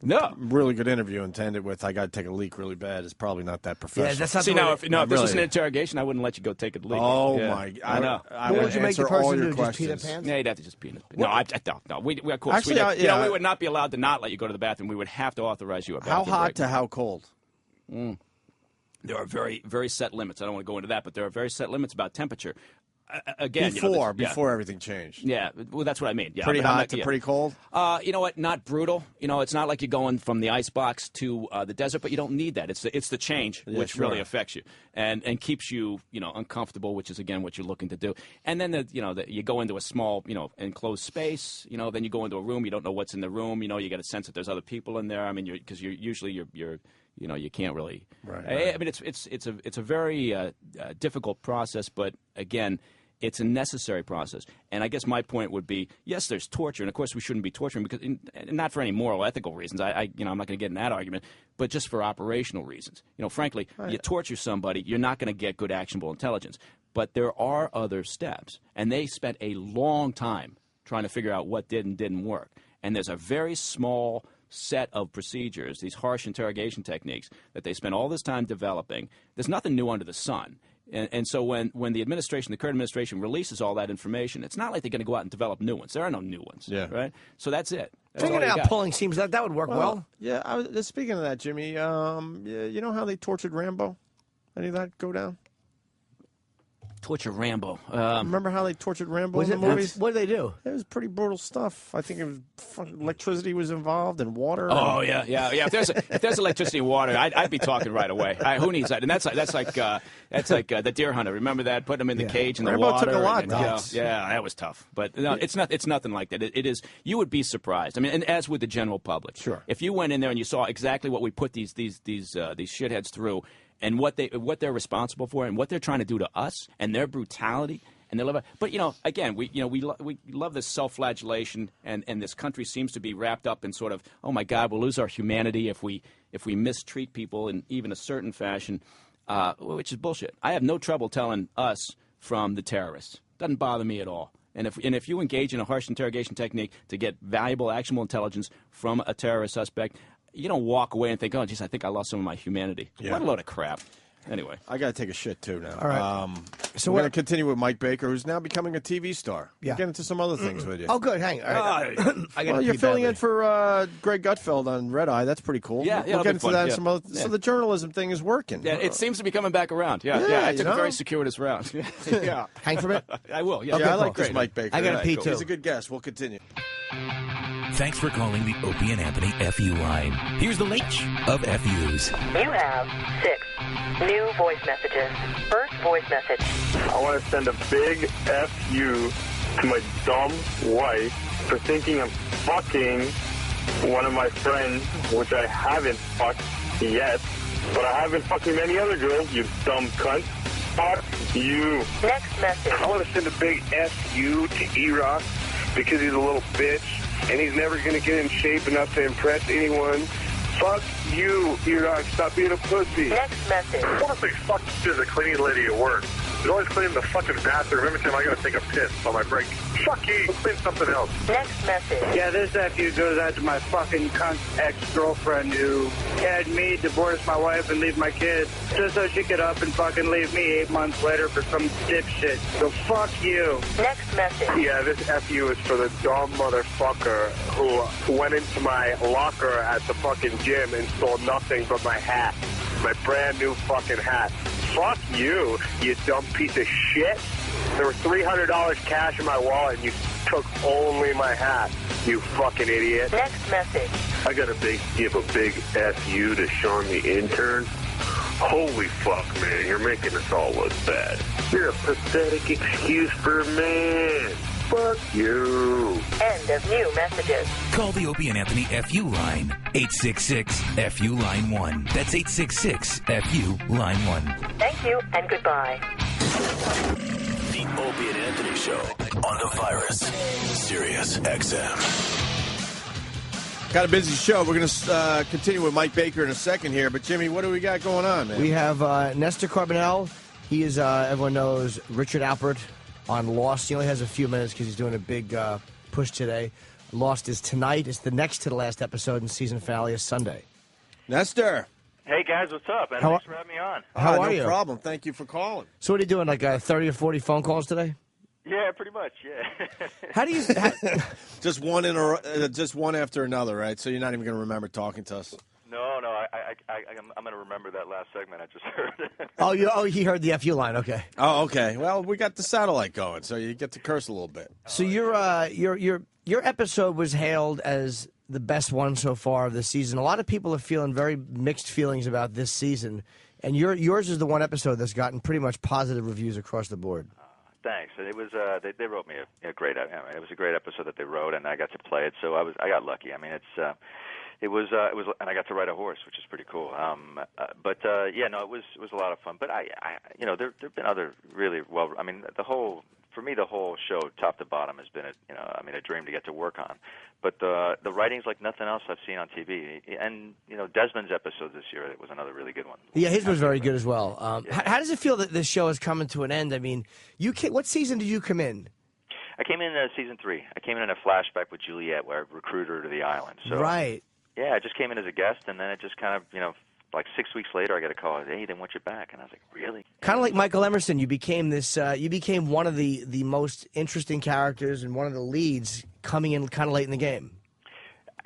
no. Really good interview and to end it with, I got to take a leak really bad is probably not that professional. Yeah, that's not if this was an interrogation, I wouldn't let you go take a leak. Oh, yeah. my God. I know. What would you make the person do? Just pee their pants? Yeah, you'd have to just pee in his pants. No. We of course. Actually, we would not be allowed to not let you go to the bathroom. We would have to authorize you a bathroom How hot break. to how cold? There are very, very set limits. I don't want to go into that, but there are very set limits about temperature. Again, before everything changed. Yeah, well, that's what I mean. Yeah, pretty hot to pretty cold? You know what? Not brutal. It's not like you're going from the icebox to the desert, but you don't need that. It's the change which really affects you and keeps you, uncomfortable, which is, again, what you're looking to do. And then, you go into a small, enclosed space, then you go into a room, you don't know what's in the room, you get a sense that there's other people in there. I mean, because you're usually you can't really. Right. I mean, it's a very difficult process, but again, it's a necessary process. And I guess my point would be, yes, there's torture, and of course we shouldn't be torturing because not for any moral, ethical reasons. I'm not going to get in that argument, but just for operational reasons. Frankly, you torture somebody, you're not going to get good actionable intelligence. But there are other steps, and they spent a long time trying to figure out what did and didn't work. And there's a very small set of procedures, these harsh interrogation techniques that they spent all this time developing. There's nothing new under the sun. And so when the current administration releases all that information, it's not like they're going to go out and develop new ones. There are no new ones. Yeah. Right? So that's it. That's Figuring out pulling seems that would work well. Yeah. Speaking of that, Jimmy, you know how they tortured Rambo? Any of that go down? Torture Rambo. Remember how they tortured Rambo in the movies? What did they do? It was pretty brutal stuff. I think it was electricity was involved and water. Oh yeah. If there's electricity and water, I'd be talking right away. Who needs that? And that's like the Deer Hunter. Remember that? Put him in the cage in the Rambo water. took a lot. Yeah, that was tough. But no, it's nothing like that. It is. You would be surprised. I mean, and as with the general public, sure. If you went in there and you saw exactly what we put these shitheads through, and what they're responsible for, and what they're trying to do to us, and their brutality, and their love. But again, we love this self-flagellation, and this country seems to be wrapped up in sort of, oh my God, we'll lose our humanity if we mistreat people in even a certain fashion, which is bullshit. I have no trouble telling us from the terrorists. Doesn't bother me at all. And if you engage in a harsh interrogation technique to get valuable, actionable intelligence from a terrorist suspect, you don't walk away and think, oh, geez, I think I lost some of my humanity. Yeah. What a load of crap. Anyway. I got to take a shit, too, now. All right. So we're going to continue with Mike Baker, who's now becoming a TV star. Yeah. We'll get into some other things with you. Oh, good. Hang on. All right. Well, you're filling in for Greg Gutfeld on Red Eye. That's pretty cool. Yeah, we'll get into that. Yeah. Some other, So the journalism thing is working. Yeah, it seems to be coming back around. Yeah, I took a very circuitous route. Yeah. Hang for a bit? I will, yeah. I like this Mike Baker. I got to pee, too. He's a good guest. We'll continue. Thanks for calling the Opie and Anthony FU line. Here's the link of FUs. You have 6 new voice messages. First voice message. I want to send a big FU to my dumb wife for thinking I'm fucking one of my friends, which I haven't fucked yet. But I haven't fucked many other girls, you dumb cunt. Fuck you. Next message. I want to send a big FU to E-Rock because he's a little bitch and he's never going to get in shape enough to impress anyone. Fuck you, E-Rock. Stop being a pussy. Next message. I want to say fuck to the cleaning lady at work. She's always cleaning the fucking bathroom. Every time I got to take a piss on my break. Fuck you. Clean something else. Next message. Yeah, this FU goes out to my fucking cunt ex-girlfriend who had me divorce my wife and leave my kids just so she could up and fucking leave me 8 months later for some dipshit. So fuck you. Next message. Yeah, this FU is for the dumb motherfucker who went into my locker at the fucking gym and stole nothing but my hat. My brand new fucking hat. Fuck you, you dumb piece of shit. There was $300 cash in my wallet and you took only my hat. You fucking idiot. Next message. I gotta give a big FU to Sean the intern. Holy fuck, man, you're making us all look bad. You're a pathetic excuse for a man. Fuck you. End of new messages. Call the Opie and Anthony FU line. 866-FU line 1. That's 866-FU line 1. Thank you and goodbye. The Opie and Anthony Show on the Virus. Sirius XM. Got a busy show. We're going to continue with Mike Baker in a second here. But, Jimmy, what do we got going on, man? We have Nestor Carbonell. He is, everyone knows, Richard Alpert on Lost. He only has a few minutes because he's doing a big push today. Lost is tonight. It's the next to the last episode, and season finale is Sunday. Nestor. Hey, guys, what's up? And How- thanks for having me on. How are you? No problem. Thank you for calling. So what are you doing, like 30 or 40 phone calls today? Yeah, pretty much, yeah. How do you... Just one just one after another, right? So you're not even going to remember talking to us. No, I'm going to remember that last segment I just heard. He heard the FU line. Okay. Oh, okay. Well, we got the satellite going, so you get to curse a little bit. So your episode was hailed as the best one so far of the season. A lot of people are feeling very mixed feelings about this season, and yours is the one episode that's gotten pretty much positive reviews across the board. Thanks. It was they wrote me a great. I mean, it was a great episode that they wrote, and I got to play it. So I got lucky. I mean, it was, and I got to ride a horse, which is pretty cool. Yeah, no, it was a lot of fun. But there've been other really well. I mean, for me, the whole show, top to bottom, has been a dream to get to work on. But the writing's like nothing else I've seen on TV. And Desmond's episode this year, it was another really good one. Yeah, his was very good as well. How does it feel that this show is coming to an end? I mean, what season did you come in? I came in season 3. I came in a flashback with Juliet, where I recruited her to the island. So, right. Yeah, I just came in as a guest, and then it just kind of, like 6 weeks later, I get a call. Hey, they want you back, and I was like, really? Kind of like Michael Emerson, you became this. You became one of the most interesting characters and one of the leads coming in kind of late in the game.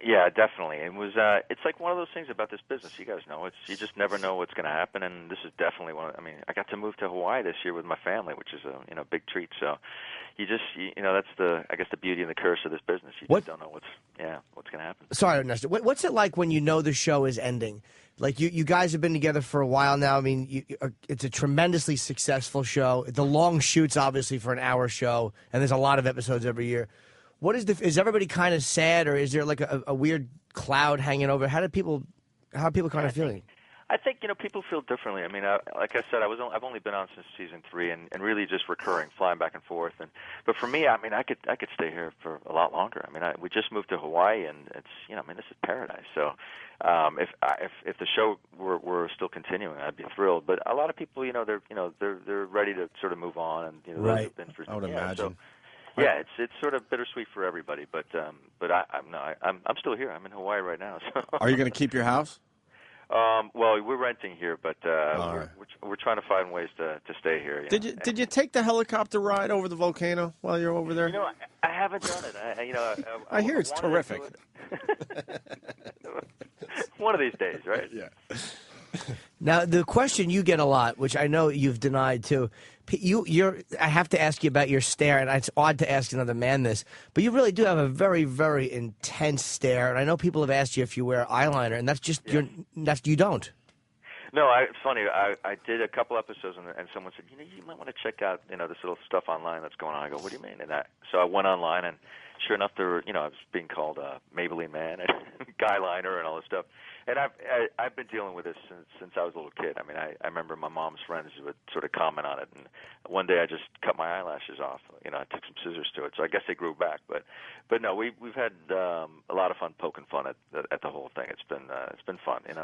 Yeah, definitely. It was. It's like one of those things about this business. You guys know, you just never know what's going to happen, and this is definitely one. I mean, I got to move to Hawaii this year with my family, which is a big treat. So, that's the beauty and the curse of this business. You just don't know what's going to happen. Sorry, Nestor. What's it like when you know the show is ending? Like you guys have been together for a while now. I mean, it's a tremendously successful show. The long shoots, obviously, for an hour show, and there's a lot of episodes every year. Is everybody kind of sad, or is there like a weird cloud hanging over? How are people kind of feeling? I think people feel differently. I mean, like I said, I've only been on since season 3, and really just recurring, flying back and forth. But for me, I mean, I could stay here for a lot longer. I mean, we just moved to Hawaii, and it's I mean, this is paradise. So if the show were still continuing, I'd be thrilled. But a lot of people, they're ready to sort of move on, and those have been for I would imagine. So, yeah, it's sort of bittersweet for everybody, but I'm still here. I'm in Hawaii right now. So. Are you going to keep your house? Well, we're renting here, but we're trying to find ways to stay here. Did you take the helicopter ride over the volcano while you're over there? I haven't done it. I hear it's terrific. One of these days, right? Yeah. Now, the question you get a lot, which I know you've denied too, I have to ask you about your stare, and it's odd to ask another man this, but you really do have a very, very intense stare. And I know people have asked you if you wear eyeliner, and that's just you don't. No, it's funny. I did a couple episodes, and someone said, you might want to check out, this little stuff online that's going on. I go, what do you mean? So I went online, and sure enough, there were, I was being called Maybelline Man and Guyliner and all this stuff. And I've been dealing with this since I was a little kid. I mean, I remember my mom's friends would sort of comment on it, and one day I just cut my eyelashes off. I took some scissors to it, so I guess they grew back. But no, we've had a lot of fun poking fun at the whole thing. It's been fun, and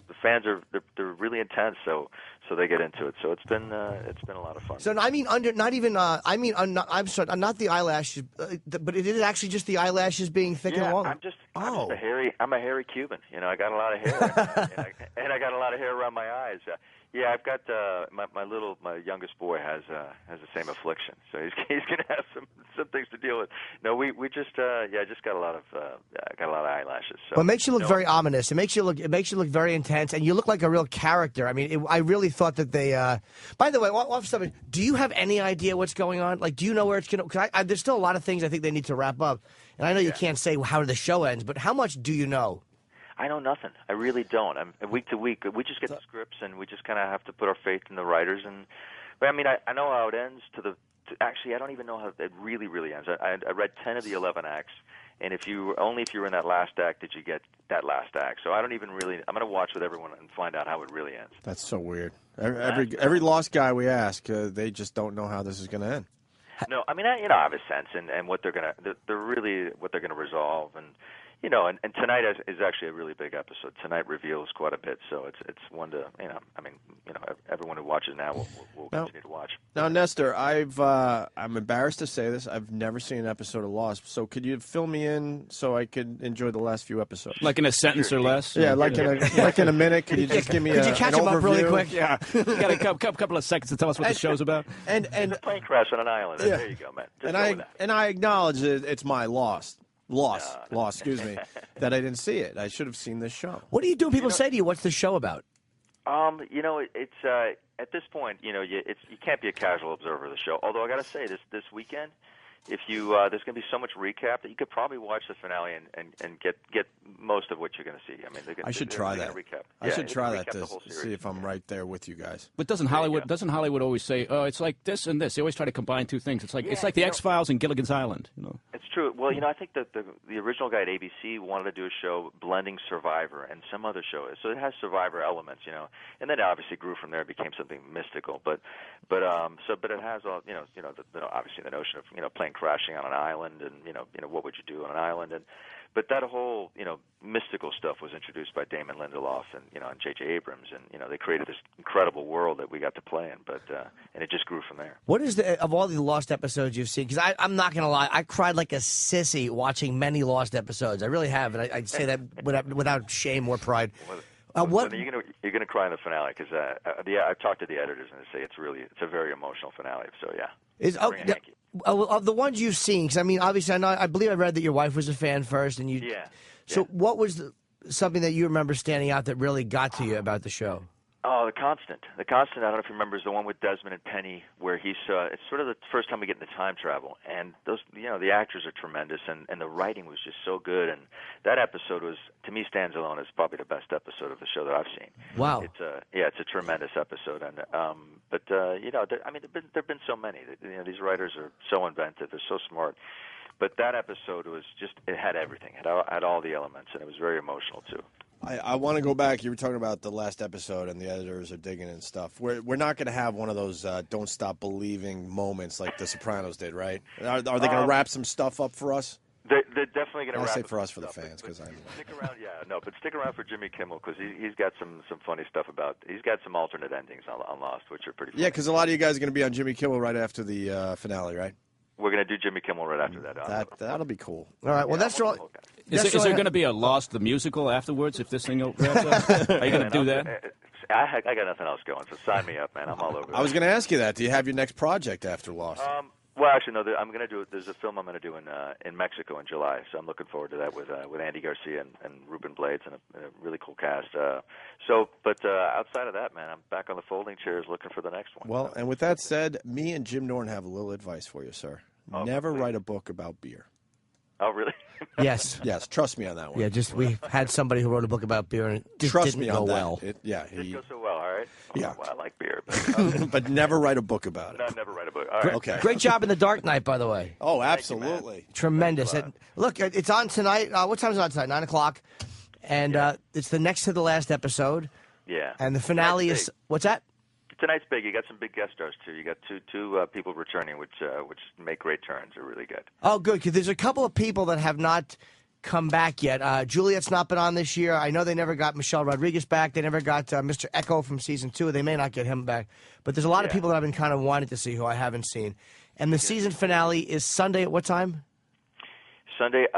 the fans they're really intense, so they get into it. So it's been a lot of fun. So I mean, I'm sorry, not the eyelashes, but it is actually just the eyelashes being thick and long. I'm just a hairy Cuban. I got a lot of hair, and I got a lot of hair around my eyes. Yeah, I've got my youngest boy has the same affliction, so he's going to have some things to deal with. No, we just just got a lot of eyelashes. So. Well, it makes you look very ominous. It makes you look very intense, and you look like a real character. I mean, I really thought that they. By the way, off something, do you have any idea what's going on? Like, do you know where it's going to? Because there's still a lot of things I think they need to wrap up, and I know you can't say how the show ends, but how much do you know? I know nothing. I really don't. Week to week, we just get the scripts, and we just kind of have to put our faith in the writers. But I mean, I know how it ends. Actually, I don't even know how it really, really ends. I read 10 of the 11 acts, and if you were in that last act did you get that last act. So I don't even really. I'm going to watch with everyone and find out how it really ends. That's so weird. Every Lost guy we ask, they just don't know how this is going to end. No, I mean, I have a sense, and what they're really resolve, and. And tonight is actually a really big episode. Tonight reveals quite a bit, so it's one to everyone who watches now will continue to watch. Now, Nestor, I'm embarrassed to say this. I've never seen an episode of Lost, so could you fill me in so I could enjoy the last few episodes? Like in a sentence or less? Yeah, like in a minute. Could you just give me Could you catch an him overview? up really quick? Yeah, you got a couple of seconds to tell us what the show's about. And a plane crash on an island. Yeah. There you go, man. And I acknowledge it's my loss, excuse me, that I didn't see it. I should have seen this show. What do you do when people say to you, what's the show about? It's at this point, you can't be a casual observer of the show. Although I got to say, this weekend, if you there's going to be so much recap that you could probably watch the finale and get most of what you're going to see. I mean, I should try that. I should try that to see if I'm right there with you guys. But doesn't Hollywood always say, oh, it's like this and this? They always try to combine two things. It's like the X-Files and Gilligan's Island. It's true. Well, I think that the original guy at ABC wanted to do a show blending Survivor and some other show, so it has Survivor elements, and then it obviously grew from there, became something mystical. But it has all obviously the notion of plane crashing on an island, and what would you do on an island, but that whole mystical stuff was introduced by Damon Lindelof and and J.J. Abrams, and they created this incredible world that we got to play in, and it just grew from there. What is of all the Lost episodes you've seen? Because I'm not going to lie, I cried like a sissy watching many Lost episodes. I really have, and I say that without shame or pride. What you're gonna cry in the finale because I've talked to the editors and they say it's a very emotional finale. So yeah. Of the ones you've seen, because I mean, obviously, I believe I read that your wife was a fan first, and you. Yeah. So what was something that you remember standing out that really got to you about the show? Oh, The Constant. The Constant, I don't know if you remember, is the one with Desmond and Penny where it's sort of the first time we get into time travel. And those, the actors are tremendous and the writing was just so good. And that episode was, to me, stands alone as probably the best episode of the show that I've seen. Wow. It's a tremendous episode. And, there've been so many. These writers are so inventive. They're so smart. But that episode was it had everything. It had all the elements, and it was very emotional, too. I want to go back. You were talking about the last episode and the editors are digging and stuff. We're not going to have one of those don't stop believing moments like The Sopranos did, right? Are they going to wrap some stuff up for us? They're definitely going to wrap I say up for us, some for the stuff, fans, because I'm... Stick around, but stick around for Jimmy Kimmel because he's got some funny stuff about. He's got some alternate endings on Lost, which are pretty funny. Yeah, because a lot of you guys are going to be on Jimmy Kimmel right after the finale, right? We're going to do Jimmy Kimmel right after that. That'll be cool. All right, well, that's all. Is there going to be a Lost the musical afterwards if this thing wraps up? Are you going to do that? I got nothing else going, so sign me up, man. I'm all over. I was going to ask you that. Do you have your next project after Lost? Well, actually, no. I'm going to do. There's a film I'm going to do in Mexico in July, so I'm looking forward to that with Andy Garcia and Ruben Blades and a really cool cast. But outside of that, man, I'm back on the folding chairs looking for the next one. Well, and with that said, me and Jim Norton have a little advice for you, sir. Never write a book about beer. Oh, really? Yes. Yes, trust me on that one. Yeah, we had somebody who wrote a book about beer, and it just didn't go well. It goes so well, all right? Yeah. Well, I like beer. But, but never write a book about it. No, never write a book. All right. Okay. Great job in The Dark Knight, by the way. Oh, absolutely. Tremendous. Look, it's on tonight. What time is it on tonight? 9 o'clock. And it's the next to the last episode. Yeah. And the finale is... What's that? Tonight's big. You got some big guest stars, too. You got two people returning, which make great turns. They're really good. Oh, good, because there's a couple of people that have not come back yet. Juliet's not been on this year. I know they never got Michelle Rodriguez back. They never got Mr. Echo from season 2. They may not get him back. But there's a lot of people that I've been kind of wanting to see who I haven't seen. And the season finale is Sunday at what time? Sunday,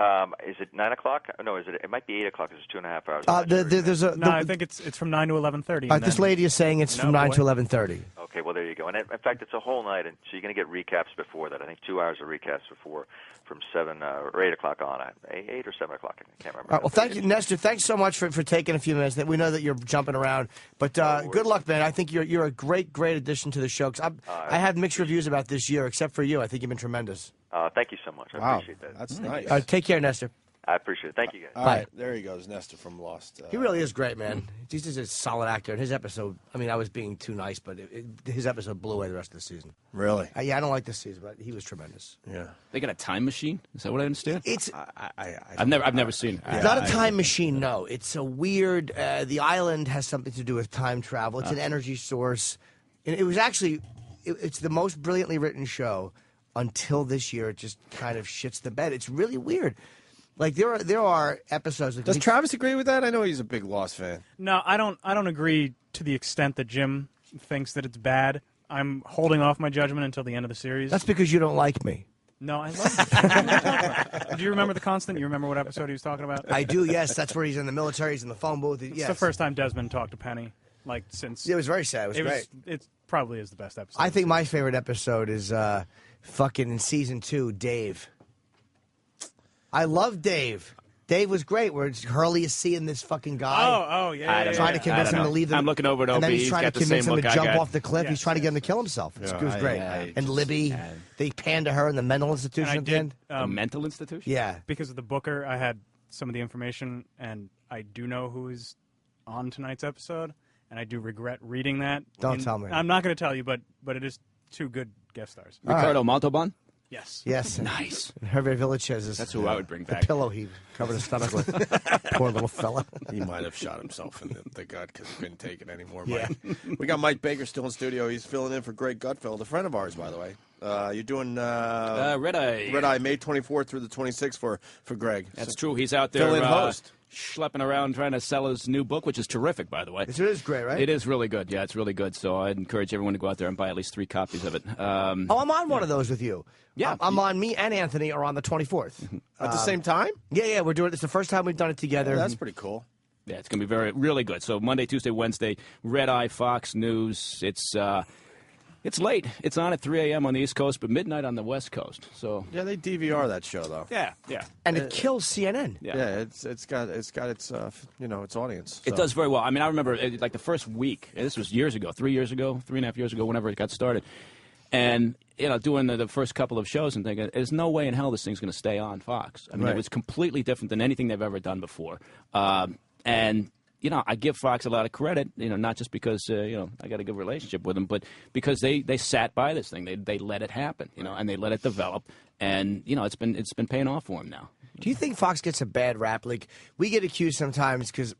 is it 9 o'clock? No, it might be 8 o'clock. It's 2.5 hours. I think it's from 9 to 11:30. This lady is saying it's from 9 to 11:30. Okay, well, there you go. And in fact, it's a whole night, and so you're going to get recaps before that. I think 2 hours of recaps before from 7 or 8 o'clock on. 8 or 7 o'clock. I can't remember. All right, well, thank you, Nestor. Thanks so much for taking a few minutes. We know that you're jumping around, but good luck, man. I think you're a great addition to the show. 'Cause I had mixed reviews about this year, except for you. I think you've been tremendous. Thank you so much. I appreciate that. That's nice. Take care, Nestor. I appreciate it. Thank you, guys. All right, there he goes, Nestor from Lost. He really is great, man. He's just a solid actor. And his episode, I mean, I was being too nice, but his episode blew away the rest of the season. Really? Yeah, I don't like this season, but he was tremendous. Yeah. They got a time machine? Is that what I understand? It's I've never seen it. It's not a time machine, no. It's a weird. The island has something to do with time travel. It's an energy source. And it was actually, it's the most brilliantly written show until this year. It just kind of shits the bed. It's really weird. Like there are episodes. Does Travis agree with that? I know he's a big Lost fan. No, I don't agree to the extent that Jim thinks that it's bad. I'm holding off my judgment until the end of the series. That's because you don't like me. No, I love it. Do you remember The Constant? You remember what episode he was talking about? I do, yes. That's where he's in the military. He's in the phone booth. It's yes. the first time Desmond talked to Penny, like since. Yeah, it was very sad. It was great. It probably is the best episode. I think my favorite episode is fucking in season 2, Dave. I love Dave. Dave was great. Where Hurley is seeing this fucking guy. Oh, yeah. Trying to convince him to leave. I'm looking over at Opie. And then he's trying to convince him to jump off the cliff. Yes, He's trying to get him to kill himself. It was great. And Libby, they pan to her in the mental institution at the end. A mental institution? Yeah. Because of the Booker, I had some of the information, and I do know who is on tonight's episode, and I do regret reading that. Don't tell me. I'm not going to tell you, but it is 2 good guest stars. Ricardo Montalban? Yes. Yes. Nice. And Hervé Village has this. That's who I would bring the back. pillow he covered his stomach with. Poor little fella. He might have shot himself in the gut because he couldn't take it anymore. Yeah. We got Mike Baker still in studio. He's filling in for Greg Gutfeld, a friend of ours, by the way. You're doing Red Eye. Red Eye, May 24th through the 26th for Greg. That's true. He's out there Fill-in host. schlepping around trying to sell his new book, which is terrific, by the way. It is great, right? It is really good. Yeah, it's really good. So I'd encourage everyone to go out there and buy at least 3 copies of it. I'm on one of those with you. Yeah. I'm on. Me and Anthony are on the 24th. At the same time? Yeah, we're doing it. It's the first time we've done it together. That's pretty cool. Yeah, it's going to be really good. So Monday, Tuesday, Wednesday, Red Eye, Fox News. It's late. It's on at 3 a.m. on the East Coast, but midnight on the West Coast. So Yeah, they DVR that show, though. yeah. And it kills CNN. Yeah, it's got its its audience. It does very well. I mean, I remember like the first week. This was years ago, 3 years ago, 3.5 years ago, whenever it got started. And doing the first couple of shows and thinking, there's no way in hell this thing's going to stay on Fox. I mean, Right. It was completely different than anything they've ever done before. And I give Fox a lot of credit. Not just because I got a good relationship with them, but because they sat by this thing. They let it happen. And they let it develop. And it's been paying off for them now. Do you think Fox gets a bad rap? Like we get accused sometimes because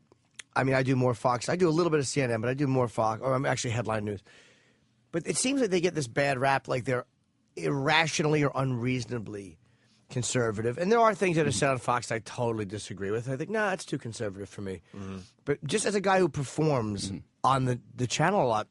I mean, I do more Fox. I do a little bit of CNN, but I do more Fox, or I'm actually headline news. But it seems like they get this bad rap, like they're irrationally or unreasonably conservative. And there are things that are said on Fox that I totally disagree with. I think, nah, that's too conservative for me. But just as a guy who performs on the channel a lot,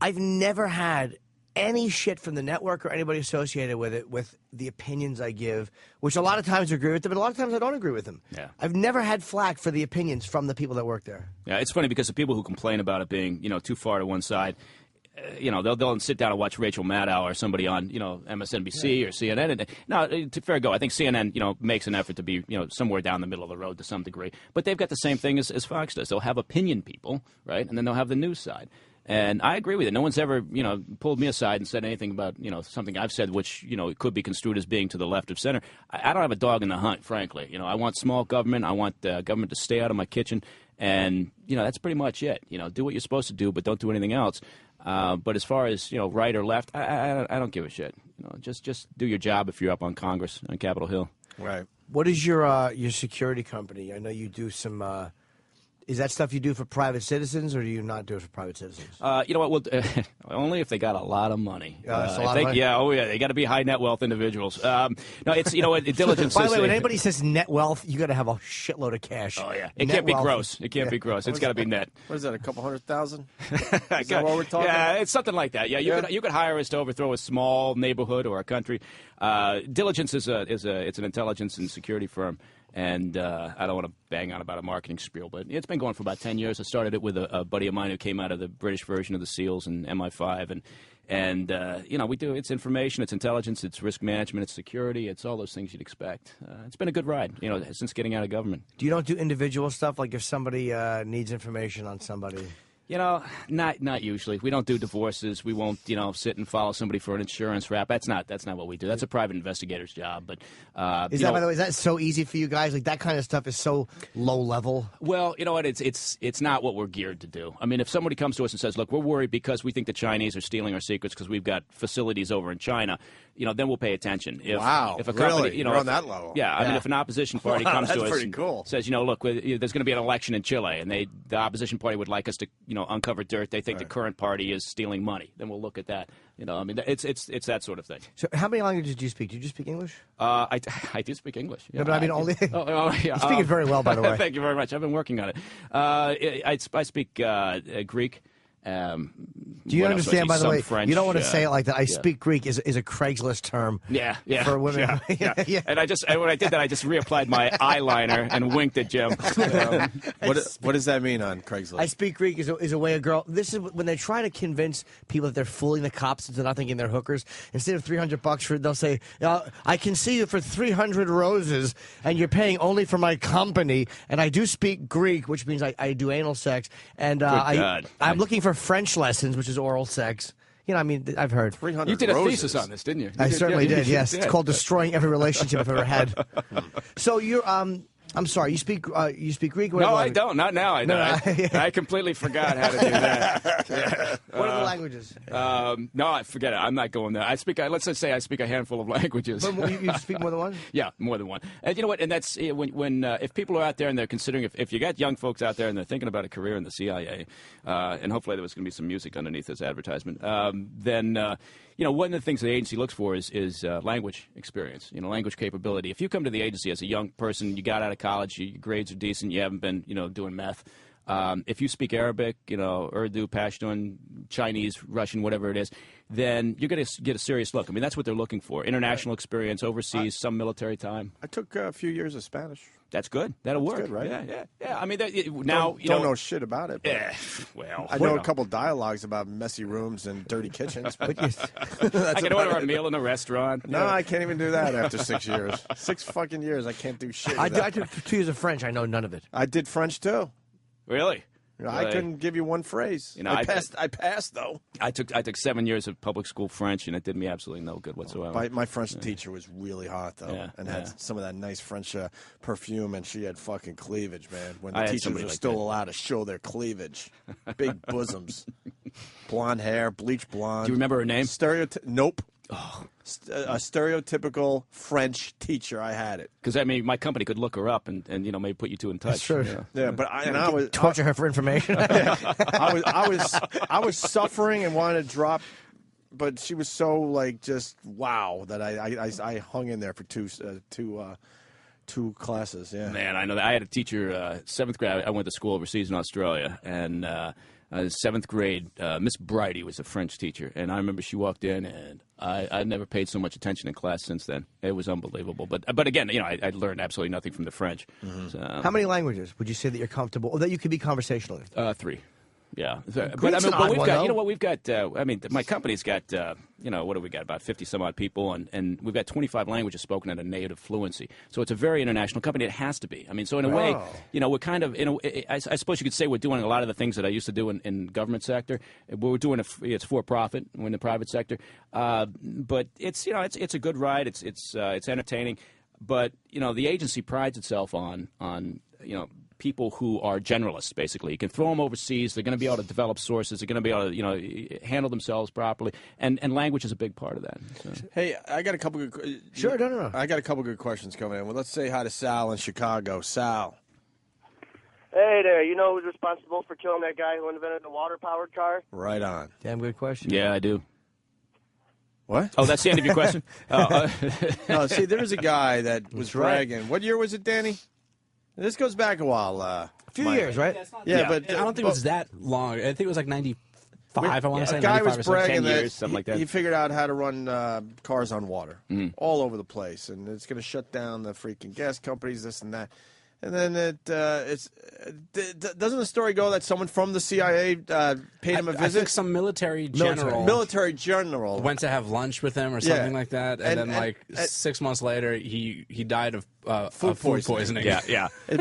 I've never had any shit from the network or anybody associated with it with the opinions I give, which a lot of times I agree with them, but a lot of times I don't agree with them. Yeah. I've never had flack for the opinions from the people that work there. Yeah, it's funny because the people who complain about it being, too far to one side, they'll sit down and watch Rachel Maddow or somebody on, MSNBC or CNN. And, now, to fair go, I think CNN, makes an effort to be, somewhere down the middle of the road to some degree. But they've got the same thing as Fox does. They'll have opinion people, right? And then they'll have the news side. And I agree with it. No one's ever, pulled me aside and said anything about, something I've said which, it could be construed as being to the left of center. I don't have a dog in the hunt, frankly. I want small government. I want government to stay out of my kitchen. And, that's pretty much it. Do what you're supposed to do, but don't do anything else. But as far as, right or left, I don't give a shit. Just do your job if you're up on Congress, on Capitol Hill. Right. What is your security company? I know you do some... Is that stuff you do for private citizens, or do you not do it for private citizens? You know what? Only if they got a lot of money. That's a lot of money. Yeah, they got to be high net wealth individuals. No, it's diligence. By the way, when anybody says net wealth, you got to have a shitload of cash. Oh yeah, it can't be gross. It can't be gross. It's got to be net. What is that? A couple $100,000? Is that what we're talking? Yeah, it's something like that. Yeah, you could hire us to overthrow a small neighborhood or a country. Diligence is an intelligence and security firm. And I don't want to bang on about a marketing spiel, but it's been going for about 10 years. I started it with a buddy of mine who came out of the British version of the SEALs and MI5. And we do, it's information, it's intelligence, it's risk management, it's security, it's all those things you'd expect. It's been a good ride, since getting out of government. You don't do individual stuff, like if somebody needs information on somebody? Not usually. We don't do divorces. We won't, sit and follow somebody for an insurance rap. That's not what we do. That's a private investigator's job. But by the way, is that so easy for you guys? Like that kind of stuff is so low level. Well, you know what? It's not what we're geared to do. I mean, if somebody comes to us and says, "Look, we're worried because we think the Chinese are stealing our secrets because we've got facilities over in China," then we'll pay attention. If a company, really? You're on that level. Yeah, I mean, if an opposition party comes to us pretty and cool. says, "Look, there's going to be an election in Chile, and the opposition party would like us to, uncover dirt. They think the current party is stealing money." Then we'll look at that. It's that sort of thing. So, how many languages do you speak? Do you just speak English? I do speak English. Yeah, no, but I mean only. Yeah. You speak it very well, by the way. Thank you very much. I've been working on it. I speak Greek. Do you understand, by the way, French, you don't want to say it like that. I speak Greek is a Craigslist term. Yeah. For women. Yeah. And when I did that, I just reapplied my eyeliner and winked at Jim. What does that mean on Craigslist? I speak Greek is a way a girl. This is when they try to convince people that they're fooling the cops into not thinking they're hookers. Instead of $300 they'll say, "I can see you for 300 roses, and you're paying only for my company. And I do speak Greek, which means I do anal sex. And I'm looking for French lessons, which is oral sex." I mean, I've heard. 300 You did a roses. thesis on this, didn't you? I certainly did, yes. It's called Destroying Every Relationship I've Ever Had. So you're, I'm sorry, you speak Greek? No, I don't. Not now. I don't. I completely forgot how to do that. What are the languages? No, forget it. I'm not going there. Let's just say I speak a handful of languages. But you speak more than one? Yeah, more than one. And you know what? And that's when if people are out there and they're considering, if you got young folks out there and they're thinking about a career in the CIA, and hopefully there was going to be some music underneath this advertisement, then one of the things the agency looks for is language experience, language capability. If you come to the agency as a young person, you got out of college, your grades are decent, you haven't been, doing meth. If you speak Arabic, Urdu, Pashtun, Chinese, Russian, whatever it is, then you're going to get a serious look. I mean, that's what they're looking for. International experience, overseas, some military time. I took a few years of Spanish. That's good. That'll work. Good, right? Yeah. I mean, now don't know shit about it. Yeah. Well, I know a couple dialogues about messy rooms and dirty kitchens. But I can order a meal in a restaurant. No, I can't even do that after 6 years. 6 fucking years, I can't do shit. I took 2 years of French. I know none of it. I did French too. Really? I couldn't give you one phrase. I passed though. I took 7 years of public school French, and it did me absolutely no good whatsoever. My French teacher was really hot though, and had some of that nice French perfume, and she had fucking cleavage, man. When the teachers were still allowed to show their cleavage, big bosoms, blonde hair, bleach blonde. Do you remember her name? Nope. A stereotypical French teacher. I had it. Because, I mean, my company could look her up and maybe put you two in touch. That's true. Yeah, but I was torture her for information. I was suffering and wanted to drop, but she was so like just wow that I hung in there for two classes. Yeah, Man, I know that. I had a teacher, 7th grade. I went to school overseas in Australia, and 7th grade, Miss Brighty was a French teacher, and I remember she walked in, and I never paid so much attention in class since then. It was unbelievable. But again, I learned absolutely nothing from the French. So, How many languages would you say that you're comfortable, or that you could be conversational in? 3. Yeah, Greek's an odd we've one, got. though. You know what? We've got. I mean, my company's got. What do we got? About 50 some odd people, and we've got 25 languages spoken at a native fluency. So it's a very international company. It has to be. I mean, so in a way, we're kind of. I suppose you could say we're doing a lot of the things that I used to do in government sector. We're doing it's for profit. We're in the private sector, but it's it's a good ride. It's entertaining, but the agency prides itself on people who are generalists, basically. You can throw them overseas. They're going to be able to develop sources. They're going to be able to, handle themselves properly. And language is a big part of that. So. Hey, I got a couple good... Sure, no. I got a couple good questions coming in. Well, let's say hi to Sal in Chicago. Sal. Hey there, you know who's responsible for killing that guy who invented the water-powered car? Right on. Damn good question. Yeah, I do. What? Oh, that's the end of your question? No, see, there was a guy that was bragging. What year was it, Danny? This goes back a while. A few years, right? Yeah, but I don't think it was that long. I think it was like 95, I want to say. A guy was bragging 10 years, something like that. He figured out how to run cars on water all over the place, and it's going to shut down the freaking gas companies, this and that. And then doesn't the story go that someone from the CIA paid him a visit? I think some military general went to have lunch with him or something like that, and then 6 months later he died of food poisoning. Yeah. He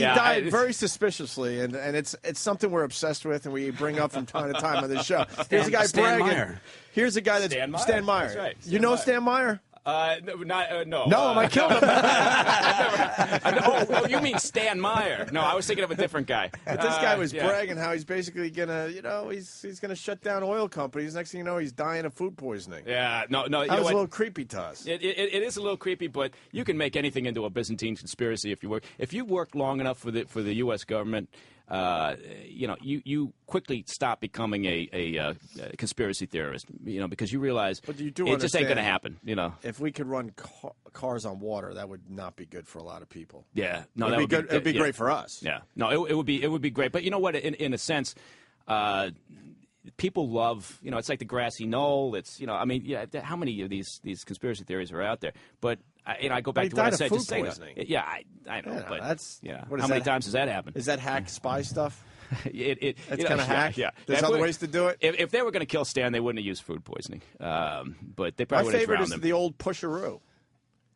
died very suspiciously, and it's something we're obsessed with, and we bring up from time to time on this show. Here's a guy bragging. Meyer. Here's a guy that's Stan Meyer. That's right. You know Stan Meyer? No. No, I killed him. You mean Stan Meyer? No, I was thinking of a different guy. But this guy was bragging how he's basically gonna, he's gonna shut down oil companies. Next thing you know, he's dying of food poisoning. Yeah, no. That was a little creepy to us. It is a little creepy, but you can make anything into a Byzantine conspiracy if you work. If you work long enough for the U.S. government. You quickly stop becoming a conspiracy theorist, because you realize but you do it just ain't understand going to happen, If we could run cars on water, that would not be good for a lot of people. Yeah, no, it'd that be good. It'd be great for us. Yeah, no, it would be great. But you know what? In a sense, people love. It's like the grassy knoll. It's how many of these conspiracy theories are out there? But I go back to what I said. Just saying, I know, but that's how many times does that happen? Is that hack spy stuff? It's kind of hack. Yeah, there's other ways to do it. If they were going to kill Stan, they wouldn't have used food poisoning. But they probably would have drowned him. My favorite is the old pusheroo.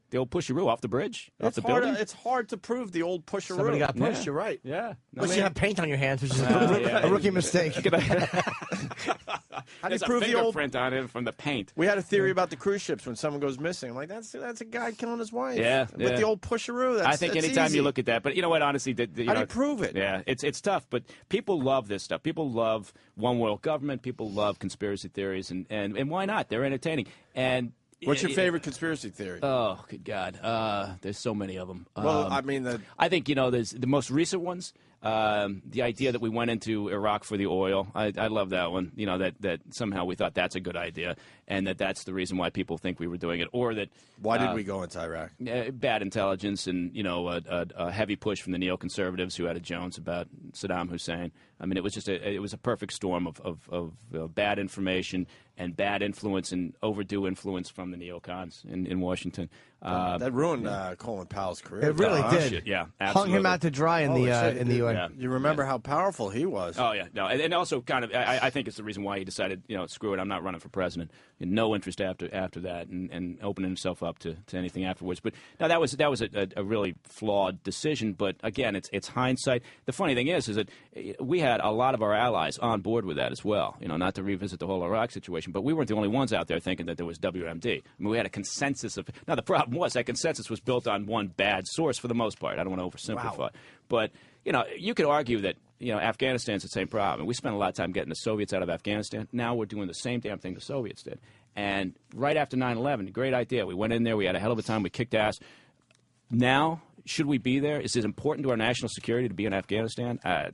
The old pusheroo off the bridge? Off the hard, building? it's hard to prove the old pusheroo. Somebody got pushed, you're right. Yeah. Unless you have paint on your hands, which is a rookie mistake. How do you There's prove a the old fingerprint on it from the paint? We had a theory about the cruise ships when someone goes missing. I'm like, that's a guy killing his wife. Yeah. But the old pusheroo, I think anytime easy. you look at that, but you know what? Honestly, how do you prove it? Yeah, it's tough, but people love this stuff. People love one world government. People love conspiracy theories, and why not? They're entertaining. And what's your favorite conspiracy theory? Oh, good God. There's so many of them. Well, I think, there's the most recent ones. The idea that we went into Iraq for the oil, I love that one. That somehow we thought that's a good idea, and that's the reason why people think we were doing it, or that why did we go into Iraq? Bad intelligence and a heavy push from the neoconservatives who had a Jones about Saddam Hussein. I mean, it was just it was a perfect storm of bad information and bad influence and overdue influence from the neocons in Washington. That ruined Colin Powell's career. It really did. Shit, yeah, hung him out to dry in the UN. Yeah. You remember how powerful he was? Oh yeah, no, and also kind of I think it's the reason why he decided screw it, I'm not running for president. No interest after that, and opening himself up to anything afterwards. But now that was a really flawed decision. But again, it's hindsight. The funny thing is that we had a lot of our allies on board with that as well. Not to revisit the whole Iraq situation, but we weren't the only ones out there thinking that there was WMD. I mean, we had a consensus of. Now the problem was that consensus was built on one bad source for the most part. I don't want to oversimplify, but you could argue that Afghanistan's the same problem. We spent a lot of time getting the Soviets out of Afghanistan. Now we're doing the same damn thing the Soviets did. And right after 9/11, great idea. We went in there. We had a hell of a time. We kicked ass. Now, should we be there? Is it important to our national security to be in Afghanistan? I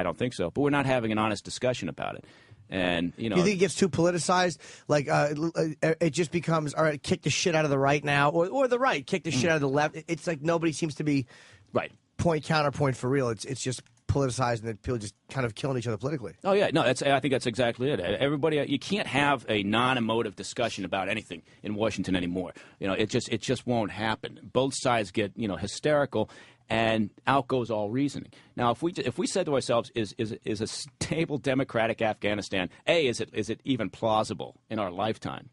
don't think so. But we're not having an honest discussion about it. And Do you think it gets too politicized? Like it just becomes, all right, kick the shit out of the right now, or the right, kick the shit out of the left. It's like nobody seems to be point counterpoint for real. It's just politicized, and that people just kind of killing each other politically. Oh yeah, no, I think that's exactly it. Everybody, you can't have a non-emotive discussion about anything in Washington anymore. It just won't happen. Both sides get hysterical, and out goes all reasoning. Now, if we said to ourselves, is a stable democratic Afghanistan, is it even plausible in our lifetime?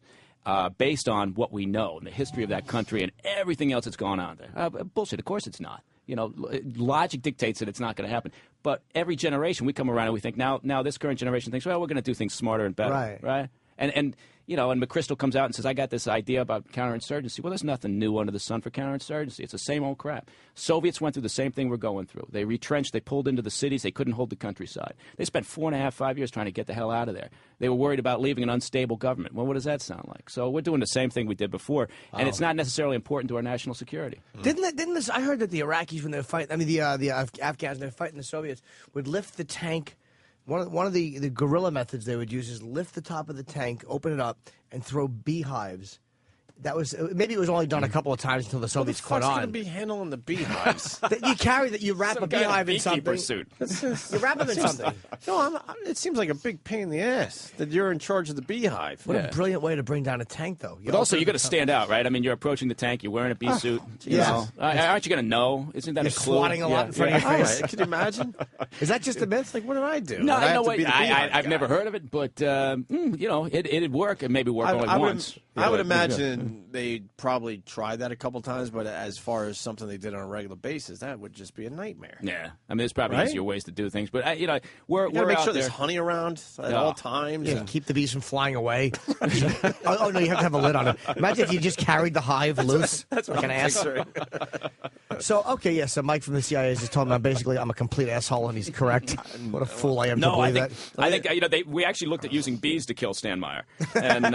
Based on what we know and the history of that country and everything else that's gone on there. Bullshit, of course it's not. Logic dictates that it's not going to happen. But every generation we come around and we think, now this current generation thinks, well, we're going to do things smarter and better. Right? And McChrystal comes out and says, I got this idea about counterinsurgency. Well, there's nothing new under the sun for counterinsurgency. It's the same old crap. Soviets went through the same thing we're going through. They retrenched. They pulled into the cities. They couldn't hold the countryside. They spent 4.5, 5 years trying to get the hell out of there. They were worried about leaving an unstable government. Well, what does that sound like? So we're doing the same thing we did before, and it's not necessarily important to our national security. Didn't this? I heard that the Iraqis, when they were fighting, the Afghans, they were fighting the Soviets, would lift the tank. One of the guerrilla methods they would use is lift the top of the tank, open it up, and throw beehives. That was maybe it was only done a couple of times until the Soviets caught on. What's going to be handling the beehives? You wrap a beehive in something. Suit. You wrap them in something. No, it seems like a big pain in the ass that you're in charge of the beehive. What a brilliant way to bring down a tank, though. But also, you got to stand out, right? I mean, you're approaching the tank. You're wearing a bee suit. Aren't you going to know? Isn't that a clue? Swatting a lot in front of your face. Can you imagine? Is that just a myth? Like, what did I do? No, I've never heard of it, but it'd work. It maybe work only once. I would imagine they probably tried that a couple times, but as far as something they did on a regular basis, that would just be a nightmare. Yeah, I mean, there's probably easier ways to do things, but we're make out sure there. there's honey around at all times. Yeah, keep the bees from flying away. Oh no, you have to have a lid on it. Imagine if you just carried the hive loose. That's like an ass. So so Mike from the CIA is just telling me basically I'm a complete asshole, and he's correct. What a fool I am to believe that. I think we actually looked at using bees to kill Stan Meyer, and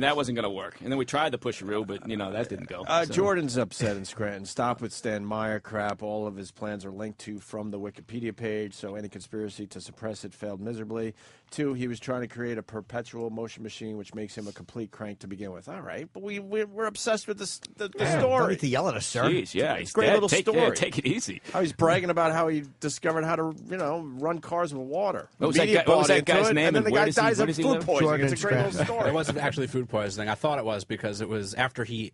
that wasn't going to work. And then we tried the pusheroo, but that didn't go. Jordan's upset in Scranton. Stop with Stan Meyer crap. All of his plans are linked to from the Wikipedia page, so any conspiracy to suppress it failed miserably. 2, he was trying to create a perpetual motion machine, which makes him a complete crank to begin with. All right, but we're obsessed with the story. Don't need to yell at us, sir. Jeez, yeah, it's a great little story. Yeah, take it easy. How he's bragging about how he discovered how to, run cars with water. What was that guy's name? And then the guy dies of food poisoning. It's a great Jordan little story. It wasn't actually food poisoning. I thought it was because it was after he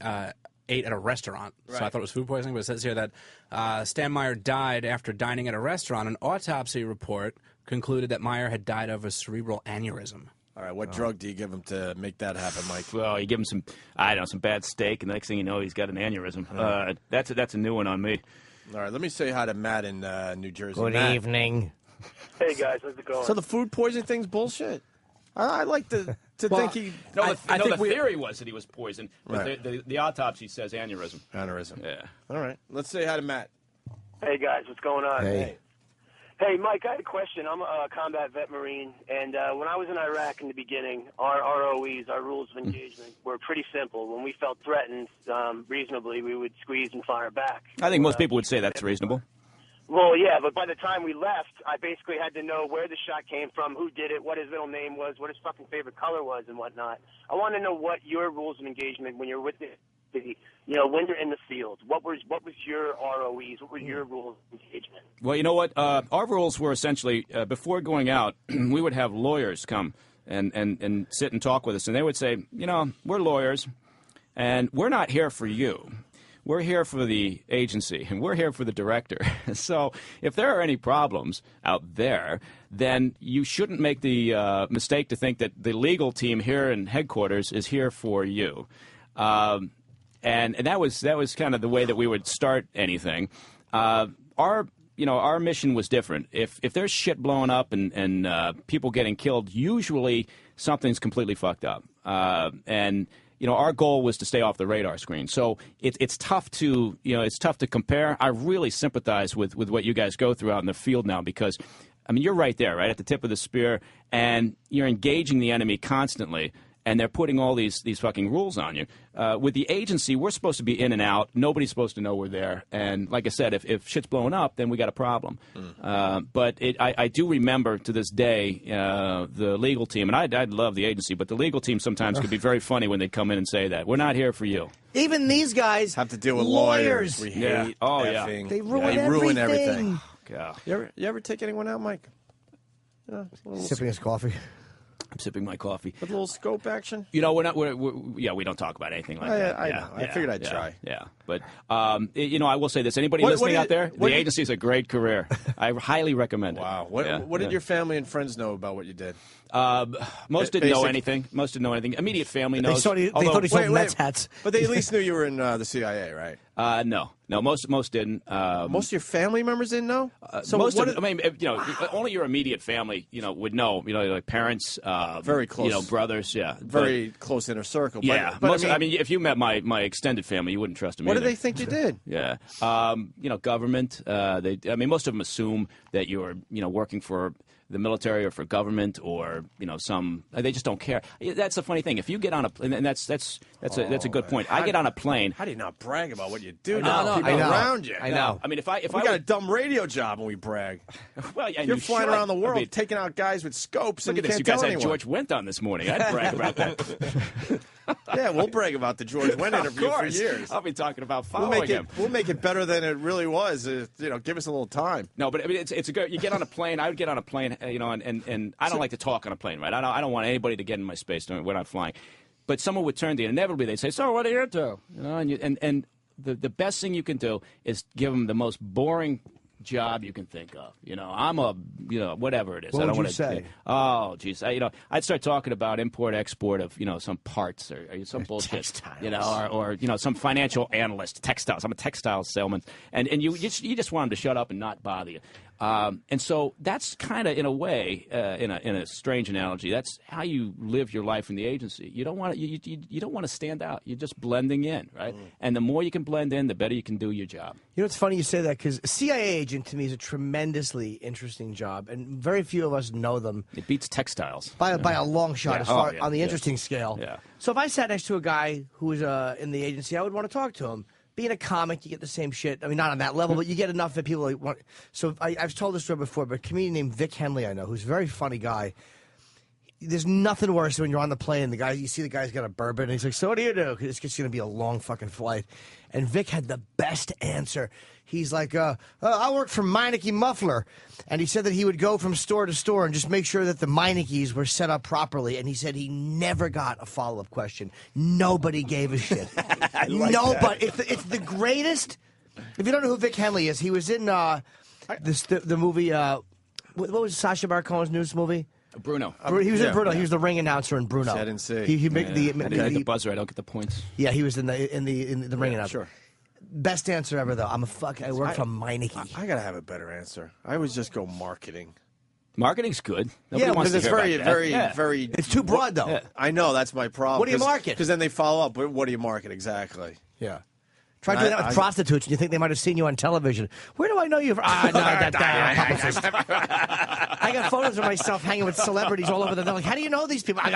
ate at a restaurant. So I thought it was food poisoning, but it says here that Stan Meyer died after dining at a restaurant. An autopsy report concluded that Meyer had died of a cerebral aneurysm. All right, what drug do you give him to make that happen, Mike? Well, you give him some bad steak, and the next thing you know, he's got an aneurysm. That's a new one on me. All right, let me say hi to Matt in New Jersey. Good evening. Hey, guys, how's it going? So the food poisoning thing's bullshit. I like to think he... No, the theory was that he was poisoned, but the autopsy says aneurysm. Aneurysm. Yeah. All right, let's say hi to Matt. Hey, guys, what's going on? Hey, Mike, I had a question. I'm a combat vet Marine, and when I was in Iraq in the beginning, our ROEs, our rules of engagement, were pretty simple. When we felt threatened reasonably, we would squeeze and fire back. I think most people would say that's reasonable. Well, yeah, but by the time we left, I basically had to know where the shot came from, who did it, what his middle name was, what his fucking favorite color was, and whatnot. I want to know what your rules of engagement when you're with the when you're in the field. What was your ROEs? What were your rules of engagement? Well, you know what? Our rules were essentially before going out, we would have lawyers come and sit and talk with us, and they would say, we're lawyers, and we're not here for you. We're here for the agency, and we're here for the director. So if there are any problems out there, then you shouldn't make the mistake to think that the legal team here in headquarters is here for you. And that was kind of the way that we would start anything. Our mission was different. If there's shit blowing up and people getting killed, usually something's completely fucked up. Our goal was to stay off the radar screen. So it's tough to compare. I really sympathize with what you guys go through out in the field now because I mean, you're right there, right at the tip of the spear, and you're engaging the enemy constantly. And they're putting all these fucking rules on you. With the agency, we're supposed to be in and out. Nobody's supposed to know we're there. And like I said, if shit's blowing up, then we got a problem. But I do remember to this day the legal team, and I love the agency, but the legal team sometimes could be very funny when they come in and say that. We're not here for you. Even these guys have to deal with lawyers. We hate effing. They ruin everything. God. You ever take anyone out, Mike? Sipping his coffee. I'm sipping my coffee. With a little scope action? You know, we don't talk about anything like that. I know. I figured I'd try. Yeah. But, you know, I will say this. Anybody listening out there, the agency is a great career. I highly recommend it. Wow. What did your family and friends know about what you did? Most didn't know anything. Most didn't know anything. Immediate family knows. They thought he sold Mets hats. But they at least knew you were in the CIA, right? No, most didn't. Most of your family members didn't know. So I mean, you know, only your immediate family, you know, would know. You know, like parents, very close. You know, brothers, very close inner circle. Yeah, but I mean, if you met my extended family, you wouldn't trust them. What either. do they think you did? Yeah, you know, government. I mean, most of them assume that you're, you know, working for the military or for government or, you know, they just don't care. That's the funny thing. If you get on and that's a good point. I get on a plane. How do you not brag about what you do? No, people around you. I know. I mean, if I got a dumb radio job and we brag. Well, yeah, you're flying around the world taking out guys with scopes. Look at this. You guys had George Wendt on this morning. I'd brag about that. Yeah, we'll brag about the George Wendt interview for years. I'll be talking about following him. We'll make it better than it really was. You know, give us a little time. No, but I mean, it's a good. You get on a plane. I would get on a plane, you know, and I don't like to talk on a plane, right? I don't want anybody to get in my space when I'm flying. But someone would turn to you, and inevitably they'd say, "So, what are you into?" You know, and the best thing you can do is give them the most boring job you can think of. You know, I'm a, you know, whatever it is. What I don't would want you say? Oh, geez. You know, I'd start talking about import export of, you know, some parts or some bullshit. Textiles. You know, or you know, some financial analyst. Textiles. I'm a textile salesman, and you just want them to shut up and not bother you. And so that's kind of, in a way, in a strange analogy, that's how you live your life in the agency. You don't want to you don't want to stand out. You're just blending in, right? And the more you can blend in, the better you can do your job. You know, it's funny you say that because a CIA agent to me is a tremendously interesting job, and very few of us know them. It beats textiles by a long shot, as far on the interesting scale. Yeah. So if I sat next to a guy who was in the agency, I would want to talk to him. Being a comic, you get the same shit. I mean, not on that level, but you get enough that people like want. So I've told this story before, but a comedian named Vic Henley I know, who's a very funny guy. There's nothing worse than when you're on the plane, you see the guy's got a bourbon, and he's like, "So what do you do?" Because it's just going to be a long fucking flight. And Vic had the best answer. He's like, I work for Meineke Muffler. And he said that he would go from store to store and just make sure that the Meinekes were set up properly. And he said he never got a follow-up question. Nobody gave a shit. Nobody. It's the greatest. If you don't know who Vic Henley is, he was in the movie, what was Sacha Baron Cohen's newest movie? Bruno. He was in Bruno. He was the ring announcer in Bruno. I didn't see. He made I didn't get the buzzer. I don't get the points. Yeah, he was in the ring announcer. Sure. Best answer ever, though. I work for Meineke. I gotta have a better answer. I always just go marketing. Marketing's good. Nobody wants to hear about that. very. It's too broad, though. Yeah. I know that's my problem. What do you market? Because then they follow up. What do you market exactly? Yeah. Try doing that with prostitutes, and you think they might have seen you on television. Where do I know you from? I got photos of myself hanging with celebrities all over the. They're like, how do you know these people? I'm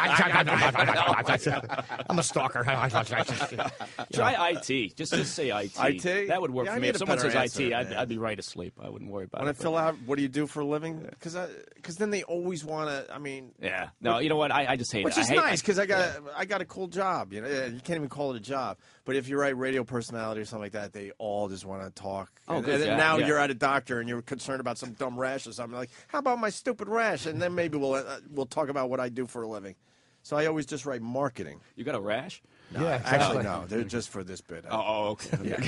a stalker. Try IT. Just say IT. IT? That would work for me. If someone says answer, IT, I'd be right asleep. I wouldn't worry about it. When I fill out, what do you do for a living? Because then they always want to. I mean. Yeah. No. You know what? I just hate it. Which is nice because I got a cool job. You know, you can't even call it a job. But if you write radio personality or something like that, they all just want to talk. Oh, and now you're at a doctor and you're concerned about some dumb rash or something. Like, how about my stupid rash? And then maybe we'll talk about what I do for a living. So I always just write marketing. You got a rash? No, yeah, actually, no. They're just for this bit. Oh, okay. Yeah.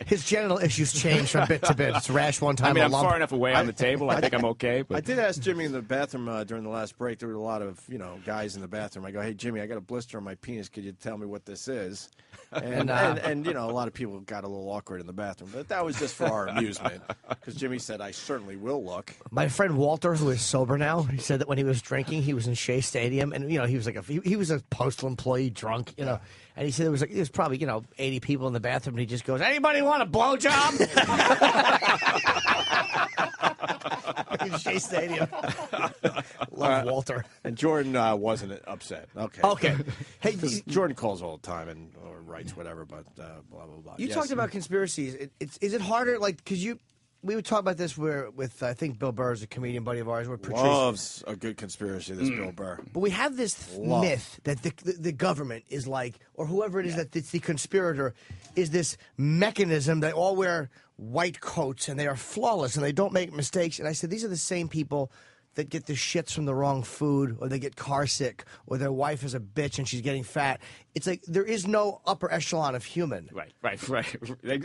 His genital issues change from bit to bit. It's rash one time. I mean, I'm far enough away on the table. I think I'm okay. But I did ask Jimmy in the bathroom during the last break. There were a lot of guys in the bathroom. I go, hey, Jimmy, I got a blister on my penis. Could you tell me what this is? And a lot of people got a little awkward in the bathroom. But that was just for our amusement. Because Jimmy said, I certainly will look. My friend Walter, who is sober now, he said that when he was drinking, he was in Shea Stadium. And, you know, he was like he was a postal employee drunk, you know, and he said there was probably 80 people in the bathroom, and he just goes, "Anybody want a blowjob?" in Shea Stadium. Love Walter. And Jordan wasn't upset. Okay. Hey, Jordan calls all the time or writes whatever, but blah blah blah. You talked about conspiracies. Is it harder, like, because we would talk about this with I think Bill Burr is a comedian buddy of ours. Where Patrice loves a good conspiracy. This Bill Burr. But we have this myth that the government is like, or whoever it is that it's the conspirator, is this mechanism. They all wear white coats and they are flawless and they don't make mistakes. And I said, these are the same people that get the shits from the wrong food, or they get car sick, or their wife is a bitch and she's getting fat. It's like there is no upper echelon of human. Right.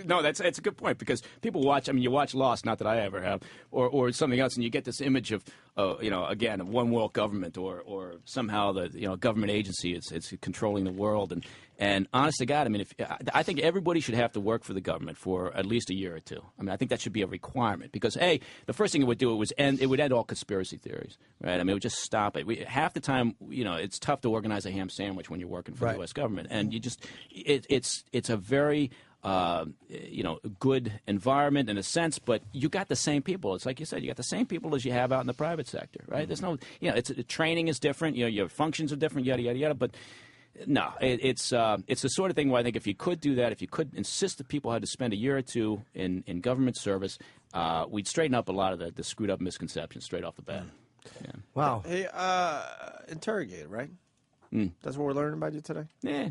No, that's a good point, because people watch. I mean, you watch Lost, not that I ever have, or something else, and you get this image of, again, of one world government, or somehow the government agency it's controlling the world. And honest to God, I mean, I think everybody should have to work for the government for at least a year or two. I mean, I think that should be a requirement, because the first thing it would do would end all conspiracy theories, right? I mean, it would just stop it. Half the time, it's tough to organize a ham sandwich when you're working for the U.S. government, and you just it's a very good environment in a sense, but you got the same people. It's like you said, you got the same people as you have out in the private sector, right? There's no, training is different, your functions are different, yada yada yada, but. No, it's the sort of thing where I think if you could do that, if you could insist that people had to spend a year or two in government service, we'd straighten up a lot of the screwed up misconceptions straight off the bat. Yeah. Wow. Hey, interrogated, right? That's what we're learning about you today? Yeah.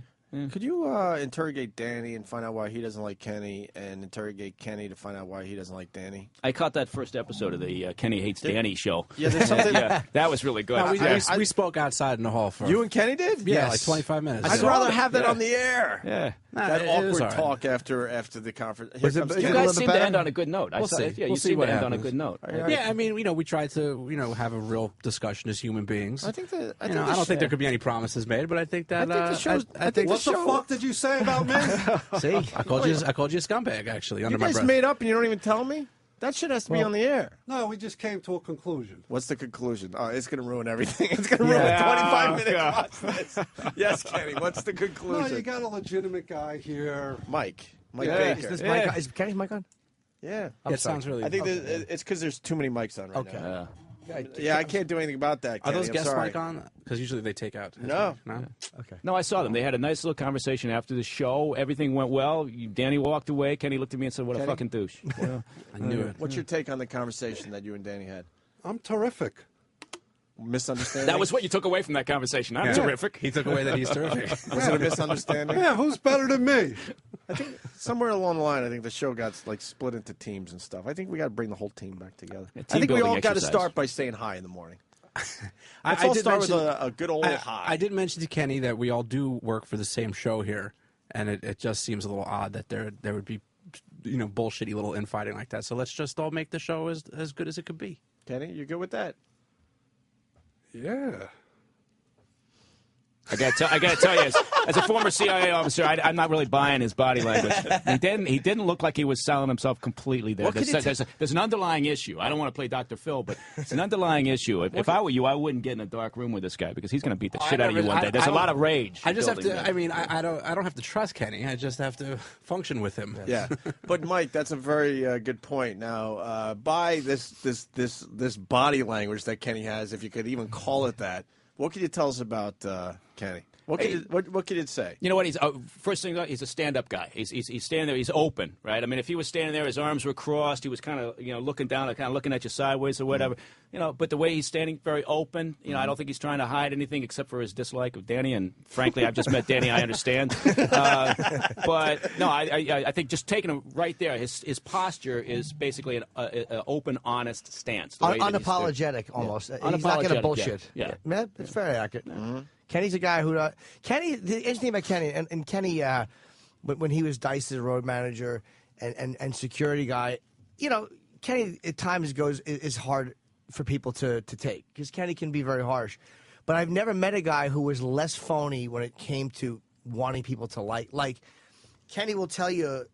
Could you interrogate Danny and find out why he doesn't like Kenny, and interrogate Kenny to find out why he doesn't like Danny? I caught that first episode of the Kenny Hates Danny show. Yeah, there's something. That was really good. No, we spoke outside in the hall for you and Kenny did. Yeah, like 25 minutes. I'd rather have that on the air. Yeah. That awkward talk after the conference. You guys seem to end on a good note. We'll see. Yeah, we'll you see seem what to end happens. on a good note. Yeah, I mean, we tried to, have a real discussion as human beings. I think that. I don't think there could be any promises made, but I think that. What the fuck did you say about me? See, I called you a scumbag, actually, under my You breath. guys made up and you don't even tell me? That shit has to be on the air. No, we just came to a conclusion. What's the conclusion? Oh, it's going to ruin everything. It's going to ruin 25 minutes. Watch this. Yes, Kenny, what's the conclusion? No, you got a legitimate guy here. Mike Is Baker. this Mike? Is Kenny's mic on? Yeah. It sounds really. I think it's because there's too many mics on right now. Yeah, I can't do anything about that, Are Kenny. those guest I'm sorry. mic on? Because usually they take out. No. Okay. No, I saw them. They had a nice little conversation after the show. Everything went well. Danny walked away. Kenny looked at me and said, "What a fucking douche." I knew it. What's your take on the conversation that you and Danny had? I'm terrific. Misunderstanding? That was what you took away from that conversation. I'm terrific. He took away that he's terrific. Was it a misunderstanding? Yeah, who's better than me? I think somewhere along the line, I think the show got split into teams and stuff. I think we got to bring the whole team back together. I think we all got to start by saying hi in the morning. Let's all start with a good old hi. I did mention to Kenny that we all do work for the same show here, and it just seems a little odd that there would be, bullshitty little infighting like that. So let's just all make the show as good as it could be. Kenny, you good with that? Yeah. I got to tell you, as a former CIA officer, I'm not really buying his body language. He didn't look like he was selling himself completely there. There's an underlying issue. I don't want to play Dr. Phil, but it's an underlying issue. If I were you, I wouldn't get in a dark room with this guy, because he's going to beat the shit out of you one day. There's a lot of rage. I just have to. I mean, I don't have to trust Kenny. I just have to function with him. Yeah, but Mike, that's a very good point. Now, by this body language that Kenny has, if you could even call it that. What can you tell us about Kenny? What can it say? You know what? He's first thing, he's a stand-up guy. He's standing there. He's open, right? I mean, if he was standing there, his arms were crossed. He was kind of looking down, kind of looking at you sideways or whatever. But the way he's standing, very open. I don't think he's trying to hide anything except for his dislike of Danny. And frankly, I've just met Danny. I understand. But no, I think just taking him right there, his posture is basically an open, honest stance. Unapologetic, almost. He's not going to bullshit. Yeah. It's very accurate. Mm-hmm. Kenny's a guy who the interesting thing about Kenny and Kenny when he was Dice's road manager and security guy, Kenny at times is hard for people to take, because Kenny can be very harsh. But I've never met a guy who was less phony when it came to wanting people to like Kenny will tell you, and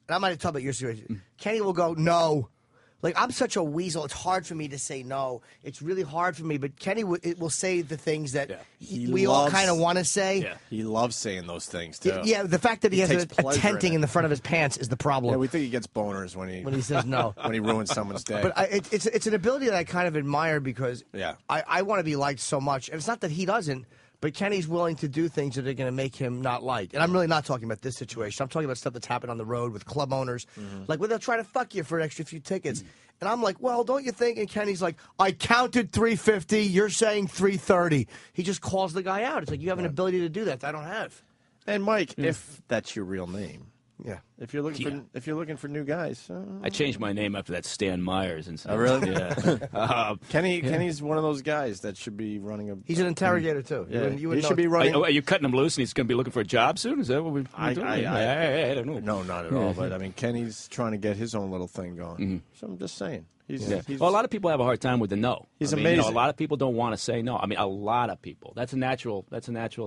I might have talked about your situation. Kenny will go, no. Like, I'm such a weasel. It's hard for me to say no. It's really hard for me. But Kenny will say the things that we all kind of want to say. Yeah. He loves saying those things, too. Yeah, the fact that he has takes a pleasure tenting in in the front of his pants is the problem. Yeah, we think he gets boners when he says no. when he ruins someone's day. But it's an ability that I kind of admire because Yeah. I want to be liked so much. And it's not that he doesn't, but Kenny's willing to do things that are going to make him not liked. And I'm really not talking about this situation. I'm talking about stuff that's happened on the road with club owners. Like, where they'll try to fuck you for an extra few tickets. And I'm like, well, don't you think? And Kenny's like, I counted 350. You're saying 330. He just calls the guy out. It's like, you have an ability to do that I don't have. And Mike, if that's your real name, yeah. If you're looking for new guys, I changed my name after that Stan Myers incident. Oh, really? Yeah. Kenny's one of those guys that should be running a. He's an interrogator too. Yeah. You he should be running. Are you cutting him loose and he's going to be looking for a job soon? Is that what we're doing? I don't know. No, not at all. But I mean, Kenny's trying to get his own little thing going. So I'm just saying. Well, a lot of people have a hard time with the no. He's amazing. amazing. A lot of people don't want to say no. I mean, a lot of people. That's a natural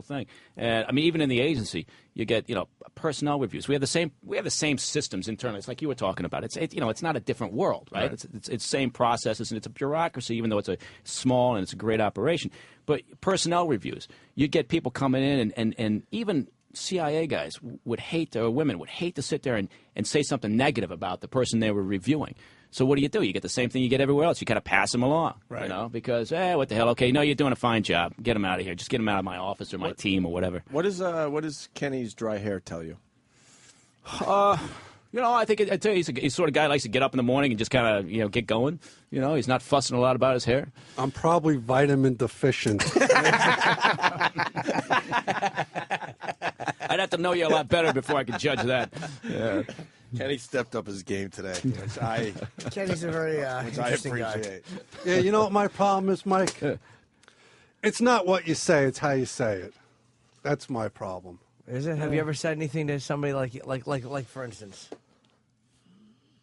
thing. And I mean, even in the agency, you get personnel reviews. We have the same systems internally. It's like you were talking about. It's not a different world, right? It's same processes and it's a bureaucracy, even though it's a small and it's a great operation. But personnel reviews, you get people coming in and even CIA guys would hate, or women would hate to sit there and say something negative about the person they were reviewing. So what do? You get the same thing you get everywhere else. You kind of pass them along, because, what the hell? Okay, no, you're doing a fine job. Get him out of here. Just get him out of my office or my team or whatever. What does Kenny's dry hair tell you? I think I tell you, he's the sort of guy who likes to get up in the morning and just kind of, get going. He's not fussing a lot about his hair. I'm probably vitamin deficient. I'd have to know you a lot better before I could judge that. Yeah. Kenny stepped up his game today, which Kenny's a very interesting appreciate. guy. Yeah, you know what my problem is, Mike? It's not what you say, it's how you say it. That's my problem. Is it? Have you ever said anything to somebody like for instance?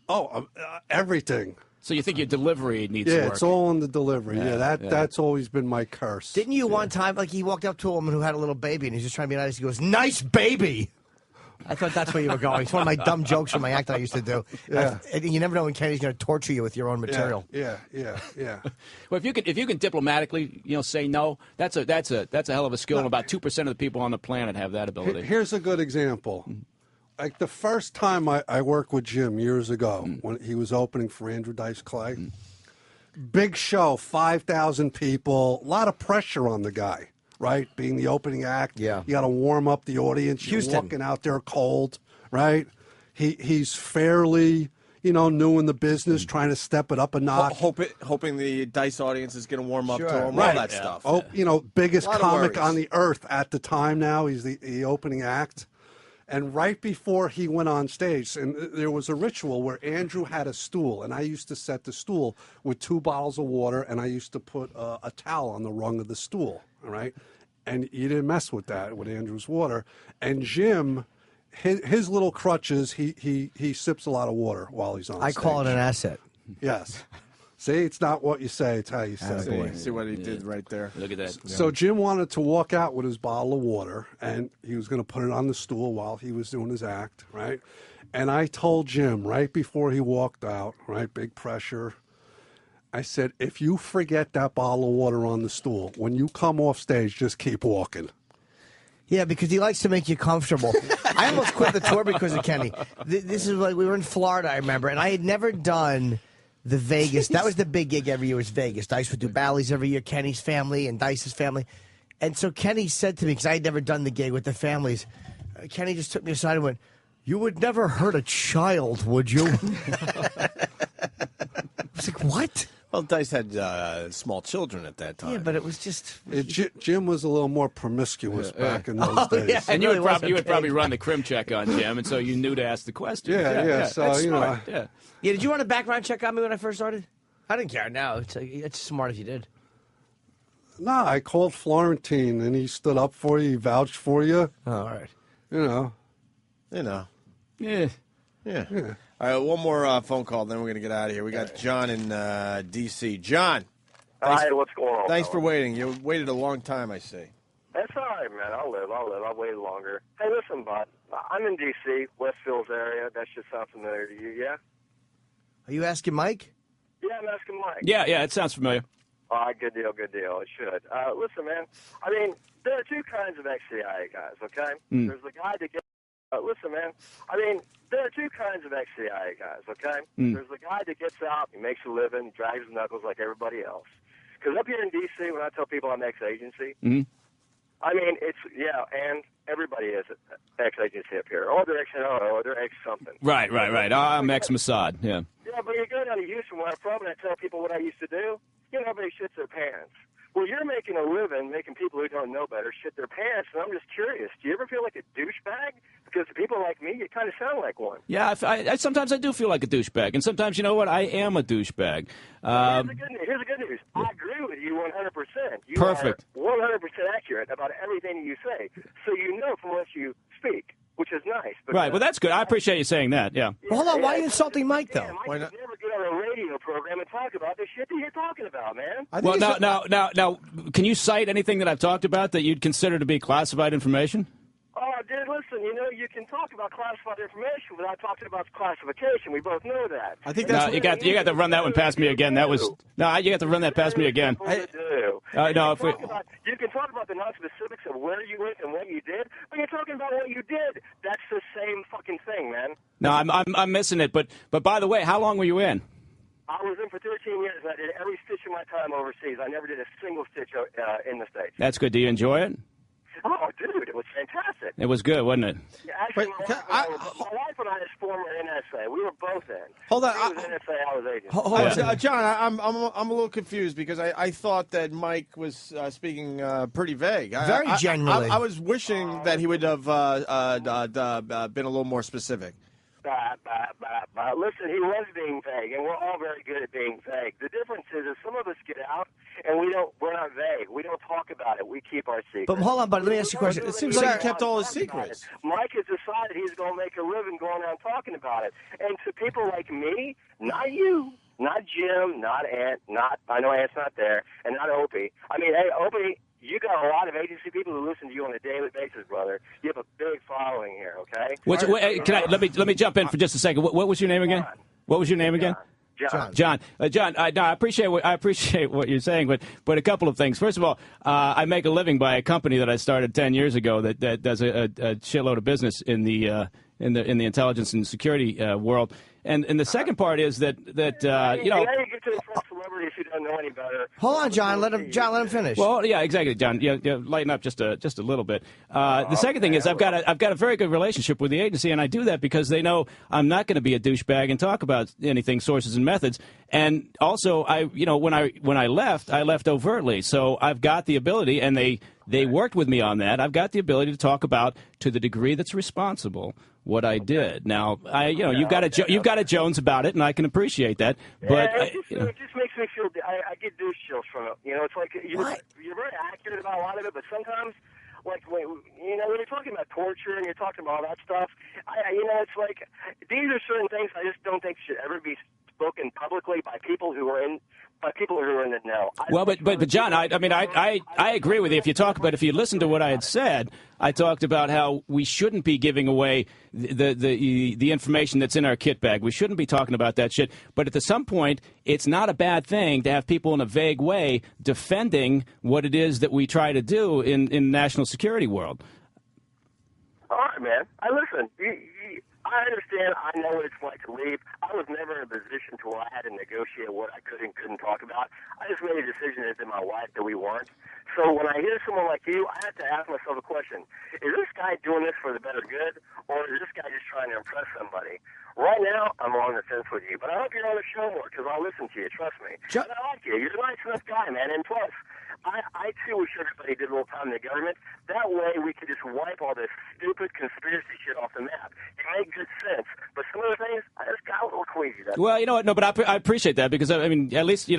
Oh, everything. So you think your delivery needs to Yeah, work? it's all in the delivery. Yeah, that's always been my curse. Didn't you one time, he walked up to a woman who had a little baby, and he's just trying to be nice. He goes, "Nice baby." I thought that's where you were going. It's one of my dumb jokes from my act that I used to do. Yeah. And you never know when Kenny's going to torture you with your own material. Yeah. Well, if you can diplomatically, say no, that's a hell of a skill. And about 2% of the people on the planet have that ability. Here's a good example. Like the first time I worked with Jim years ago when he was opening for Andrew Dice Clay, big show, 5,000 people, a lot of pressure on the guy, right? Being the opening act, you got to warm up the audience. You're walking out there cold, right? He's fairly, new in the business, trying to step it up a notch. Hoping the Dice audience is going to warm up to him, right. all that stuff. Oh, biggest comic worries. on the earth at the time now. He's the opening act. And right before he went on stage, and there was a ritual where Andrew had a stool, and I used to set the stool with 2 bottles of water, and I used to put a towel on the rung of the stool, all right? And you didn't mess with that, with Andrew's water. And Jim, his little crutches, he sips a lot of water while he's on stage. I call it an asset. Yes. See, it's not what you say, it's how you say it. See what he did right there. Look at that. So Jim wanted to walk out with his bottle of water, and he was going to put it on the stool while he was doing his act, right? And I told Jim right before he walked out, right, big pressure, I said, if you forget that bottle of water on the stool, when you come off stage, just keep walking. Yeah, because he likes to make you comfortable. I almost quit the tour because of Kenny. This is like we were in Florida, I remember, and I had never done the Vegas. That was the big gig every year was Vegas. Dice would do Bally's every year, Kenny's family and Dice's family. And so Kenny said to me, because I had never done the gig with the families, Kenny just took me aside and went, "You would never hurt a child, would you?" I was like, what? Well, Dice had small children at that time. Yeah, but it was just... Jim was a little more promiscuous back in those days. Yeah, and you would probably run the crim check on Jim, and so you knew to ask the question. Yeah. So, that's smart. Yeah, did you run a background check on me when I first started? I didn't care. No, it's smart if you did. No, I called Florentine, and he stood up for you. He vouched for you. Oh, all right. Yeah. All right, one more phone call, then we're going to get out of here. We got John in D.C. John. Hi, what's going on? Thanks for waiting. You waited a long time, I see. That's all right, man. I'll live. I'll wait longer. Hey, listen, bud. I'm in D.C., Westfields area. That should sound familiar to you, yeah? Are you asking Mike? Yeah, I'm asking Mike. Yeah, it sounds familiar. All right, good deal. It should. Listen, man, I mean, there are two kinds of ex-CIA guys, okay? There's the guy that gets... listen, man, I mean, there are two kinds of ex-CIA guys, okay? There's the guy that gets out, he makes a living, drags his knuckles like everybody else. Because up here in D.C., when I tell people I'm ex-agency, I mean, and everybody is ex-agency up here. Or they're ex-NRO, or they're ex-something. Right. I'm ex-Mossad, yeah. Yeah, but you go down to Houston, where I'm from, and I tell people what I used to do, nobody shits their pants. Well, you're making a living making people who don't know better shit their pants, and I'm just curious. Do you ever feel like a douchebag? Because to people like me, you kind of sound like one. Yeah, sometimes I do feel like a douchebag, and sometimes, you know what, I am a douchebag. Here's the good news. I agree with you 100%. You Perfect. are 100% accurate about everything you say, so you know from what you speak, which is nice. But, Right, well, that's good. I appreciate you saying that, yeah. Well, hold on, why are you insulting Mike, though? Mike would never get on a radio program and talk about the shit that you're talking about, man. Well, now, can you cite anything that I've talked about that you'd consider to be classified information? Oh, dude, listen, you can talk about classified information without talking about classification. We both know that. I think that's... No, you got to run that one past me again. That was... No, you got to run that past me again. No, you can talk about the non-specifics of where you went and what you did, but you're talking about what you did. That's the same fucking thing, man. No, I'm missing it. But by the way, how long were you in? I was in for 13 years, and I did every stitch of my time overseas. I never did a single stitch in the States. That's good. Do you enjoy it? Oh, dude, it was fantastic. It was good, wasn't it? Yeah, actually, my wife and I is former NSA. We were both in. Hold on. He was NSA, I was agent. John, I'm a little confused because I thought that Mike was speaking pretty vague. Very generally. I was wishing that he would have been a little more specific. Listen, he was being vague, and we're all very good at being vague. The difference is some of us get out, and we're not vague. We don't talk about it. We keep our secrets. But hold on, buddy, let me ask you a question. It seems like he kept all his secrets. Mike has decided he's going to make a living going around talking about it. And to people like me, not you, not Jim, not Ant, I know Ant's not there, and not Opie. I mean, hey, Opie, you got a lot of agency people who listen to you on a daily basis, brother. You have a big following here, okay? Let me jump in for just a second. What was your name again? What was your name again? John. I appreciate what you're saying, but a couple of things. First of all, I make a living by a company that I started 10 years ago that does a shitload of business in the intelligence and security world. And the second part is that you know. Now you get to impress celebrity if you don't know any better. Hold on, John. Let him finish. Well, yeah, exactly, John. Yeah, lighten up just a little bit. The second thing is I've got a very good relationship with the agency, and I do that because they know I'm not going to be a douchebag and talk about anything, sources and methods. And also, when I left overtly, so I've got the ability, and they worked with me on that. I've got the ability to talk about, to the degree that's responsible, what I did. Now, you've got a Jones about it, and I can appreciate that. But it just makes me feel. I get douche chills from it. It's like you're very accurate about a lot of it, but sometimes, like when you're talking about torture and you're talking about all that stuff, it's like these are certain things I just don't think should ever be spoken publicly by people who are in the know. But John, I agree with you. If you listen to what I had said, I talked about how we shouldn't be giving away the information that's in our kit bag. We shouldn't be talking about that shit. But at some point, it's not a bad thing to have people in a vague way defending what it is that we try to do in the national security world. All right, man. Listen. I understand. I know what it's like to leave. I was never in a position to where I had to negotiate what I could and couldn't talk about. I just made a decision as in my wife that we weren't. So when I hear someone like you, I have to ask myself a question. Is this guy doing this for the better good, or is this guy just trying to impress somebody? Right now, I'm on the fence with you, but I hope you're on the show more because I'll listen to you. Trust me. And I like you. You're a nice enough guy, man. And plus, I too wish everybody did a little time in the government. That way, we could just wipe all this stupid conspiracy shit off the map. It makes good sense, but some of the things I just got a little queasy. Well, you know what? No, but I appreciate that because I mean, at least you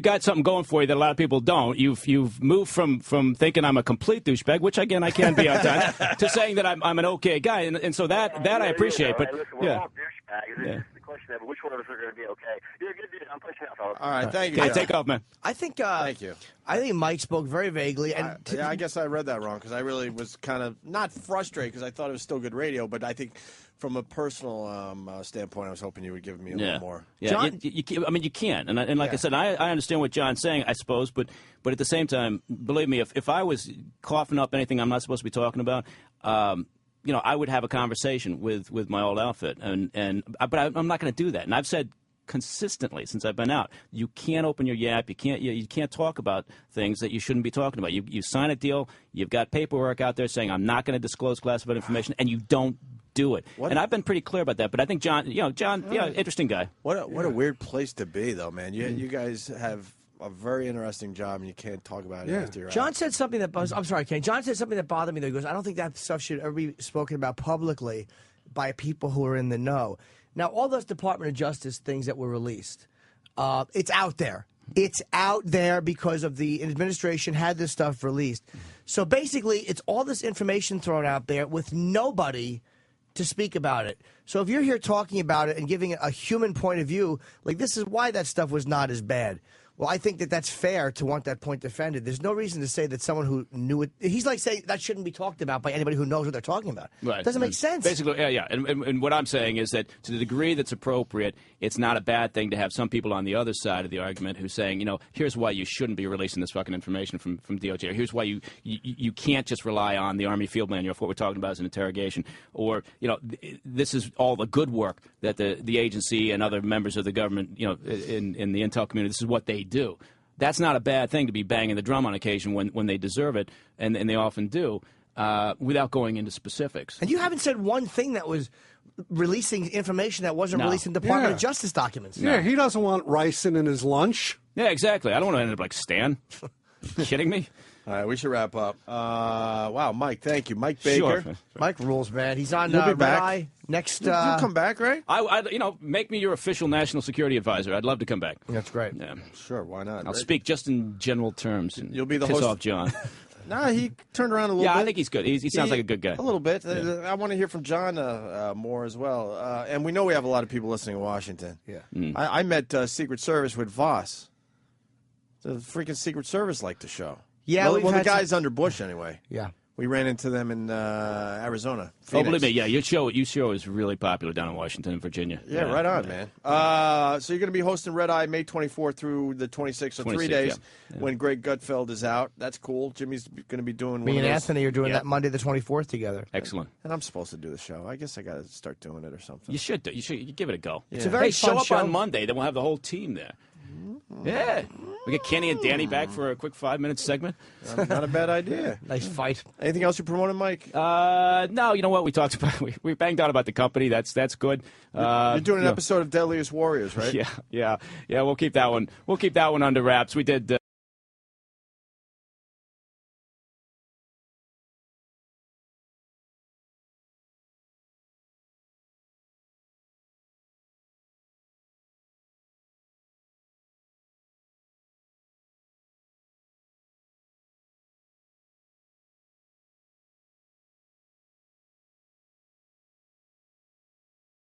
got something going for you that a lot of people don't. You've moved from thinking I'm a complete douchebag, which again I can be at times, to saying that I'm an okay guy, and so that I appreciate. But listen, we're all douchebags. It's just the question there, but which one of us are going to be okay? You're a good dude. I'm pushing out, fellas. All right, thank you. Okay, John. take off, man. I think. Thank you. I think Mike spoke very vaguely, and Yeah, I guess I read that wrong because I really was kind of not frustrated because I thought it was still good radio, but I think from a personal standpoint, I was hoping you would give me a little more. Yeah, John- I mean, you can, and like I said, I understand what John's saying, I suppose, but at the same time, believe me, if I was coughing up anything I'm not supposed to be talking about, I would have a conversation with my old outfit, but I'm not going to do that, and I've said consistently since I've been out, you can't open your yap, you can't talk about things that you shouldn't be talking about. You sign a deal, you've got paperwork out there saying I'm not going to disclose classified information, and you don't do it. And I've been pretty clear about that. But I think John, interesting guy. What a weird place to be, though, man. You guys have a very interesting job, and you can't talk about it after you're John out. said something that I'm sorry, Ken. John said something that bothered me. Though. He goes, I don't think that stuff should ever be spoken about publicly by people who are in the know. Now, all those Department of Justice things that were released, it's out there. It's out there because of the administration had this stuff released. So basically, it's all this information thrown out there with nobody to speak about it. So if you're here talking about it and giving it a human point of view, like this is why that stuff was not as bad. Well, I think that that's fair to want that point defended. There's no reason to say that someone who knew it. He's like saying that shouldn't be talked about by anybody who knows what they're talking about. Right. It doesn't make sense. Basically, yeah. And what I'm saying is that to the degree that's appropriate, it's not a bad thing to have some people on the other side of the argument who's saying, here's why you shouldn't be releasing this fucking information from DOJ. Or here's why you can't just rely on the Army Field Manual for what we're talking about as an interrogation. Or, this is all the good work that the agency and other members of the government, in the intel community, this is what they do. That's not a bad thing to be banging the drum on occasion when they deserve it, and they often do, without going into specifics. And you haven't said one thing that was releasing information that wasn't released in Department of Justice documents. Yeah, he doesn't want ricin in his lunch. Yeah, exactly. I don't want to end up like Stan. Kidding me? All right, we should wrap up. Wow, Mike, thank you. Mike Baker. Sure. Mike rules, man. He's on You'll be Red back. Eye next. You'll come back, right? Make me your official national security advisor. I'd love to come back. That's great. Yeah. Sure, why not? I'll speak just in general terms. And You'll be the piss host. off John. Nah, he turned around a little bit. Yeah, I think he's good. He sounds like a good guy. A little bit. Yeah. I want to hear from John more as well. And we know we have a lot of people listening in Washington. Yeah. I met Secret Service with Voss. The freaking Secret Service liked the show. Yeah, well, the had guys under Bush anyway. Yeah. We ran into them in Arizona. Oh, Phoenix. believe me, yeah, your show is really popular down in Washington and Virginia. Yeah, right on, man. So you're going to be hosting Red Eye May 24th through the 26th, so 3 days when Greg Gutfeld is out. That's cool. Jimmy's going to be doing Me one and of those. Anthony are doing that Monday the 24th together. Excellent. And I'm supposed to do the show. I guess I got to start doing it or something. You should. You give it a go. It's a very hey, fun show up show. on Monday. Then we'll have the whole team there. Yeah. We get Kenny and Danny back for a quick 5-minute segment. Not a bad idea. Nice fight. Anything else you're promoting, Mike? No, you know what? We talked about we banged out about the company. That's good. You're doing an episode of Deadliest Warriors, right? Yeah. We'll keep that one. We'll keep that one under wraps. We did.